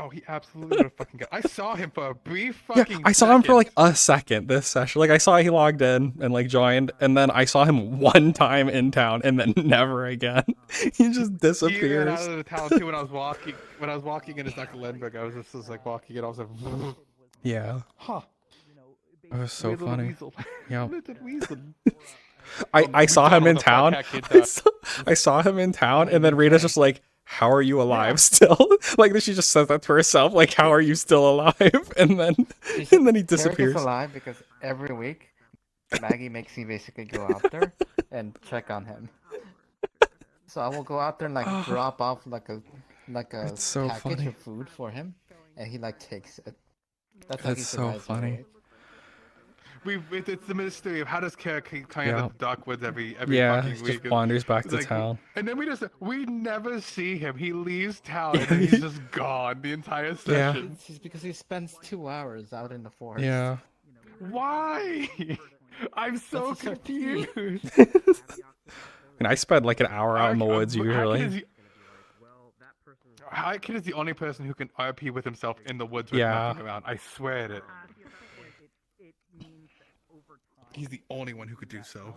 Oh, he absolutely would have fucking got. I saw him for a brief fucking. I saw him for like a second this session. Like I saw he logged in and like joined, and then I saw him one time in town, and then never again. He just disappears. He ran out of the town too when I was walking. When I was walking into Dr. Lindbergh, I was just like walking, and I was like, yeah. Huh. It was so funny. Yeah. Little weasel. I saw him in town. I saw him in town, and then Rita's just like, how are you alive still? Like she just says that to herself, like, how are you still alive? And then he disappears. Eric is alive because every week Maggie makes me basically go out there and check on him. So I will go out there and like drop off like a so package funny. of food for him, and he like takes it. That's That's so funny. It's the mystery of how does Kara keep coming Yeah. out of the Darkwoods every Yeah, fucking he week. just wanders back to Like, town. And then we never see him. He leaves town and then he's just gone the entire session. It's because he spends 2 hours out in the forest. Yeah. Why? I'm so confused. And I spent like an hour out in the woods usually. Kid is the only person who can RP with himself in the woods with nothing around. I swear it. He's the only one who could do so.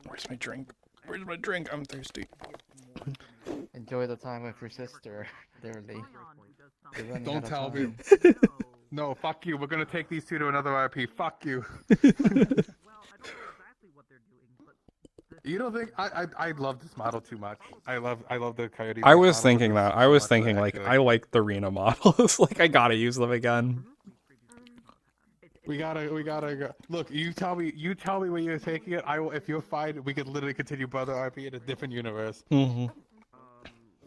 Where's my drink? Where's my drink? I'm thirsty. Enjoy the time with your sister, dearly. Don't tell me. No, fuck you. We're gonna take these 2 to another RP. Fuck you. You don't think I love this model too much? I love the Coyote. I was thinking that. I was thinking like I like the Rina models. Like I gotta use them again. We gotta go. Look, you tell me where you're taking it. I will. If you're fine, we could literally continue Brother RP in a different universe. Mm-hmm.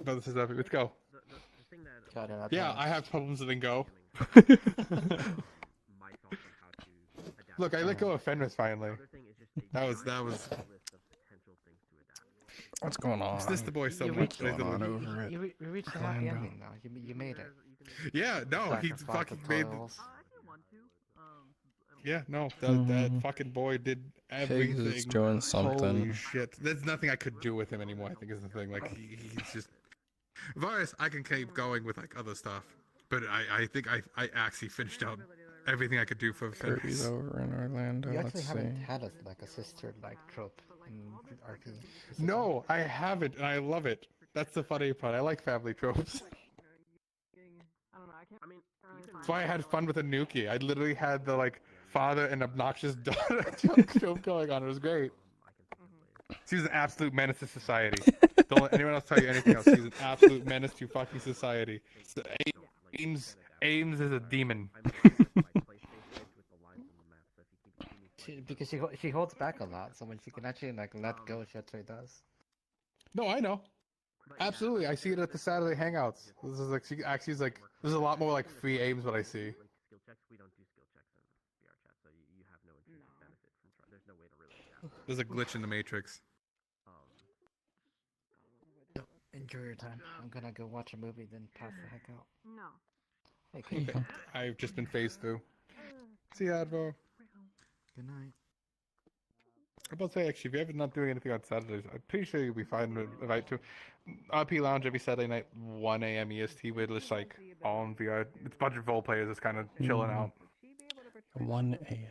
Brother says RP. Let's go. Yeah, I have problems with Go. Look, I let go of Fenris finally. That was. What's going on? It's just the boy so You much. reached- over You reached the happy ending now. You made it. Yeah, no, he Sacrifice fucking the made. toils. Yeah, no, that fucking boy did everything. He's doing something. Holy shit. There's nothing I could do with him anymore, I think is the thing. Like, he's just... Varus, I can keep going with, like, other stuff. But I think I actually finished out everything I could do for Kirby's Fenris. over in Orlando. You actually Let's haven't see. had a sister-like trope in RP. No, I haven't, and I love it. That's the funny part. I like family tropes. That's why I had fun with Anuki. I literally had the, like, father and obnoxious daughter trope going on. It was great. She was an absolute menace to society. Don't let anyone else tell you anything else. She's an absolute menace to fucking society. So Ames is a demon. Because she holds back a lot, so when she can actually like let go, she actually does. No, I know. Absolutely, I see it at the Saturday hangouts. This is like she actually is like. There's a lot more like free aims what I see. There's a glitch in the Matrix. Enjoy your time. I'm gonna go watch a movie, then pass the heck out. No. Hey, Okay. I've just been phased through. See ya, Advo. Good night. I'm about to say, actually, if you're ever not doing anything on Saturdays, I'm pretty sure you'll be fine with invite to RP Lounge every Saturday night, 1 a.m. EST, where it's like all on VR. It's a bunch of role players, it's kind of chilling out. 1 a.m.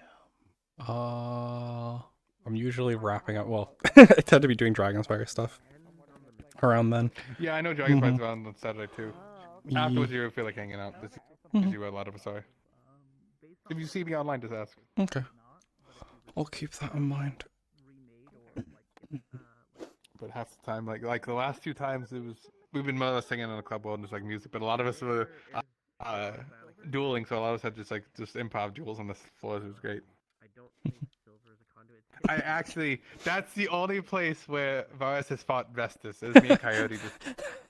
I'm usually wrapping up. Well, I tend to be doing Dragonspire stuff around then. Yeah, I know Dragonspire's around on Saturday too. Afterwards, you feel like hanging out. This is where a lot of us are. If you see me online, just ask. Okay. I'll keep that in mind. But half the time, like the last 2 times, we've been more or less singing in the club world and just like music. But a lot of us were dueling, so a lot of us had just improv duels on the floors. It was great. I actually, that's the only place where Varus has fought Vestus. Is me and Coyote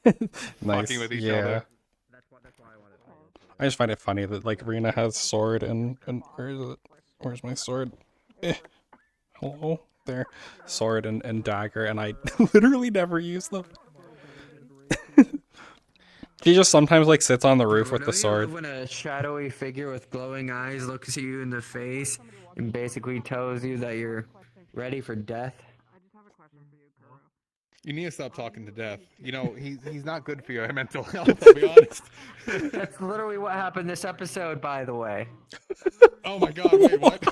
just Nice. fucking with each Yeah. other. I just find it funny that like Rina has sword and where is it? Where's my sword? Hello? There. Sword and dagger, and I literally never use them. She just sometimes like sits on the roof with the sword. When a shadowy figure with glowing eyes looks at you in the face and basically tells you that you're ready for death. You need to stop talking to death. You know, he's not good for your mental health, I'll be honest. That's literally what happened this episode, by the way. Oh my god, wait, what?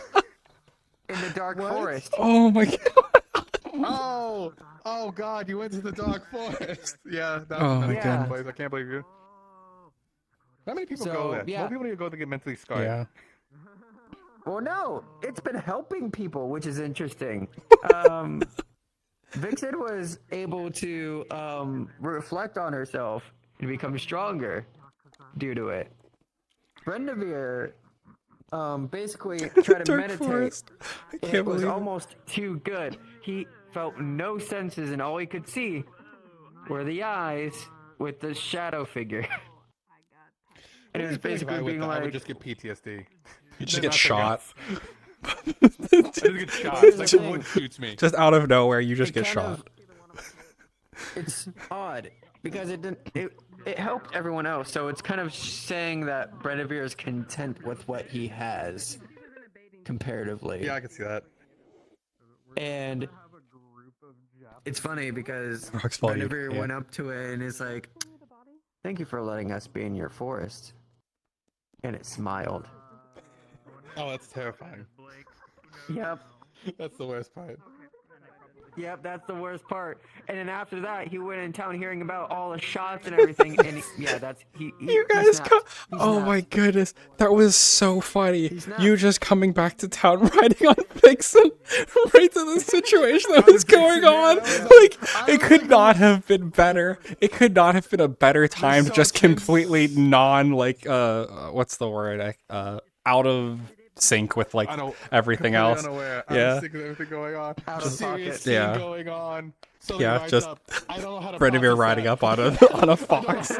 In the Dark Forest. Oh my god. Oh god, you went to the Dark Forest. Yeah, that's Oh a my nice goodness. place. I can't believe you. How many people So, go there? yeah. More people need to go to get mentally scarred. Yeah. Well, no, it's been helping people, which is interesting. Vixen was able to reflect on herself and become stronger due to it. Brendavir basically tried to Dark meditate. Forest. I and can't it was believe it. almost too good. He felt no senses, and all he could see were the eyes with the shadow figure. And it was basically being I like, would just get PTSD. You just Then get nothing shot. else. I just get shot. It's like the wood shoots me. Just out of nowhere, you just It get kind shot. it's odd because it helped everyone else. So it's kind of saying that Brendavir is content with what he has comparatively. Yeah, I can see that. And it's funny because Rock's volume, Brendavir yeah. went up to it and is like, "Thank you for letting us be in your forest." And it smiled. Oh, that's terrifying. Yep. That's the worst part. Yep, that's the worst part. And then after that, he went in town hearing about all the shots and everything. And You guys oh my goodness, that was so funny. You just coming back to town riding on Vixen right to the situation that was going on. Like, it could not have been better. It could not have been a better time to just completely what's the word? Out of sync with like everything else. Unaware. Yeah. Out of sync with everything going on. Out of Serious pocket. scene Yeah. going on. Yeah, just I don't know how to Brendavir process riding that. up on a fox.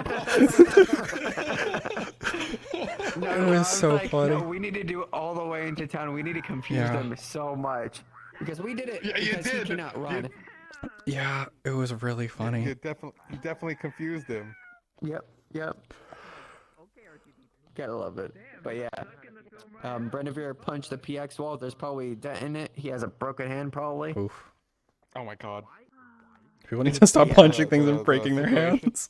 It was so like, funny. No, we need to do it all the way into town. We need to confuse Yeah. them so much. Because we did it Yeah, you because he did. cannot run. Yeah, it was really funny. You definitely confused him. Yep. Gotta love it. But yeah. Brendavir punched the PX wall. There's probably a dent in it. He has a broken hand, probably. Oof. Oh my god. People need to stop Yeah, punching things and breaking their hands.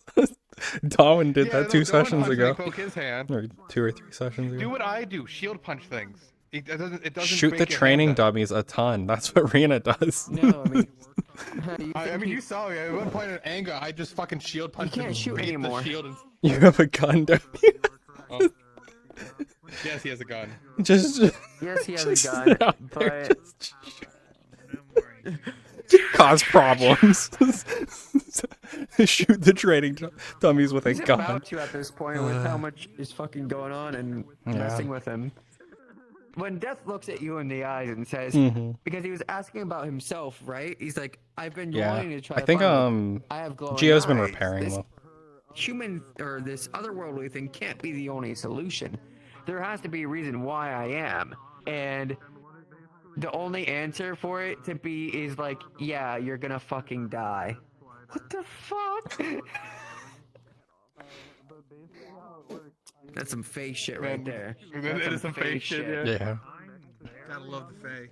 Darwin did that 2 sessions ago. Poke his hand. Or 2 or 3 sessions ago. Do what I do. Shield punch things. It doesn't Shoot break the your training hand up. dummies a ton. That's what Rina does. No, I mean, I mean, you saw me. At one point in anger, I just fucking shield punched him. can't shoot beat anymore. The shield and... You have a gun, don't you? Oh. Yes, he has a gun. Just yes, he has just a sit gun, out there, but cause problems. Shoot the training dummies with a he's gun. about to at this point with how much is fucking going on and messing with him. When Death looks at you in the eyes and says, because he was asking about himself, right? He's like, I've been wanting to try I to think find I have glowing Gio's been eyes. repairing This them. Human or this otherworldly thing can't be the only solution. There has to be a reason why I am. And the only answer for it to be is like, yeah, you're gonna fucking die. What the fuck? That's some fake shit right there. It That's is some fake shit, yeah. Yeah. Gotta love the Fae.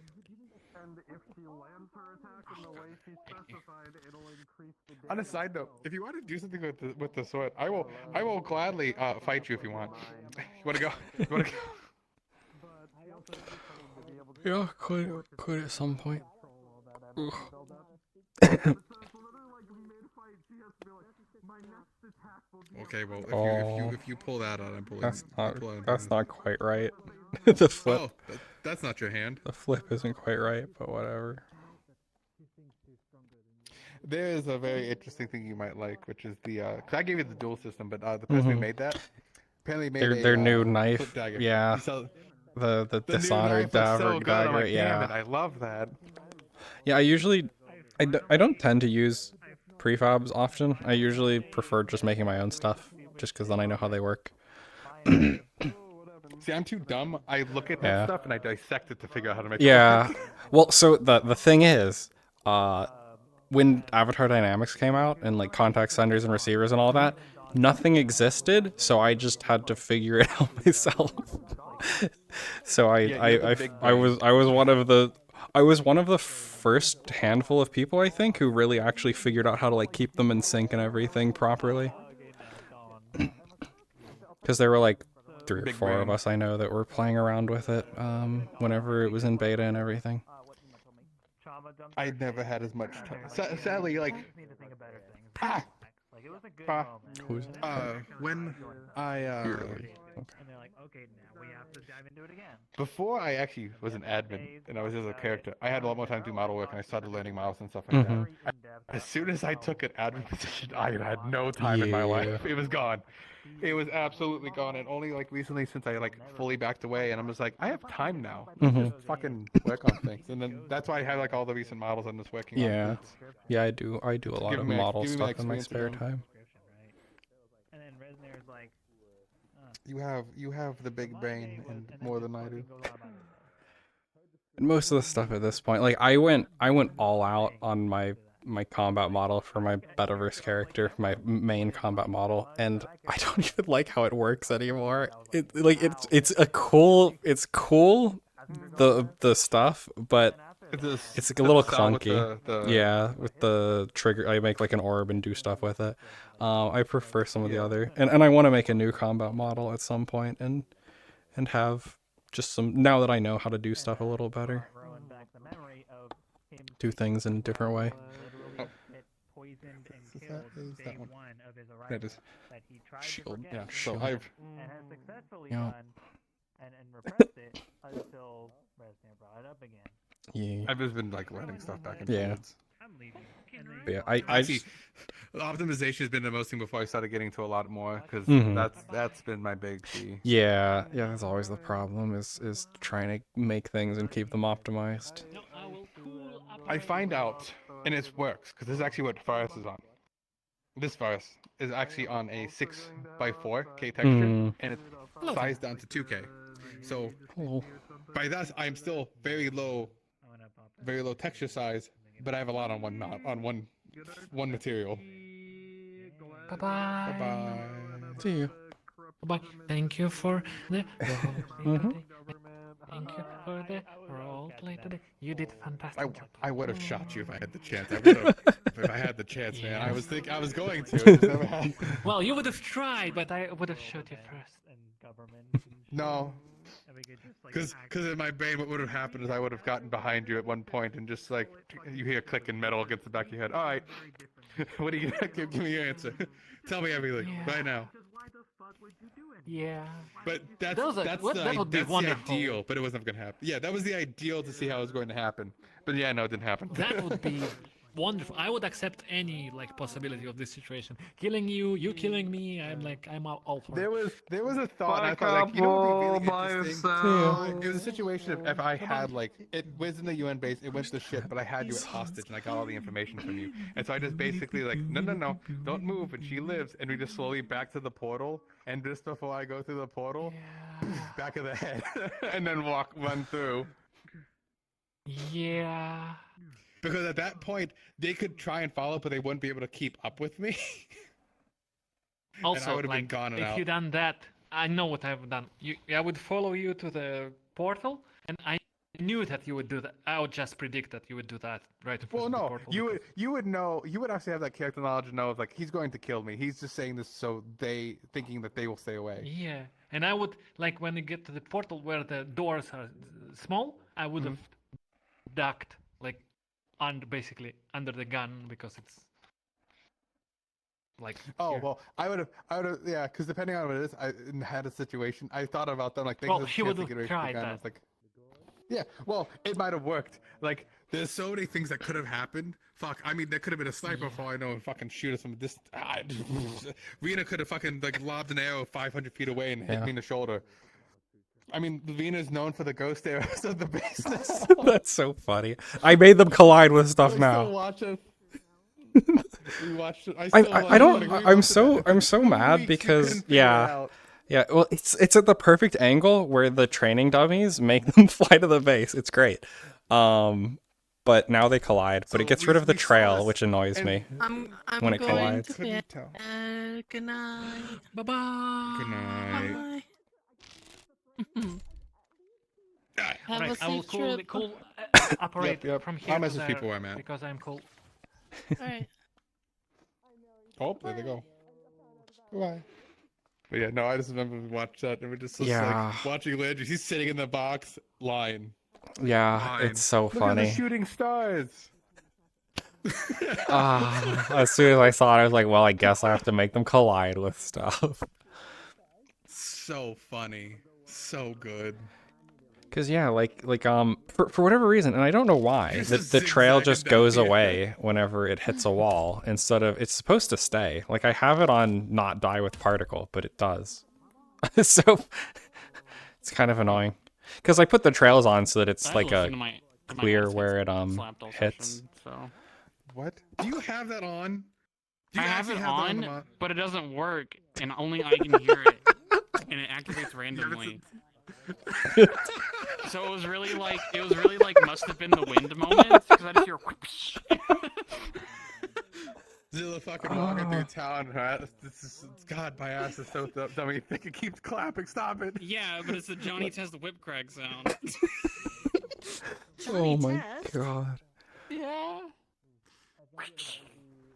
On a side note, if you want to do something with the sword, I will gladly fight you if you want. You want to go? You want to go? Yeah, could at some point. Okay, well, Oh, if you pull that out, I'm pulling. That's not quite right. The flip. Oh, that's not your hand. The flip isn't quite right, but whatever. There is a very interesting thing you might like, which is the. Cause I gave you the dual system, but the person who made that apparently made their new flip knife. dagger. Yeah. You saw- The new dishonored knife was so good. I'm dagger. like, Yeah. damn it, I love that. Yeah, I don't tend to use prefabs often. I usually prefer just making my own stuff, just because then I know how they work. See, I'm too dumb. I look at that stuff and I dissect it to figure out how to make it Yeah. work. Well, so the thing is, when Avatar Dynamics came out and like contact senders and receivers and all that, nothing existed, so I just had to figure it out myself. So I was one of the first handful of people, I think, who really actually figured out how to like keep them in sync and everything properly. Because there were like 3 or 4 of us I know that were playing around with it whenever it was in beta and everything. I never had as much time. Sadly, like. Who's when I And they're like, okay, now we have to dive into it again. before I actually was an admin and I was just a character, I had a lot more time to do model work and I started learning models and stuff like that. As soon as I took an admin position, I had no time in my life. It was gone. It was absolutely gone, and only like recently since I like fully backed away, and I'm just like, I have time now. Just fucking work on things, and then that's why I have like all the recent models I'm just working on. Yeah, yeah, I do a lot of model give me stuff in my experience spare again. time. And then Resner's like, You have the big brain and more than I do. And most of the stuff at this point, like I went all out on my combat model for my Betaverse character, my main combat model, and I don't even like how it works anymore. It's cool the stuff, but it's like a little clunky. Yeah, with the trigger, I make like an orb and do stuff with it. I prefer some of the other, and I want to make a new combat model at some point and have just some, now that I know how to do stuff a little better. Do things in a different way. poisoned and killed day one of his arrival. That is that he tried shield. to forget Yeah, so and I've has successfully done and repressed it until Resner brought it up again. Yeah. I've just been like learning stuff back and Yeah. forwards. I'm leaving. But yeah, I see. Optimization has been the most thing before I started getting to a lot more because Mhm. that's been my big key. Yeah, that's always the problem is trying to make things and keep them optimized. I find out, and it works because this is actually what Virus is on. This Virus is actually on a 6x4K texture, and it's sized down to 2K. So by that, I'm still very low texture size, but I have a lot on one material. Bye bye. Bye bye. See you. Bye. Thank you for the role play today. Thank you for the role play today. You did fantastic job. I would have shot you if I had the chance. I would have, if I had the chance, man. I was going to. It just never happened. Well, you would have tried, but I would have shot you first. No. Because in my brain, what would have happened is I would have gotten behind you at one point and just like you hear a click and metal against the back of your head. All right, what do you give me your answer? Tell me everything right now. Yeah. But that's that would be the wonderful. ideal. But it wasn't going to happen. Yeah, that was the ideal to see how it was going to happen. But yeah, no, it didn't happen. That would be wonderful. I would accept any like possibility of this situation. Killing you killing me. I'm all for it. There was a thought. I thought like, you know what would be really interesting? It was a situation of if I had like it was in the UN base, it went to shit, but I had you hostage and I got all the information from you, and so I just basically like no, don't move, and she lives, and we just slowly back to the portal, and just before I go through the portal, back of the head, and then run through. Yeah. Because at that point, they could try and follow, but they wouldn't be able to keep up with me. Also, and I would have like, been gone and if out. you done that, I know what I've done. I would follow you to the portal, and I knew that you would do that. I would just predict that you would do that right in front Well, of the no, portal. you would know. You would actually have that character knowledge to know, like, he's going to kill me. He's just saying this so thinking that they will stay away. Yeah, and I would like when you get to the portal where the doors are small. I would have ducked like basically under the gun because it's like. Oh here. well, I would have, yeah, because depending on what it is, I had a situation. I thought about them like. Well, he would have tried gun. that. I was like, yeah, well, it might have worked. Like, there's so many things that could have happened. Fuck, I mean, there could have been a sniper for all I know and fucking shoot us from this. Rina could have fucking like lobbed an arrow 500 feet away and hit me in the shoulder. I mean, Rina's known for the ghost arrows of the business. That's so funny. I made them collide with stuff now. Still watch it. We watched it. I'm so mad because yeah. Well, it's at the perfect angle where the training dummies make them fly to the base. It's great. But now they collide. But it gets rid of the trail, which annoys me I'm when it going collides. to bed. Good night. Bye bye. Good night. Have a I will safe trip. operate Yep. from here. I'll to message there people where I'm at. because I'm cool. Alright. Oh, there they go. Bye. But yeah, no, I just remember we watched that and we're just Yeah. like watching Landry. He's sitting in the box, lying. Yeah, it's so Look at funny. the shooting stars. As soon as I saw it, I was like, well, I guess I have to make them collide with stuff. So funny. So good. Cause yeah, for whatever reason, and I don't know why, the trail just goes away whenever it hits a wall instead of it's supposed to stay. Like I have it on not die with particle, but it does. So it's kind of annoying. Cause I put the trails on so that it's like a clear where it hits. So what? Do you have that on? Do I you have actually it that on, the but it doesn't work, and only I can hear it, and it activates randomly. So it was really like must have been the wind moment because I just hear whoosh. Zilla fucking walking through town. God, my ass is so dummy. Think it keeps clapping. Stop it. Yeah, but it's the Johnny Test whip crack sound. Oh my god. Yeah.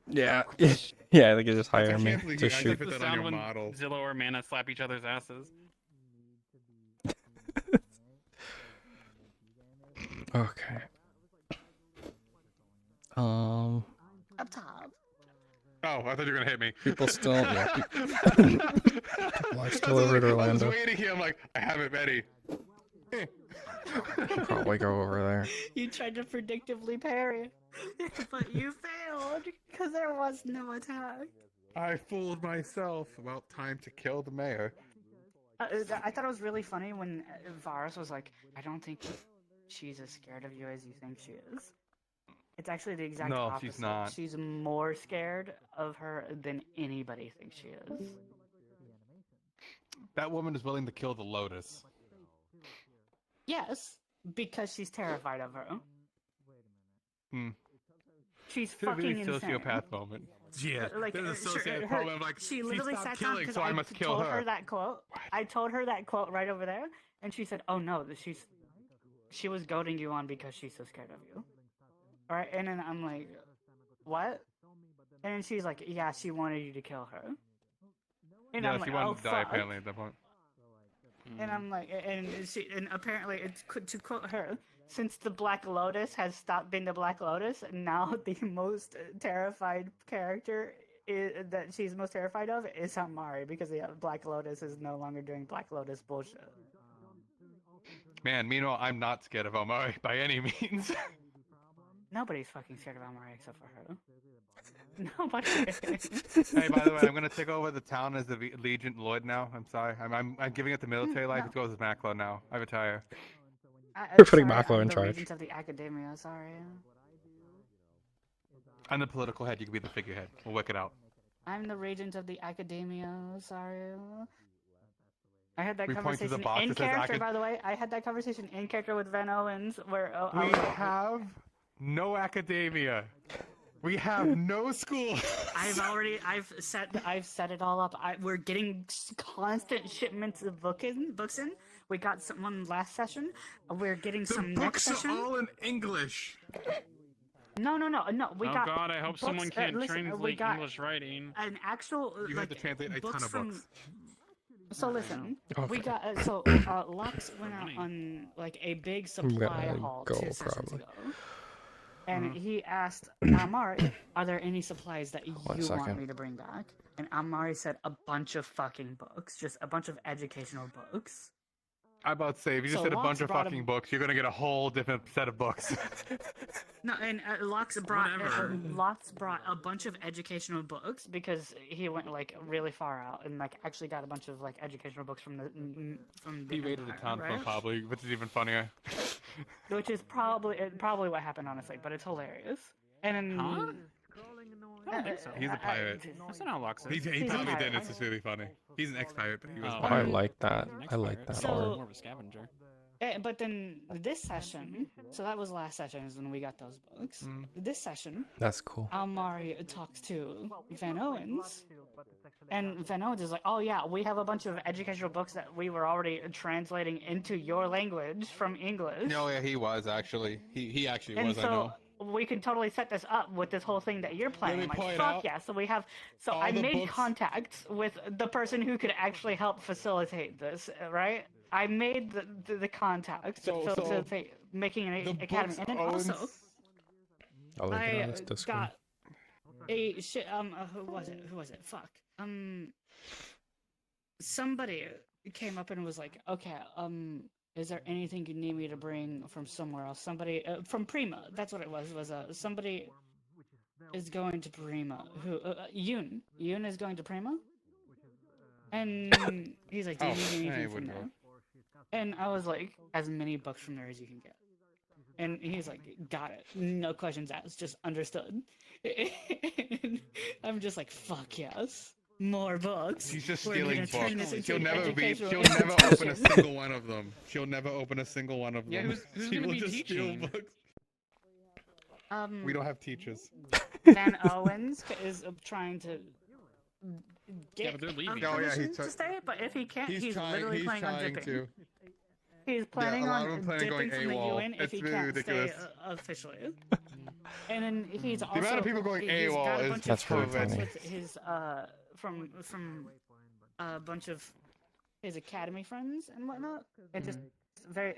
Yeah. Yeah, they could just hire me believe to you guys shoot. put The that on sound your when model. Zillow or Mana slap each other's asses. Okay. Up top. Oh, I thought you were gonna hit me. People still, yeah. People are still over at I was Orlando. waiting here. I'm like, I have it ready. Probably go over there. You tried to predictably parry, but you failed because there was no attack. I fooled myself. Well, time to kill the mayor. I thought it was really funny when Varus was like, I don't think she's as scared of you as you think she is. It's actually the exact No, opposite. she's not. She's more scared of her than anybody thinks she is. That woman is willing to kill the Lotus. Yes, because she's terrified of her. Hmm. She's It's a fucking really insane. sociopath moment. Yeah, Like, there's a sociopath her- moment. Like, she literally stopped sat down killing, because so I must kill told her. her that quote. I told her that quote right over there, and she said, "Oh no, she was goading you on because she's so scared of you." All right, and then I'm like, "What?" And then she's like, "Yeah, she wanted you to kill her." And Yeah, I'm she like, wanted "Oh to die fuck." apparently at that point. And I'm like, and apparently it's to quote her, since the Black Lotus has stopped being the Black Lotus, now the most terrified character that she's most terrified of is Amari, because the Black Lotus is no longer doing Black Lotus bullshit. Man, meanwhile, I'm not scared of Omari by any means. Nobody's fucking scared of Amari except for her. Nobody. Hey, by the way, I'm gonna take over the town as the Legion Lord now. I'm sorry. I'm giving it the military life. It goes as Maclo now. I retire. You're putting Sorry, Maclo I'm in the charge. Regent of the Academia, sorry. I'm the political head. You can be the figurehead. We'll work it out. I'm the Regent of the Academia, sorry. I had that We point to the conversation box in that says character, acad- by the way. I had that conversation in character with Van Owens, where We have no academia. We have no school. I've set it all up. We're getting constant shipments of books in, we got one last session. We're getting The some next books session. are all in English. No. We Oh got. God, I hope books, someone can't listen, we translate got English writing. an actual. You like, have to translate a ton of from, books. So listen, we Okay. got Lux went out on like a big I'm supply gonna haul go 2 sessions probably. ago, and he asked Amari, "Are there any supplies that you want second. me to bring back?" And Amari said a bunch of fucking books, just a bunch of educational books. I'm about to say, if you just So said a Lux bunch of brought fucking books, you're gonna get a whole different set of books. No, and Lux brought a bunch of educational books because he went like really far out and like actually got a bunch of like educational books from the He raided a Empire, town right? from Pablo, which is even funnier. Which is probably what happened, honestly, but it's hilarious. And then, Huh? I don't think so. He's a pirate. That's not how Lux is. He probably did. It's just really funny. He's an ex-pirate, but he was. Oh, I like that. I like that So- art. More of a scavenger. But then this session, so that was last session is when we got those books. This session, That's cool. Almari talks to Van Owens, and Van Owens is like, "Oh yeah, we have a bunch of educational books that we were already translating into your language from English." No, yeah, he was actually. He actually And was. I know. so we can totally set this up with this whole thing that you're planning. me Like, point fuck out yeah! So we have. So all I the made books- contact with the person who could actually help facilitate this. Right? I made the contact to facilitate making an academy, and then also I'll link it on I this Discord. got a shit. Who was it? Who was it? Fuck. Somebody came up and was like, "Okay, is there anything you need me to bring from somewhere else?" Somebody from Prima. That's what it was. Was somebody is going to Prima. Who? Yoon. Yoon is going to Prima. And he's like, "Do you need anything from there?" And I was like, "As many books from there as you can get." And he's like, "Got it. No questions asked. Just understood." And I'm just like, "Fuck yes. More books." She's just We're stealing gonna turn this books. into She'll an never educational open a institution. single one of them. She'll never open a single one of them. Yeah, who's she gonna will be just teaching? steal books. We don't have teachers. Van Owens is trying to get but they're leaving. Oh, yeah, permission he's to stay, but if he can't, he's trying. literally He's planning on trying dipping. to. He's planning a lot on of them planning on dipping going from the AWOL. UN if It's he really can't ridiculous. stay officially. And then he's also amount of people going he's AWOL got a is bunch That's of really contacts funny. with his from a bunch of his academy friends and whatnot. It just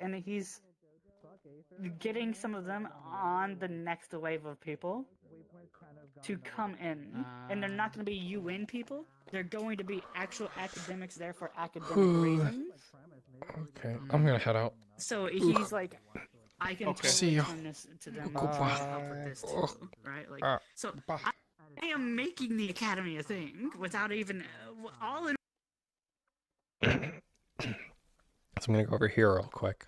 and he's getting some of them on the next wave of people to come in, and they're not going to be UN people. They're going to be actual academics there for academic reasons. Okay, I'm gonna head out. So he's like, I can Okay. See totally ya. turn this to them Goodbye. to help with this too, right? Like, so I am making the academy a thing without even all in. So I'm gonna go over here real quick.